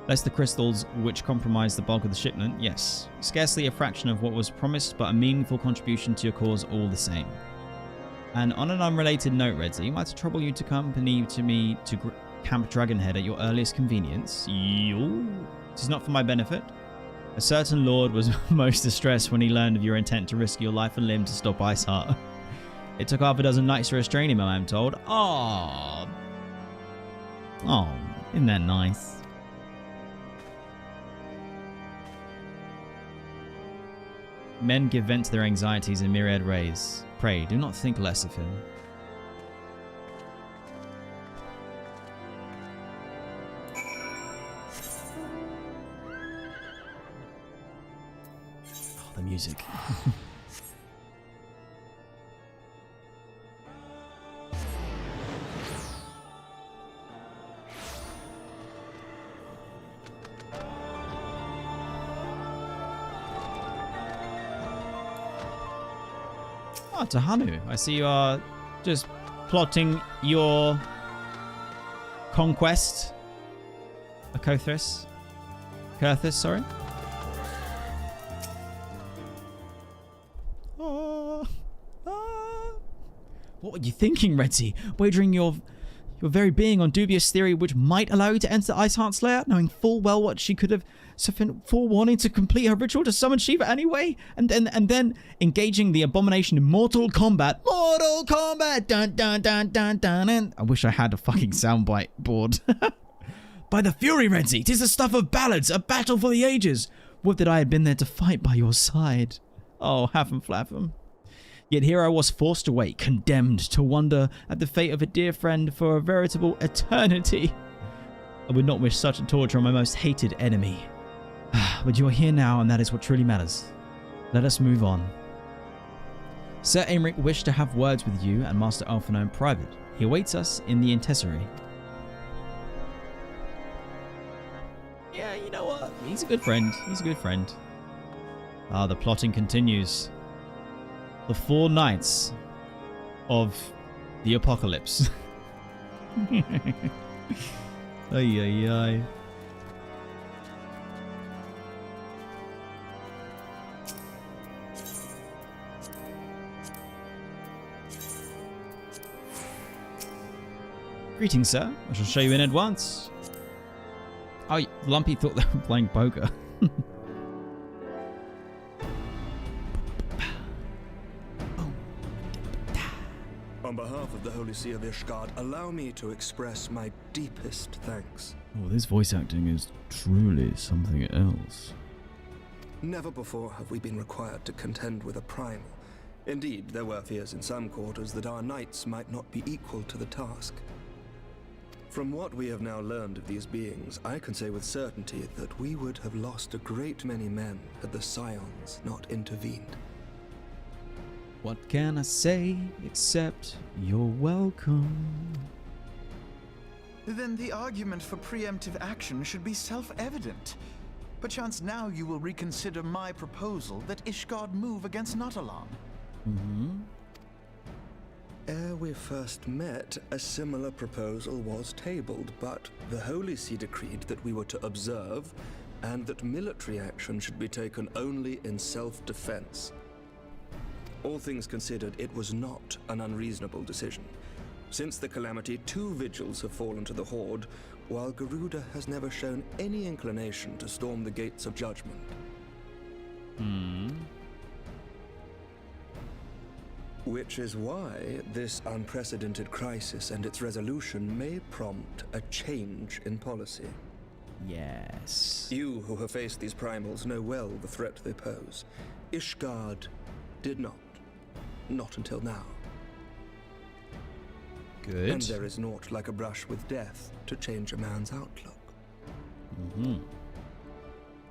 Less the crystals which comprised the bulk of the shipment, yes. Scarcely a fraction of what was promised, but a meaningful contribution to your cause all the same. And on an unrelated note, Redzy, might it trouble you to accompany to me to Camp Dragonhead at your earliest convenience? This is not for my benefit. A certain lord was most distressed when he learned of your intent to risk your life and limb to stop Iceheart. It took half a dozen knights to restrain him, I am told. Oh, isn't that nice? Men give vent to their anxieties in myriad ways. Pray, do not think less of him. Oh, the music. Oh, Tahanu, I see you are just plotting your conquest. Kurthus, sorry. What were you thinking, Redzy? Wagering your very being on dubious theory which might allow you to enter the Iceheart Slayer, knowing full well what she could have suffered forewarning to complete her ritual to summon Shiva anyway, and then engaging the abomination in mortal combat. Mortal combat! Dun dun dun dun dun dun. I wish I had a fucking soundbite board. By the fury, Redzy, 'tis the stuff of ballads, a battle for the ages. Would that I had been there to fight by your side. Oh, Haffam Flaffam. Yet here I was forced to wait, condemned to wonder at the fate of a dear friend for a veritable eternity. I would not wish such a torture on my most hated enemy. But you are here now, and that is what truly matters. Let us move on. Ser Aymeric wished to have words with you and Master Alphinaud in private. He awaits us in the Intessory. Yeah, you know what? He's a good friend. He's a good friend. Ah, the plotting continues. The 4 nights of the apocalypse. Ay, ay, ay. Greetings, sir. I shall show you in at once. Oh, Lumpy thought they were playing poker. On behalf of the Holy See of Ishgard, allow me to express my deepest thanks. Oh, this voice acting is truly something else. Never before have we been required to contend with a primal. Indeed, there were fears in some quarters that our knights might not be equal to the task. From what we have now learned of these beings, I can say with certainty that we would have lost a great many men had the Scions not intervened. What can I say except you're welcome? Then the argument for preemptive action should be self-evident. Perchance now you will reconsider my proposal that Ishgard move against Natalan. Ere we first met, a similar proposal was tabled, but the Holy See decreed that we were to observe, and that military action should be taken only in self-defense. All things considered, it was not an unreasonable decision. Since the calamity, 2 vigils have fallen to the Horde, while Garuda has never shown any inclination to storm the gates of judgment. Which is why this unprecedented crisis and its resolution may prompt a change in policy. Yes. You who have faced these primals know well the threat they pose. Ishgard did not. Not until now. Good. And there is naught like a brush with death to change a man's outlook.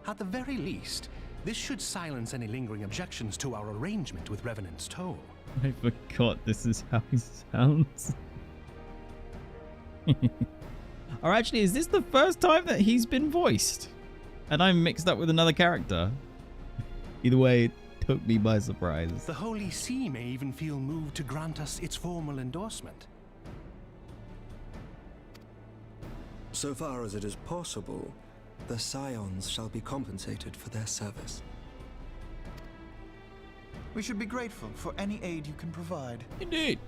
At the very least, this should silence any lingering objections to our arrangement with Revenant's Toll. I forgot this is how he sounds. Or actually, is this the first time that he's been voiced? And I'm mixed up with another character? Either way, it took me by surprise. The Holy See may even feel moved to grant us its formal endorsement. So far as it is possible, the Scions shall be compensated for their service. We should be grateful for any aid you can provide. Indeed.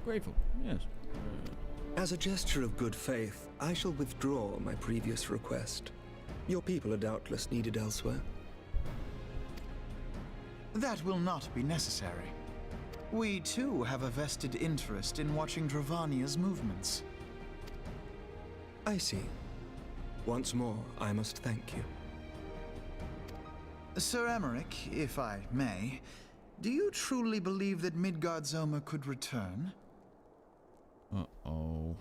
Grateful, yes. As a gesture of good faith, I shall withdraw my previous request. Your people are doubtless needed elsewhere. That will not be necessary. We too have a vested interest in watching Dravania's movements. I see. Once more, I must thank you. Ser Aymeric, if I may, do you truly believe that Midgardsormr could return? Uh-oh.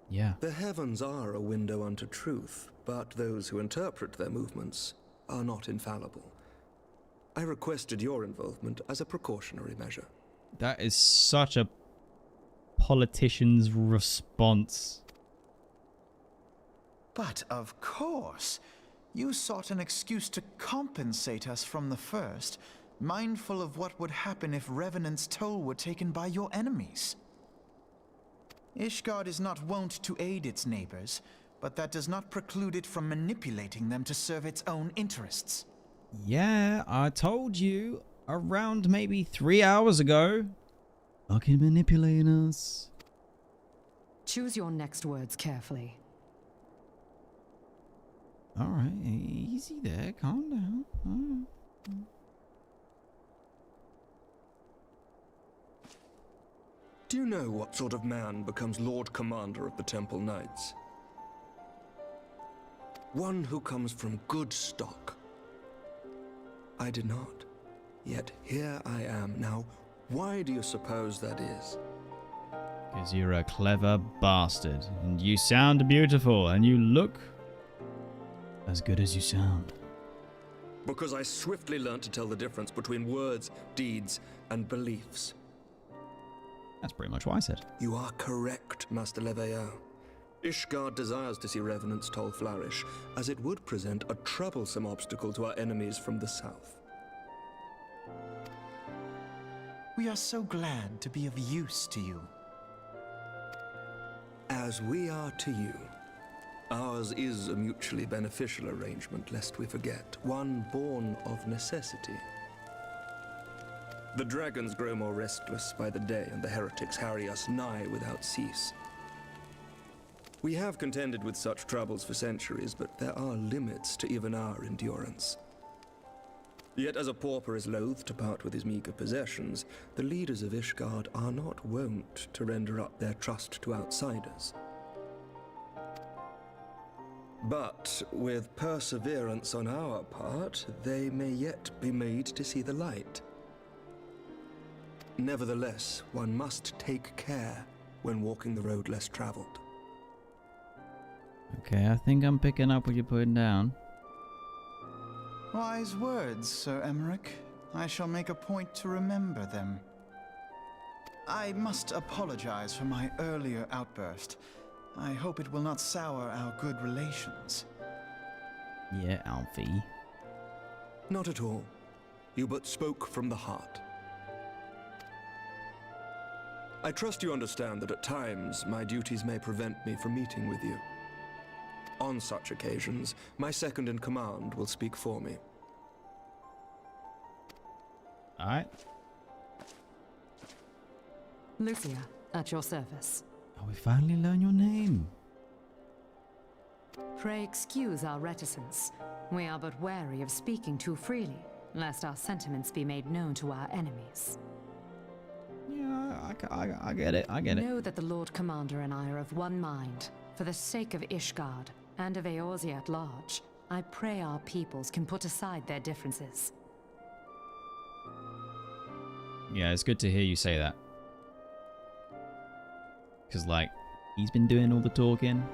Yeah. The heavens are a window unto truth, but those who interpret their movements are not infallible. I requested your involvement as a precautionary measure. That is such a politician's response. But of course, you sought an excuse to compensate us from the first, mindful of what would happen if Revenant's toll were taken by your enemies. Ishgard is not wont to aid its neighbors, but that does not preclude it from manipulating them to serve its own interests. Yeah, I told you around maybe 3 hours ago. Fucking manipulating us. Choose your next words carefully. Alright, easy there, calm down. All right. Do you know what sort of man becomes Lord Commander of the Temple Knights? One who comes from good stock. I did not. Yet here I am. Now, why do you suppose that is? Because you're a clever bastard. And you sound beautiful. And you look as good as you sound. Because I swiftly learned to tell the difference between words, deeds, and beliefs. That's pretty much what I said. You are correct, Master Leveilleur. Ishgard desires to see Revenant's toll flourish, as it would present a troublesome obstacle to our enemies from the south. We are so glad to be of use to you. As we are to you. Ours is a mutually beneficial arrangement, lest we forget, one born of necessity. The dragons grow more restless by the day, and the heretics harry us nigh without cease. We have contended with such troubles for centuries, but there are limits to even our endurance. Yet as a pauper is loath to part with his meager possessions, the leaders of Ishgard are not wont to render up their trust to outsiders. But with perseverance on our part, they may yet be made to see the light. Nevertheless, one must take care when walking the road less traveled. Okay, I think I'm picking up what you're putting down. Wise words, Ser Aymeric. I shall make a point to remember them. I must apologize for my earlier outburst. I hope it will not sour our good relations. Yeah, Alfie. Not at all. You but spoke from the heart. I trust you understand that at times my duties may prevent me from meeting with you. On such occasions, my second-in-command will speak for me. Alright. Lucia, at your service. Oh, we finally learn your name. Pray excuse our reticence. We are but wary of speaking too freely, lest our sentiments be made known to our enemies. Yeah, I get it, I get it. Know that the Lord Commander and I are of one mind. For the sake of Ishgard, and of Eorzea at large, I pray our peoples can put aside their differences. Yeah, it's good to hear you say that. Because, like, he's been doing all the talking.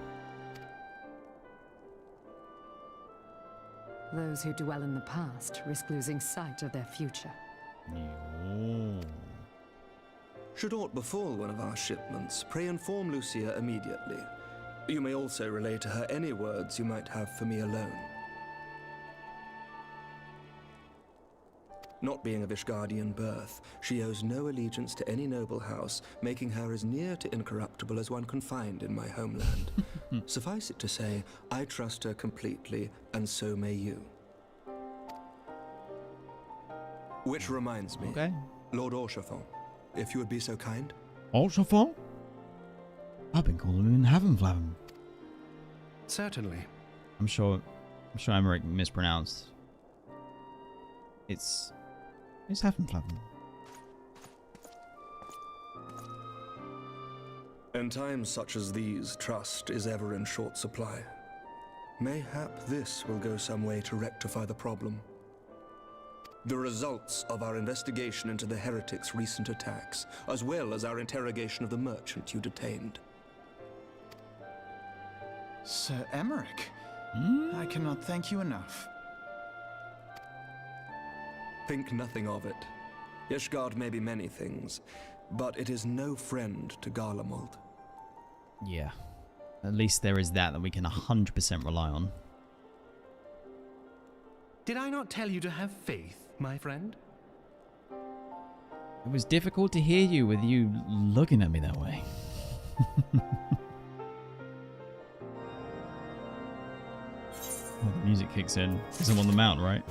Those who dwell in the past risk losing sight of their future. Yeah. Should aught befall one of our shipments, pray inform Lucia immediately. You may also relay to her any words you might have for me alone. Not being of Ishgardian birth, she owes no allegiance to any noble house, making her as near to incorruptible as one can find in my homeland. Suffice it to say, I trust her completely, and so may you. Which reminds me, okay. Lord Orchafon, if you would be so kind. Orchafon? I've been calling him Heavensward. Certainly. I'm sure Aymeric mispronounced. It's Heavensward. In times such as these, trust is ever in short supply. Mayhap this will go some way to rectify the problem. The results of our investigation into the Heretics' recent attacks, as well as our interrogation of the merchant you detained. Ser Aymeric, I cannot thank you enough. Think nothing of it. Ishgard may be many things, but it is no friend to Garlemald. Yeah. At least there is that we can 100% rely on. Did I not tell you to have faith, my friend? It was difficult to hear you with you looking at me that way. Oh, the music kicks in because I'm on the mount, right?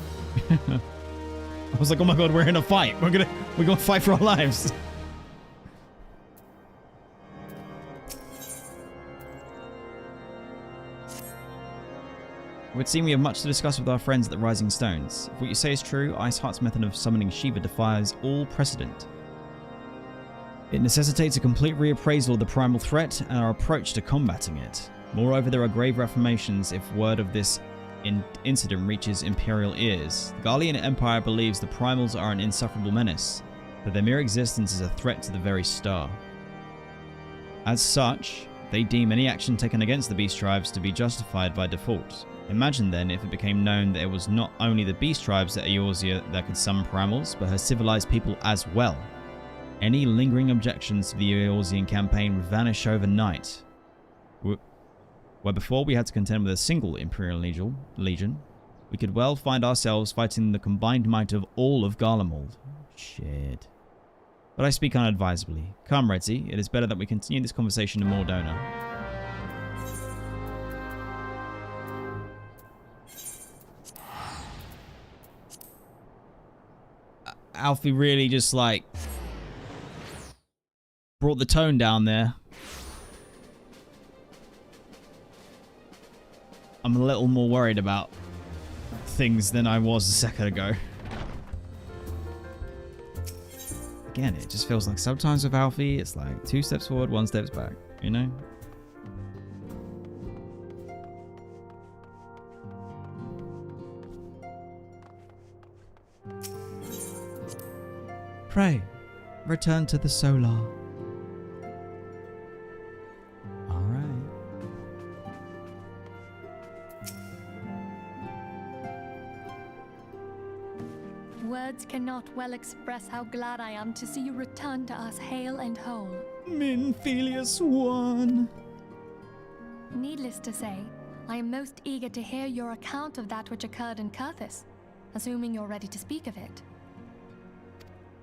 I was like, oh my god, we're in a fight. We're gonna fight for our lives. It would seem we have much to discuss with our friends at the Rising Stones. If what you say is true, Iceheart's method of summoning Shiva defies all precedent. It necessitates a complete reappraisal of the primal threat and our approach to combating it. Moreover, there are grave reformations if word of this incident reaches Imperial ears. The Garlean Empire believes the primals are an insufferable menace, that their mere existence is a threat to the very star. As such, they deem any action taken against the beast tribes to be justified by default. Imagine then if it became known that it was not only the beast tribes at Eorzea that could summon primals, but her civilized people as well. Any lingering objections to the Eorzean campaign would vanish overnight. Where before we had to contend with a single Imperial Legion, we could well find ourselves fighting the combined might of all of Garlemald. Shit. But I speak unadvisedly. Come, Redzy, it is better that we continue this conversation in Mordona. Alfie really just like brought the tone down there. I'm a little more worried about things than I was a second ago. Again, it just feels like sometimes with Alfie, it's like 2 steps forward, 1 step back, you know? Pray, return to the Solar. Words cannot well express how glad I am to see you return to us hale and whole. Minfilius one. Needless to say, I am most eager to hear your account of that which occurred in Kurthis, assuming you're ready to speak of it.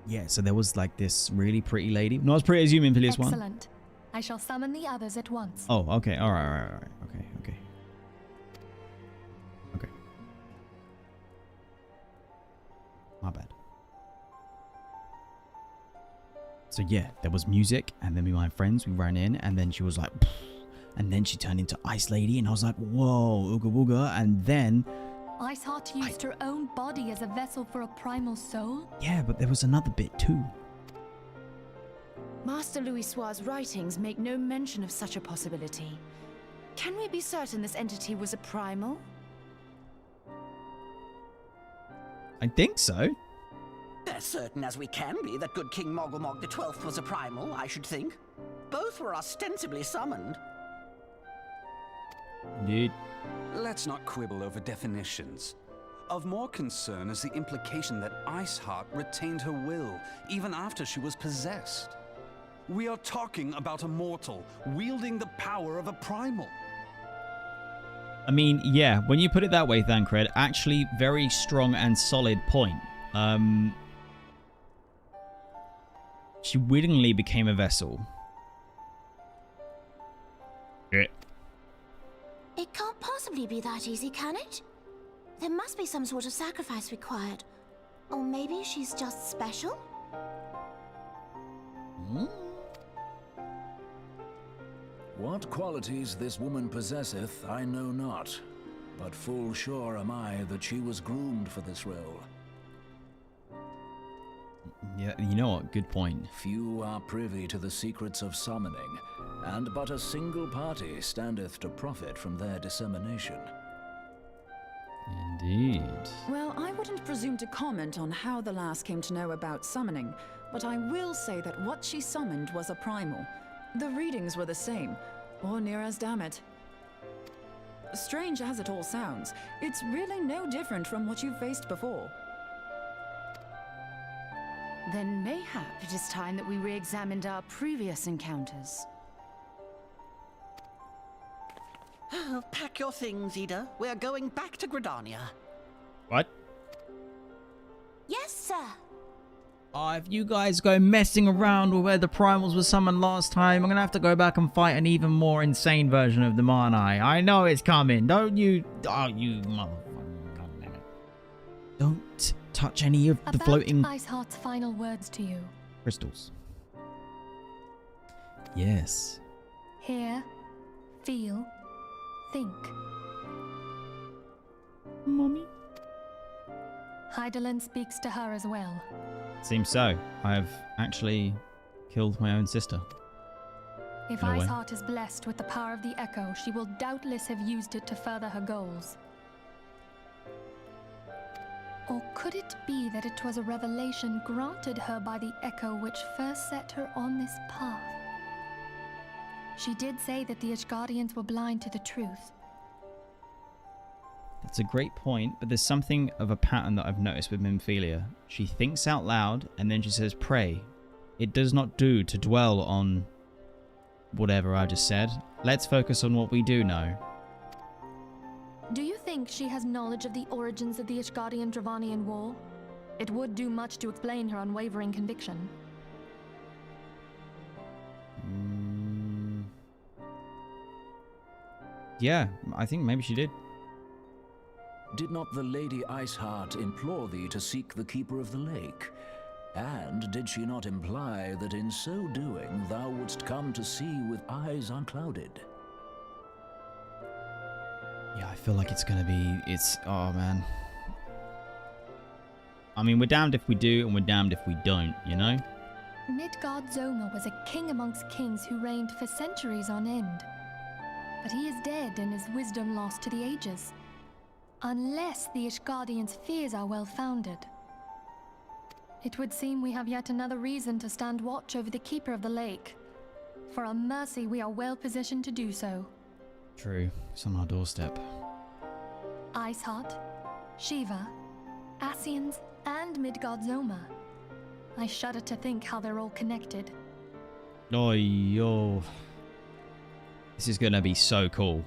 Yeah, so there was like this really pretty lady. Not as pretty as you, Minfilius one. Excellent. I shall summon the others at once. Oh, okay. All right. Okay. My bad. So yeah, there was music, and then me and my friends, we ran in, and then she was like, pfft, and then she turned into Ice Lady, and I was like, whoa, ooga booga, and then... Iceheart used her own body as a vessel for a primal soul? Yeah, but there was another bit too. Master Louisoix's writings make no mention of such a possibility. Can we be certain this entity was a primal? I think so. As certain as we can be that good King Moggle the 12th was a primal, I should think. Both were ostensibly summoned. Indeed. Let's not quibble over definitions. Of more concern is the implication that Iceheart retained her will, even after she was possessed. We are talking about a mortal, wielding the power of a primal. I mean, yeah, when you put it that way, Thancred, actually very strong and solid point. She willingly became a vessel. It can't possibly be that easy, can it? There must be some sort of sacrifice required. Or maybe she's just special? What qualities this woman possesseth, I know not, but full sure am I that she was groomed for this role. Yeah, you know what? Good point. Few are privy to the secrets of summoning, and but a single party standeth to profit from their dissemination. Indeed. Well, I wouldn't presume to comment on how the lass came to know about summoning, but I will say that what she summoned was a primal. The readings were the same, or near as damn it. Strange as it all sounds, it's really no different from what you've faced before. Then mayhap it is time that we re-examined our previous encounters. Pack your things, Ida. We're going back to Gridania. What? Yes, sir. If you guys go messing around with where the primals were summoned last time, I'm gonna have to go back and fight an even more insane version of them, aren't I? I know it's coming. Don't you? Oh, you motherfucker. God damn it. Don't touch any of the floating Iceheart's final words to you. crystals. Yes. Hear, feel, think. Mommy? Hydaelyn speaks to her as well. Seems so. I have actually killed my own sister. If No way. Iceheart is blessed with the power of the Echo, she will doubtless have used it to further her goals. Or could it be that it was a revelation granted her by the Echo which first set her on this path? She did say that the Ishgardians were blind to the truth. That's a great point, but there's something of a pattern that I've noticed with Minfilia. She thinks out loud, and then she says, pray. It does not do to dwell on whatever I just said. Let's focus on what we do know. Do you think she has knowledge of the origins of the Ishgardian-Dravanian War? It would do much to explain her unwavering conviction. Yeah, I think maybe she did. Did not the Lady Iceheart implore thee to seek the Keeper of the Lake? And did she not imply that in so doing thou wouldst come to see with eyes unclouded? Yeah, I feel like it's gonna be... oh, man. I mean, we're damned if we do, and we're damned if we don't, you know? Midgard Zoma was a king amongst kings who reigned for centuries on end. But he is dead and his wisdom lost to the ages. Unless the Ishgardians' fears are well-founded. It would seem we have yet another reason to stand watch over the Keeper of the Lake. For a mercy, we are well-positioned to do so. True. It's on our doorstep. Iceheart, Shiva, Ascians, and Midgard Zoma. I shudder to think how they're all connected. Oh, yo. This is gonna be so cool.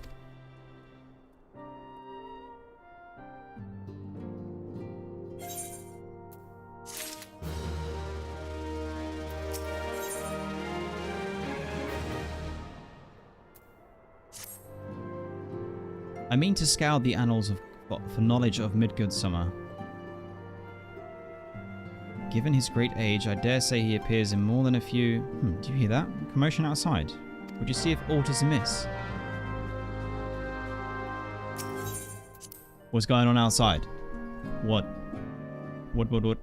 I mean to scour the annals for knowledge of Midgard-summer. Given his great age, I dare say he appears in more than a few... do you hear that? Commotion outside. Would you see if aught is amiss? What's going on outside? What? What?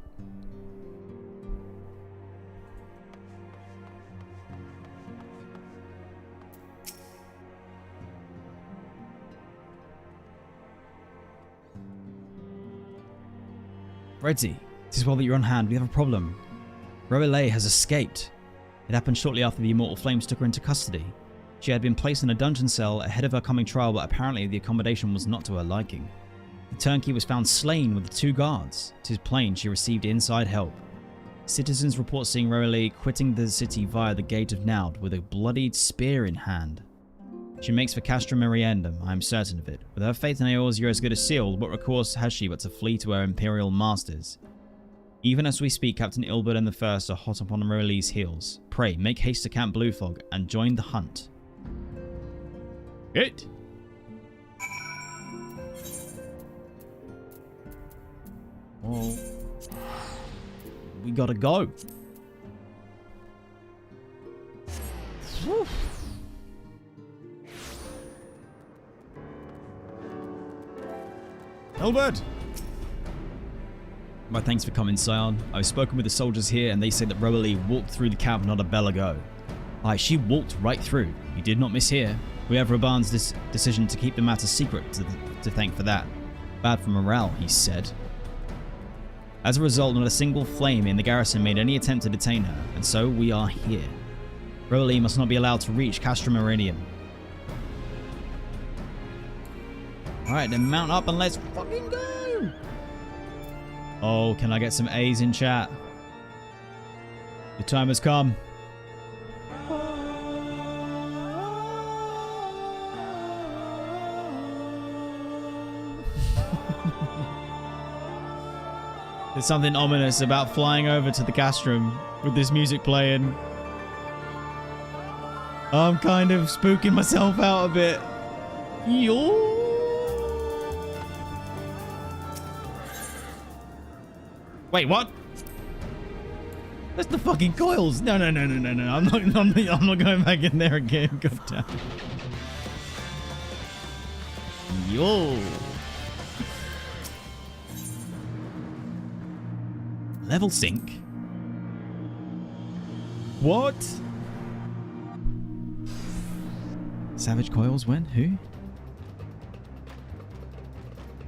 Redzy, it is well that you're on hand. We have a problem. Roelay has escaped. It happened shortly after the Immortal Flames took her into custody. She had been placed in a dungeon cell ahead of her coming trial, but apparently the accommodation was not to her liking. The turnkey was found slain with the 2 guards. It is plain she received inside help. Citizens report seeing Roelay quitting the city via the Gate of Naud with a bloodied spear in hand. She makes for Castra Meriendum, I am certain of it. With her faith in Eorzea as good as sealed, what recourse has she but to flee to her imperial masters? Even as we speak, Captain Ilberd and the First are hot upon Roelay's heels. Pray, make haste to Camp Bluefog and join the hunt. It. Well, we gotta go. Whew. Ilberd! My thanks for coming, Scion. I've spoken with the soldiers here and they say that Roelay walked through the camp not a bell ago. Aye, she walked right through. You did not mishear. We have Raubann's decision to keep the matter secret to thank for that. Bad for morale, he said. As a result, not a single flame in the garrison made any attempt to detain her, and so we are here. Rosalie must not be allowed to reach Castra Meridian. Alright, then mount up and let's fucking go! Oh, can I get some A's in chat? The time has come. There's something ominous about flying over to the castrum with this music playing. I'm kind of spooking myself out a bit. Yo. Wait, what? That's the fucking coils. No. I'm not going back in there again. God damn. Yo. Level sync? What? Savage coils when? Who?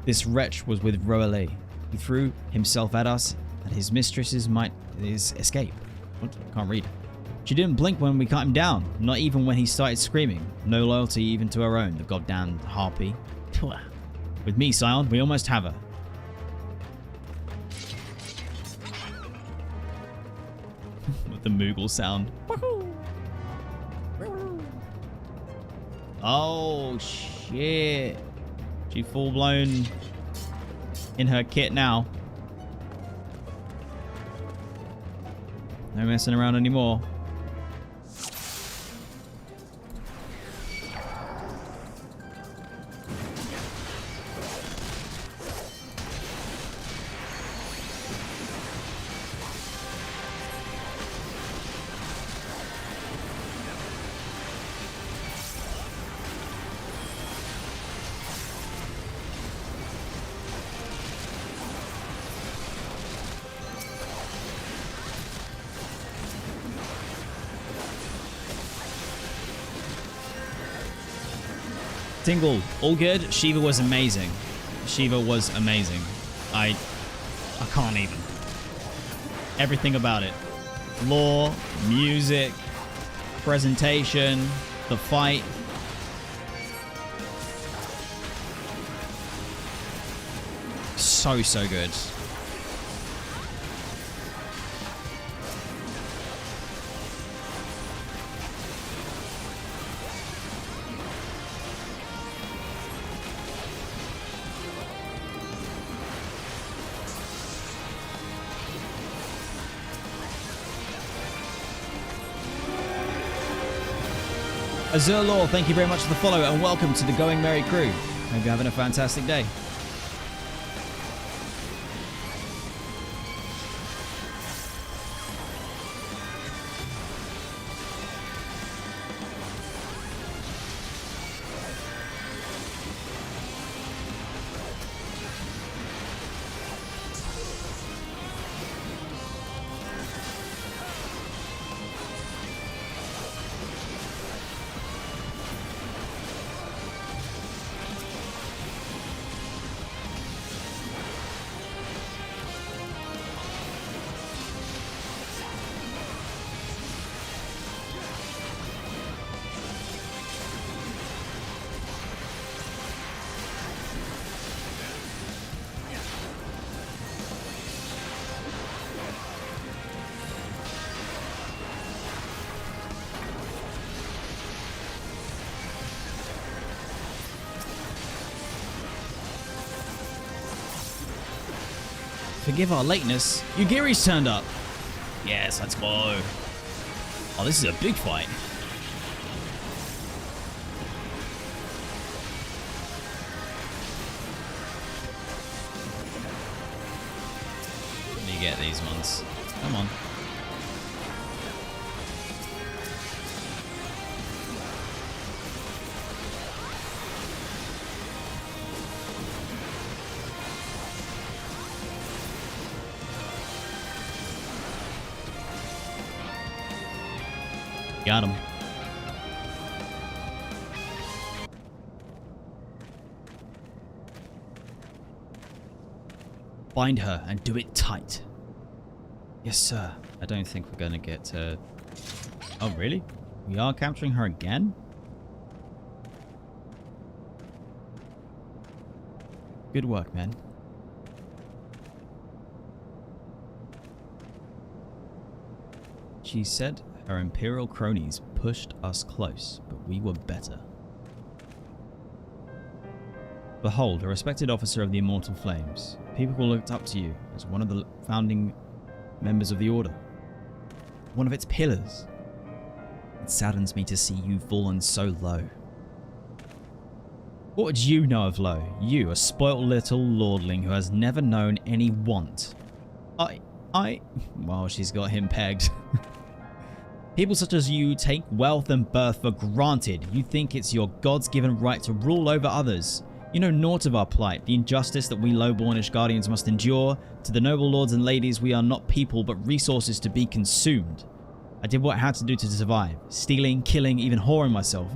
This wretch was with Rosalie. He threw himself at us that his mistresses might escape. What? Can't read. She didn't blink when we cut him down, not even when he started screaming. No loyalty even to her own, the goddamn harpy. With me, Scion, we almost have her. With the Moogle sound. Oh, shit. She full blown in her kit now. No messing around anymore. Tingle, all good. Shiva was amazing. Shiva was amazing. I can't even. Everything about it. Lore, music, presentation, the fight. So good. Azure Law, thank you very much for the follow and welcome to the Going Merry crew. Hope you're having a fantastic day. Forgive our lateness. Yugiri's turned up. Yes, let's go. Oh, this is a big fight. Let me get these ones. Come on. Got him. Bind her and do it tight. Yes, sir. I don't think we're going to get... Oh, really? We are capturing her again? Good work, man. She said her Imperial cronies pushed us close, but we were better. Behold, a respected officer of the Immortal Flames. People looked up to you as one of the founding members of the Order. One of its pillars. It saddens me to see you fallen so low. What would you know of low? You, a spoilt little lordling who has never known any want. Well, she's got him pegged. People such as you take wealth and birth for granted. You think it's your God's given right to rule over others. You know naught of our plight, the injustice that we low-born ishgardians must endure. To the noble lords and ladies, we are not people but resources to be consumed. I did what I had to do to survive. Stealing, killing, even whoring myself.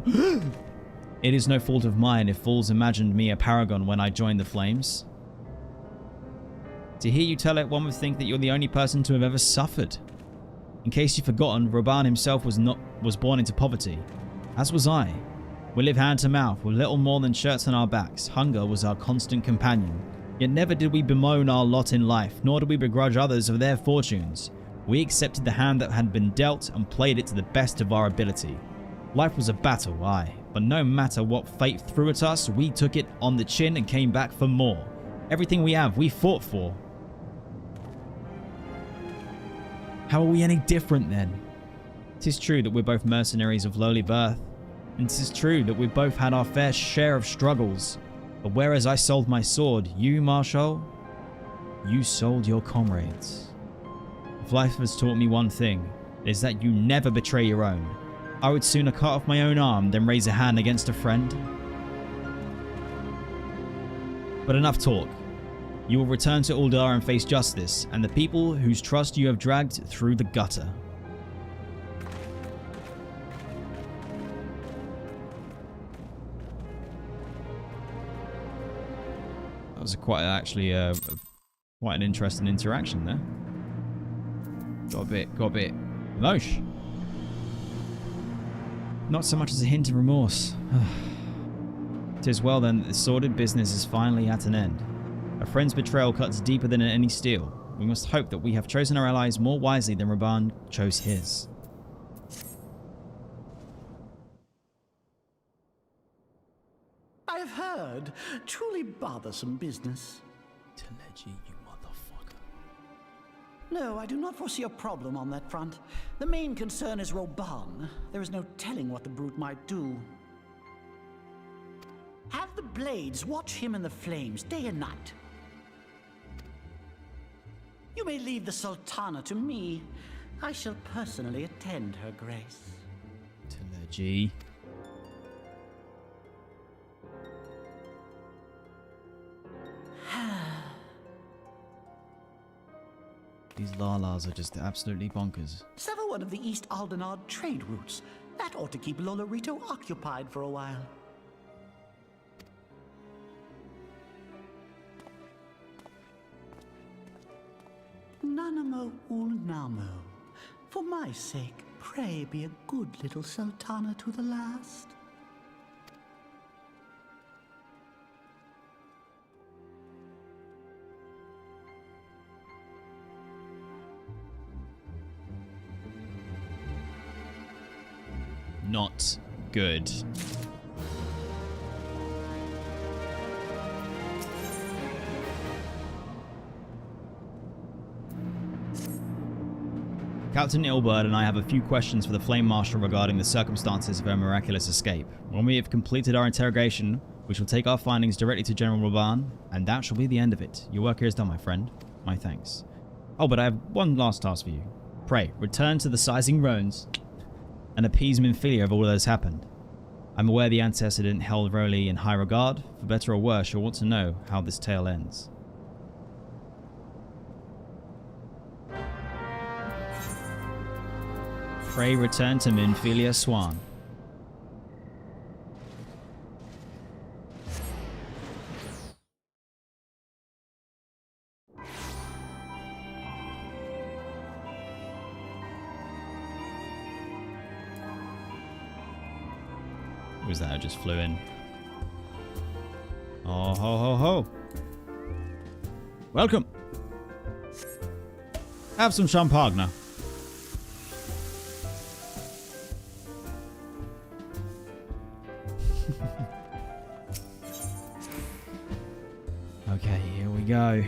It is no fault of mine if fools imagined me a paragon when I joined the Flames. To hear you tell it, one would think that you're the only person to have ever suffered. In case you've forgotten, Raubahn himself was born into poverty. As was I. We live hand to mouth, with little more than shirts on our backs. Hunger was our constant companion. Yet never did we bemoan our lot in life, nor did we begrudge others of their fortunes. We accepted the hand that had been dealt and played it to the best of our ability. Life was a battle, aye, but no matter what fate threw at us, we took it on the chin and came back for more. Everything we have, we fought for. How are we any different then? 'Tis true that we're both mercenaries of lowly birth, and 'tis true that we've both had our fair share of struggles. But whereas I sold my sword, you, Marshal, you sold your comrades. If life has taught me one thing, it is that you never betray your own. I would sooner cut off my own arm than raise a hand against a friend. But enough talk. You will return to Ul'dah and face justice, and the people whose trust you have dragged through the gutter. That was quite an interesting interaction there. Got a bit emotion. Not so much as a hint of remorse. 'Tis well then that the sordid business is finally at an end. A friend's betrayal cuts deeper than any steel. We must hope that we have chosen our allies more wisely than Raubahn chose his. I have heard. Truly bothersome business. Telegy, you motherfucker. No, I do not foresee a problem on that front. The main concern is Raubahn. There is no telling what the brute might do. Have the blades watch him in the flames day and night. You may leave the Sultana to me. I shall personally attend her grace. Telegy. These Lalas are just absolutely bonkers. Sever one of the East Aldenard trade routes. That ought to keep Lolorito occupied for a while. Nanamo Ulnamo. For my sake, pray be a good little Sultana to the last. Not good. Captain Ilberd and I have a few questions for the Flame Marshal regarding the circumstances of her miraculous escape. When we have completed our interrogation, we shall take our findings directly to General Raubahn, and that shall be the end of it. Your work here is done, my friend. My thanks. Oh, but I have one last task for you. Pray, return to the Sizing Roans and appease Minfilia of all that has happened. I'm aware the antecedent held Rowley in high regard. For better or worse, you'll want to know how this tale ends. Pray return to Minfilia Swan. Was that? I just flew in. Oh, ho, ho, ho. Welcome. Have some champagne. Okay, here we go.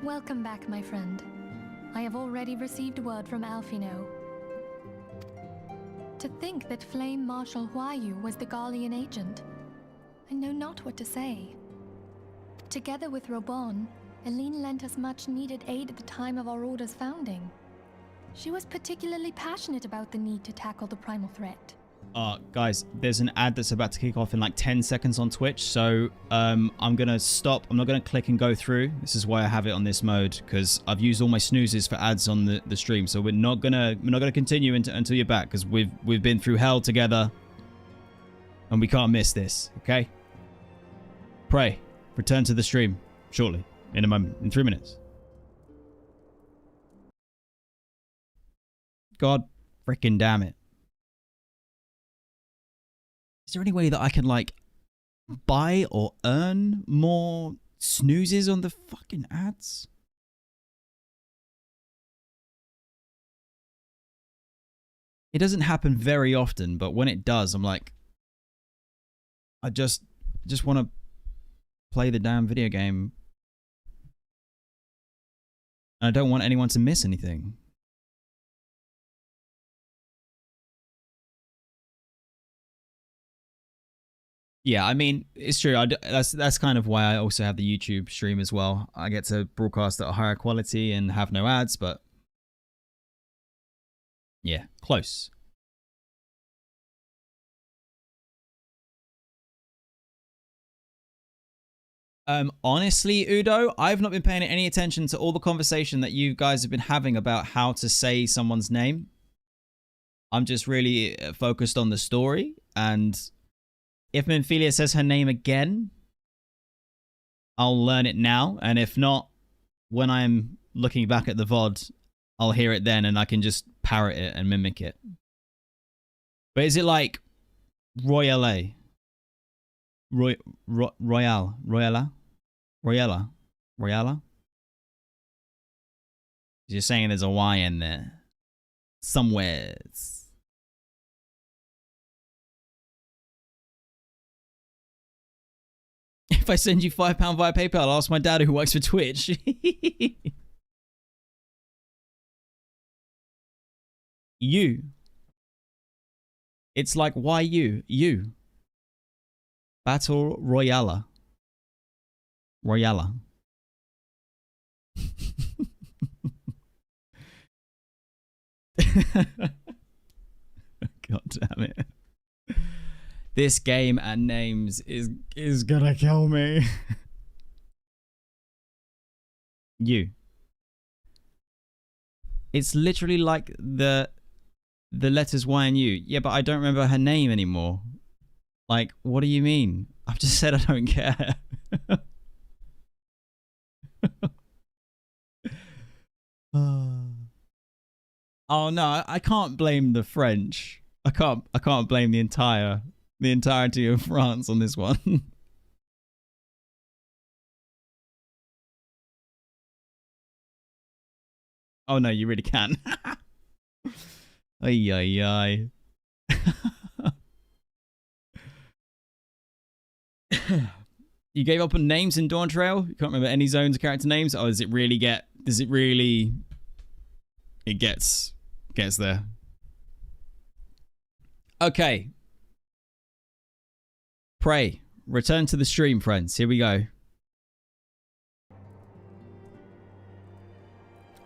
Welcome back, my friend. I have already received word from Alphinaud. To think that Flame Marshal Huayu was the Garlean agent. I know not what to say. Together with Raubahn, Eileen lent us much-needed aid at the time of our Order's founding. She was particularly passionate about the need to tackle the primal threat. Guys, there's an ad that's about to kick off in like 10 seconds on Twitch, so I'm gonna stop. I'm not gonna click and go through. This is why I have it on this mode, because I've used all my snoozes for ads on the stream. So we're not gonna continue until you're back, because we've been through hell together, and we can't miss this. Okay? Pray, return to the stream shortly, in a moment, in 3 minutes. God freaking damn it. Is there any way that I can, like, buy or earn more snoozes on the fucking ads? It doesn't happen very often, but when it does, I'm like, I just want to play the damn video game. And I don't want anyone to miss anything. Yeah, I mean, it's true. That's kind of why I also have the YouTube stream as well. I get to broadcast at a higher quality and have no ads, but yeah, close. Honestly, Udo, I've not been paying any attention to all the conversation that you guys have been having about how to say someone's name. I'm just really focused on the story, and if Minfilia says her name again, I'll learn it now. And if not, when I'm looking back at the VOD, I'll hear it then and I can just parrot it and mimic it. But is it like Royale? Royala? You're saying there's a Y in there. Somewhere. If I send you £5 via PayPal, I'll ask my dad who works for Twitch. You. It's like, why you? You. Battle Royale. Royala. God damn it. This game and names is gonna kill me. You. It's literally like the letters Y and U. Yeah, but I don't remember her name anymore. Like, what do you mean? I've just said I don't care. Oh no, I can't blame the French. I can't blame the entirety of France on this one. Oh no, you really can. Ay ay ay. You gave up on names in Dawntrail? You can't remember any zones or character names? Oh, does it really it gets there. Okay. Pray. Return to the stream, friends. Here we go.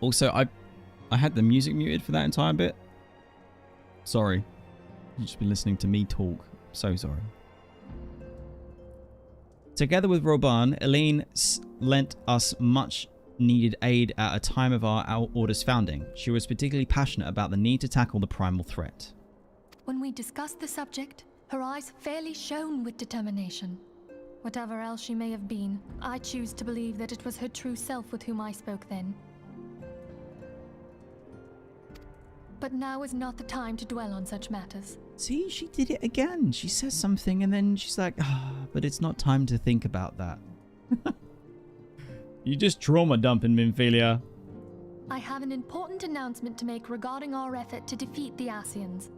Also, I had the music muted for that entire bit. Sorry. You've just been listening to me talk. So sorry. Together with Raubahn, Eileen lent us much needed aid at a time of our Order's founding. She was particularly passionate about the need to tackle the primal threat. When we discussed the subject, her eyes fairly shone with determination. Whatever else she may have been, I choose to believe that it was her true self with whom I spoke then. But now is not the time to dwell on such matters. See, she did it again. She says something and then she's like, but it's not time to think about that. You just trauma dumping, Minfilia. I have an important announcement to make regarding our effort to defeat the Ascians.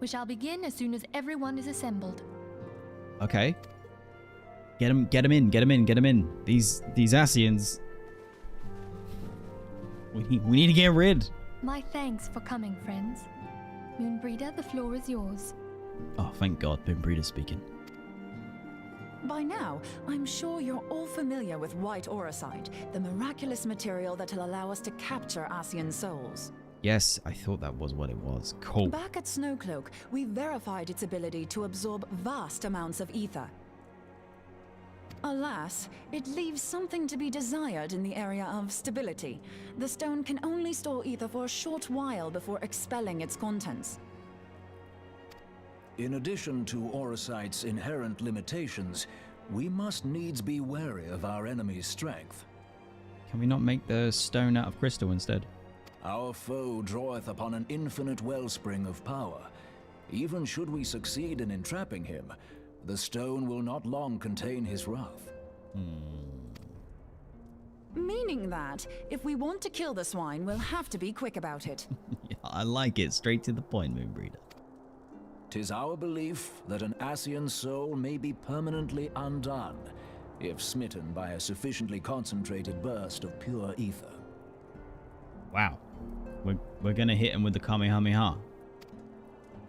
We shall begin as soon as everyone is assembled. Okay. Get them in. These Ascians. We need to get rid. My thanks for coming, friends. Moonbreeder, the floor is yours. Oh, thank God, Moonbreeder's speaking. By now, I'm sure you're all familiar with white auracite, the miraculous material that'll allow us to capture Ascian souls. Yes, I thought that was what it was. Cool. Back at Snowcloak, we verified its ability to absorb vast amounts of ether. Alas, it leaves something to be desired in the area of stability. The stone can only store ether for a short while before expelling its contents. In addition to auracite's inherent limitations, we must needs be wary of our enemy's strength. Can we not make the stone out of crystal instead? Our foe draweth upon an infinite wellspring of power. Even should we succeed in entrapping him, the stone will not long contain his wrath. Meaning that, if we want to kill the swine, we'll have to be quick about it. Yeah, I like it. Straight to the point, Moonbreeder. 'Tis our belief that an Ascian soul may be permanently undone, if smitten by a sufficiently concentrated burst of pure ether. Wow. We're gonna hit him with the Kamehameha.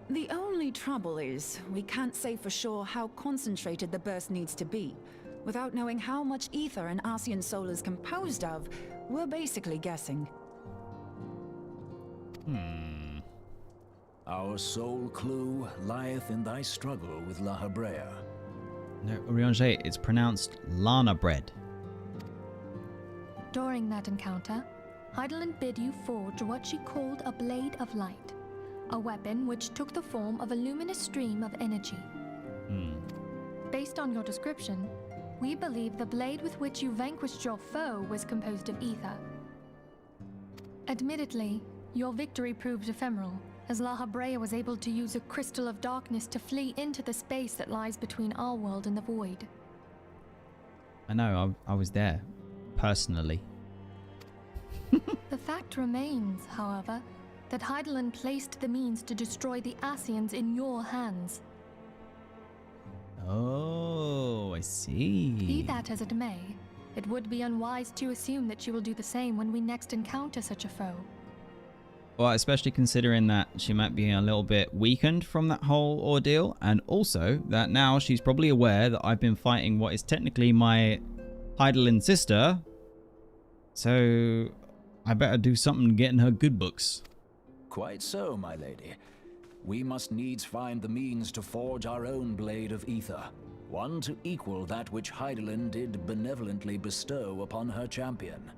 The only trouble is, we can't say for sure how concentrated the burst needs to be. Without knowing how much ether an Ascian soul is composed of, we're basically guessing. Our sole clue lieth in thy struggle with La Habrea. No, Urianger, it's pronounced Lana bread. During that encounter, Hydaelyn bid you forge what she called a Blade of Light, a weapon which took the form of a luminous stream of energy. Based on your description, we believe the blade with which you vanquished your foe was composed of ether. Admittedly, your victory proved ephemeral, as La Habrea was able to use a crystal of darkness to flee into the space that lies between our world and the void. I know, I was there, personally. The fact remains, however, that Hydaelyn placed the means to destroy the Ascians in your hands. Oh, I see. Be that as it may, it would be unwise to assume that she will do the same when we next encounter such a foe. Well, especially considering that she might be a little bit weakened from that whole ordeal, and also that now she's probably aware that I've been fighting what is technically my Hydaelyn sister, so I better do something to get in her good books. Quite so, my lady. We must needs find the means to forge our own blade of ether, one to equal that which Hydaelyn did benevolently bestow upon her champion.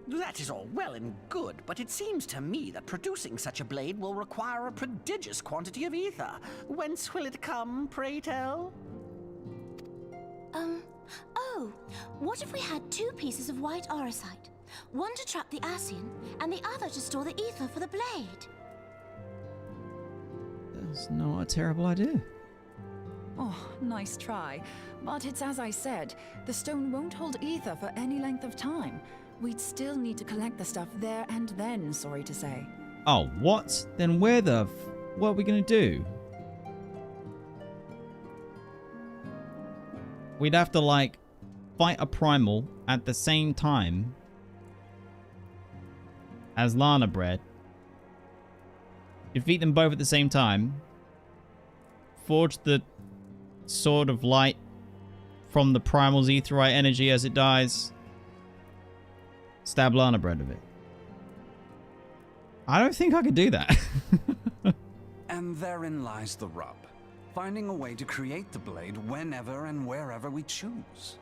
That is all well and good, but it seems to me that producing such a blade will require a prodigious quantity of ether. Whence will it come, pray tell? Oh, what if we had two pieces of white auracite? One to trap the Ascian, and the other to store the ether for the blade. That's not a terrible idea. Oh, nice try. But it's as I said, the stone won't hold ether for any length of time. We'd still need to collect the stuff there and then, sorry to say. Oh, what? Then what are we gonna do? We'd have to, like, fight a primal at the same time as Lana Bread. Defeat them both at the same time. Forge the Sword of Light from the primal's aetheryte energy as it dies. Stab Lana Bread of it. I don't think I could do that. And therein lies the rub. Finding a way to create the blade whenever and wherever we choose.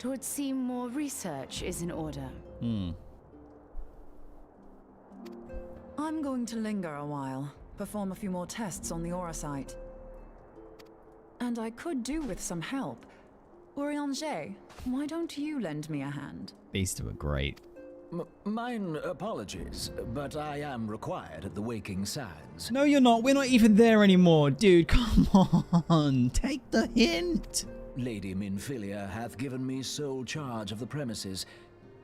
It would seem more research is in order. I'm going to linger a while, perform a few more tests on the aura site. And I could do with some help. Urianger, why don't you lend me a hand? These two are great. Mine apologies, but I am required at the Waking Sands. No, you're not. We're not even there anymore. Dude, come on. Take the hint. Lady Minfilia hath given me sole charge of the premises.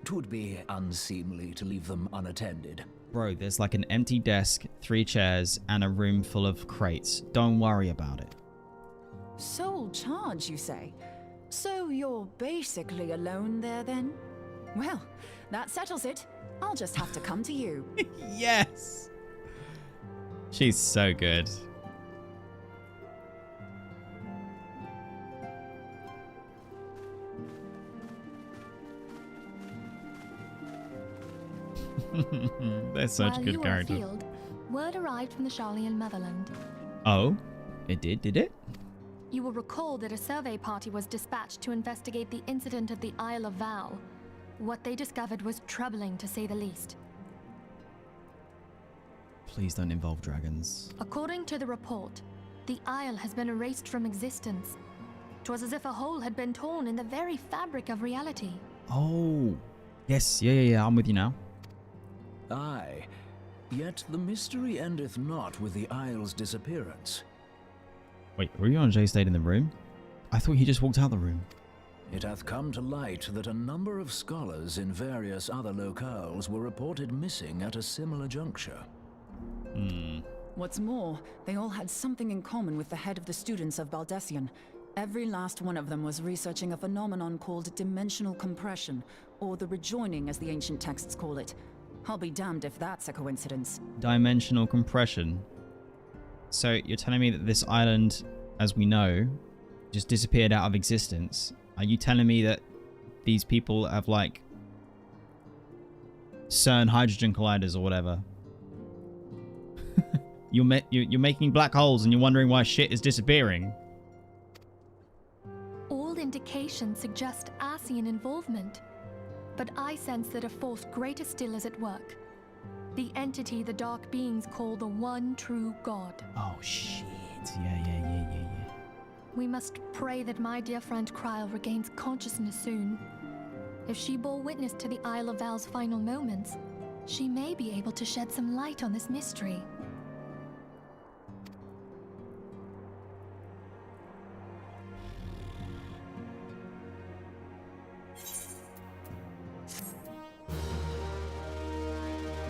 'Twould be unseemly to leave them unattended. Bro, there's like an empty desk, 3 chairs, and a room full of crates. Don't worry about it. Sole charge, you say? So you're basically alone there then? Well, that settles it. I'll just have to come to you. Yes! She's so good. They're such While good you were characters. afield, word arrived from the Sharlayan motherland. Oh? It did it? You will recall that a survey party was dispatched to investigate the incident at the Isle of Vow. What they discovered was troubling, to say the least. Please don't involve dragons. According to the report, the Isle has been erased from existence. 'Twas as if a hole had been torn in the very fabric of reality. Oh. Yes, yeah, I'm with you now. Aye. Yet the mystery endeth not with the Isle's disappearance. Wait, Urianger stayed in the room? I thought he just walked out the room. It hath come to light that a number of scholars in various other locales were reported missing at a similar juncture. What's more, they all had something in common with the head of the students of Baldessian. Every last one of them was researching a phenomenon called dimensional compression, or the rejoining as the ancient texts call it. I'll be damned if that's a coincidence. Dimensional compression. So you're telling me that this island, as we know, just disappeared out of existence. Are you telling me that these people have like CERN hydrogen colliders or whatever? You're making black holes and you're wondering why shit is disappearing. All indications suggest Ascian involvement, but I sense that a force greater still is at work. The entity the dark beings call the one true God. Oh shit. Yeah. We must pray that my dear friend Kryl regains consciousness soon. If she bore witness to the Isle of Val's final moments, she may be able to shed some light on this mystery.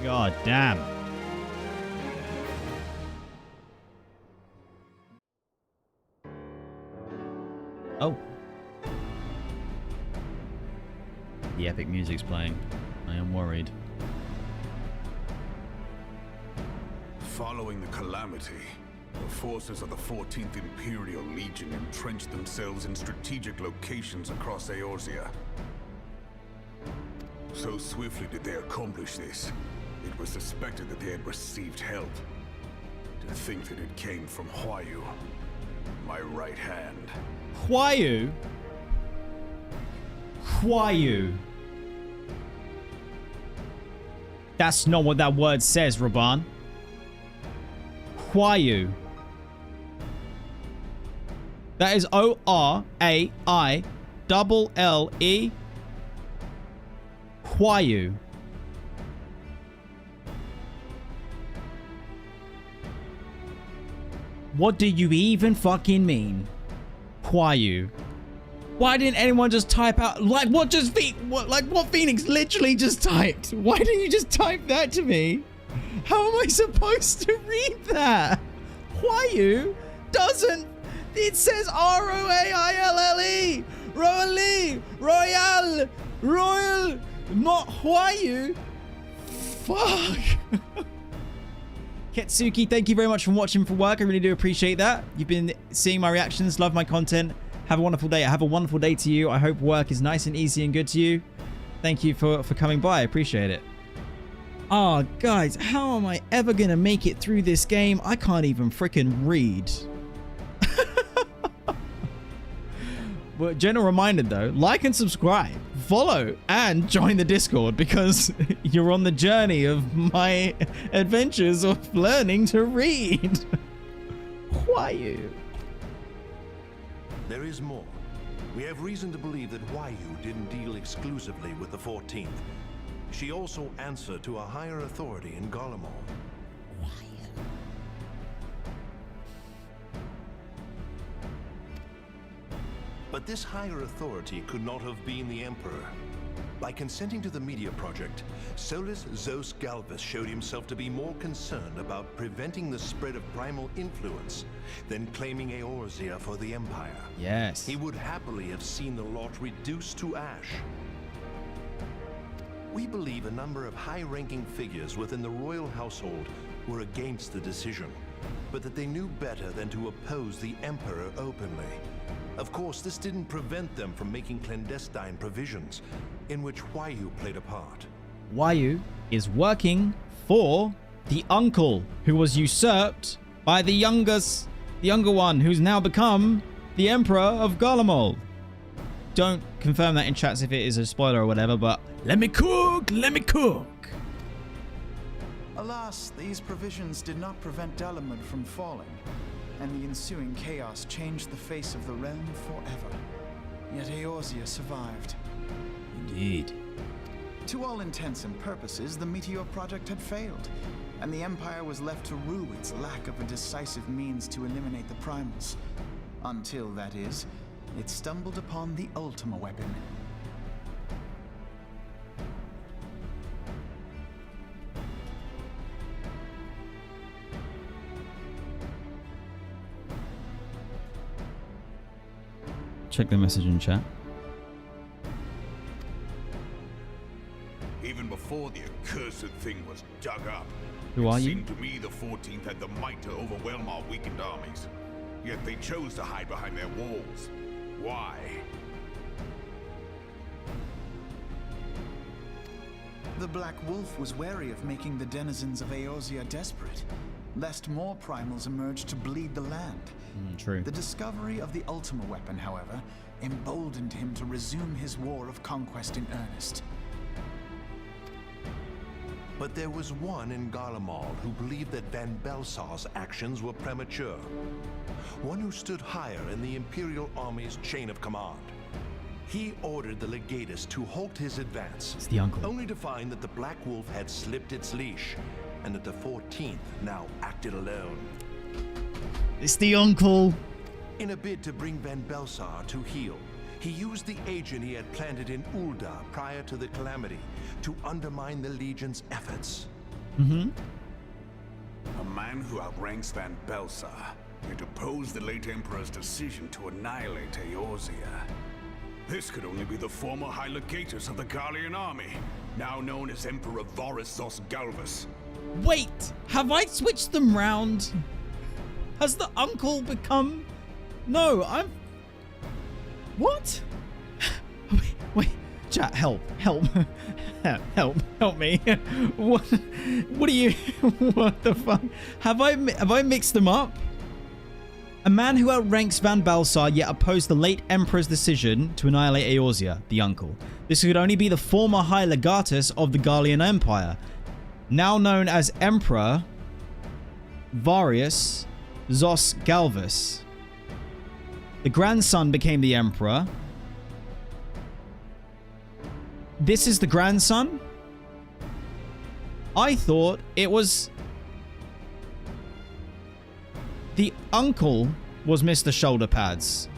God damn. Oh. The epic music's playing. I am worried. Following the calamity, the forces of the 14th Imperial Legion entrenched themselves in strategic locations across Eorzea. So swiftly did they accomplish this, it was suspected that they had received help. To think that it came from Huayu, my right hand. Huayu? Huayu. That's not what that word says, Raubahn. Huayu. That is O-R-A-I-L-L-E. Huayu. What do you even fucking mean? Huayu. Why didn't anyone just type out like what Phoenix literally just typed? Why didn't you just type that to me? How am I supposed to read that? Huayu doesn't. It says R-O-A-I-L-L-E. Royal, not Huayu. Fuck. Ketsuki, thank you very much for watching for work. I really do appreciate that. You've been seeing my reactions, love my content. Have a wonderful day. Have a wonderful day to you. I hope work is nice and easy and good to you. Thank you for coming by. I appreciate it. Oh, guys, how am I ever going to make it through this game? I can't even freaking read. Well, gentle reminder though, like and subscribe, follow, and join the Discord because you're on the journey of my adventures of learning to read. Huayu. There is more. We have reason to believe that Huayu didn't deal exclusively with the 14th. She also answered to a higher authority in Garlemald. But this higher authority could not have been the Emperor. By consenting to the media project, Solus Zos Galvus showed himself to be more concerned about preventing the spread of primal influence than claiming Eorzea for the Empire. Yes. He would happily have seen the lot reduced to ash. We believe a number of high-ranking figures within the royal household were against the decision, but that they knew better than to oppose the Emperor openly. Of course, this didn't prevent them from making clandestine provisions, in which Huayu played a part. Huayu is working for the uncle who was usurped by the younger one, who's now become the Emperor of Garlemald. Don't confirm that in chats if it is a spoiler or whatever, but let me cook, let me cook. Alas, these provisions did not prevent Dalamud from falling, and the ensuing chaos changed the face of the realm forever. Yet Eorzea survived. Indeed. To all intents and purposes, the Meteor Project had failed, and the Empire was left to rue its lack of a decisive means to eliminate the primals. Until, that is, it stumbled upon the Ultima weapon. Check the message in chat. Even before the accursed thing was dug up, Who are it you? seemed to me the 14th had the might to overwhelm our weakened armies. Yet they chose to hide behind their walls. Why? The Black Wolf was wary of making the denizens of Eorzea desperate, lest more primals emerge to bleed the land. True. The discovery of the Ultima weapon, however, emboldened him to resume his war of conquest in earnest. But there was one in Garlemald who believed that Van Belsar's actions were premature. One who stood higher in the Imperial Army's chain of command. He ordered the Legatus to halt his advance, It's the uncle. only to find that the Black Wolf had slipped its leash, and that the 14th now acted alone. It's the uncle. In a bid to bring Van Belsar to heel, he used the agent he had planted in Ulda prior to the calamity to undermine the Legion's efforts. Mm-hmm. A man who outranks Van Belsar, yet opposed the late Emperor's decision to annihilate Eorzea. This could only be the former High Legatus of the Garlean army, now known as Emperor Varus Zos Galvus. Wait, have I switched them round? Has the uncle become... No, I'm... What? Wait, chat, help me. What are you... What the fuck? Have I mixed them up? A man who outranks Van Belsar yet opposed the late Emperor's decision to annihilate Eorzea, the uncle. This could only be the former High Legatus of the Garlean Empire, now known as Emperor Varus Zos Galvus. The grandson became the Emperor. This is the grandson? I thought it was... The uncle was Mr. Shoulder Pads.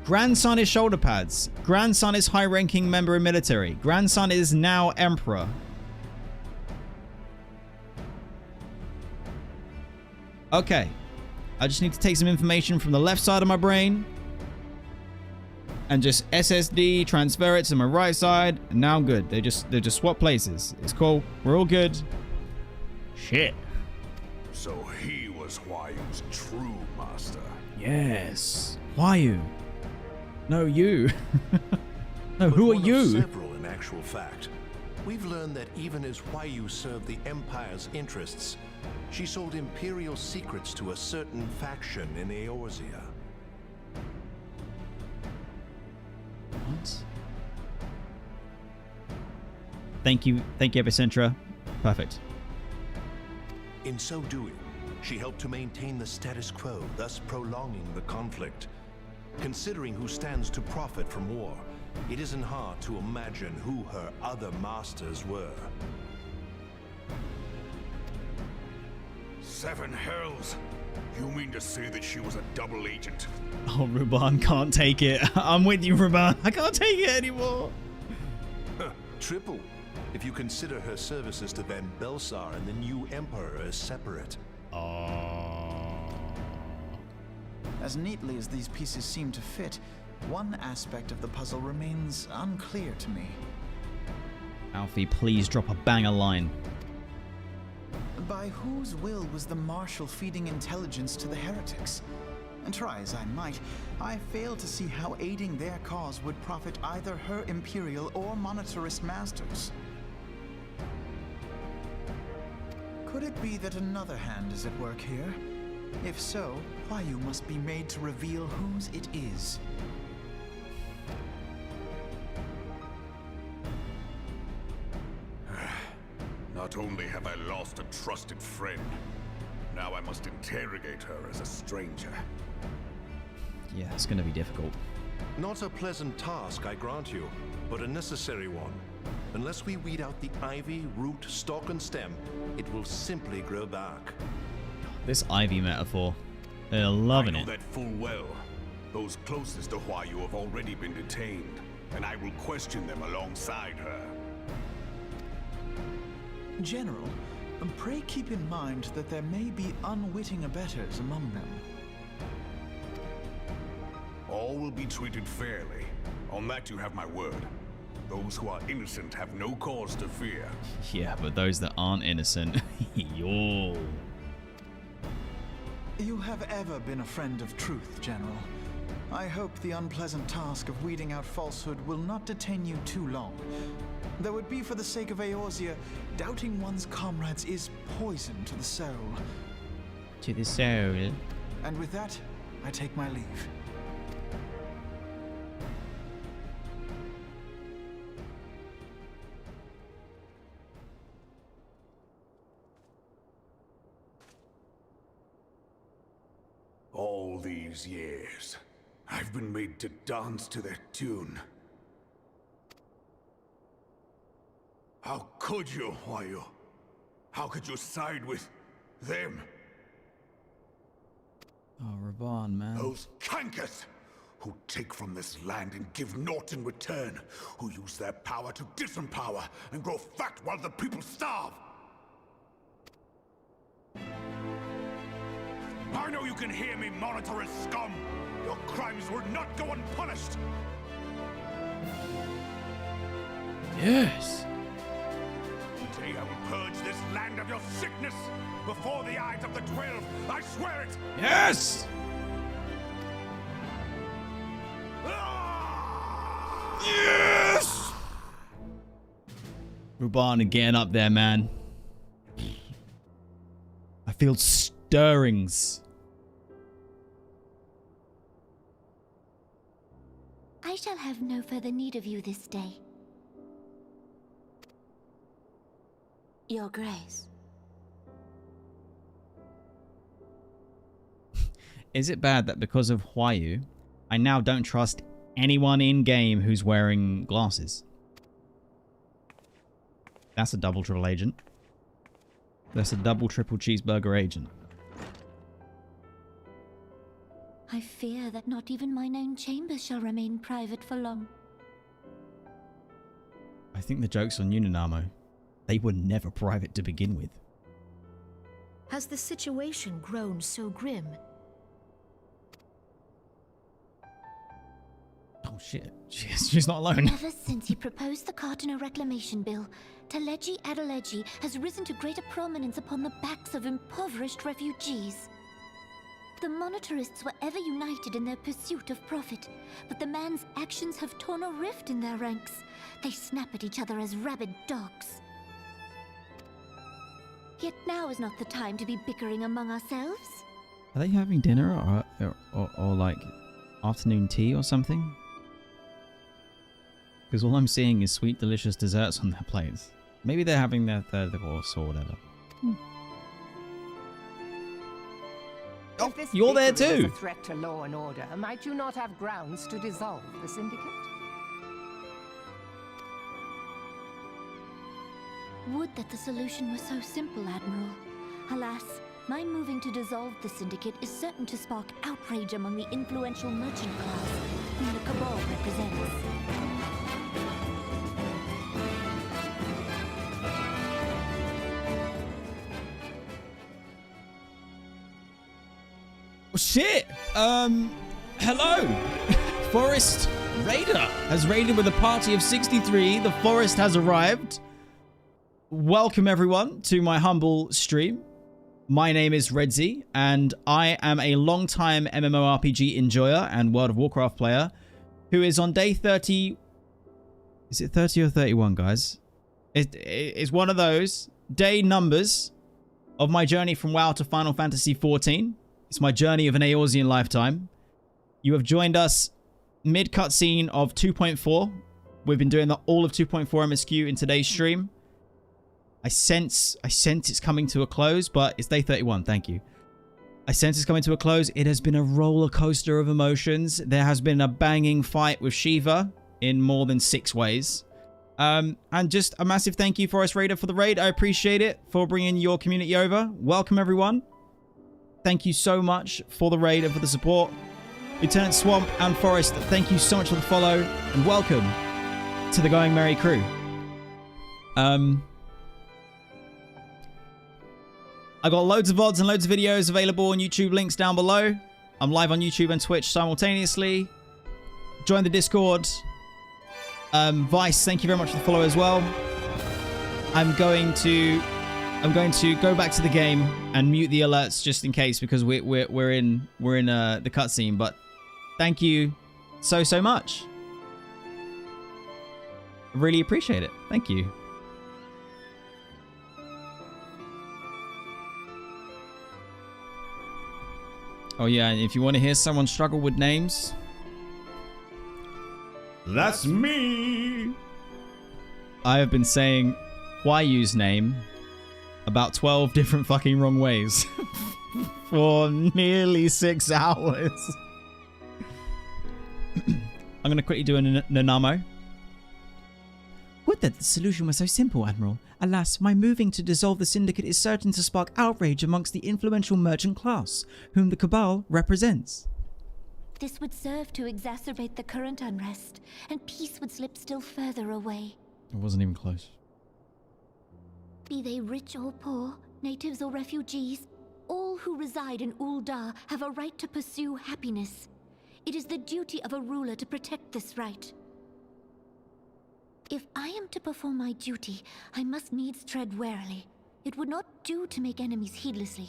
Grandson is shoulder pads. Grandson is high-ranking member in military. Grandson is now Emperor. Okay. I just need to take some information from the left side of my brain and just SSD transfer it to my right side, and now I'm good. They just swap places. It's cool. We're all good. Shit. So he was Huayu's true master. Yes. Huayu. No, you. No, who are you? Several in actual fact. We've learned that even as Huayu served the Empire's interests, she sold Imperial secrets to a certain faction in Eorzea. What? Thank you, Epicentra. Perfect. In so doing, she helped to maintain the status quo, thus prolonging the conflict. Considering who stands to profit from war, it isn't hard to imagine who her other masters were. 7 hells! You mean to say that she was a double agent? Oh, Raubahn can't take it. I'm with you, Raubahn. I can't take it anymore. Triple, if you consider her services to Van Belsar and the new Emperor as separate. As neatly as these pieces seem to fit, one aspect of the puzzle remains unclear to me. Alfie, please drop a banger line. By whose will was the Marshal feeding intelligence to the Heretics? And try as I might, I fail to see how aiding their cause would profit either her Imperial or Monetarist masters. Could it be that another hand is at work here? If so, Huayu must be made to reveal whose it is. Not only have I lost a trusted friend, now I must interrogate her as a stranger. Yeah, it's gonna be difficult. Not a pleasant task, I grant you, but a necessary one. Unless we weed out the ivy, root, stalk, and stem, it will simply grow back. This ivy metaphor. They're loving it. I know that full well. Those closest to Huayu have already been detained, and I will question them alongside her. General, pray keep in mind that there may be unwitting abettors among them. All will be treated fairly. On that you have my word. Those who are innocent have no cause to fear. Yeah, but those that aren't innocent, yo. You have ever been a friend of truth, General. I hope the unpleasant task of weeding out falsehood will not detain you too long. Though it be for the sake of Eorzea, doubting one's comrades is poison to the soul. To the soul. And with that, I take my leave. All these years, I've been made to dance to their tune. How could you, Huayu? How could you side with them? Oh, Raubahn, man. Those cankers who take from this land and give naught in return, who use their power to disempower and grow fat while the people starve. I know you can hear me, monetarist scum! Your crimes will not go unpunished! Yes! Today I will purge this land of your sickness before the eyes of the 12. I swear it! Yes! Yes! Raubahn getting up there, man. I feel stirrings. I shall have no further need of you this day. Your Grace. Is it bad that because of Huayu, I now don't trust anyone in-game who's wearing glasses? That's a double triple agent. That's a double triple cheeseburger agent. I fear that not even mine own chambers shall remain private for long. I think the joke's on you, Nanamo. They were never private to begin with. Has the situation grown so grim? Oh shit, she's not alone. Ever since he proposed the Cardinal Reclamation Bill, Teleji Adeleji has risen to greater prominence upon the backs of impoverished refugees. The monitorists were ever united in their pursuit of profit, but the man's actions have torn a rift in their ranks. They snap at each other as rabid dogs. Yet now is not the time to be bickering among ourselves. Are they having dinner or like afternoon tea or something? Because all I'm seeing is sweet, delicious desserts on their plates. Maybe they're having their third course or whatever. Oh, you're there too! Is a threat to law and order, might you not have grounds to dissolve the syndicate? Would that the solution were so simple, Admiral. Alas, my moving to dissolve the syndicate is certain to spark outrage among the influential merchant class, whom the Cabal represents. Shit! Hello! Forest Raider has raided with a party of 63. The forest has arrived. Welcome everyone to my humble stream. My name is Redzy, and I am a long-time MMORPG enjoyer and World of Warcraft player who is on day 30. Is it 30 or 31, guys? It's one of those day numbers of my journey from WoW to Final Fantasy XIV. It's my journey of an Eorzean lifetime. You have joined us mid-cutscene of 2.4. We've been doing all of 2.4 MSQ in today's stream. I sense it's coming to a close, but it's day 31. Thank you. I sense it's coming to a close. It has been a roller coaster of emotions. There has been a banging fight with Shiva in more than 6 ways. And just a massive thank you, Forest Raider, for the raid. I appreciate it for bringing your community over. Welcome, everyone. Thank you so much for the raid and for the support. Lieutenant Swamp and Forest, thank you so much for the follow, and welcome to the Going Merry crew. I got loads of VODs and loads of videos available on YouTube, links down below. I'm live on YouTube and Twitch simultaneously. Join the Discord. Vice, thank you very much for the follow as well. I'm going to go back to the game and mute the alerts just in case, because we're in the cutscene. But thank you so much. I really appreciate it. Thank you. Oh yeah, and if you want to hear someone struggle with names, that's me. I have been saying Huayu's name about 12 different fucking wrong ways for nearly 6 hours. I'm going to quickly do a Nanamo. Would that the solution were so simple, Admiral. Alas, my moving to dissolve the syndicate is certain to spark outrage amongst the influential merchant class, whom the Cabal represents. This would serve to exacerbate the current unrest, and peace would slip still further away. It wasn't even close. Be they rich or poor, natives or refugees, all who reside in Ul'dah have a right to pursue happiness. It is the duty of a ruler to protect this right. If I am to perform my duty, I must needs tread warily. It would not do to make enemies heedlessly.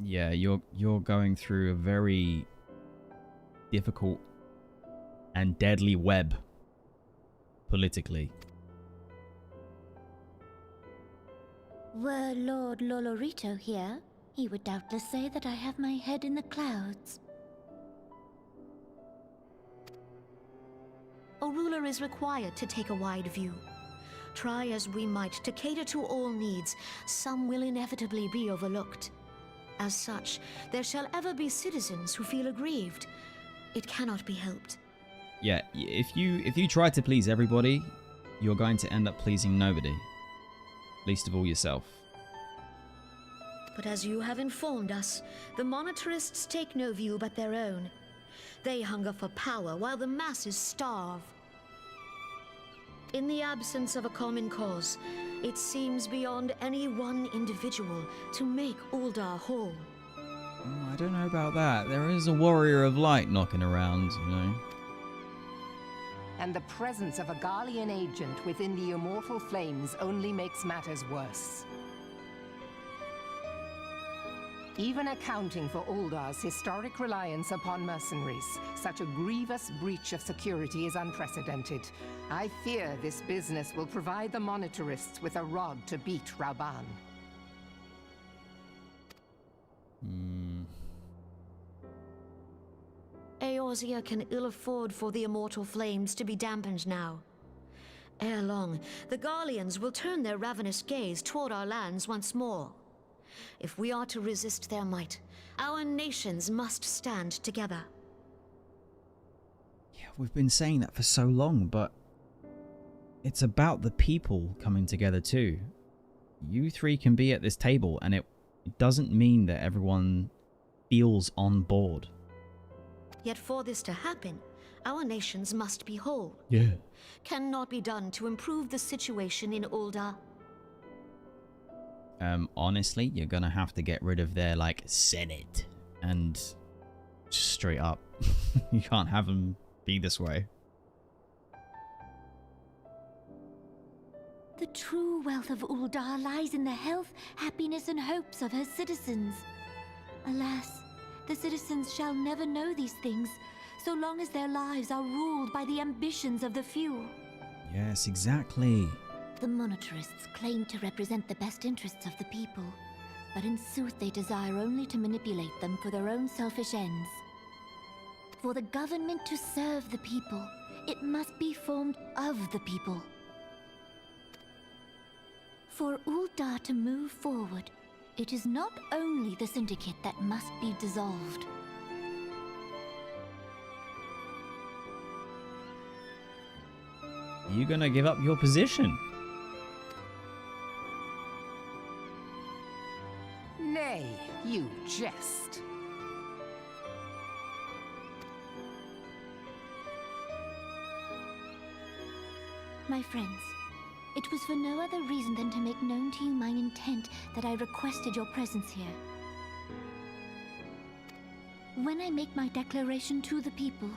Yeah, you're going through a very difficult and deadly web politically. Were Lord Lolorito here, he would doubtless say that I have my head in the clouds. A ruler is required to take a wide view. Try as we might to cater to all needs, some will inevitably be overlooked. As such, there shall ever be citizens who feel aggrieved. It cannot be helped. Yeah, if you try to please everybody, you're going to end up pleasing nobody. Least of all yourself. But as you have informed us, the monitorists take no view but their own. They hunger for power while the masses starve. In the absence of a common cause, it seems beyond any one individual to make Ul'dah whole. Oh, I don't know about that. There is a warrior of light knocking around, you know. And the presence of a Garlean agent within the immortal flames only makes matters worse. Even accounting for Uldar's historic reliance upon mercenaries, such a grievous breach of security is unprecedented. I fear this business will provide the monitorists with a rod to beat Raubahn. Eorzea can ill afford for the immortal flames to be dampened now. Ere long, the Garleans will turn their ravenous gaze toward our lands once more. If we are to resist their might, our nations must stand together. Yeah, we've been saying that for so long, but it's about the people coming together too. You three can be at this table, and it doesn't mean that everyone feels on board. Yet for this to happen, our nations must be whole. Yeah. Cannot be done to improve the situation in Ulda. Honestly, you're gonna have to get rid of their, like, Senate. And just straight up, you can't have them be this way. The true wealth of Ulda lies in the health, happiness, and hopes of her citizens. Alas, the citizens shall never know these things, so long as their lives are ruled by the ambitions of the few. Yes, exactly. The monitorists claim to represent the best interests of the people, but in sooth they desire only to manipulate them for their own selfish ends. For the government to serve the people, it must be formed of the people. For Ulda to move forward, it is not only the Syndicate that must be dissolved. You gonna give up your position? Nay, you jest. My friends, it was for no other reason than to make known to you mine intent that I requested your presence here. When I make my declaration to the people,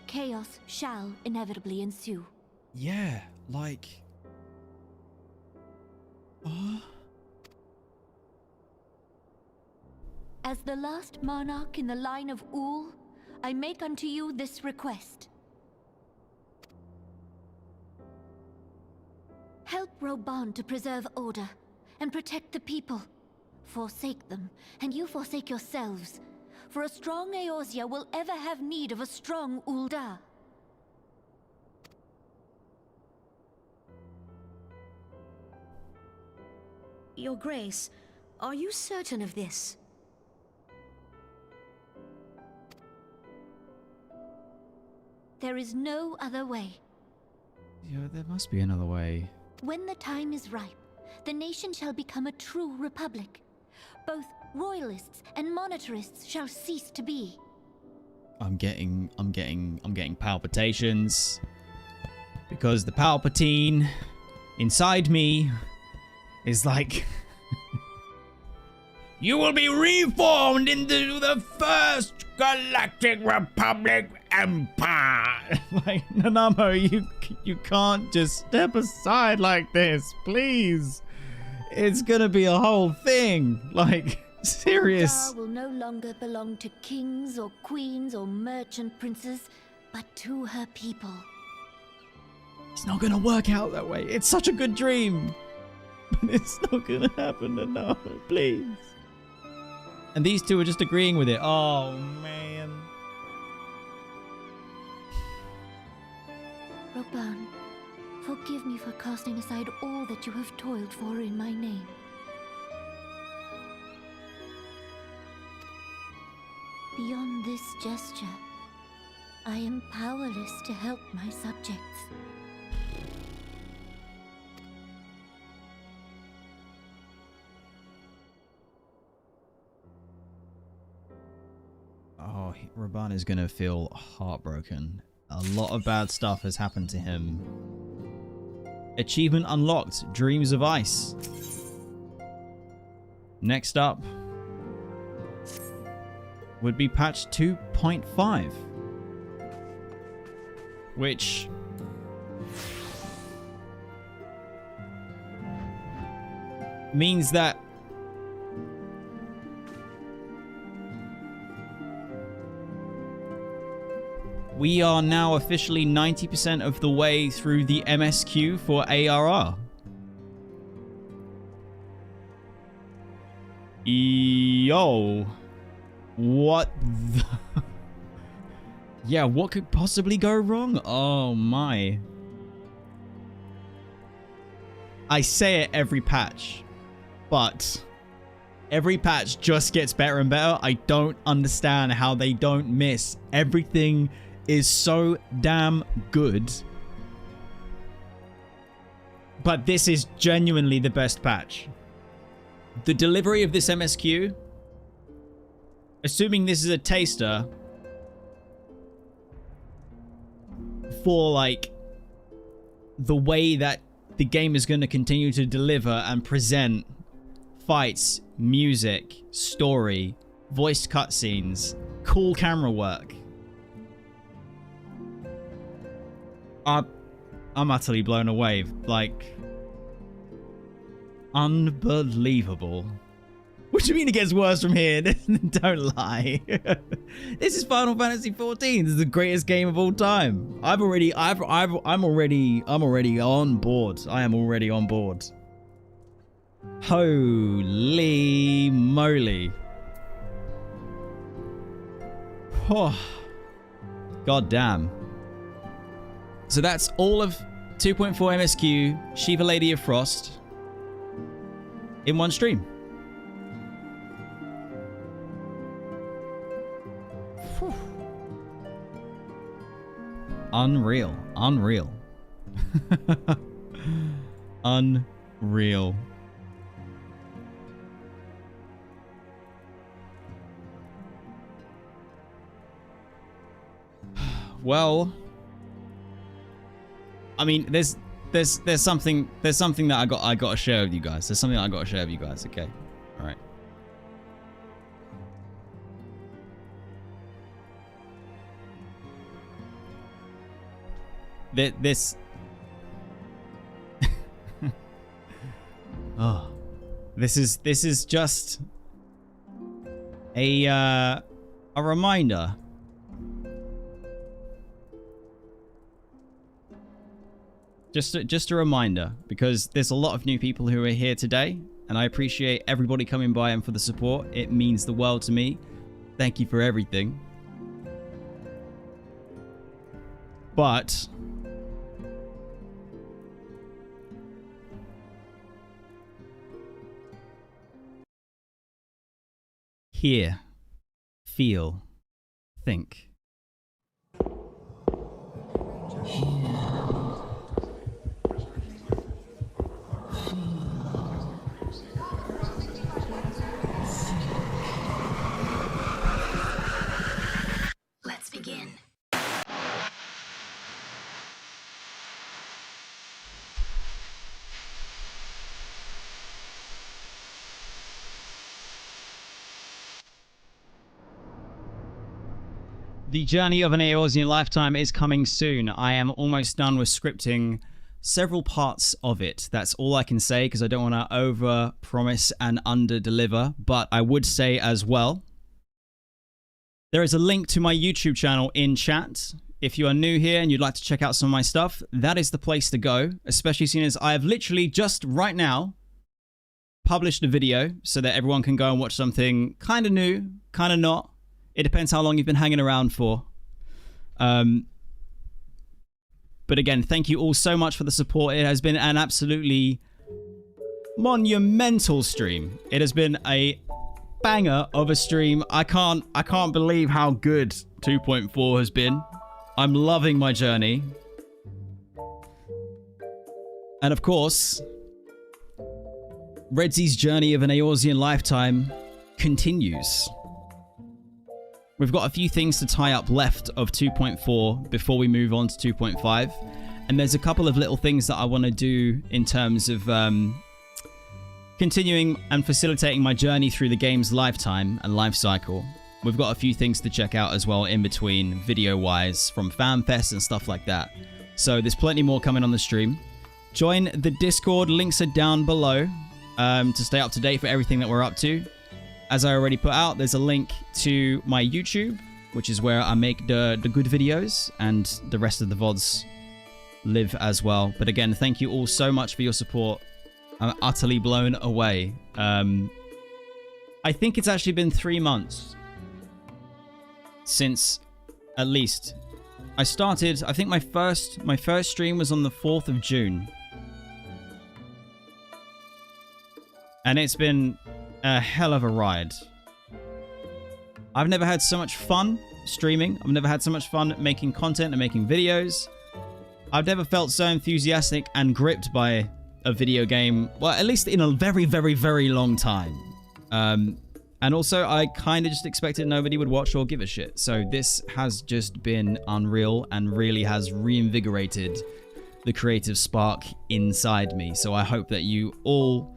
chaos shall inevitably ensue. Yeah, like... As the last monarch in the line of Ul, I make unto you this request. Help Raubahn to preserve order and protect the people. Forsake them, and you forsake yourselves. For a strong Eorzea will ever have need of a strong Ulda. Your Grace, are you certain of this? There is no other way. Yeah, there must be another way. When the time is ripe, the nation shall become a true republic. Both royalists and monitorists shall cease to be. I'm getting palpitations. Because the Palpatine inside me is like... You will be reformed into the First Galactic Republic Empire! Like, Nanamo, you can't just step aside like this, please. It's gonna be a whole thing. Like, serious. Ulda will no longer belong to kings or queens or merchant princes, but to her people. It's not gonna work out that way. It's such a good dream. But it's not gonna happen, Nanamo, please. And these two are just agreeing with it. Oh, man. Raubahn, forgive me for casting aside all that you have toiled for in my name. Beyond this gesture, I am powerless to help my subjects. Oh, Raubahn is gonna feel heartbroken. A lot of bad stuff has happened to him. Achievement unlocked, Dreams of Ice. Next up would be patch 2.5. Which... means that We are now officially 90% of the way through the MSQ for ARR. Yo. What the... Yeah, what could possibly go wrong? Oh my. I say it every patch, but every patch just gets better and better. I don't understand how they don't miss. Everything is so damn good. But this is genuinely the best patch. The delivery of this MSQ, assuming this is a taster for like the way that the game is going to continue to deliver and present fights, music, story, voiced cutscenes, cool camera work. I'm utterly blown away. Like, unbelievable. What do you mean it gets worse from here? Don't lie. This is Final Fantasy XIV. This is the greatest game of all time. I'm already on board. I am already on board. Holy moly. Oh, God damn. So that's all of 2.4 MSQ Shiva Lady of Frost in one stream. Whew. Unreal. Unreal. Unreal. Well, I mean, there's something that I got to share with you guys. There's something I got to share with you guys. Okay, all right. This. Oh, this is just a reminder. Just a reminder, because there's a lot of new people who are here today, and I appreciate everybody coming by and for the support. It means the world to me. Thank you for everything. But hear, feel, think. Let's begin. The journey of an Eorzean lifetime is coming soon. I am almost done with scripting several parts of it. That's all I can say, because I don't want to over promise and under deliver. But I would say as well, there is a link to my YouTube channel in chat. If you are new here and you'd like to check out some of my stuff, that is the place to go, especially seeing as I have literally just right now published a video so that everyone can go and watch something kind of new, kind of not. It depends how long you've been hanging around for. But again, thank you all so much for the support. It has been an absolutely monumental stream. It has been a banger of a stream. I can't believe how good 2.4 has been. I'm loving my journey. And of course, Redzy's journey of an Eorzean lifetime continues. We've got a few things to tie up left of 2.4 before we move on to 2.5. And there's a couple of little things that I want to do in terms of continuing and facilitating my journey through the game's lifetime and life cycle. We've got a few things to check out as well in between, video-wise, from FanFest and stuff like that. So there's plenty more coming on the stream. Join the Discord, links are down below to stay up to date for everything that we're up to. As I already put out, there's a link to my YouTube which is where I make the good videos, and the rest of the VODs live as well. But again, thank you all so much for your support. I'm utterly blown away. I think it's actually been 3 months since, at least, I started. I think my first stream was on the 4th of June. And it's been a hell of a ride. I've never had so much fun streaming. I've never had so much fun making content and making videos. I've never felt so enthusiastic and gripped by a video game, well, at least in a very, very, very long time. And also, I kind of just expected nobody would watch or give a shit. So this has just been unreal and really has reinvigorated the creative spark inside me. So I hope that you all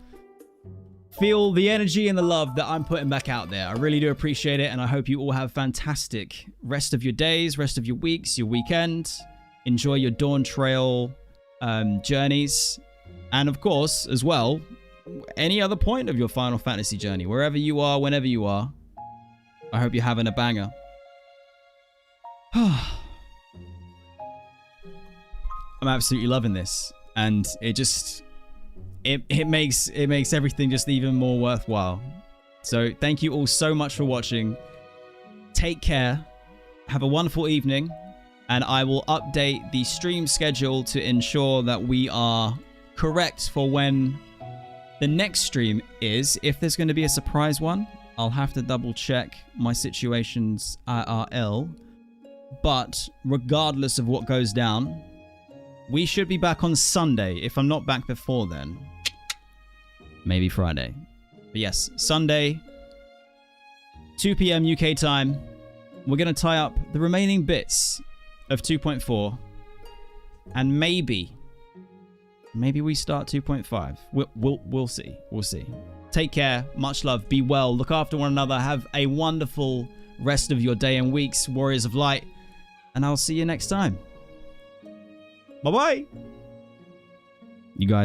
feel the energy and the love that I'm putting back out there. I really do appreciate it, and I hope you all have fantastic rest of your days, rest of your weeks, your weekend. Enjoy your Dawntrail journeys. And of course, as well, any other point of your Final Fantasy journey, wherever you are, whenever you are, I hope you're having a banger. I'm absolutely loving this, and it just it makes everything just even more worthwhile. So thank you all so much for watching. Take care, have a wonderful evening, and I will update the stream schedule to ensure that we are correct for when the next stream is. If there's going to be a surprise one, I'll have to double check my situation's IRL. But regardless of what goes down, we should be back on Sunday. If I'm not back before then, maybe Friday. But yes, Sunday, 2 p.m. UK time. We're going to tie up the remaining bits of 2.4. And maybe we start 2.5. We'll see. We'll see. Take care. Much love. Be well. Look after one another. Have a wonderful rest of your day and weeks, Warriors of Light. And I'll see you next time. Bye-bye. You guys.